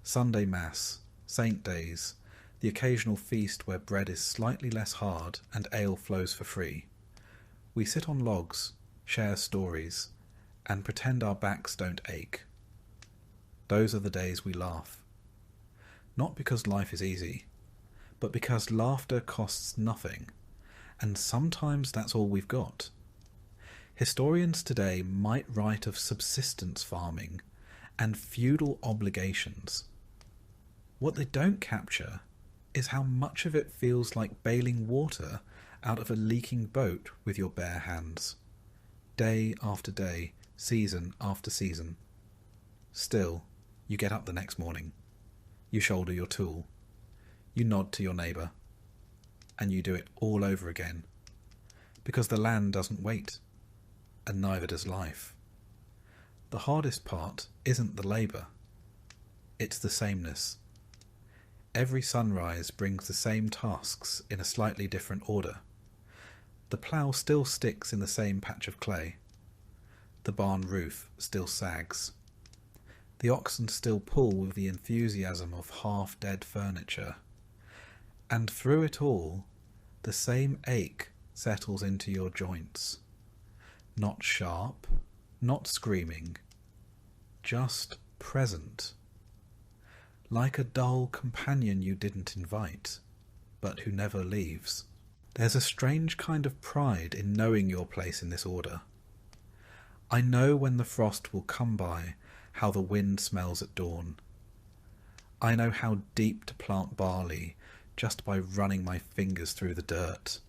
Sunday Mass, Saint Days, the occasional feast where bread is slightly less hard and ale flows for free. We sit on logs, share stories, and pretend our backs don't ache. Those are the days we laugh. Not because life is easy, but because laughter costs nothing, and sometimes that's all we've got. Historians today might write of subsistence farming and feudal obligations. What they don't capture is how much of it feels like bailing water out of a leaking boat with your bare hands. Day after day, season after season. Still, you get up the next morning. You shoulder your tool. You nod to your neighbour. And you do it all over again. Because the land doesn't wait. And neither does life. The hardest part isn't the labour. It's the sameness. Every sunrise brings the same tasks in a slightly different order. The plough still sticks in the same patch of clay. The barn roof still sags. The oxen still pull with the enthusiasm of half-dead furniture. And through it all, the same ache settles into your joints. Not sharp, not screaming, just present. Like a dull companion you didn't invite, but who never leaves. There's a strange kind of pride in knowing your place in this order. I know when the frost will come by how the wind smells at dawn. I know how deep to plant barley just by running my fingers through the dirt.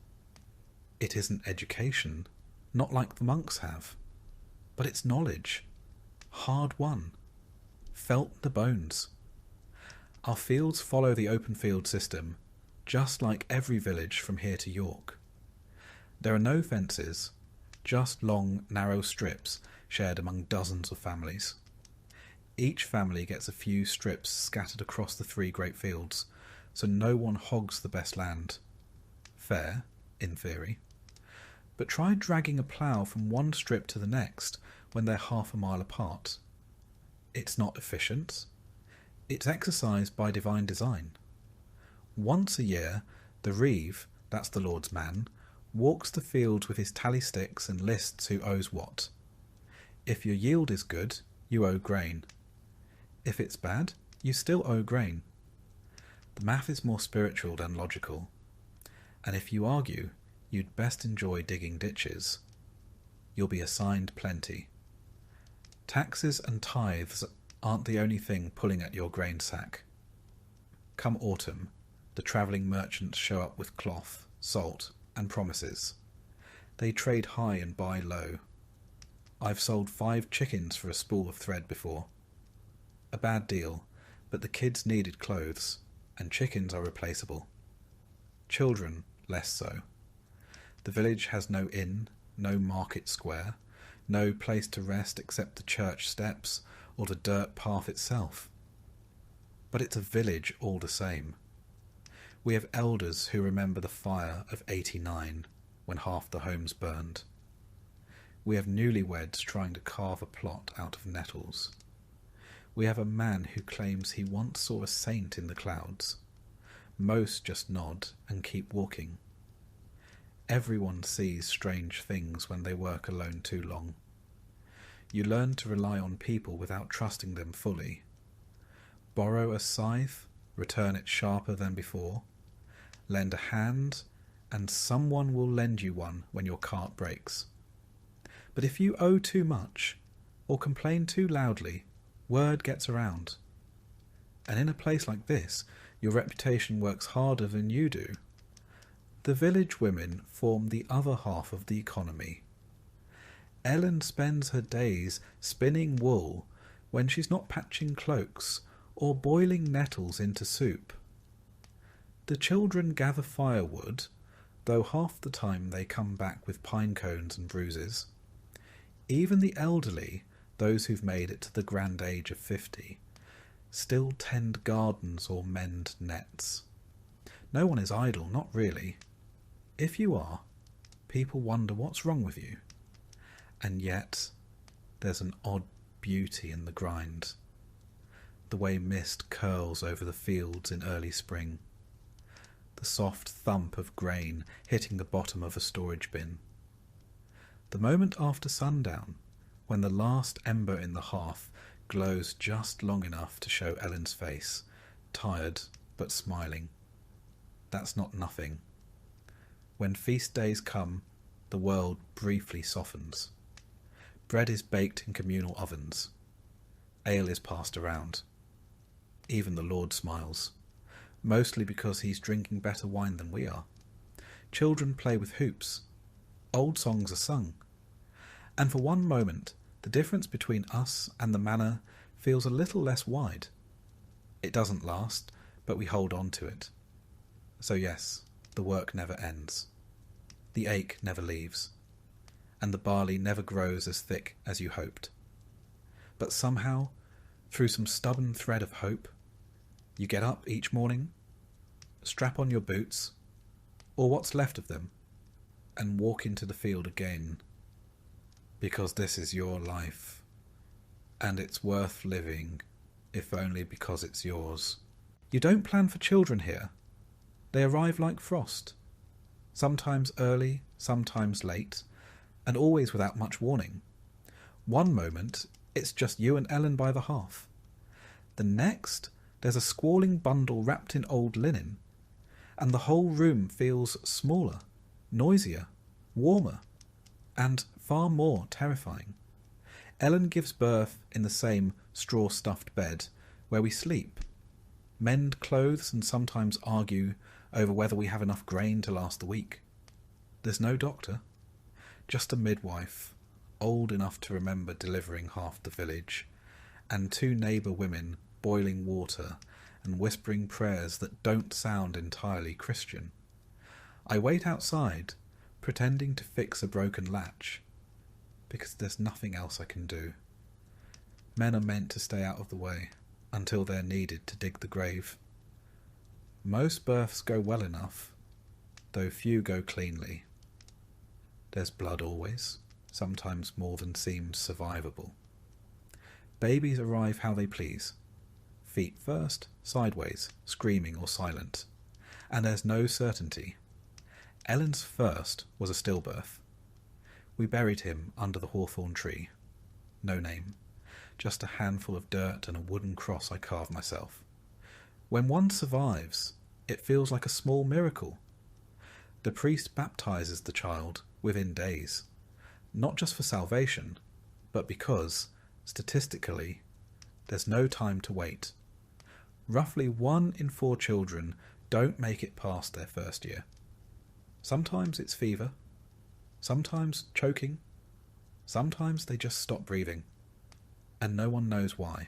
It isn't education, not like the monks have, but it's knowledge, hard won, felt in the bones. Our fields follow the open field system, just like every village from here to York. There are no fences, just long, narrow strips shared among dozens of families. Each family gets a few strips scattered across the 3 great fields, so no one hogs the best land. Fair, in theory. But try dragging a plough from one strip to the next when they're half a mile apart. It's not efficient. It's exercised by divine design. Once a year, the reeve, that's the Lord's man, walks the fields with his tally sticks and lists who owes what. If your yield is good, you owe grain. If it's bad, you still owe grain. The math is more spiritual than logical. And if you argue, you'd best enjoy digging ditches. You'll be assigned plenty. Taxes and tithes aren't the only thing pulling at your grain sack. Come autumn, the travelling merchants show up with cloth, salt, and promises. They trade high and buy low. I've sold 5 chickens for a spool of thread before. A bad deal, but the kids needed clothes, and chickens are replaceable. Children, less so. The village has no inn, no market square, no place to rest except the church steps or the dirt path itself. But it's a village all the same. We have elders who remember the fire of '89 when half the homes burned. We have newlyweds trying to carve a plot out of nettles. We have a man who claims he once saw a saint in the clouds. Most just nod and keep walking. Everyone sees strange things when they work alone too long. You learn to rely on people without trusting them fully. Borrow a scythe, return it sharper than before. Lend a hand, and someone will lend you one when your cart breaks. But if you owe too much, or complain too loudly, word gets around. And in a place like this, your reputation works harder than you do. The village women form the other half of the economy. Ellen spends her days spinning wool when she's not patching cloaks or boiling nettles into soup. The children gather firewood, though half the time they come back with pine cones and bruises. Even the elderly, those who've made it to the grand age of 50, still tend gardens or mend nets. No one is idle, not really. If you are, people wonder what's wrong with you. And yet, there's an odd beauty in the grind. The way mist curls over the fields in early spring. The soft thump of grain hitting the bottom of a storage bin. The moment after sundown, when the last ember in the hearth glows just long enough to show Ellen's face, tired but smiling. That's not nothing. When feast days come, the world briefly softens. Bread is baked in communal ovens. Ale is passed around. Even the Lord smiles, mostly because he's drinking better wine than we are. Children play with hoops. Old songs are sung. And for one moment, the difference between us and the manor feels a little less wide. It doesn't last, but we hold on to it. So yes, the work never ends. The ache never leaves. And the barley never grows as thick as you hoped. But somehow, through some stubborn thread of hope, you get up each morning, strap on your boots, or what's left of them, and walk into the field again. Because this is your life, and it's worth living, if only because it's yours. You don't plan for children here. They arrive like frost, sometimes early, sometimes late, and always without much warning. One moment, it's just you and Ellen by the hearth. The next, there's a squalling bundle wrapped in old linen, and the whole room feels smaller, noisier, warmer, and far more terrifying. Ellen gives birth in the same straw-stuffed bed where we sleep, mend clothes and sometimes argue over whether we have enough grain to last the week. There's no doctor, Just a midwife, old enough to remember delivering half the village, and 2 neighbour women boiling water and whispering prayers that don't sound entirely Christian. I wait outside, pretending to fix a broken latch, because there's nothing else I can do. Men are meant to stay out of the way until they're needed to dig the grave. Most births go well enough, though few go cleanly. There's blood always, sometimes more than seems survivable. Babies arrive how they please. Feet first, sideways, screaming or silent. And there's no certainty. Ellen's first was a stillbirth. We buried him under the hawthorn tree. No name. Just a handful of dirt and a wooden cross I carved myself. When one survives, it feels like a small miracle. The priest baptizes the child within days, not just for salvation, but because, statistically, there's no time to wait. Roughly 1 in 4 children don't make it past their first year. Sometimes it's fever, sometimes choking, sometimes they just stop breathing, and no one knows why.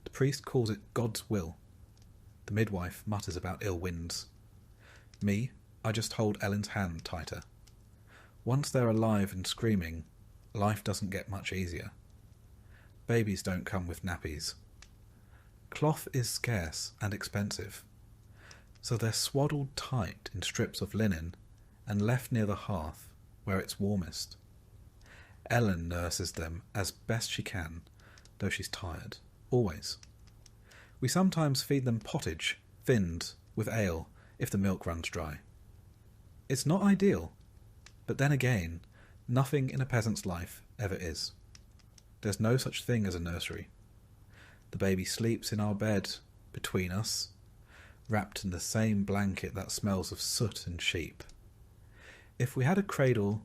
The priest calls it God's will. The midwife mutters about ill winds. Me, I just hold Ellen's hand tighter. Once they're alive and screaming, life doesn't get much easier. Babies don't come with nappies. Cloth is scarce and expensive, so they're swaddled tight in strips of linen and left near the hearth where it's warmest. Ellen nurses them as best she can, though she's tired, always. We sometimes feed them pottage, thinned, with ale, if the milk runs dry. It's not ideal, but then again, nothing in a peasant's life ever is. There's no such thing as a nursery. The baby sleeps in our bed, between us, wrapped in the same blanket that smells of soot and sheep. If we had a cradle,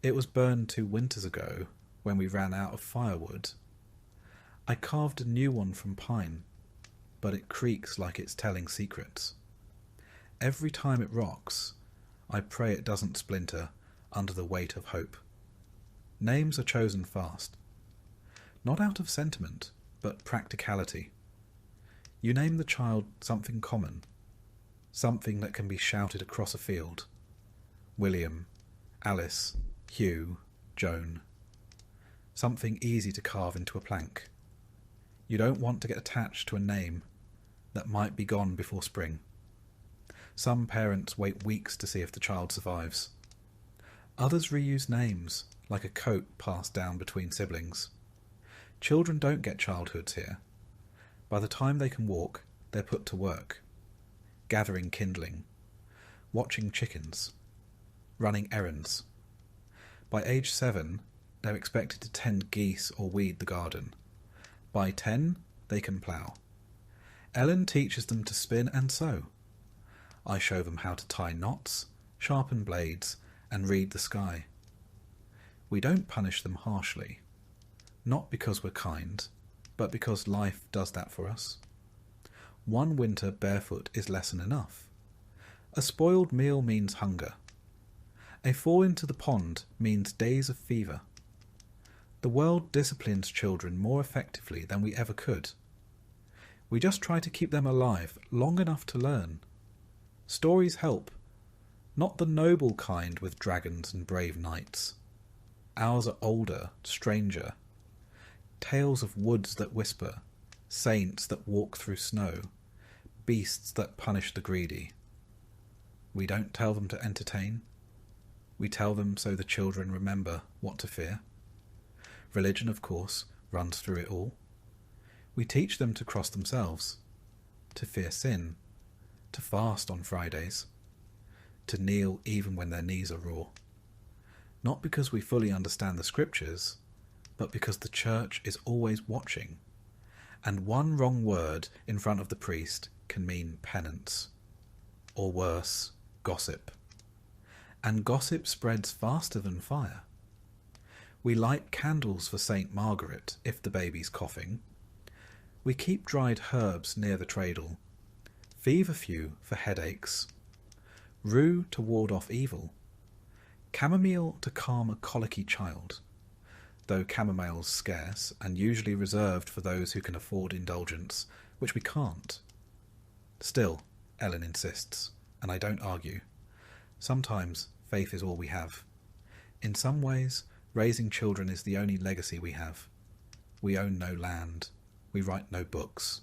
it was burned 2 winters ago when we ran out of firewood. I carved a new one from pine, but it creaks like it's telling secrets. Every time it rocks, I pray it doesn't splinter under the weight of hope. Names are chosen fast. Not out of sentiment, but practicality. You name the child something common, something that can be shouted across a field. William, Alice, Hugh, Joan. Something easy to carve into a plank. You don't want to get attached to a name that might be gone before spring. Some parents wait weeks to see if the child survives. Others reuse names, like a coat passed down between siblings. Children don't get childhoods here. By the time they can walk, they're put to work. Gathering kindling, watching chickens, running errands. By age 7, they're expected to tend geese or weed the garden. By 10, they can plough. Ellen teaches them to spin and sew. I show them how to tie knots, sharpen blades, and read the sky. We don't punish them harshly, not because we're kind, but because life does that for us. 1 winter barefoot is lesson enough. A spoiled meal means hunger. A fall into the pond means days of fever. The world disciplines children more effectively than we ever could. We just try to keep them alive long enough to learn. Stories help, not the noble kind with dragons and brave knights. Ours are older, stranger. Tales of woods that whisper, saints that walk through snow, beasts that punish the greedy. We don't tell them to entertain. We tell them so the children remember what to fear. Religion, of course, runs through it all. We teach them to cross themselves, to fear sin, to fast on Fridays, to kneel even when their knees are raw. Not because we fully understand the scriptures, but because the church is always watching, and 1 wrong word in front of the priest can mean penance, or worse, gossip. And gossip spreads faster than fire. We light candles for St. Margaret if the baby's coughing. We keep dried herbs near the cradle, feverfew for headaches, rue to ward off evil, Chamomile to calm a colicky child, though chamomile's scarce and usually reserved for those who can afford indulgence, which we can't. Still, Ellen insists, and I don't argue. Sometimes faith is all we have. In some ways, raising children is the only legacy we have. We own no land. We write no books.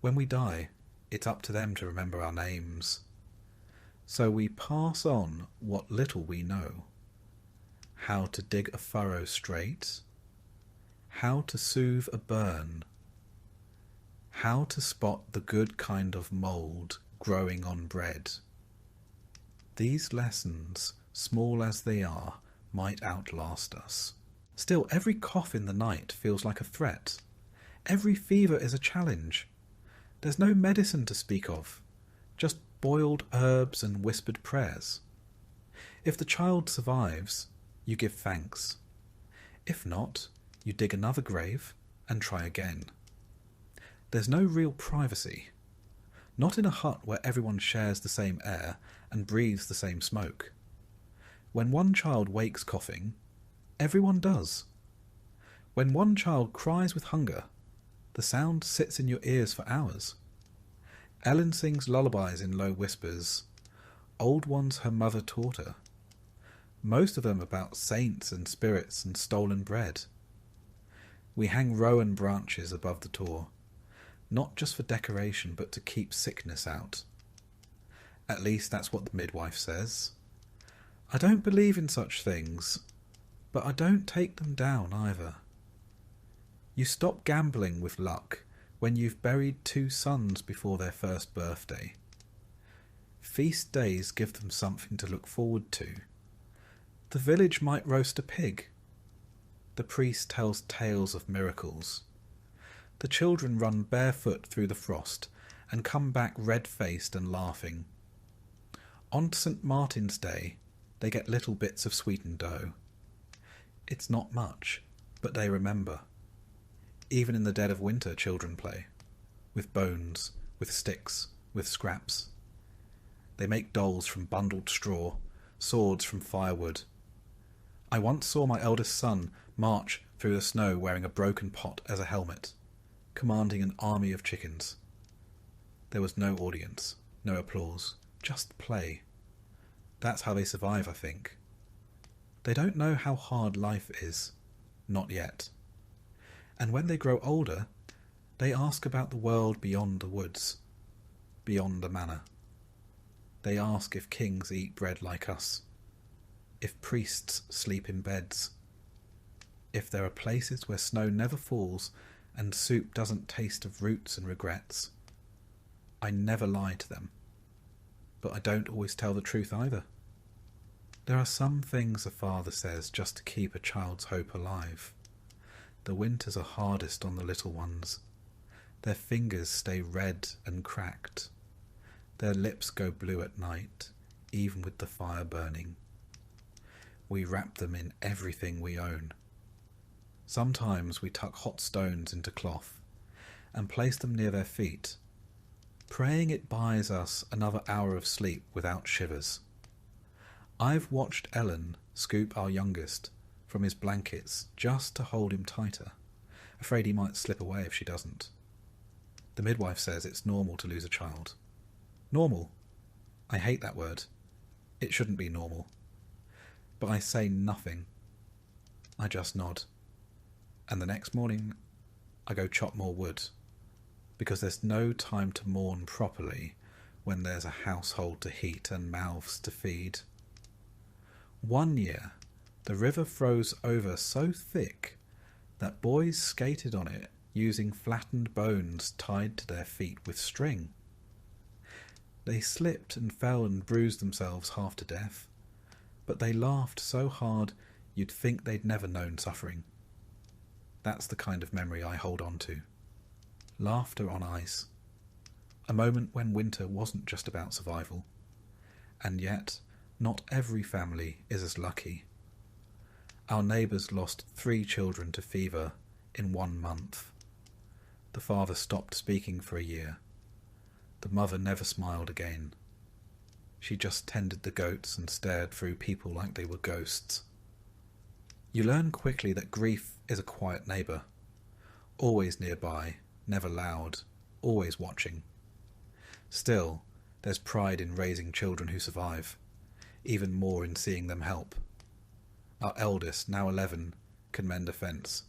When we die, it's up to them to remember our names. So we pass on what little we know. How to dig a furrow straight. How to soothe a burn. How to spot the good kind of mould growing on bread. These lessons, small as they are, might outlast us. Still, every cough in the night feels like a threat. Every fever is a challenge. There's no medicine to speak of, just boiled herbs and whispered prayers. If the child survives, you give thanks. If not, you dig another grave and try again. There's no real privacy. Not in a hut where everyone shares the same air and breathes the same smoke. When one child wakes coughing, everyone does. When one child cries with hunger, the sound sits in your ears for hours. Ellen sings lullabies in low whispers, old ones her mother taught her. Most of them about saints and spirits and stolen bread. We hang rowan branches above the door, not just for decoration but to keep sickness out. At least that's what the midwife says. I don't believe in such things, but I don't take them down either. You stop gambling with luck when you've buried 2 sons before their first birthday. Feast days give them something to look forward to. The village might roast a pig. The priest tells tales of miracles. The children run barefoot through the frost and come back red-faced and laughing. On St. Martin's Day, they get little bits of sweetened dough. It's not much, but they remember. Even in the dead of winter, children play. With bones, with sticks, with scraps. They make dolls from bundled straw, swords from firewood. I once saw my eldest son march through the snow wearing a broken pot as a helmet, commanding an army of chickens. There was no audience, no applause, just play. That's how they survive, I think. They don't know how hard life is. Not yet. And when they grow older, they ask about the world beyond the woods, beyond the manor. They ask if kings eat bread like us, if priests sleep in beds, if there are places where snow never falls and soup doesn't taste of roots and regrets. I never lie to them, but I don't always tell the truth either. There are some things a father says just to keep a child's hope alive. The winters are hardest on the little ones. Their fingers stay red and cracked. Their lips go blue at night, even with the fire burning. We wrap them in everything we own. Sometimes we tuck hot stones into cloth and place them near their feet, praying it buys us another hour of sleep without shivers. I've watched Ellen scoop our youngest from his blankets just to hold him tighter, afraid he might slip away if she doesn't. The midwife says it's normal to lose a child. Normal? I hate that word. It shouldn't be normal. But I say nothing. I just nod. And the next morning, I go chop more wood, because there's no time to mourn properly when there's a household to heat and mouths to feed. One year, the river froze over so thick that boys skated on it using flattened bones tied to their feet with string. They slipped and fell and bruised themselves half to death, but they laughed so hard you'd think they'd never known suffering. That's the kind of memory I hold on to. Laughter on ice. A moment when winter wasn't just about survival. And yet, not every family is as lucky. Our neighbours lost 3 children to fever in 1 month. The father stopped speaking for a year. The mother never smiled again. She just tended the goats and stared through people like they were ghosts. You learn quickly that grief is a quiet neighbour, always nearby, never loud, always watching. Still, there's pride in raising children who survive, even more in seeing them help. Our eldest, now 11, can mend a fence.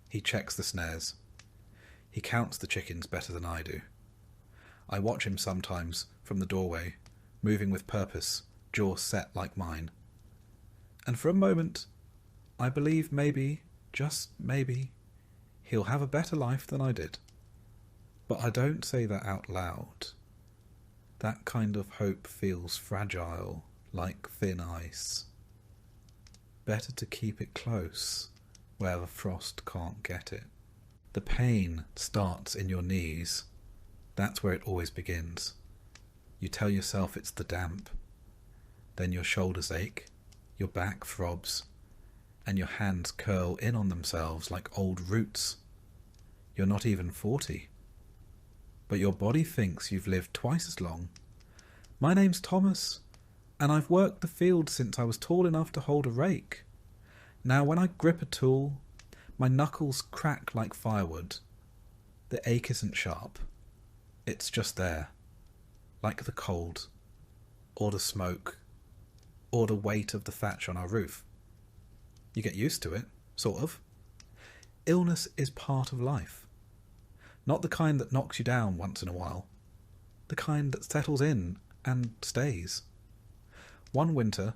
He checks the snares. He counts the chickens better than I do. I watch him sometimes from the doorway, moving with purpose, jaw set like mine. And for a moment, I believe maybe, just maybe, he'll have a better life than I did. But I don't say that out loud. That kind of hope feels fragile, like thin ice. Better to keep it close, where the frost can't get it. The pain starts in your knees. That's where it always begins. You tell yourself it's the damp. Then your shoulders ache, your back throbs, and your hands curl in on themselves like old roots. You're not even 40. But your body thinks you've lived twice as long. My name's Thomas, and I've worked the field since I was tall enough to hold a rake. Now when I grip a tool, my knuckles crack like firewood. The ache isn't sharp. It's just there, like the cold, or the smoke, or the weight of the thatch on our roof. You get used to it, sort of. Illness is part of life. Not the kind that knocks you down once in a while. The kind that settles in and stays. One winter,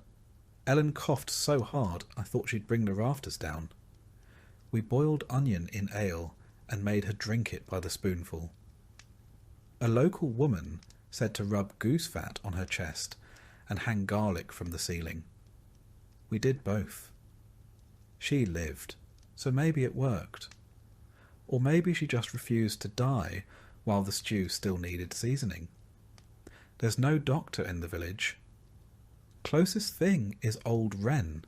Ellen coughed so hard I thought she'd bring the rafters down. We boiled onion in ale and made her drink it by the spoonful. A local woman said to rub goose fat on her chest and hang garlic from the ceiling. We did both. She lived, so maybe it worked. Or maybe she just refused to die while the stew still needed seasoning. There's no doctor in the village. Closest thing is old Wren,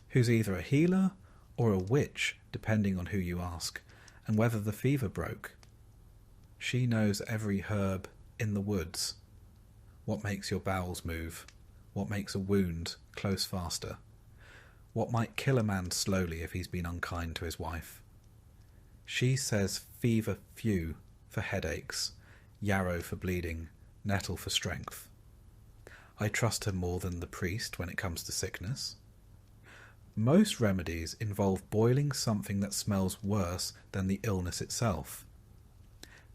who's either a healer or a witch, depending on who you ask, and whether the fever broke. She knows every herb in the woods. What makes your bowels move? What makes a wound close faster? What might kill a man slowly if he's been unkind to his wife? She says fever few for headaches, yarrow for bleeding, nettle for strength. I trust her more than the priest when it comes to sickness. Most remedies involve boiling something that smells worse than the illness itself.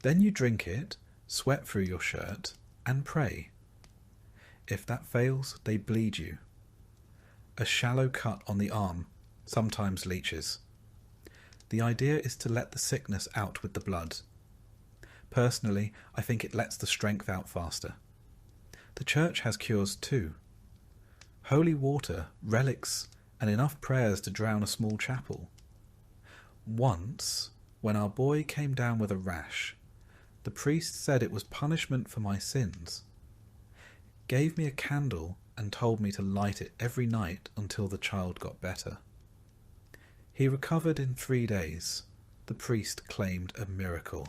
Then you drink it, sweat through your shirt, and pray. If that fails, they bleed you. A shallow cut on the arm sometimes leeches. The idea is to let the sickness out with the blood. Personally, I think it lets the strength out faster. The church has cures too. Holy water, relics, and enough prayers to drown a small chapel. Once, when our boy came down with a rash, the priest said it was punishment for my sins. Gave me a candle and told me to light it every night until the child got better. He recovered in 3 days. The priest claimed a miracle.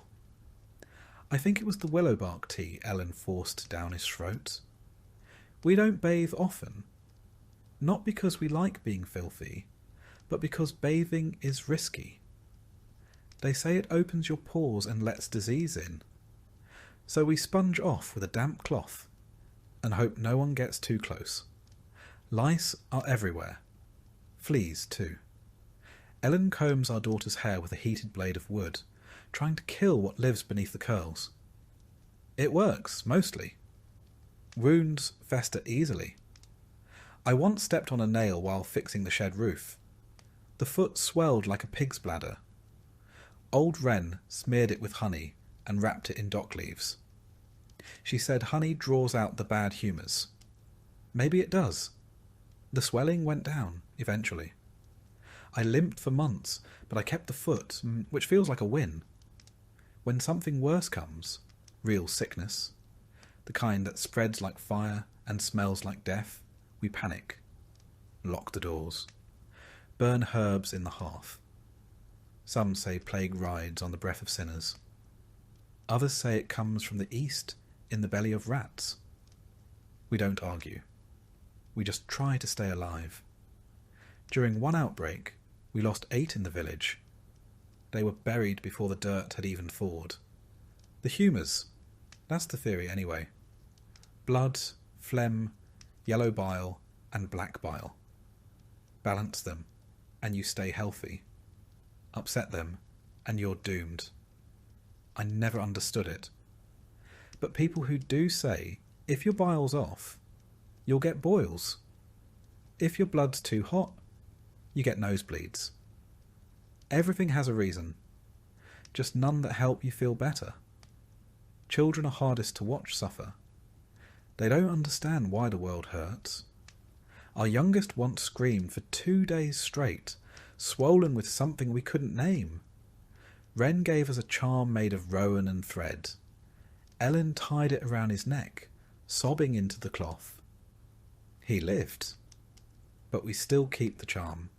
I think it was the willow bark tea Ellen forced down his throat. We don't bathe often, not because we like being filthy, but because bathing is risky. They say it opens your pores and lets disease in. So we sponge off with a damp cloth and hope no one gets too close. Lice are everywhere. Fleas too. Ellen combs our daughter's hair with a heated blade of wood, trying to kill what lives beneath the curls. It works, mostly. Wounds fester easily. I once stepped on a nail while fixing the shed roof. The foot swelled like a pig's bladder. Old Wren smeared it with honey and wrapped it in dock leaves. She said honey draws out the bad humours. Maybe it does. The swelling went down, eventually. I limped for months, but I kept the foot, which feels like a win. When something worse comes, real sickness, the kind that spreads like fire and smells like death, we panic. Lock the doors. Burn herbs in the hearth. Some say plague rides on the breath of sinners. Others say it comes from the east in the belly of rats. We don't argue. We just try to stay alive. During one outbreak, we lost 8 in the village. They were buried before the dirt had even thawed. The humours. That's the theory anyway. Blood, phlegm, yellow bile, and black bile. Balance them, and you stay healthy. Upset them, and you're doomed. I never understood it. But people who do say, if your bile's off, you'll get boils. If your blood's too hot, you get nosebleeds. Everything has a reason, just none that help you feel better. Children are hardest to watch suffer. They don't understand why the world hurts. Our youngest once screamed for 2 days straight, swollen with something we couldn't name. Wren gave us a charm made of rowan and thread. Ellen tied it around his neck, sobbing into the cloth. He lived, but we still keep the charm.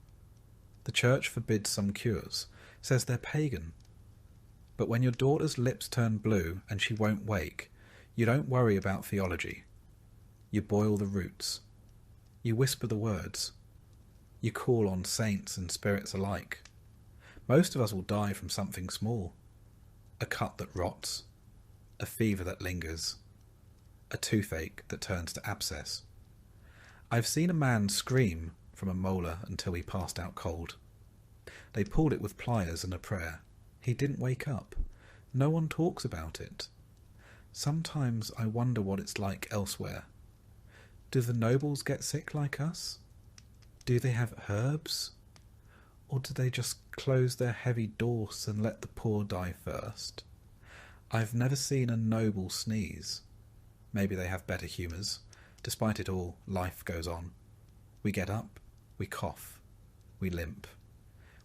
The church forbids some cures, says they're pagan. But when your daughter's lips turn blue and she won't wake, you don't worry about theology. You boil the roots. You whisper the words. You call on saints and spirits alike. Most of us will die from something small. A cut that rots. A fever that lingers. A toothache that turns to abscess. I've seen a man scream from a molar until he passed out cold. They pulled it with pliers and a prayer. He didn't wake up. No one talks about it. Sometimes I wonder what it's like elsewhere. Do the nobles get sick like us? Do they have herbs? Or do they just close their heavy doors and let the poor die first? I've never seen a noble sneeze. Maybe they have better humours. Despite it all, life goes on. We get up, we cough, we limp.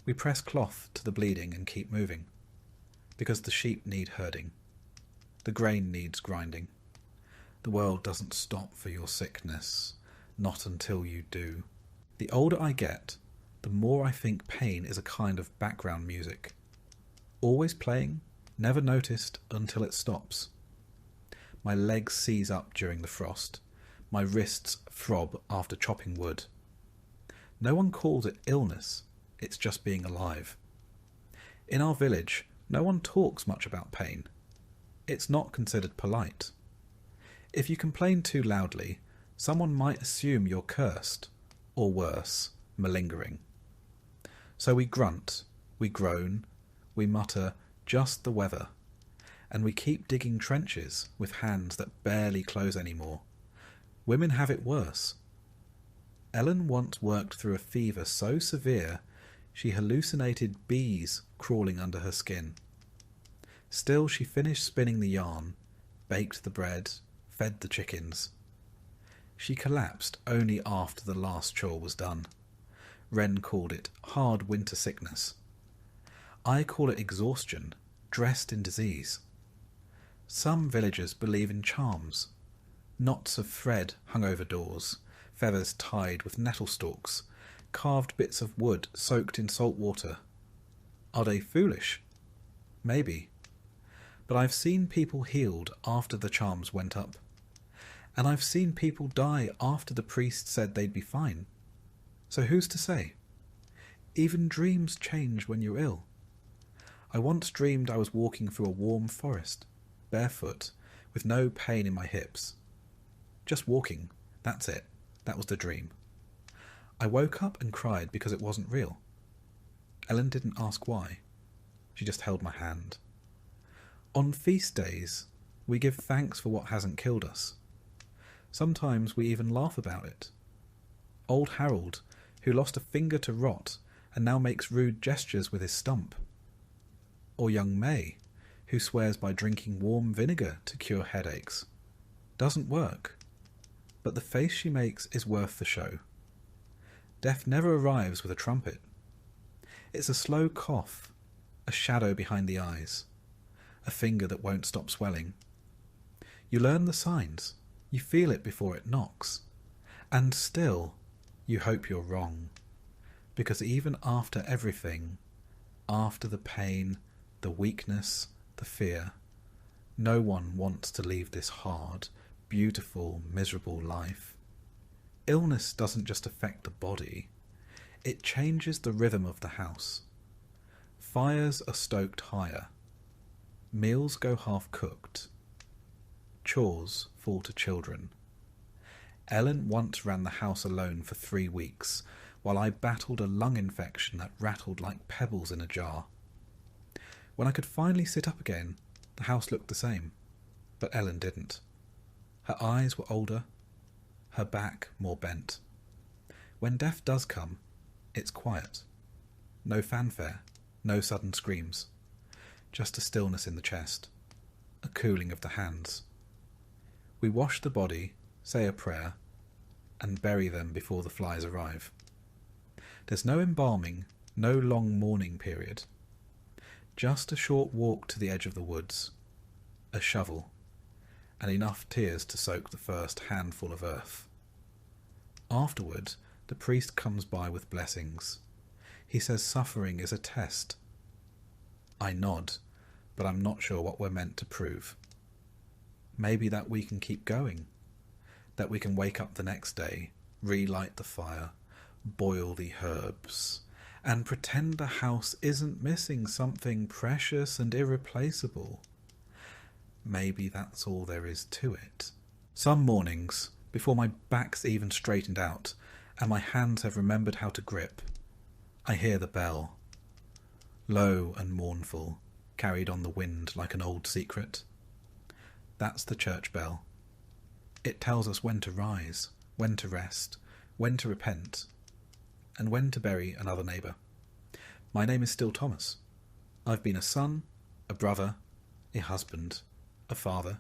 We press cloth to the bleeding and keep moving. Because the sheep need herding. The grain needs grinding. The world doesn't stop for your sickness, not until you do. The older I get, the more I think pain is a kind of background music. Always playing, never noticed until it stops. My legs seize up during the frost. My wrists throb after chopping wood. No one calls it illness, it's just being alive. In our village, no one talks much about pain. It's not considered polite. If you complain too loudly, someone might assume you're cursed, or worse, malingering. So we grunt, we groan, we mutter, just the weather, and we keep digging trenches with hands that barely close anymore. Women have it worse. Ellen once worked through a fever so severe she hallucinated bees crawling under her skin. Still she finished spinning the yarn, baked the bread, fed the chickens. She collapsed only after the last chore was done. Wren called it hard winter sickness. I call it exhaustion, dressed in disease. Some villagers believe in charms. Knots of thread hung over doors, feathers tied with nettle stalks, carved bits of wood soaked in salt water. Are they foolish? Maybe. But I've seen people healed after the charms went up. And I've seen people die after the priest said they'd be fine. So who's to say? Even dreams change when you're ill. I once dreamed I was walking through a warm forest, barefoot, with no pain in my hips. Just walking, that's it. That was the dream. I woke up and cried because it wasn't real. Ellen didn't ask why. She just held my hand. On feast days, we give thanks for what hasn't killed us. Sometimes we even laugh about it. Old Harold, who lost a finger to rot and now makes rude gestures with his stump. Or young May, who swears by drinking warm vinegar to cure headaches. Doesn't work, but the face she makes is worth the show. Death never arrives with a trumpet. It's a slow cough, a shadow behind the eyes, a finger that won't stop swelling. You learn the signs, you feel it before it knocks, and still you hope you're wrong, because even after everything, after the pain, the weakness, the fear, no one wants to leave this hard, beautiful, miserable life. Illness doesn't just affect the body, it changes the rhythm of the house. Fires are stoked higher. Meals go half-cooked. Chores fall to children. Ellen once ran the house alone for 3 weeks, while I battled a lung infection that rattled like pebbles in a jar. When I could finally sit up again, the house looked the same, but Ellen didn't. Her eyes were older, her back more bent. When death does come, it's quiet. No fanfare, no sudden screams. Just a stillness in the chest, a cooling of the hands. We wash the body, say a prayer, and bury them before the flies arrive. There's no embalming, no long mourning period. Just a short walk to the edge of the woods, a shovel, and enough tears to soak the first handful of earth. Afterward, the priest comes by with blessings. He says suffering is a test. I nod, but I'm not sure what we're meant to prove. Maybe that we can keep going, that we can wake up the next day, relight the fire, boil the herbs, and pretend the house isn't missing something precious and irreplaceable. Maybe that's all there is to it. Some mornings, before my back's even straightened out, and my hands have remembered how to grip, I hear the bell, low and mournful, carried on the wind like an old secret. That's the church bell. It tells us when to rise, when to rest, when to repent, and when to bury another neighbour. My name is still Thomas. I've been a son, a brother, a husband, a father,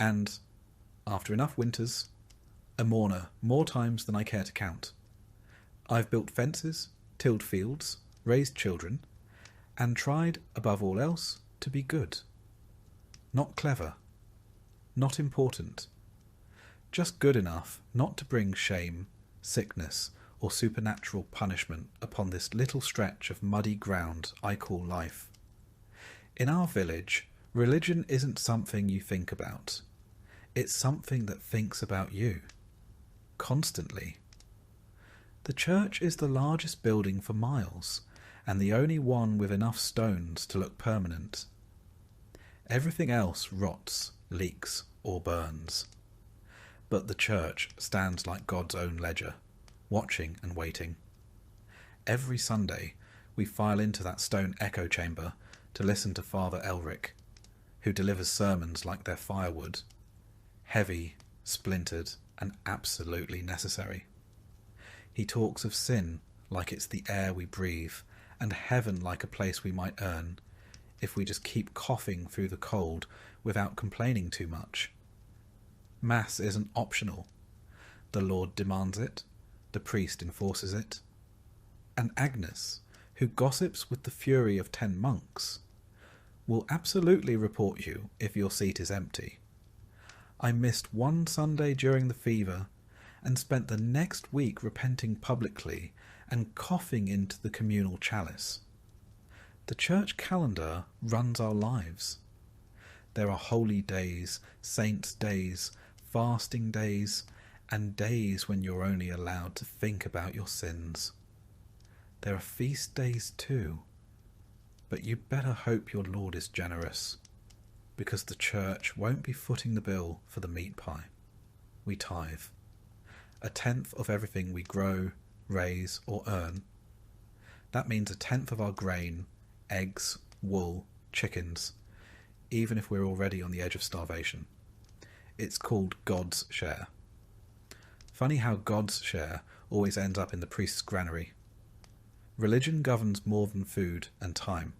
and, after enough winters, a mourner more times than I care to count. I've built fences, tilled fields, raised children, and tried, above all else, to be good. Not clever, not important, just good enough not to bring shame, sickness, or supernatural punishment upon this little stretch of muddy ground I call life. In our village, religion isn't something you think about. It's something that thinks about you. Constantly. The church is the largest building for miles, and the only one with enough stones to look permanent. Everything else rots, leaks, or burns. But the church stands like God's own ledger, watching and waiting. Every Sunday, we file into that stone echo chamber to listen to Father Elric, who delivers sermons like they're firewood, heavy, splintered, and absolutely necessary. He talks of sin like it's the air we breathe, and heaven like a place we might earn if we just keep coughing through the cold without complaining too much. Mass isn't optional. The Lord demands it, the priest enforces it. And Agnes, who gossips with the fury of 10 monks, will absolutely report you if your seat is empty. I missed one Sunday during the fever and spent the next week repenting publicly and coughing into the communal chalice. The church calendar runs our lives. There are holy days, saints' days, fasting days, and days when you're only allowed to think about your sins. There are feast days too, but you better hope your Lord is generous, because the church won't be footing the bill for the meat pie. We tithe. 1/10 of everything we grow, raise, or earn. That means 1/10 of our grain, eggs, wool, chickens, even if we're already on the edge of starvation. It's called God's share. Funny how God's share always ends up in the priest's granary. Religion governs more than food and time.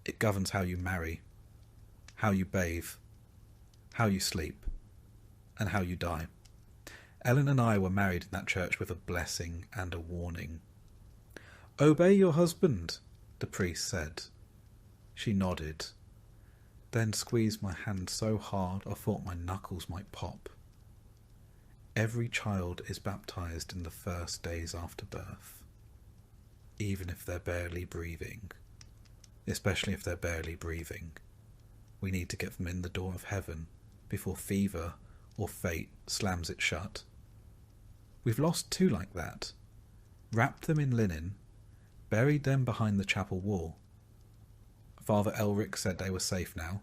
It governs how you marry, how you bathe, how you sleep, and how you die. Ellen and I were married in that church with a blessing and a warning. "Obey your husband," the priest said. She nodded, then squeezed my hand so hard I thought my knuckles might pop. Every child is baptized in the first days after birth, even if they're barely breathing. Especially if they're barely breathing. We need to get them in the door of heaven before fever or fate slams it shut. We've lost 2 like that, wrapped them in linen, buried them behind the chapel wall. Father Elric said they were safe now.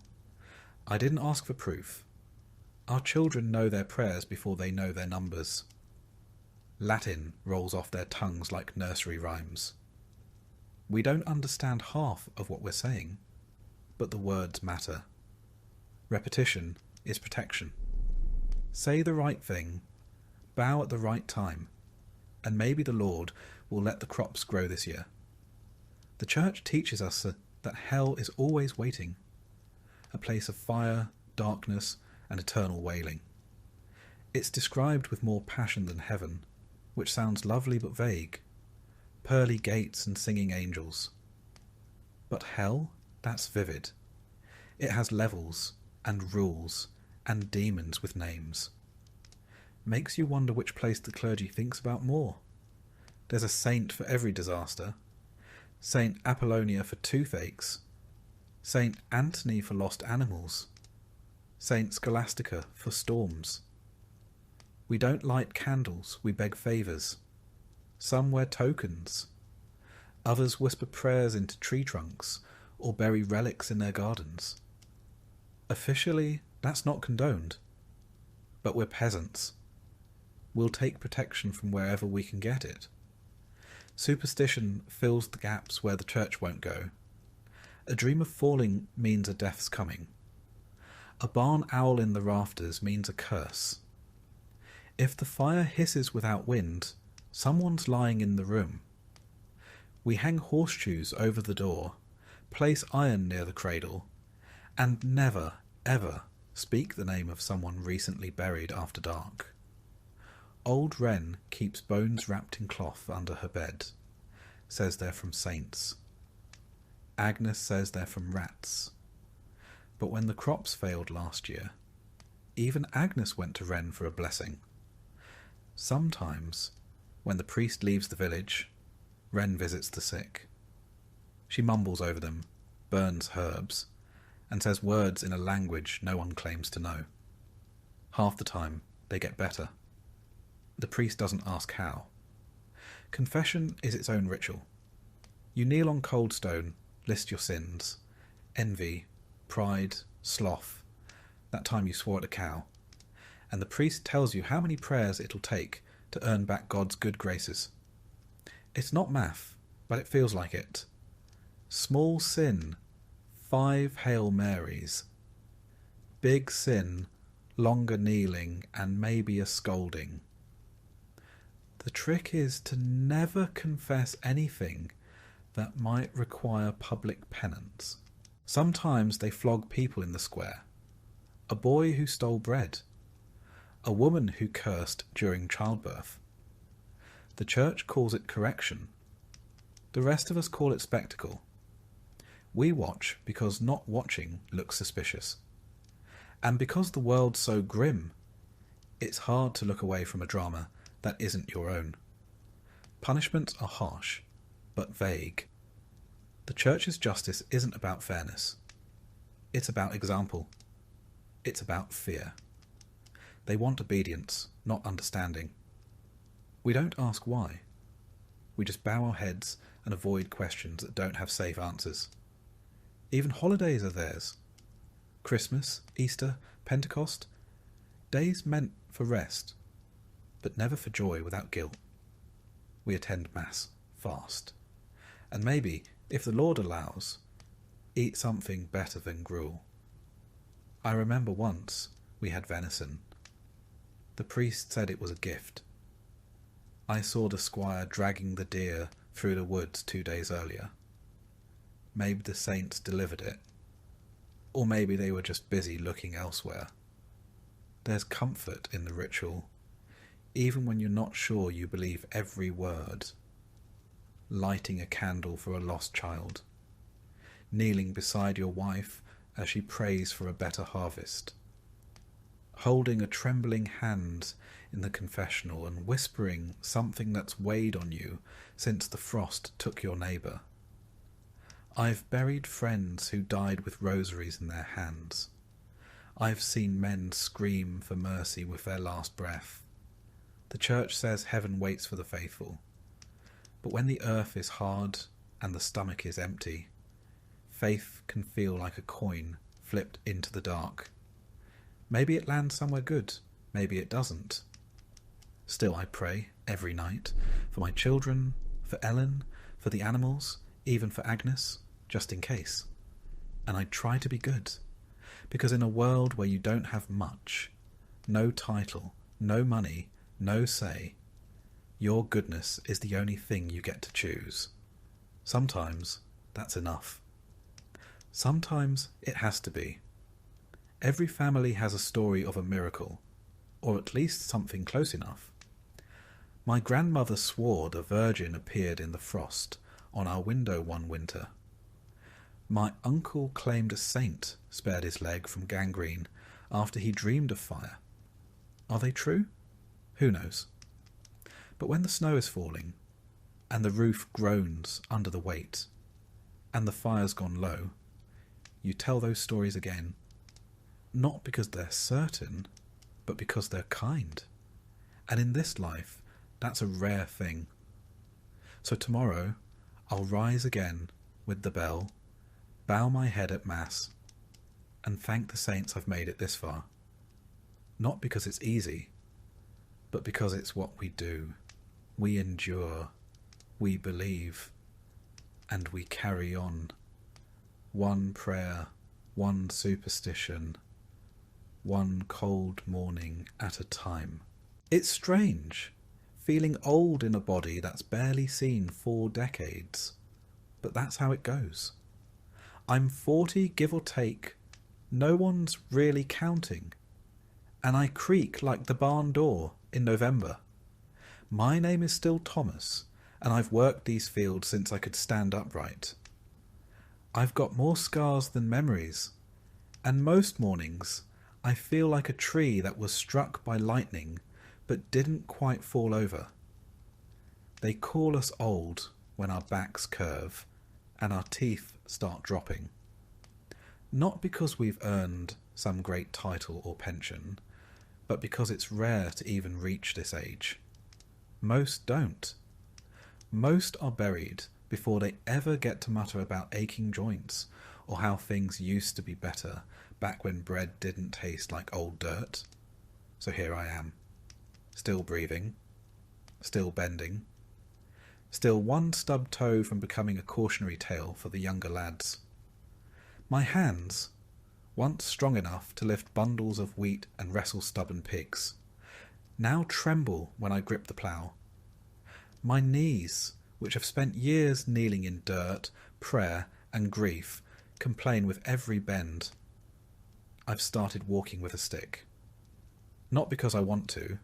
I didn't ask for proof. Our children know their prayers before they know their numbers. Latin rolls off their tongues like nursery rhymes. We don't understand half of what we're saying, but the words matter. Repetition is protection. Say the right thing, bow at the right time, and maybe the Lord will let the crops grow this year. The Church teaches us that hell is always waiting, a place of fire, darkness, and eternal wailing. It's described with more passion than heaven, which sounds lovely but vague. Pearly gates and singing angels. But hell, that's vivid. It has levels and rules and demons with names. Makes you wonder which place the clergy thinks about more. There's a saint for every disaster. Saint Apollonia for toothaches. Saint Anthony for lost animals. Saint Scholastica for storms. We don't light candles, we beg favours. Some wear tokens. Others whisper prayers into tree trunks or bury relics in their gardens. Officially, that's not condoned. But we're peasants. We'll take protection from wherever we can get it. Superstition fills the gaps where the Church won't go. A dream of falling means a death's coming. A barn owl in the rafters means a curse. If the fire hisses without wind, someone's lying in the room. We hang horseshoes over the door, place iron near the cradle, and never, ever speak the name of someone recently buried after dark. Old Wren keeps bones wrapped in cloth under her bed, says they're from saints. Agnes says they're from rats. But when the crops failed last year, even Agnes went to Wren for a blessing. Sometimes, when the priest leaves the village, Wren visits the sick. She mumbles over them, burns herbs, and says words in a language no one claims to know. Half the time, they get better. The priest doesn't ask how. Confession is its own ritual. You kneel on cold stone, list your sins, envy, pride, sloth, that time you swore at a cow, and the priest tells you how many prayers it'll take to earn back God's good graces. It's not math, but it feels like it. Small sin, 5 Hail Marys. Big sin, longer kneeling and maybe a scolding. The trick is to never confess anything that might require public penance. Sometimes they flog people in the square. A boy who stole bread. A woman who cursed during childbirth. The Church calls it correction. The rest of us call it spectacle. We watch because not watching looks suspicious. And because the world's so grim, it's hard to look away from a drama that isn't your own. Punishments are harsh, but vague. The Church's justice isn't about fairness. It's about example. It's about fear. They want obedience, not understanding. We don't ask why. We just bow our heads and avoid questions that don't have safe answers. Even holidays are theirs. Christmas, Easter, Pentecost, days meant for rest, but never for joy without guilt. We attend Mass, fast, and maybe, if the Lord allows, eat something better than gruel. I remember once we had venison. The priest said it was a gift. I saw the squire dragging the deer through the woods 2 days earlier. Maybe the saints delivered it, or maybe they were just busy looking elsewhere. There's comfort in the ritual, even when you're not sure you believe every word. Lighting a candle for a lost child, kneeling beside your wife as she prays for a better harvest, holding a trembling hand in the confessional and whispering something that's weighed on you since the frost took your neighbour. I've buried friends who died with rosaries in their hands. I've seen men scream for mercy with their last breath. The church says heaven waits for the faithful. But when the earth is hard and the stomach is empty, faith can feel like a coin flipped into the dark. Maybe it lands somewhere good, maybe it doesn't. Still I pray every night for my children, for Ellen, for the animals, even for Agnes, just in case. And I try to be good, because in a world where you don't have much, no title, no money, no say, your goodness is the only thing you get to choose. Sometimes that's enough. Sometimes it has to be. Every family has a story of a miracle, or at least something close enough. My grandmother swore the Virgin appeared in the frost on our window one winter. My uncle claimed a saint spared his leg from gangrene after he dreamed of fire. Are they true? Who knows? But when the snow is falling, and the roof groans under the weight, and the fire's gone low, you tell those stories again, not because they're certain, but because they're kind. And in this life, that's a rare thing. So tomorrow, I'll rise again with the bell, bow my head at Mass, and thank the saints I've made it this far. Not because it's easy, but because it's what we do. We endure, we believe, and we carry on. One prayer, one superstition, one cold morning at a time. It's strange, feeling old in a body that's barely seen 4 decades, but that's how it goes. I'm 40, give or take. No one's really counting. And I creak like the barn door in November. My name is still Thomas, and I've worked these fields since I could stand upright. I've got more scars than memories, and most mornings I feel like a tree that was struck by lightning but didn't quite fall over. They call us old when our backs curve and our teeth start dropping. Not because we've earned some great title or pension, but because it's rare to even reach this age. Most don't. Most are buried before they ever get to mutter about aching joints or how things used to be better back when bread didn't taste like old dirt. So here I am, still breathing, still bending, still one stubbed toe from becoming a cautionary tale for the younger lads. My hands, once strong enough to lift bundles of wheat and wrestle stubborn pigs, now tremble when I grip the plough. My knees, which have spent years kneeling in dirt, prayer and grief, complain with every bend. I've started walking with a stick. Not because I want to,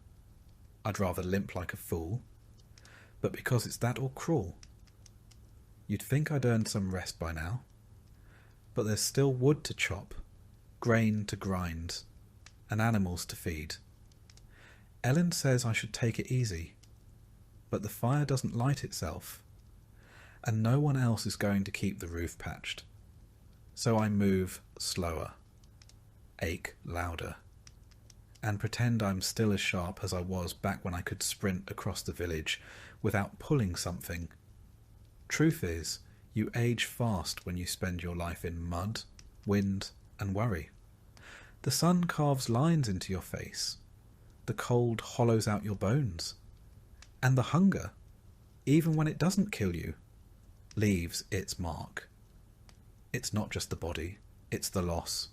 I'd rather limp like a fool, but because it's that or cruel. You'd think I'd earned some rest by now, but there's still wood to chop, grain to grind, and animals to feed. Ellen says I should take it easy, but the fire doesn't light itself, and no one else is going to keep the roof patched. So I move slower, ache louder, and pretend I'm still as sharp as I was back when I could sprint across the village without pulling something. Truth is, you age fast when you spend your life in mud, wind, and worry. The sun carves lines into your face. The cold hollows out your bones. And the hunger, even when it doesn't kill you, leaves its mark. It's not just the body, it's the loss.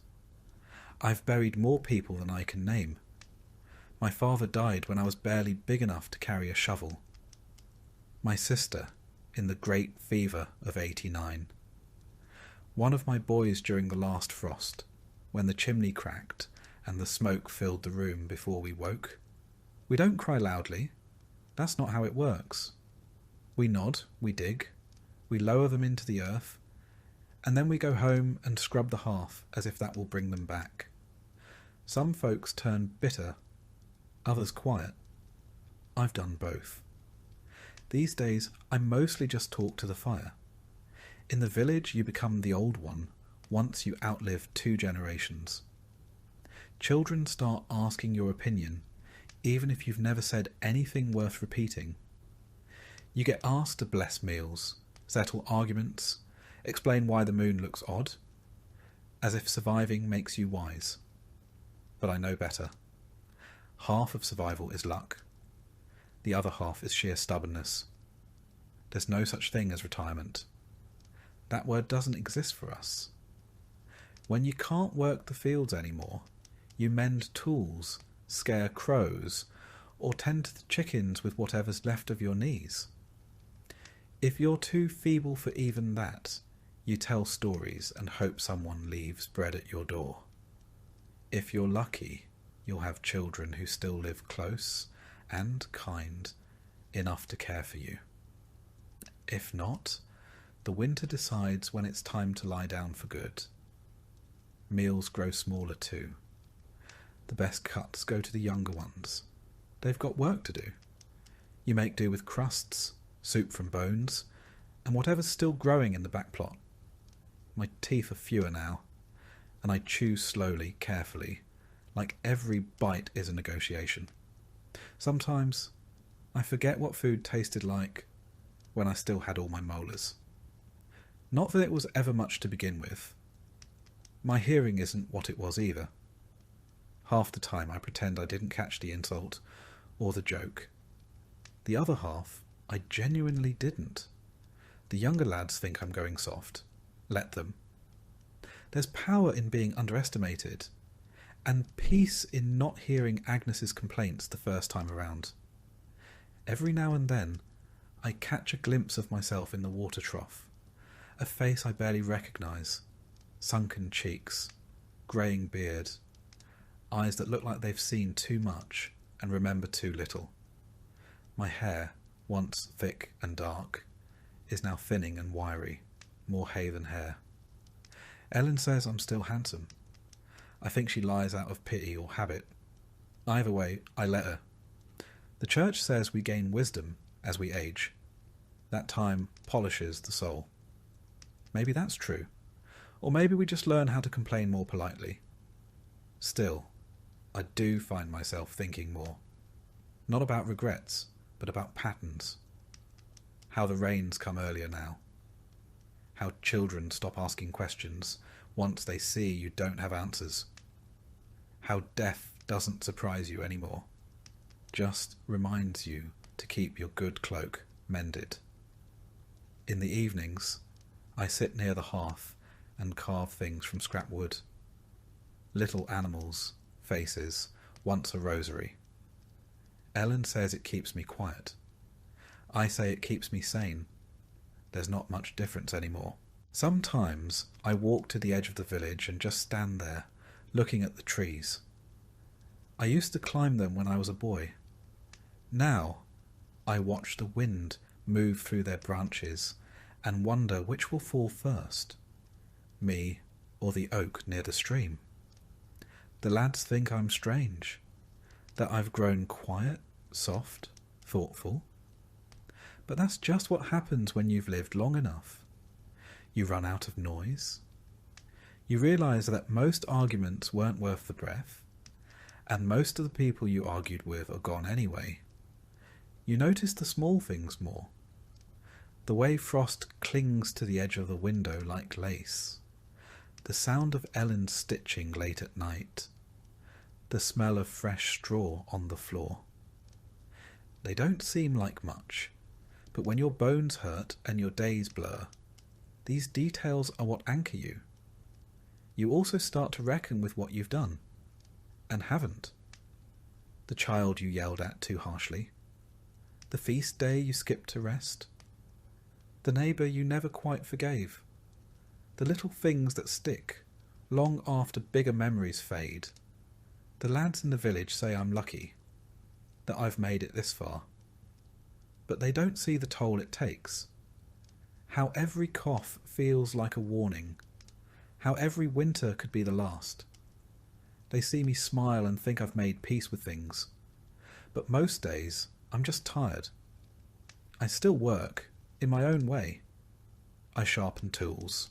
I've buried more people than I can name. My father died when I was barely big enough to carry a shovel. My sister, in the great fever of '89. One of my boys during the last frost, when the chimney cracked and the smoke filled the room before we woke. We don't cry loudly. That's not how it works. We nod, we dig, we lower them into the earth, and then we go home and scrub the hearth as if that will bring them back. Some folks turn bitter, others quiet. I've done both. These days, I mostly just talk to the fire. In the village, you become the old one once you outlive 2 generations. Children start asking your opinion, even if you've never said anything worth repeating. You get asked to bless meals, settle arguments, explain why the moon looks odd, as if surviving makes you wise. But I know better. Half of survival is luck. The other half is sheer stubbornness. There's no such thing as retirement. That word doesn't exist for us. When you can't work the fields anymore, you mend tools, scare crows, or tend to the chickens with whatever's left of your knees. If you're too feeble for even that, you tell stories and hope someone leaves bread at your door. If you're lucky, you'll have children who still live close and kind enough to care for you. If not, the winter decides when it's time to lie down for good. Meals grow smaller too. The best cuts go to the younger ones. They've got work to do. You make do with crusts, soup from bones, and whatever's still growing in the back plot. My teeth are fewer now, and I chew slowly, carefully, like every bite is a negotiation. Sometimes I forget what food tasted like when I still had all my molars. Not that it was ever much to begin with. My hearing isn't what it was either. Half the time I pretend I didn't catch the insult or the joke. The other half I genuinely didn't. The younger lads think I'm going soft. Let them. There's power in being underestimated, and peace in not hearing Agnes's complaints the first time around. Every now and then I catch a glimpse of myself in the water trough, a face I barely recognise, sunken cheeks, greying beard, eyes that look like they've seen too much and remember too little. My hair, once thick and dark, is now thinning and wiry, more hay than hair. Ellen says I'm still handsome. I think she lies out of pity or habit. Either way, I let her. The church says we gain wisdom as we age. That time polishes the soul. Maybe that's true. Or maybe we just learn how to complain more politely. Still, I do find myself thinking more. Not about regrets, but about patterns. How the rains come earlier now. How children stop asking questions once they see you don't have answers. How death doesn't surprise you anymore. Just reminds you to keep your good cloak mended. In the evenings, I sit near the hearth and carve things from scrap wood. Little animals, faces, once a rosary. Ellen says it keeps me quiet. I say it keeps me sane. There's not much difference anymore. Sometimes I walk to the edge of the village and just stand there, looking at the trees. I used to climb them when I was a boy. Now I watch the wind move through their branches and wonder which will fall first, me or the oak near the stream. The lads think I'm strange, that I've grown quiet, soft, thoughtful. But that's just what happens when you've lived long enough. You run out of noise. You realise that most arguments weren't worth the breath, and most of the people you argued with are gone anyway. You notice the small things more. The way frost clings to the edge of the window like lace. The sound of Ellen's stitching late at night. The smell of fresh straw on the floor. They don't seem like much, but when your bones hurt and your days blur, these details are what anchor you. You also start to reckon with what you've done, and haven't. The child you yelled at too harshly. The feast day you skipped to rest. The neighbour you never quite forgave. The little things that stick, long after bigger memories fade. The lads in the village say I'm lucky, that I've made it this far. But they don't see the toll it takes. How every cough feels like a warning. How every winter could be the last. They see me smile and think I've made peace with things. But most days, I'm just tired. I still work, in my own way. I sharpen tools.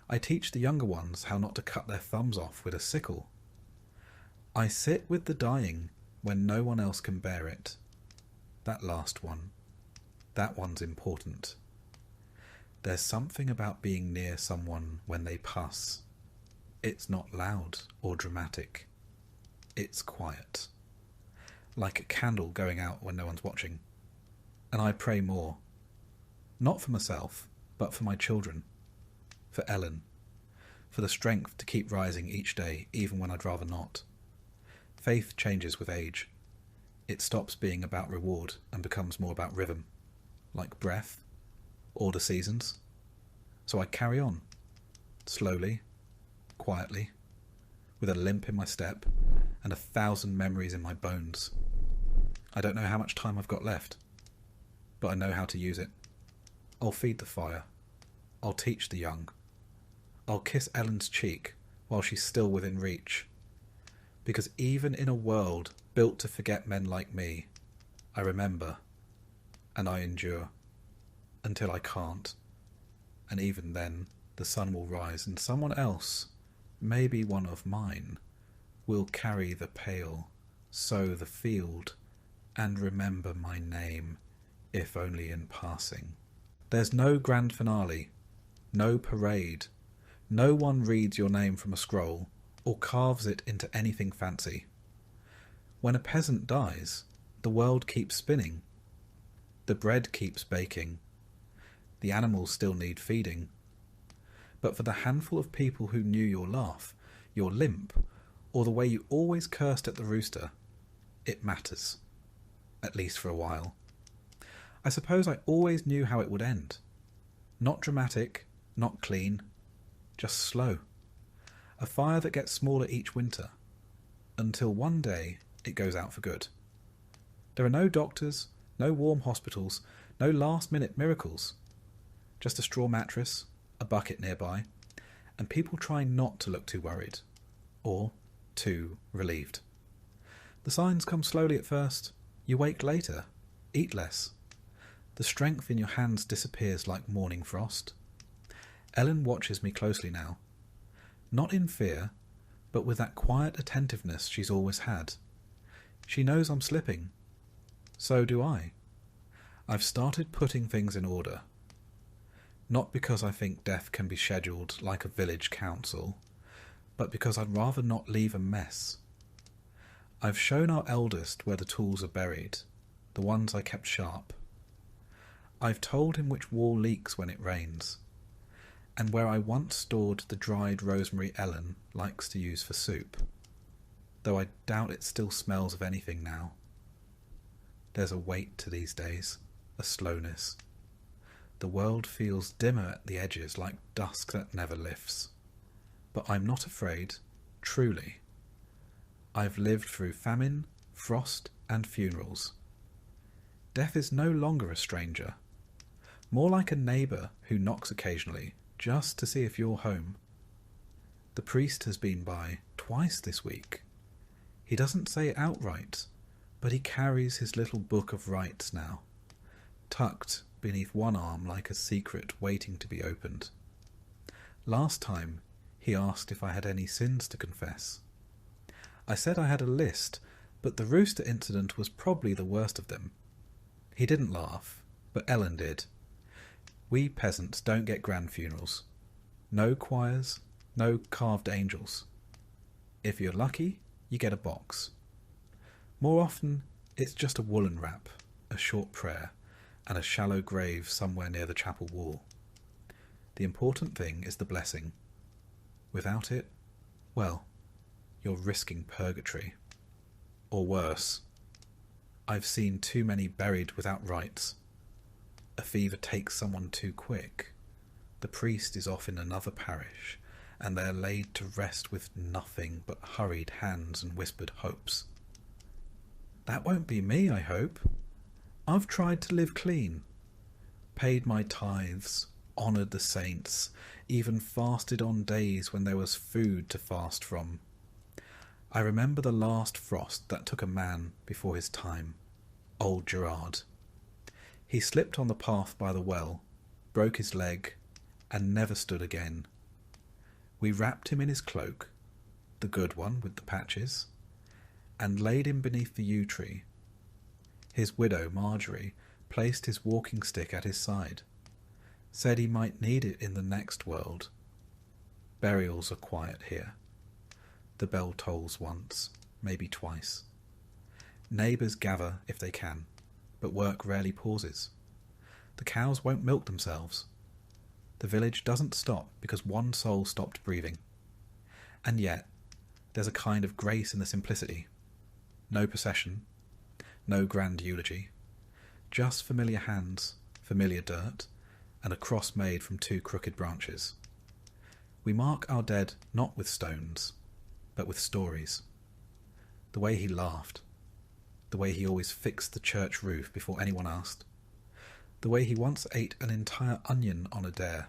I teach the younger ones how not to cut their thumbs off with a sickle. I sit with the dying when no one else can bear it. That last one. That one's important. There's something about being near someone when they pass. It's not loud or dramatic. It's quiet. Like a candle going out when no one's watching. And I pray more. Not for myself, but for my children. For Ellen. For the strength to keep rising each day, even when I'd rather not. Faith changes with age. It stops being about reward and becomes more about rhythm. Like breath, or the seasons. So I carry on, slowly, quietly, with a limp in my step and 1,000 memories in my bones. I don't know how much time I've got left, but I know how to use it. I'll feed the fire. I'll teach the young. I'll kiss Ellen's cheek while she's still within reach. Because even in a world built to forget men like me, I remember. And I endure, until I can't. And even then, the sun will rise, and someone else, maybe one of mine, will carry the pail, sow the field, and remember my name, if only in passing. There's no grand finale, no parade, no one reads your name from a scroll, or carves it into anything fancy. When a peasant dies, the world keeps spinning. The bread keeps baking. The animals still need feeding. But for the handful of people who knew your laugh, your limp, or the way you always cursed at the rooster, it matters. At least for a while. I suppose I always knew how it would end. Not dramatic, not clean, just slow. A fire that gets smaller each winter, until one day it goes out for good. There are no doctors, no warm hospitals, no last-minute miracles. Just a straw mattress, a bucket nearby, and people trying not to look too worried, or too relieved. The signs come slowly at first. You wake later, eat less. The strength in your hands disappears like morning frost. Ellen watches me closely now. Not in fear, but with that quiet attentiveness she's always had. She knows I'm slipping. So do I. I've started putting things in order. Not because I think death can be scheduled like a village council, but because I'd rather not leave a mess. I've shown our eldest where the tools are buried, the ones I kept sharp. I've told him which wall leaks when it rains, and where I once stored the dried rosemary Ellen likes to use for soup, though I doubt it still smells of anything now. There's a weight to these days, a slowness. The world feels dimmer at the edges, like dusk that never lifts. But I'm not afraid, truly. I've lived through famine, frost, and funerals. Death is no longer a stranger, more like a neighbour who knocks occasionally, just to see if you're home. The priest has been by twice this week. He doesn't say it outright, but he carries his little book of rites now, tucked beneath one arm like a secret waiting to be opened. Last time, he asked if I had any sins to confess. I said I had a list, but the rooster incident was probably the worst of them. He didn't laugh, but Ellen did. We peasants don't get grand funerals. No choirs, no carved angels. If you're lucky, you get a box. More often, it's just a woolen wrap, a short prayer, and a shallow grave somewhere near the chapel wall. The important thing is the blessing. Without it, well, you're risking purgatory. Or worse. I've seen too many buried without rites. A fever takes someone too quick. The priest is off in another parish, and they're laid to rest with nothing but hurried hands and whispered hopes. That won't be me, I hope. I've tried to live clean, paid my tithes, honoured the saints, even fasted on days when there was food to fast from. I remember the last frost that took a man before his time, old Gerard. He slipped on the path by the well, broke his leg, and never stood again. We wrapped him in his cloak, the good one with the patches, and laid him beneath the yew tree. His widow, Marjorie, placed his walking stick at his side, said he might need it in the next world. Burials are quiet here. The bell tolls once, maybe twice. Neighbours gather if they can, but work rarely pauses. The cows won't milk themselves. The village doesn't stop because one soul stopped breathing. And yet, there's a kind of grace in the simplicity. No procession, no grand eulogy, just familiar hands, familiar dirt, and a cross made from two crooked branches. We mark our dead not with stones, but with stories. The way he laughed, the way he always fixed the church roof before anyone asked, the way he once ate an entire onion on a dare.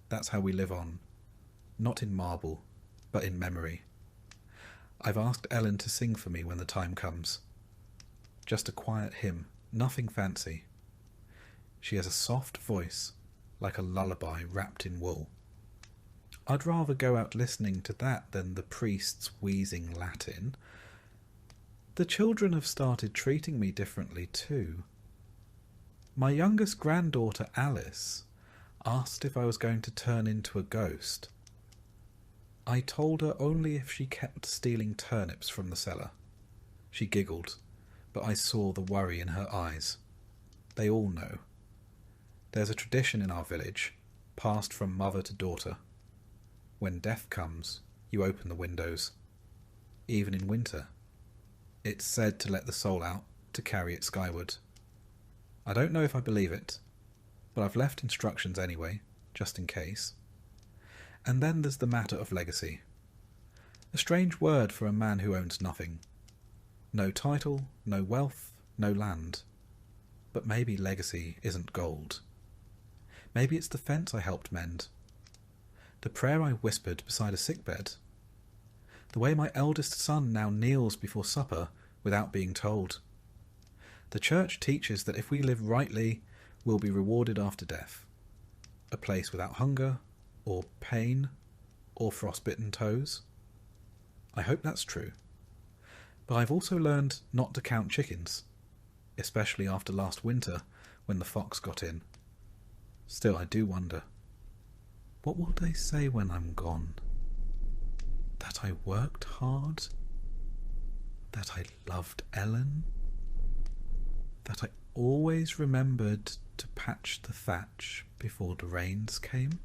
That's how we live on, not in marble, but in memory. I've asked Ellen to sing for me when the time comes. Just a quiet hymn, nothing fancy. She has a soft voice, like a lullaby wrapped in wool. I'd rather go out listening to that than the priest's wheezing Latin. The children have started treating me differently too. My youngest granddaughter, Alice, asked if I was going to turn into a ghost. I told her only if she kept stealing turnips from the cellar. She giggled, but I saw the worry in her eyes. They all know. There's a tradition in our village, passed from mother to daughter. When death comes, you open the windows. Even in winter. It's said to let the soul out, to carry it skyward. I don't know if I believe it, but I've left instructions anyway, just in case. And then there's the matter of legacy. A strange word for a man who owns nothing. No title, no wealth, no land. But maybe legacy isn't gold. Maybe it's the fence I helped mend. The prayer I whispered beside a sickbed. The way my eldest son now kneels before supper without being told. The church teaches that if we live rightly, we'll be rewarded after death. A place without hunger, or pain, or frostbitten toes. I hope that's true. But I've also learned not to count chickens, especially after last winter when the fox got in. Still, I do wonder, what will they say when I'm gone? That I worked hard? That I loved Ellen? That I always remembered to patch the thatch before the rains came?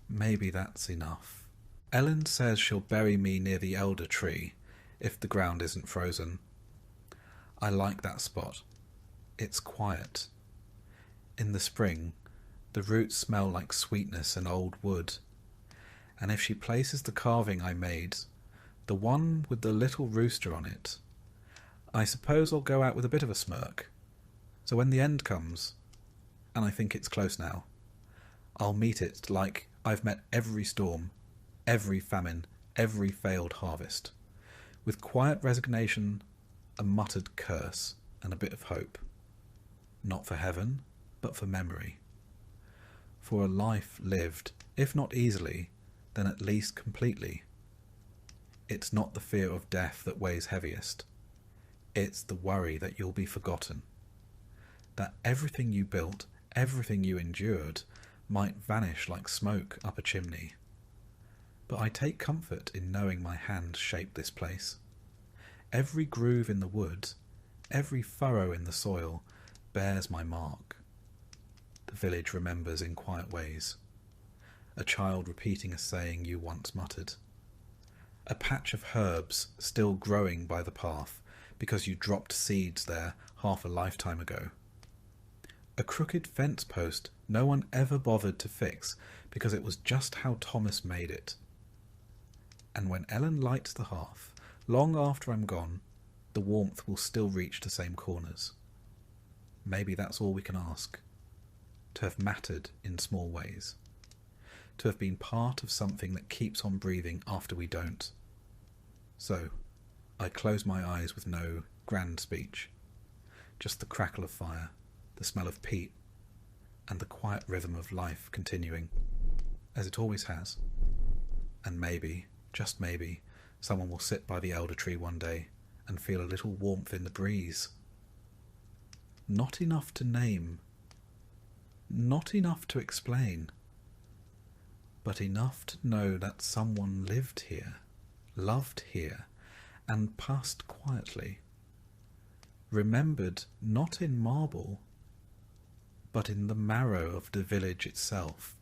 Maybe that's enough. Ellen says she'll bury me near the elder tree if the ground isn't frozen. I like that spot. It's quiet. In the spring, the roots smell like sweetness and old wood. And if she places the carving I made, the one with the little rooster on it, I suppose I'll go out with a bit of a smirk. So when the end comes, and I think it's close now, I'll meet it like I've met every storm, every famine, every failed harvest, with quiet resignation, a muttered curse, and a bit of hope. Not for heaven, but for memory. For a life lived, if not easily, then at least completely. It's not the fear of death that weighs heaviest. It's the worry that you'll be forgotten. That everything you built, everything you endured, might vanish like smoke up a chimney. But I take comfort in knowing my hand shaped this place. Every groove in the wood, every furrow in the soil, bears my mark. The village remembers in quiet ways. A child repeating a saying you once muttered. A patch of herbs still growing by the path because you dropped seeds there half a lifetime ago. A crooked fence post no one ever bothered to fix because it was just how Thomas made it. And when Ellen lights the hearth, long after I'm gone, the warmth will still reach the same corners. Maybe that's all we can ask. To have mattered in small ways. To have been part of something that keeps on breathing after we don't. So, I close my eyes with no grand speech. Just the crackle of fire, the smell of peat, and the quiet rhythm of life continuing, as it always has. And maybe, just maybe, Someone will sit by the elder tree one day and feel a little warmth in the breeze. Not enough to name, not enough to explain, but enough to know that someone lived here, loved here, and passed quietly, remembered not in marble, but in the marrow of the village itself.